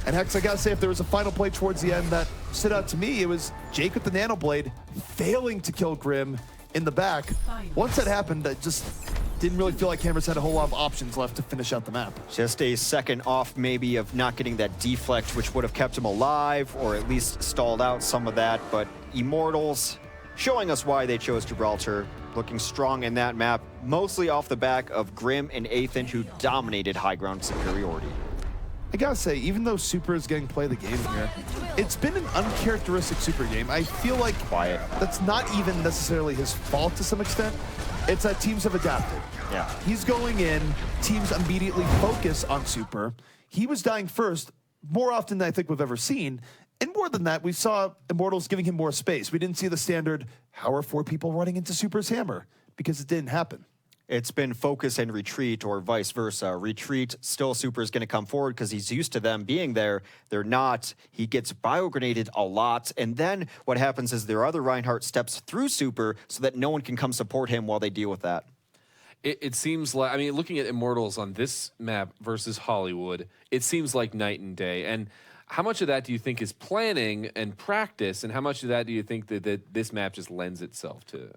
A: And Hex, I gotta say, if there was a final play towards the end that stood out to me, it was Jake with the Nano Blade failing to kill Grim in the back. Once that happened, I just didn't really feel like Hammers had a whole lot of options left to finish out the map.
B: Just a second off maybe of not getting that deflect, which would have kept him alive or at least stalled out some of that. But Immortals showing us why they chose Gibraltar, looking strong in that map, mostly off the back of Grim and Ethan, who dominated high ground superiority.
A: I gotta say, even though Super is getting play of the game here, it's been an uncharacteristic Super game. I feel like
B: Quiet.
A: That's not even necessarily his fault to some extent. It's that teams have adapted.
B: Yeah.
A: He's going in, teams immediately focus on Super. He was dying first more often than I think we've ever seen. And more than that, we saw Immortals giving him more space. We didn't see the standard, how are 4 people running into Super's hammer? Because it didn't happen.
B: It's been focus and retreat, or vice versa. Retreat, still Super is going to come forward because he's used to them being there. They're not. He gets bio-grenaded a lot. And then what happens is their other Reinhardt steps through Super so that no one can come support him while they deal with that.
C: It seems like, I mean, looking at Immortals on this map versus Hollywood, it seems like night and day. And how much of that do you think is planning and practice, and how much of that do you think that this map just lends itself to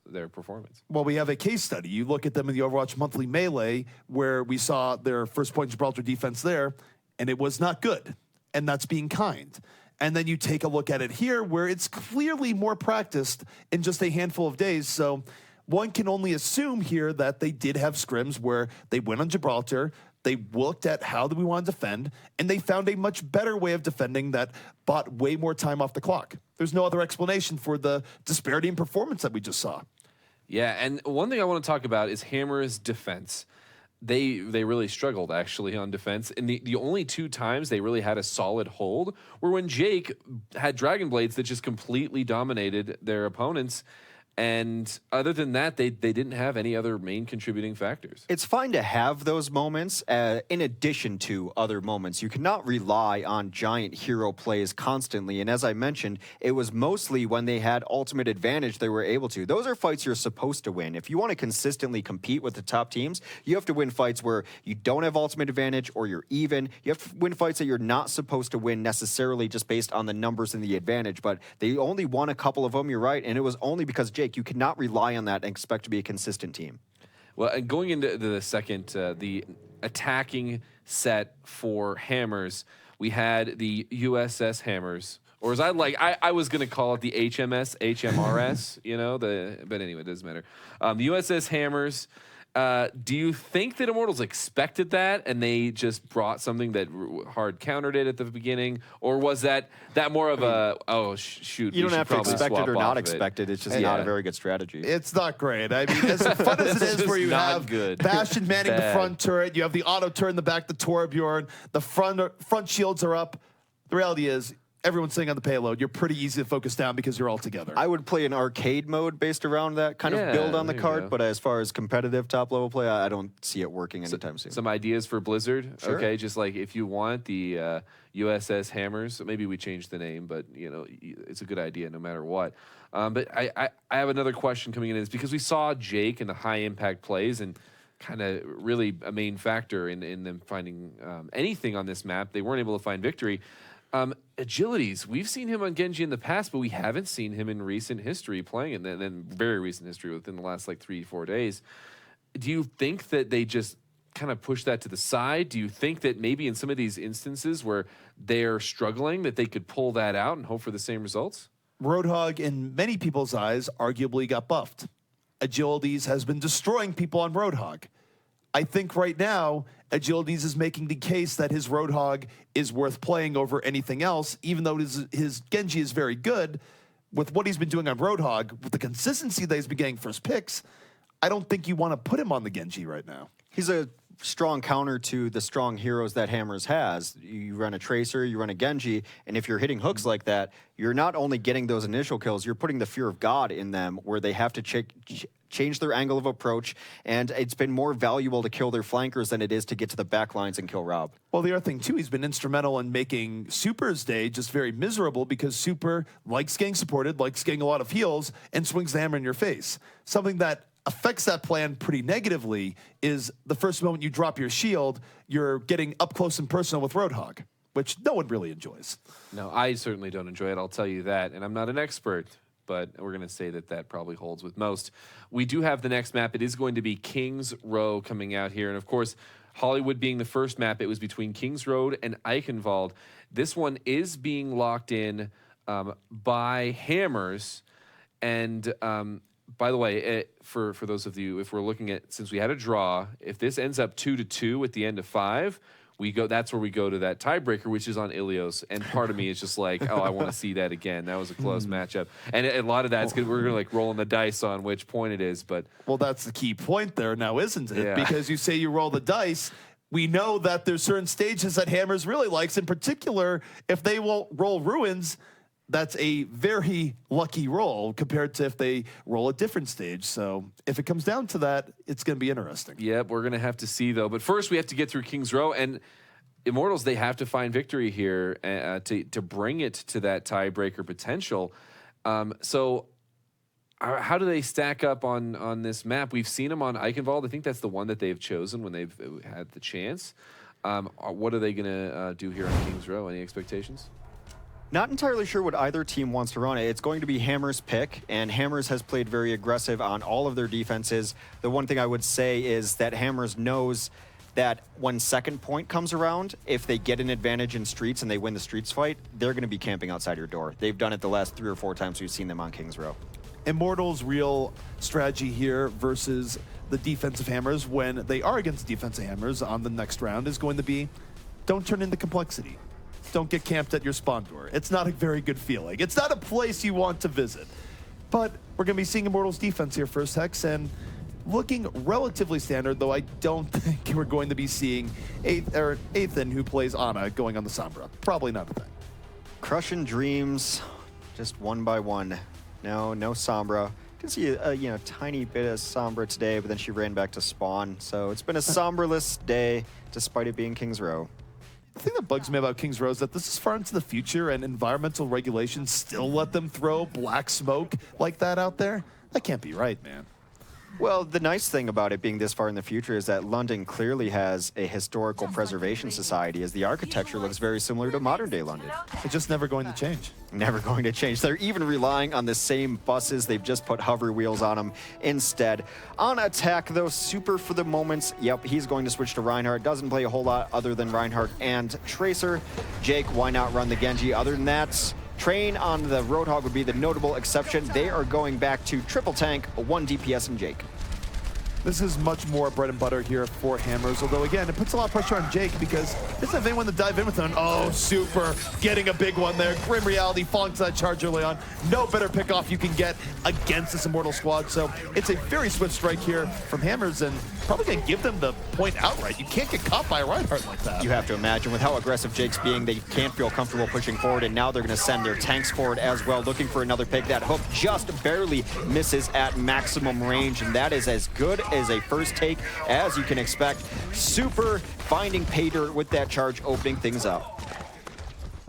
C: their performance?
A: Well, we have a case study. You look at them in the Overwatch Monthly Melee, where we saw their first point Gibraltar defense there, and it was not good. And that's being kind. And then you take a look at it here, where it's clearly more practiced in just a handful of days. So one can only assume here that they did have scrims where they went on Gibraltar, they looked at how do we want to defend, and they found a much better way of defending that bought way more time off the clock. There's no other explanation for the disparity in performance that we just saw.
C: Yeah, and one thing I want to talk about is Hammer's defense. They really struggled, actually, on defense. And the only 2 times they really had a solid hold were when Jake had Dragon Blades that just completely dominated their opponents. And other than that, they didn't have any other main contributing factors.
B: It's fine to have those moments in addition to other moments. You cannot rely on giant hero plays constantly. And as I mentioned, it was mostly when they had ultimate advantage they were able to. Those are fights you're supposed to win. If you want to consistently compete with the top teams, you have to win fights where you don't have ultimate advantage or you're even. You have to win fights that you're not supposed to win necessarily just based on the numbers and the advantage. But they only won a couple of them, you're right. And it was only because Jake, you cannot rely on that and expect to be a consistent team.
C: Well, and going into the second, the attacking set for Hammers, we had the USS Hammers, or as I was going to call it the HMRS, but anyway, it doesn't matter. The USS Hammers. Do you think that Immortals expected that and they just brought something that hard countered it at the beginning? Or was that more of shoot,
B: you don't have to expect it or not expect it. It's just not a very good strategy.
A: It's not great. I mean, as fun as it is where you have Bastion manning the front turret, you have the auto turret in the back, the Torbjorn, the front shields are up. The reality is, everyone's sitting on the payload. You're pretty easy to focus down because you're all together.
B: I would play an arcade mode based around that kind of build on the card, but as far as competitive top-level play, I don't see it working anytime soon.
C: Some ideas for Blizzard?
B: Sure.
C: Okay, just like if you want the USS Hammers, maybe we change the name, but it's a good idea no matter what. But I have another question coming in is because we saw Jake in the high-impact plays and kind of really a main factor in them finding anything on this map. They weren't able to find victory. Agilities, we've seen him on Genji in the past, but we haven't seen him in recent history playing it, and then very recent history within the last 3-4 days. Do you think that they just kind of push that to the side? Do you think that maybe in some of these instances where they're struggling that they could pull that out and hope for the same results?
A: Roadhog, in many people's eyes, arguably got buffed. Agilities has been destroying people on Roadhog. I think right now, Agilities is making the case that his Roadhog is worth playing over anything else, even though his Genji is very good. With what he's been doing on Roadhog, with the consistency that he's been getting first picks, I don't think you want to put him on the Genji right now.
B: He's a strong counter to the strong heroes that Hammers has. You run a Tracer, you run a Genji, and if you're hitting hooks like that, you're not only getting those initial kills, you're putting the fear of God in them where they have to change their angle of approach, and it's been more valuable to kill their flankers than it is to get to the back lines and kill Rob.
A: Well, the other thing, too, he's been instrumental in making Super's day just very miserable because Super likes getting supported, likes getting a lot of heals, and swings the hammer in your face. Something that affects that plan pretty negatively is the first moment you drop your shield, you're getting up close and personal with Roadhog, which no one really enjoys.
C: No, I certainly don't enjoy it, I'll tell you that, and I'm not an expert, but we're going to say that probably holds with most. We do have the next map. It is going to be Kings Row coming out here. And, of course, Hollywood being the first map, it was between Kings Road and Eichenwald. This one is being locked in by Hammers. And, by the way, for those of you, if we're looking at, since we had a draw, if this ends up 2-2 at the end of 5, that's where we go to that tiebreaker, which is on Ilios. And part of me is just like, I want to see that again. That was a close matchup. And a lot of that's good. We're going to rolling the dice on which point it is. But
A: well, that's the key point there now, isn't it? Yeah. Because you say you roll the dice. We know that there's certain stages that Hammers really likes. In particular, if they won't roll Ruins, that's a very lucky roll compared to if they roll a different stage. So if it comes down to that, it's going to be interesting.
C: Yep, we're going to have to see, though. But first, we have to get through Kings Row. And Immortals, they have to find victory here to bring it to that tiebreaker potential. So how do they stack up on this map? We've seen them on Eichenwald. I think that's the one that they've chosen when they've had the chance. What are they going to do here on Kings Row? Any expectations?
B: Not entirely sure what either team wants to run. It's going to be Hammers' pick, and Hammers has played very aggressive on all of their defenses. The one thing I would say is that Hammers knows that when second point comes around, if they get an advantage in streets and they win the streets fight, they're going to be camping outside your door. They've done it the last 3 or 4 times we've seen them on Kings Row.
A: Immortals' real strategy here versus the defensive Hammers when they are against defensive Hammers on the next round is going to be, don't turn into complexity. Don't get camped at your spawn door. It's not a very good feeling. It's not a place you want to visit. But we're going to be seeing Immortals defense here first, Hex, and looking relatively standard, though I don't think we're going to be seeing Athan, who plays Ana, going on the Sombra. Probably not a thing.
B: Crushing Dreams, just one by one. No Sombra. can see a tiny bit of Sombra today, but then she ran back to spawn. So it's been a Sombraless day, despite it being King's Row.
A: The thing that bugs me about King's Row is that this is far into the future and environmental regulations still let them throw black smoke like that out there. That can't be right, man.
B: Well, the nice thing about it being this far in the future is that London clearly has a historical preservation society, as the architecture looks very similar to modern-day London.
A: It's just never going to change.
B: Never going to change. They're even relying on the same buses. They've just put hover wheels on them instead. On attack, though, Super for the moment. Yep, he's going to switch to Reinhardt. Doesn't play a whole lot other than Reinhardt and Tracer. Jake, why not run the Genji? Other than that, Train on the Roadhog would be the notable exception. They are going back to triple tank, 1 DPS and Jake.
A: This is much more bread and butter here for Hammers, although again, it puts a lot of pressure on Jake because he doesn't have anyone to dive in with him. Oh, Super getting a big one there. Grim Reality falling to that charge early on. No better pickoff you can get against this Immortal squad, so it's a very swift strike here from Hammers and probably gonna give them the point outright. You can't get caught by a Reinhardt like that.
B: You have to imagine with how aggressive Jake's being, they can't feel comfortable pushing forward, and now they're gonna send their tanks forward as well, looking for another pick. That hook just barely misses at maximum range, and that is as good as a first take as you can expect. Super finding pay dirt with that charge, opening things up.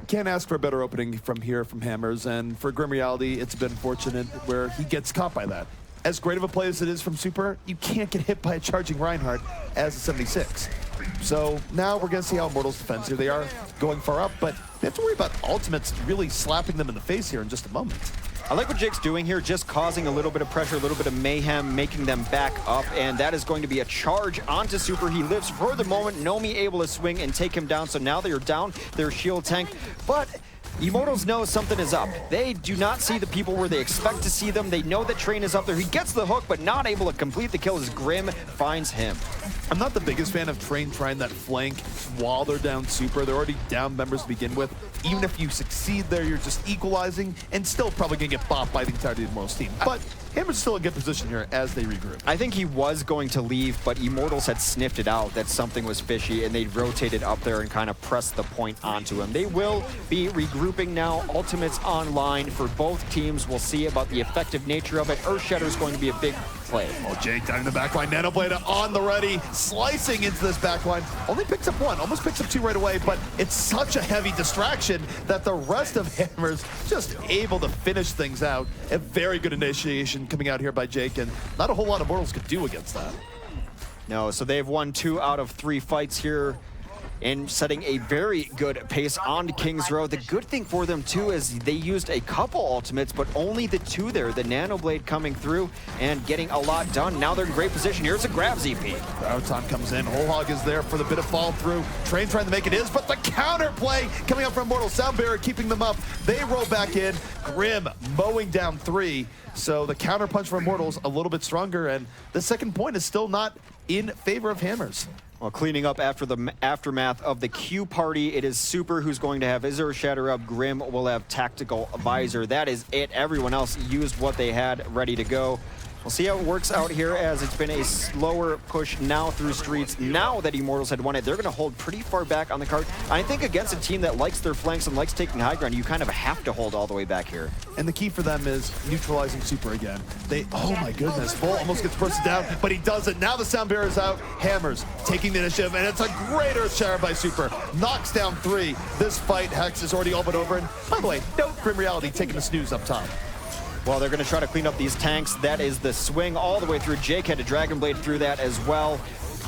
A: Can't ask for a better opening from here from Hammers, and for Grim Reality, it's been fortunate where he gets caught by that. As great of a play as it is from Super, you can't get hit by a charging Reinhardt as a 76. So now we're going to see how Immortals defends here. They are going far up, but they have to worry about ultimates really slapping them in the face here in just a moment.
B: I like what Jake's doing here, just causing a little bit of pressure, a little bit of mayhem, making them back up, and that is going to be a charge onto Super. He lives for the moment. Nomi able to swing and take him down, so now they are down their shield tank, but Immortals know something is up. They do not see the people where they expect to see them. They know that Train is up there. He gets the hook, but not able to complete the kill as Grim finds him.
A: I'm not the biggest fan of Train trying that flank while they're down Super. They're already down members to begin with. Even if you succeed there, you're just equalizing and still probably going to get bopped by the entirety of the Immortals team. But Hammer's still in a good position here as they regroup.
B: I think he was going to leave, but Immortals had sniffed it out that something was fishy, and they rotated up there and kind of pressed the point onto him. They will be regrouping now. Ultimates online for both teams. We'll see about the effective nature of it. Earthshatter is going to be a big play.
A: Oh, Jake down in the backline. Nanoblade on the ready, slicing into this backline. Only picks up 1, almost picks up 2 right away, but it's such a heavy distraction that the rest of Hammers just able to finish things out. A very good initiation coming out here by Jake, and not a whole lot of Immortals could do against that.
B: No, so they've won 2 out of 3 fights here, and setting a very good pace on King's Row. The good thing for them, too, is they used a couple ultimates, but only the 2 there. The Nanoblade coming through and getting a lot done. Now they're in great position. Here's a grab ZP.
A: Time comes in. Whole Hog is there for the bit of fall through. Train trying to make it his, but the counter play coming up from Immortal. Sound Barrier keeping them up. They roll back in. Grim mowing down 3. So the counter punch from Immortals a little bit stronger, and the second point is still not in favor of Hammers.
B: Well, cleaning up after the aftermath of the Q party, it is Super who's going to have Azure Shatter up. Grim will have Tactical Visor. That is it. Everyone else used what they had ready to go. We'll see how it works out here, as it's been a slower push now through streets. Now that Immortals had won it, they're going to hold pretty far back on the card. I think against a team that likes their flanks and likes taking high ground, you kind of have to hold all the way back here.
A: And the key for them is neutralizing Super again. Oh my goodness, Bull almost gets bursted down, but he doesn't. Now the Sound Barrier is out. Hammers taking the initiative, and it's a great Earth Shatter by Super. Knocks down 3. This fight, Hex, is already all but over. And by the way, no Grim Reality taking the snooze up top.
B: Well, they're going to try to clean up these tanks. That is the swing all the way through. Jake had a Dragon Blade through that as well.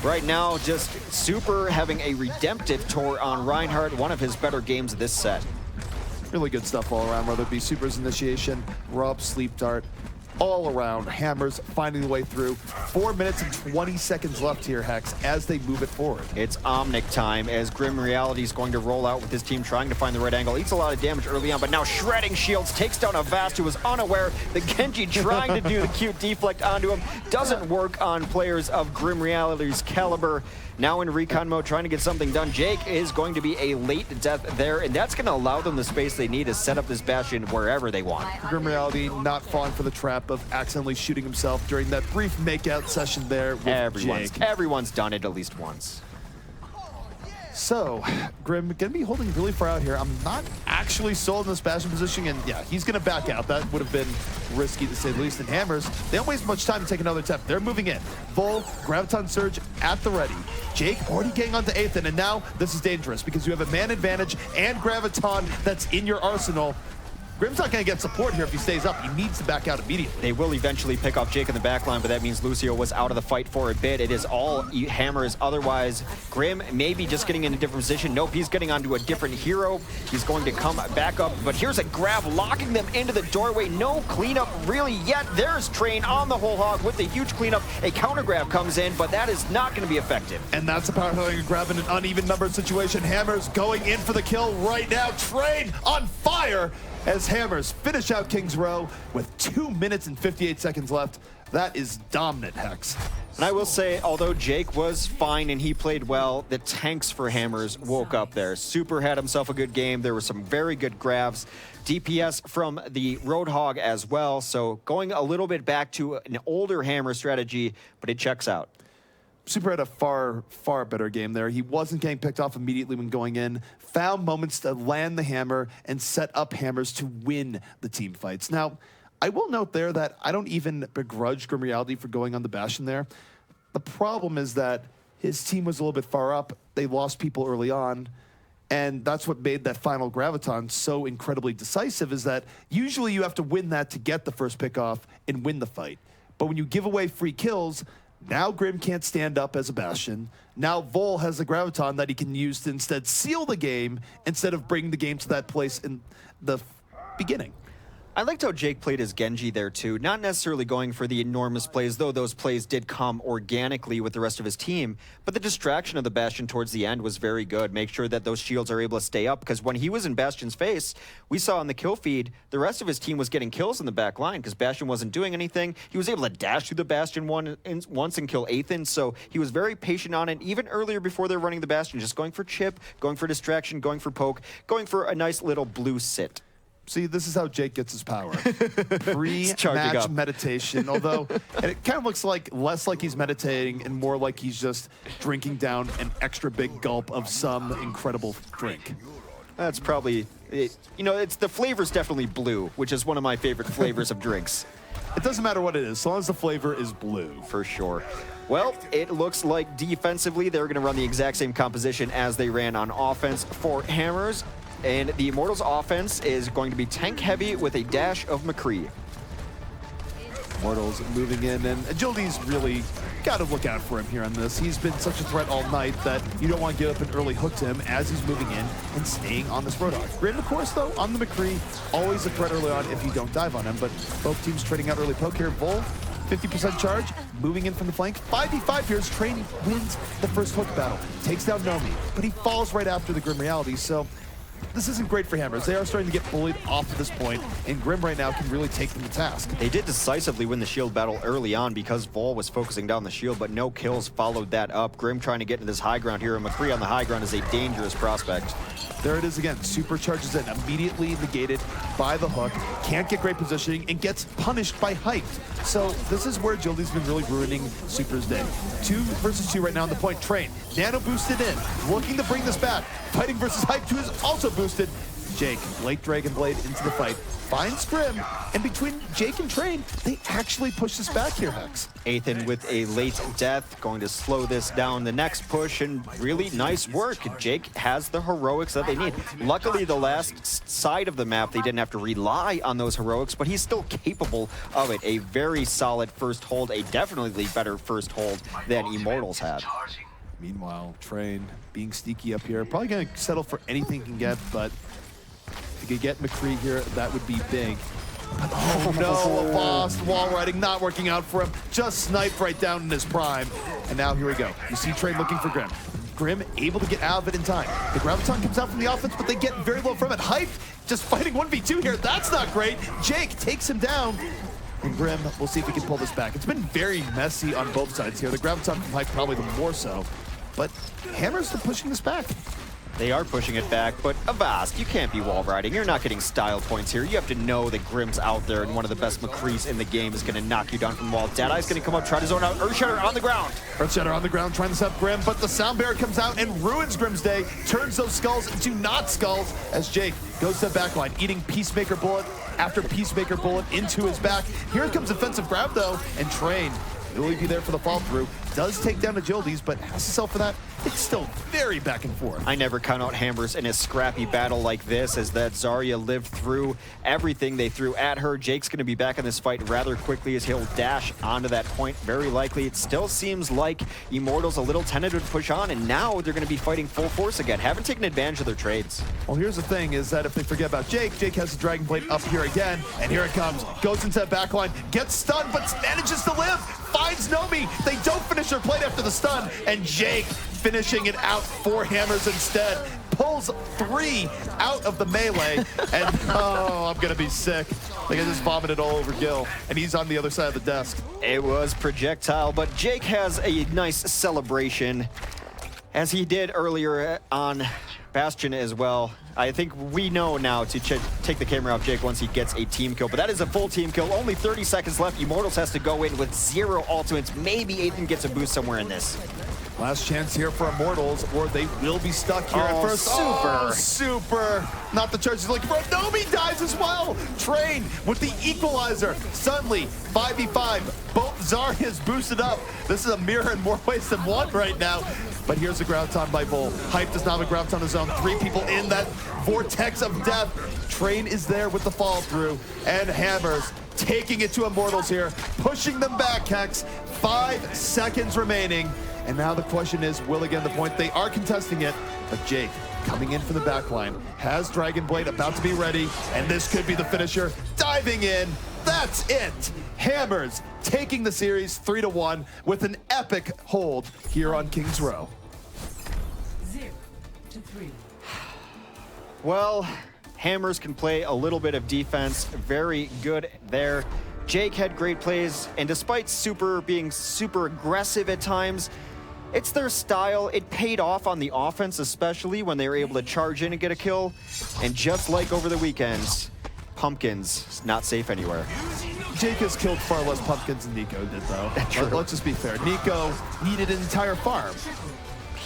B: Right now, just Super having a redemptive tour on Reinhardt, one of his better games of this set.
A: Really good stuff all around, whether it be Super's initiation, Rub, Sleep Dart, all around. Hammers finding the way through. 4 minutes and 20 seconds left here, Hex, as they move it forward.
B: It's Omnic time, as Grim Reality is going to roll out with his team, trying to find the right angle. Eats a lot of damage early on, but now shredding shields, takes down a Vast who was unaware. The Genji trying to do the cute deflect onto him. Doesn't work on players of Grim Reality's caliber. Now in recon mode, trying to get something done. Jake is going to be a late death there, and that's going to allow them the space they need to set up this Bastion wherever they want.
A: Grim Reality not falling for the trap of accidentally shooting himself during that brief makeout session there with Jake.
B: Everyone's done it at least once.
A: So, Grim going to be holding really far out here. I'm not actually sold in this Bastion position, and yeah, he's going to back out. That would have been risky to say the least. And Hammers, they don't waste much time to take another attempt. They're moving in. Vol, Graviton Surge at the ready. Jake already getting onto Ethan, and now this is dangerous because you have a man advantage and Graviton that's in your arsenal. Grim's not going to get support here if he stays up. He needs to back out immediately.
B: They will eventually pick off Jake in the backline, but that means Lucio was out of the fight for a bit. It is all Hammers. Otherwise, Grim may be just getting in a different position. Nope, he's getting onto a different hero. He's going to come back up, but here's a grab locking them into the doorway. No cleanup really yet. There's Train on the whole hog with a huge cleanup. A counter grab comes in, but that is not going to be effective.
A: And that's a power having grab in an uneven numbered situation. Hammers going in for the kill right now. Train on fire as Hammers finish out King's Row with 2 minutes and 58 seconds left. That is dominant, Hex.
B: And I will say, although Jake was fine and he played well, the tanks for Hammers woke up there. Super had himself a good game. There were some very good grabs. DPS from the Roadhog as well. So going a little bit back to an older Hammer strategy, but it checks out.
A: Super had a far better game there. He wasn't getting picked off immediately when going in, found moments to land the hammer and set up Hammers to win the team fights. Now, I will note there that I don't even begrudge Grim Reality for going on the Bastion there. The problem is that his team was a little bit far up. They lost people early on, and that's what made that final Graviton so incredibly decisive, is that usually you have to win that to get the first pick off and win the fight. But when you give away free kills, now Grim can't stand up as a Bastion. Now Vol has a Graviton that he can use to instead seal the game instead of bringing the game to that place in the beginning.
B: I liked how Jake played his Genji there too, not necessarily going for the enormous plays, though those plays did come organically with the rest of his team, but the distraction of the Bastion towards the end was very good. Make sure that those shields are able to stay up, because when he was in Bastion's face, we saw on the kill feed, the rest of his team was getting kills in the back line because Bastion wasn't doing anything. He was able to dash through the Bastion once and kill Ethan, so he was very patient on it, even earlier before they're running the Bastion, just going for chip, going for distraction, going for poke, going for a nice little blue sit.
A: See, this is how Jake gets his power. Pre-match meditation, although it kind of looks like less like he's meditating and more like he's just drinking down an extra big gulp of some incredible drink.
B: That's probably, you know, it's the flavor's definitely blue, which is one of my favorite flavors of drinks.
A: It doesn't matter what it is, as long as the flavor is blue.
B: For sure. Well, it looks like defensively they're going to run the exact same composition as they ran on offense for Hammers. And the Immortals offense is going to be tank heavy with a dash of McCree.
A: Immortals moving in, and Agility's really got to look out for him here on this. He's been such a threat all night that you don't want to get up and early hook to him as he's moving in and staying on this Roadhog. Grim, of course, though, on the McCree, always a threat early on if you don't dive on him, but both teams trading out early poke here. Vol, 50% charge, moving in from the flank. 5v5 here as Train wins the first hook battle, takes down Nomi, but he falls right after the Grim Reality, so this isn't great for Hammers. They are starting to get bullied off at this point, and Grim right now can really take them to task.
B: They did decisively win the shield battle early on because Vol was focusing down the shield, but no kills followed that up. Grim trying to get into this high ground here, and McCree on the high ground is a dangerous prospect.
A: There it is again. Supercharges in, immediately negated by the hook. Can't get great positioning and gets punished by Hype. So this is where Agility's been really ruining Super's day. 2 versus 2 right now on the point. Train, nano boosted in, looking to bring this back. Fighting versus Hype 2 is also boosted. Jake, late Dragon Blade into the fight, finds Grim, and between Jake and Train, they actually push this back here, Hex.
B: Ethan with a late death, going to slow this down the next push, and really nice work. Jake has the heroics that they need. Luckily, the last side of the map, they didn't have to rely on those heroics, but he's still capable of it. A very solid first hold, a definitely better first hold than Immortals had.
A: Meanwhile, Train being sneaky up here, probably going to settle for anything he can get, but if he could get McCree here, that would be big. But oh no, a lost wall riding not working out for him. Just sniped right down in his prime. And now here we go. You see Train looking for Grim. Grim able to get out of it in time. The Graviton comes out from the offense, but they get very low from it. Hype just fighting 1v2 here. That's not great. Jake takes him down. And Grim, we'll see if he can pull this back. It's been very messy on both sides here. The Graviton from Hype probably the more so. But Hammers are pushing this back.
B: They are pushing it back, but Avast, you can't be wall riding. You're not getting style points here. You have to know that Grim's out there, and one of the best McCrees in the game is going to knock you down from the wall. Deadeye's going to come up, try to zone out. Earthshatter on the ground.
A: Earthshatter on the ground trying to set up Grim, but the Sound Barrier comes out and ruins Grim's day, turns those skulls into not skulls as Jake goes to the backline, eating Peacemaker bullet after Peacemaker bullet into his back. Here comes offensive grab, though, and Train will he be there for the fall through. Does take down Agilities, but has to sell for that. It's still very back and forth.
B: I never count out Hammers in a scrappy battle like this, as that Zarya lived through everything they threw at her. Jake's going to be back in this fight rather quickly as he'll dash onto that point very likely. It still seems like Immortals a little tentative to push on, and now they're going to be fighting full force again. Haven't taken advantage of their trades.
A: Well, here's the thing, is that if they forget about Jake, Jake has the Dragon Blade up here again, and here it comes. Goes into that backline, gets stunned, but manages to live. Finds Nomi. They don't finish their plate after the stun, and Jake finishing it out for Hammers instead. Pulls 3 out of the melee, and oh, I'm gonna be sick. Like I just vomited all over Gil, and he's on the other side of the desk.
B: It was projectile, but Jake has a nice celebration, as he did earlier on Bastion as well. I think we know now to take the camera off Jake once he gets a team kill, but that is a full team kill. Only 30 seconds left. Immortals has to go in with 0 ultimates. Maybe Aiden gets a boost somewhere in this.
A: Last chance here for Immortals, or they will be stuck here at first.
B: Super.
A: Oh, super. Not the charge he's looking for. Nomi dies as well. Train with the equalizer. Suddenly, 5v5. Both Zaryas boosted up. This is a mirror in more ways than one right now. But here's a ground taunt by Vol. Hype does not have a ground taunt on his own. 3 people in that vortex of death. Train is there with the fall through. And Hammers taking it to Immortals here. Pushing them back, Hex. 5 seconds remaining. And now the question is, will again the point? They are contesting it, but Jake coming in for the backline, has Dragon Blade about to be ready, and this could be the finisher. Diving in, that's it. Hammers taking the series 3-1 with an epic hold here on Kings Row.
D: 0-3.
B: Well, Hammers can play a little bit of defense. Very good there. Jake had great plays, and despite Super being super aggressive at times, it's their style. It paid off on the offense, especially when they were able to charge in and get a kill. And just like over the weekends, Pumpkins not safe anywhere.
A: Jake has killed far less pumpkins than Nico did, though. Let's just be fair. Nico needed an entire farm.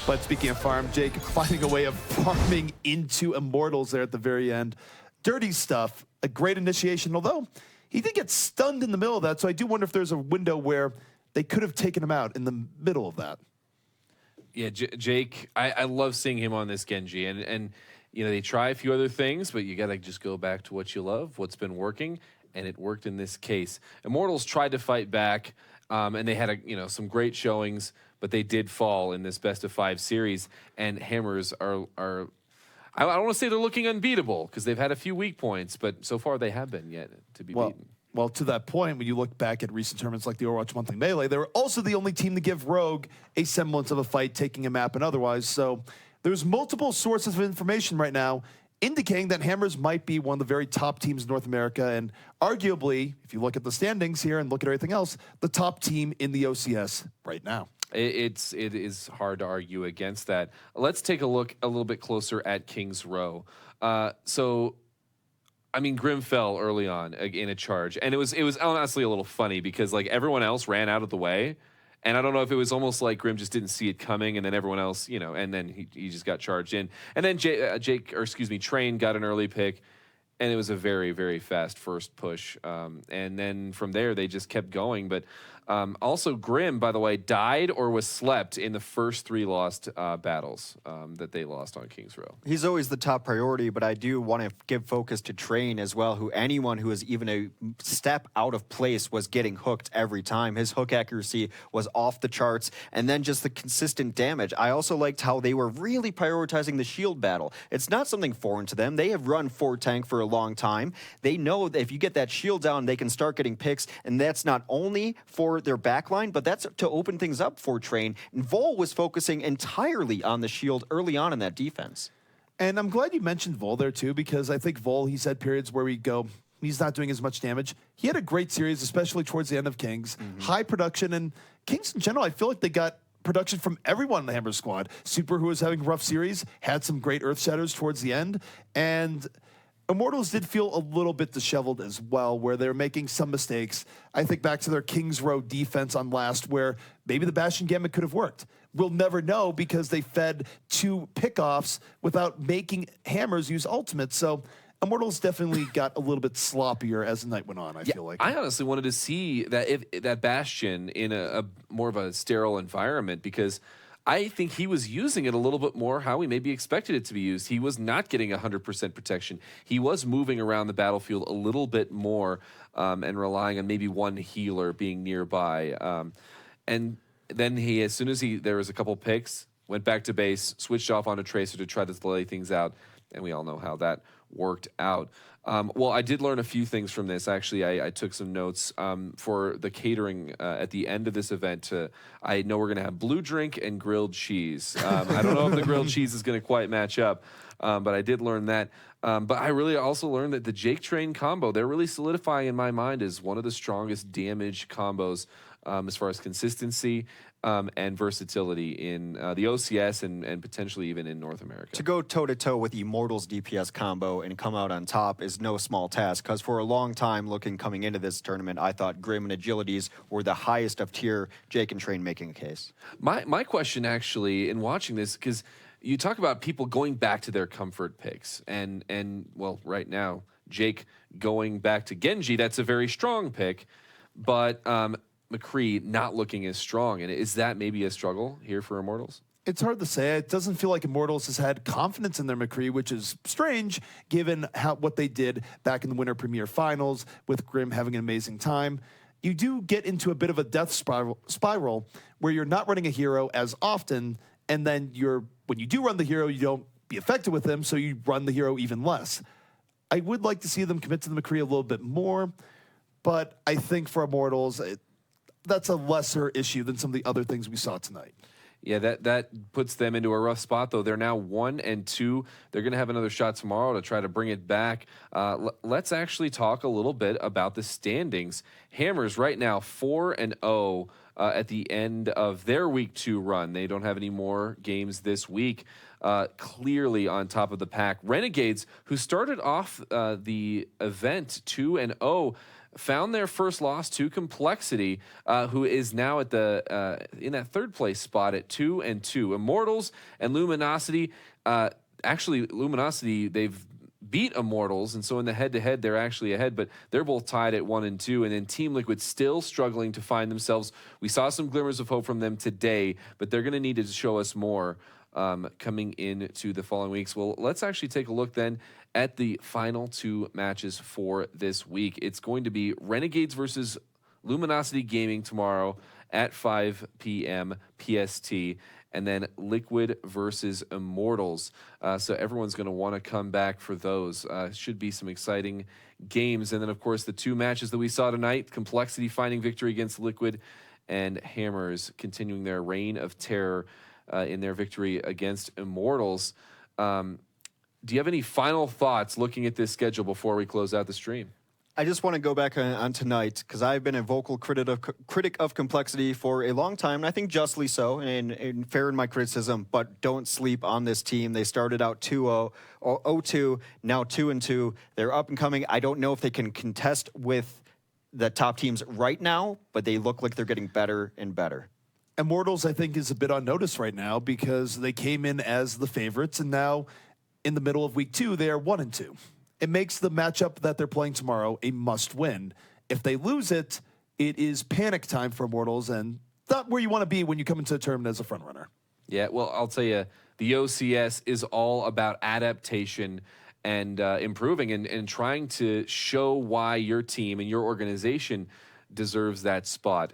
A: But speaking of farm, Jake finding a way of farming into Immortals there at the very end. Dirty stuff, a great initiation, although he did get stunned in the middle of that, so I do wonder if there's a window where they could have taken him out in the middle of that.
C: Yeah, Jake, I love seeing him on this Genji, and you know, they try a few other things, but you got to just go back to what you love, what's been working, and it worked in this case. Immortals tried to fight back, and they had some great showings, but they did fall in this best-of-5 series, and Hammers are I don't want to say they're looking unbeatable, because they've had a few weak points, but so far they have been yet to be beaten.
A: Well, to that point, when you look back at recent tournaments like the Overwatch Monthly Melee, they were also the only team to give Rogue a semblance of a fight, taking a map and otherwise. So there's multiple sources of information right now indicating that Hammers might be one of the very top teams in North America, and arguably, if you look at the standings here and look at everything else, the top team in the OCS right now.
C: It is hard to argue against that. Let's take a look a little bit closer at Kings Row. I mean, Grim fell early on in a charge, and it was honestly a little funny because like everyone else ran out of the way, and I don't know if it was almost like Grim just didn't see it coming, and then everyone else, and then he just got charged in, and then Train got an early pick, and it was a very, very fast first push, and then from there they just kept going, but. Also, Grim, by the way, died or was slept in the first 3 lost battles that they lost on Kings Row.
B: He's always the top priority, but I do want to give focus to Train as well, who anyone who is even a step out of place was getting hooked every time. His hook accuracy was off the charts, and then just the consistent damage. I also liked how they were really prioritizing the shield battle. It's not something foreign to them. They have run 4 tank for a long time. They know that if you get that shield down, they can start getting picks, and that's not only for their backline, but that's to open things up for Train. And Vol was focusing entirely on the shield early on in that defense.
A: And I'm glad you mentioned Vol there too, because I think Vol, he's had periods where we go, he's not doing as much damage. He had a great series, especially towards the end of Kings. High production, and Kings in general, I feel like they got production from everyone in the Hammer squad. Super, who was having a rough series, had some great Earth Shatters towards the end, and Immortals did feel a little bit disheveled as well, where they're making some mistakes. I think back to their Kings Row defense on last, where maybe the Bastion Gambit could have worked. We'll never know because they fed 2 pickoffs without making Hammers use ultimates. So Immortals definitely got a little bit sloppier as the night went on, I feel like.
C: I honestly wanted to see that Bastion in a more of a sterile environment, because I think he was using it a little bit more how we maybe expected it to be used. He was not getting 100% protection. He was moving around the battlefield a little bit more and relying on maybe one healer being nearby. And then as soon as there was a couple picks, went back to base, switched off on a Tracer to try to delay things out, and we all know how that worked out. Well, I did learn a few things from this. Actually, I took some notes for the catering at the end of this event. I know we're going to have blue drink and grilled cheese. I don't know if the grilled cheese is going to quite match up, but I did learn that. But I really also learned that the Jake Train combo, they're really solidifying in my mind as one of the strongest damage combos as far as consistency and versatility in the OCS and potentially even in North America.
B: To go toe-to-toe with Immortals DPS combo and come out on top is no small task, because for a long time coming into this tournament, I thought Grim and Agilities were the highest of tier. Jake and Train making a case.
C: My question actually in watching this, because you talk about people going back to their comfort picks, and well, right now, Jake going back to Genji, that's a very strong pick, but McCree not looking as strong. And is that maybe a struggle here for Immortals?
A: It's hard to say. It doesn't feel like Immortals has had confidence in their McCree, which is strange given what they did back in the Winter Premier Finals with Grim having an amazing time. You do get into a bit of a death spiral where you're not running a hero as often, and then when you do run the hero, you don't be effective with him, so you run the hero even less. I would like to see them commit to the McCree a little bit more, but I think for Immortals, that's a lesser issue than some of the other things we saw tonight.
C: Yeah, that puts them into a rough spot, though. They're now 1-2. They're going to have another shot tomorrow to try to bring it back. Let's actually talk a little bit about the standings. Hammers right now 4-0 at the end of their Week 2 run. They don't have any more games this week. Clearly on top of the pack. Renegades, who started off the event 2-0, found their first loss to Complexity, who is now at in that third place spot at 2-2. Immortals and Luminosity, actually Luminosity, they've beat Immortals, and so in the head-to-head they're actually ahead, but they're both tied at 1-2. And then Team Liquid still struggling to find themselves. We saw some glimmers of hope from them today, but they're going to need to show us more coming into the following weeks. Well, let's actually take a look then at the final 2 matches for this week. It's going to be Renegades versus Luminosity Gaming tomorrow at 5 p.m. PST, and then Liquid versus Immortals. So everyone's going to want to come back for those. Should be some exciting games. And then, of course, the 2 matches that we saw tonight, Complexity finding victory against Liquid, and Hammers continuing their reign of terror in their victory against Immortals. Do you have any final thoughts looking at this schedule before we close out the stream?
B: I just want to go back on tonight, because I've been a vocal critic of Complexity for a long time, and I think justly so, and fair in my criticism, but don't sleep on this team. They started out 2-0, 0-2, now 2-2. They're up and coming. I don't know if they can contest with the top teams right now, but they look like they're getting better and better.
A: Immortals, I think, is a bit on notice right now because they came in as the favorites, and now in the middle of Week 2, they are 1-2. It makes the matchup that they're playing tomorrow a must-win. If they lose it, it is panic time for Immortals, and not where you want to be when you come into a tournament as a frontrunner.
C: Yeah, well, I'll tell you, the OCS is all about adaptation and improving and trying to show why your team and your organization deserves that spot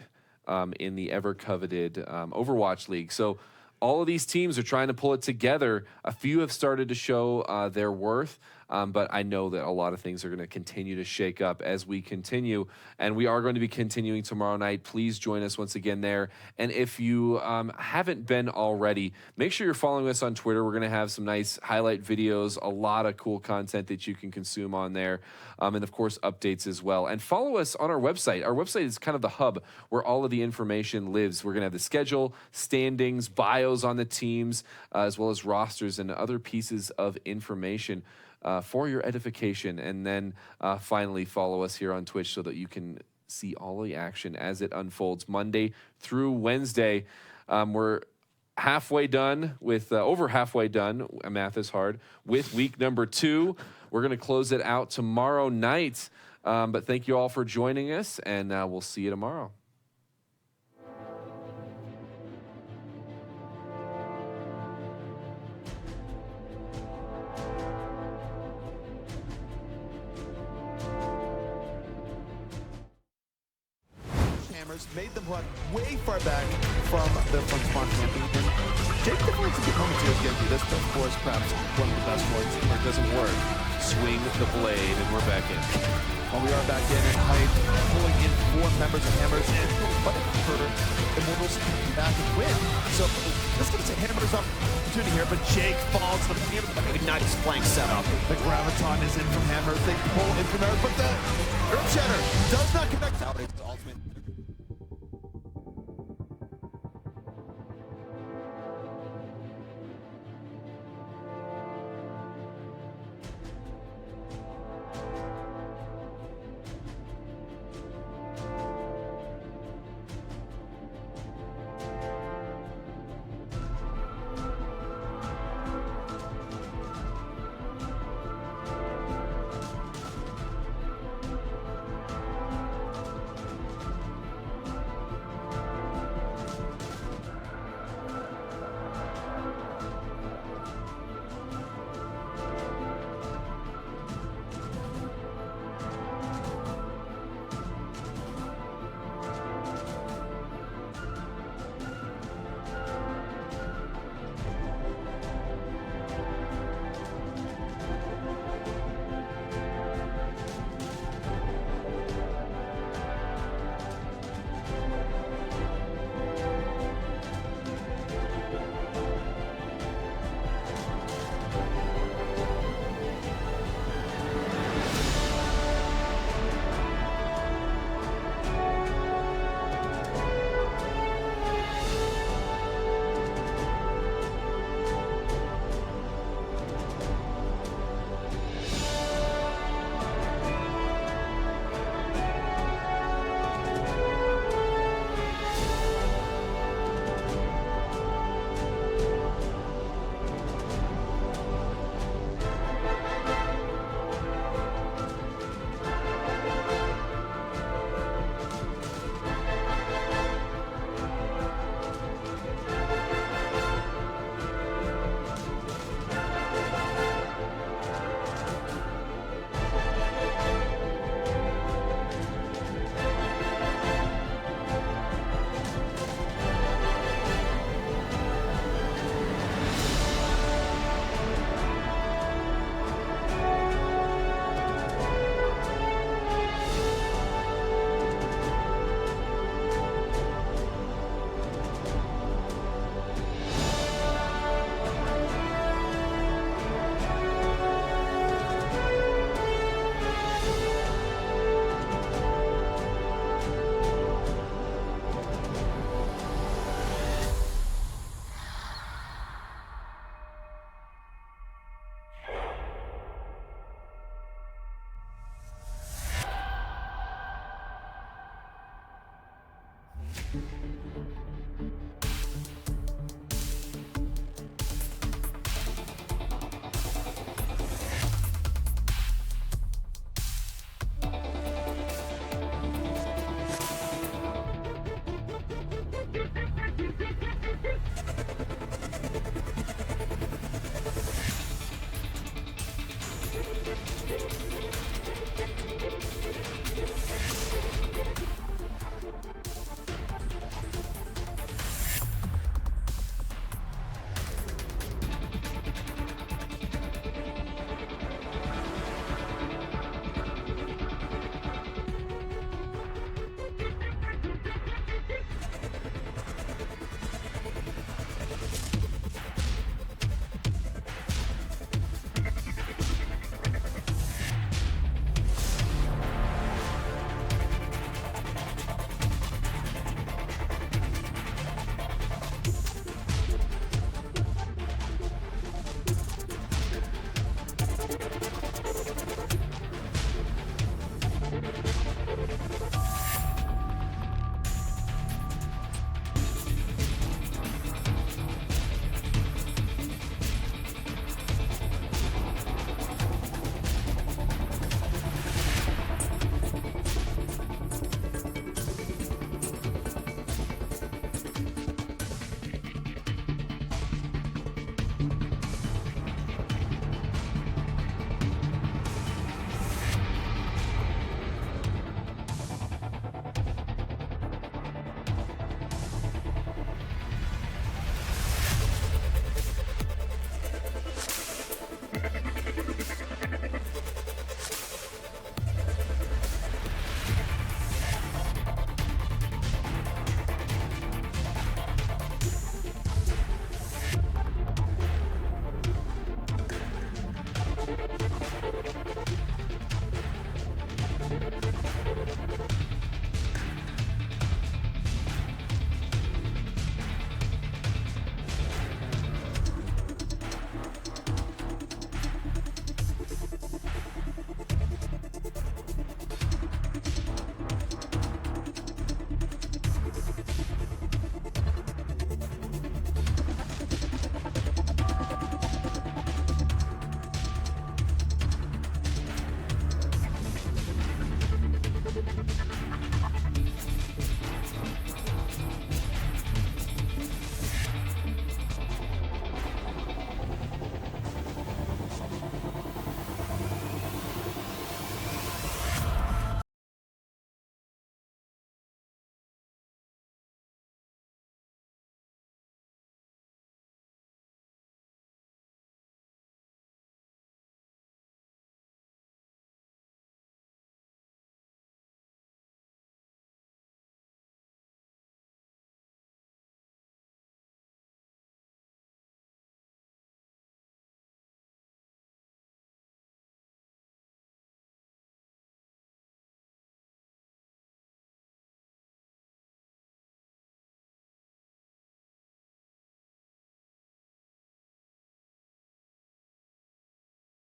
C: in the ever-coveted Overwatch League. So all of these teams are trying to pull it together. A few have started to show their worth. But I know that a lot of things are going to continue to shake up as we continue. And we are going to be continuing tomorrow night. Please join us once again there. And if you haven't been already, make sure you're following us on Twitter. We're going to have some nice highlight videos, a lot of cool content that you can consume on there. And of course, updates as well. And follow us on our website. Our website is kind of the hub where all of the information lives. We're going to have the schedule, standings, bios on the teams, as well as rosters and other pieces of information for your edification. And then finally, follow us here on Twitch so that you can see all the action as it unfolds Monday through Wednesday. We're halfway done with, over halfway done, math is hard, with week number 2. We're going to close it out tomorrow night. But thank you all for joining us, and we'll see you tomorrow.
A: Hammers made them run way far back from spawn camping. And Jake definitely took a moment to his Genji. This, of course, perhaps one of the best ones.
C: It doesn't work. Swing the blade, and we're back in.
A: Well, we are back in, and Hype pulling in 4 members of Hammers, and but for Immortals to come back and win. So let's get to Hammers opportunity here, but Jake falls to the
B: Nice flank setup.
A: The Graviton is in from Hammers. They pull in from there, but the Earth Shatter does not connect out. It's ultimate.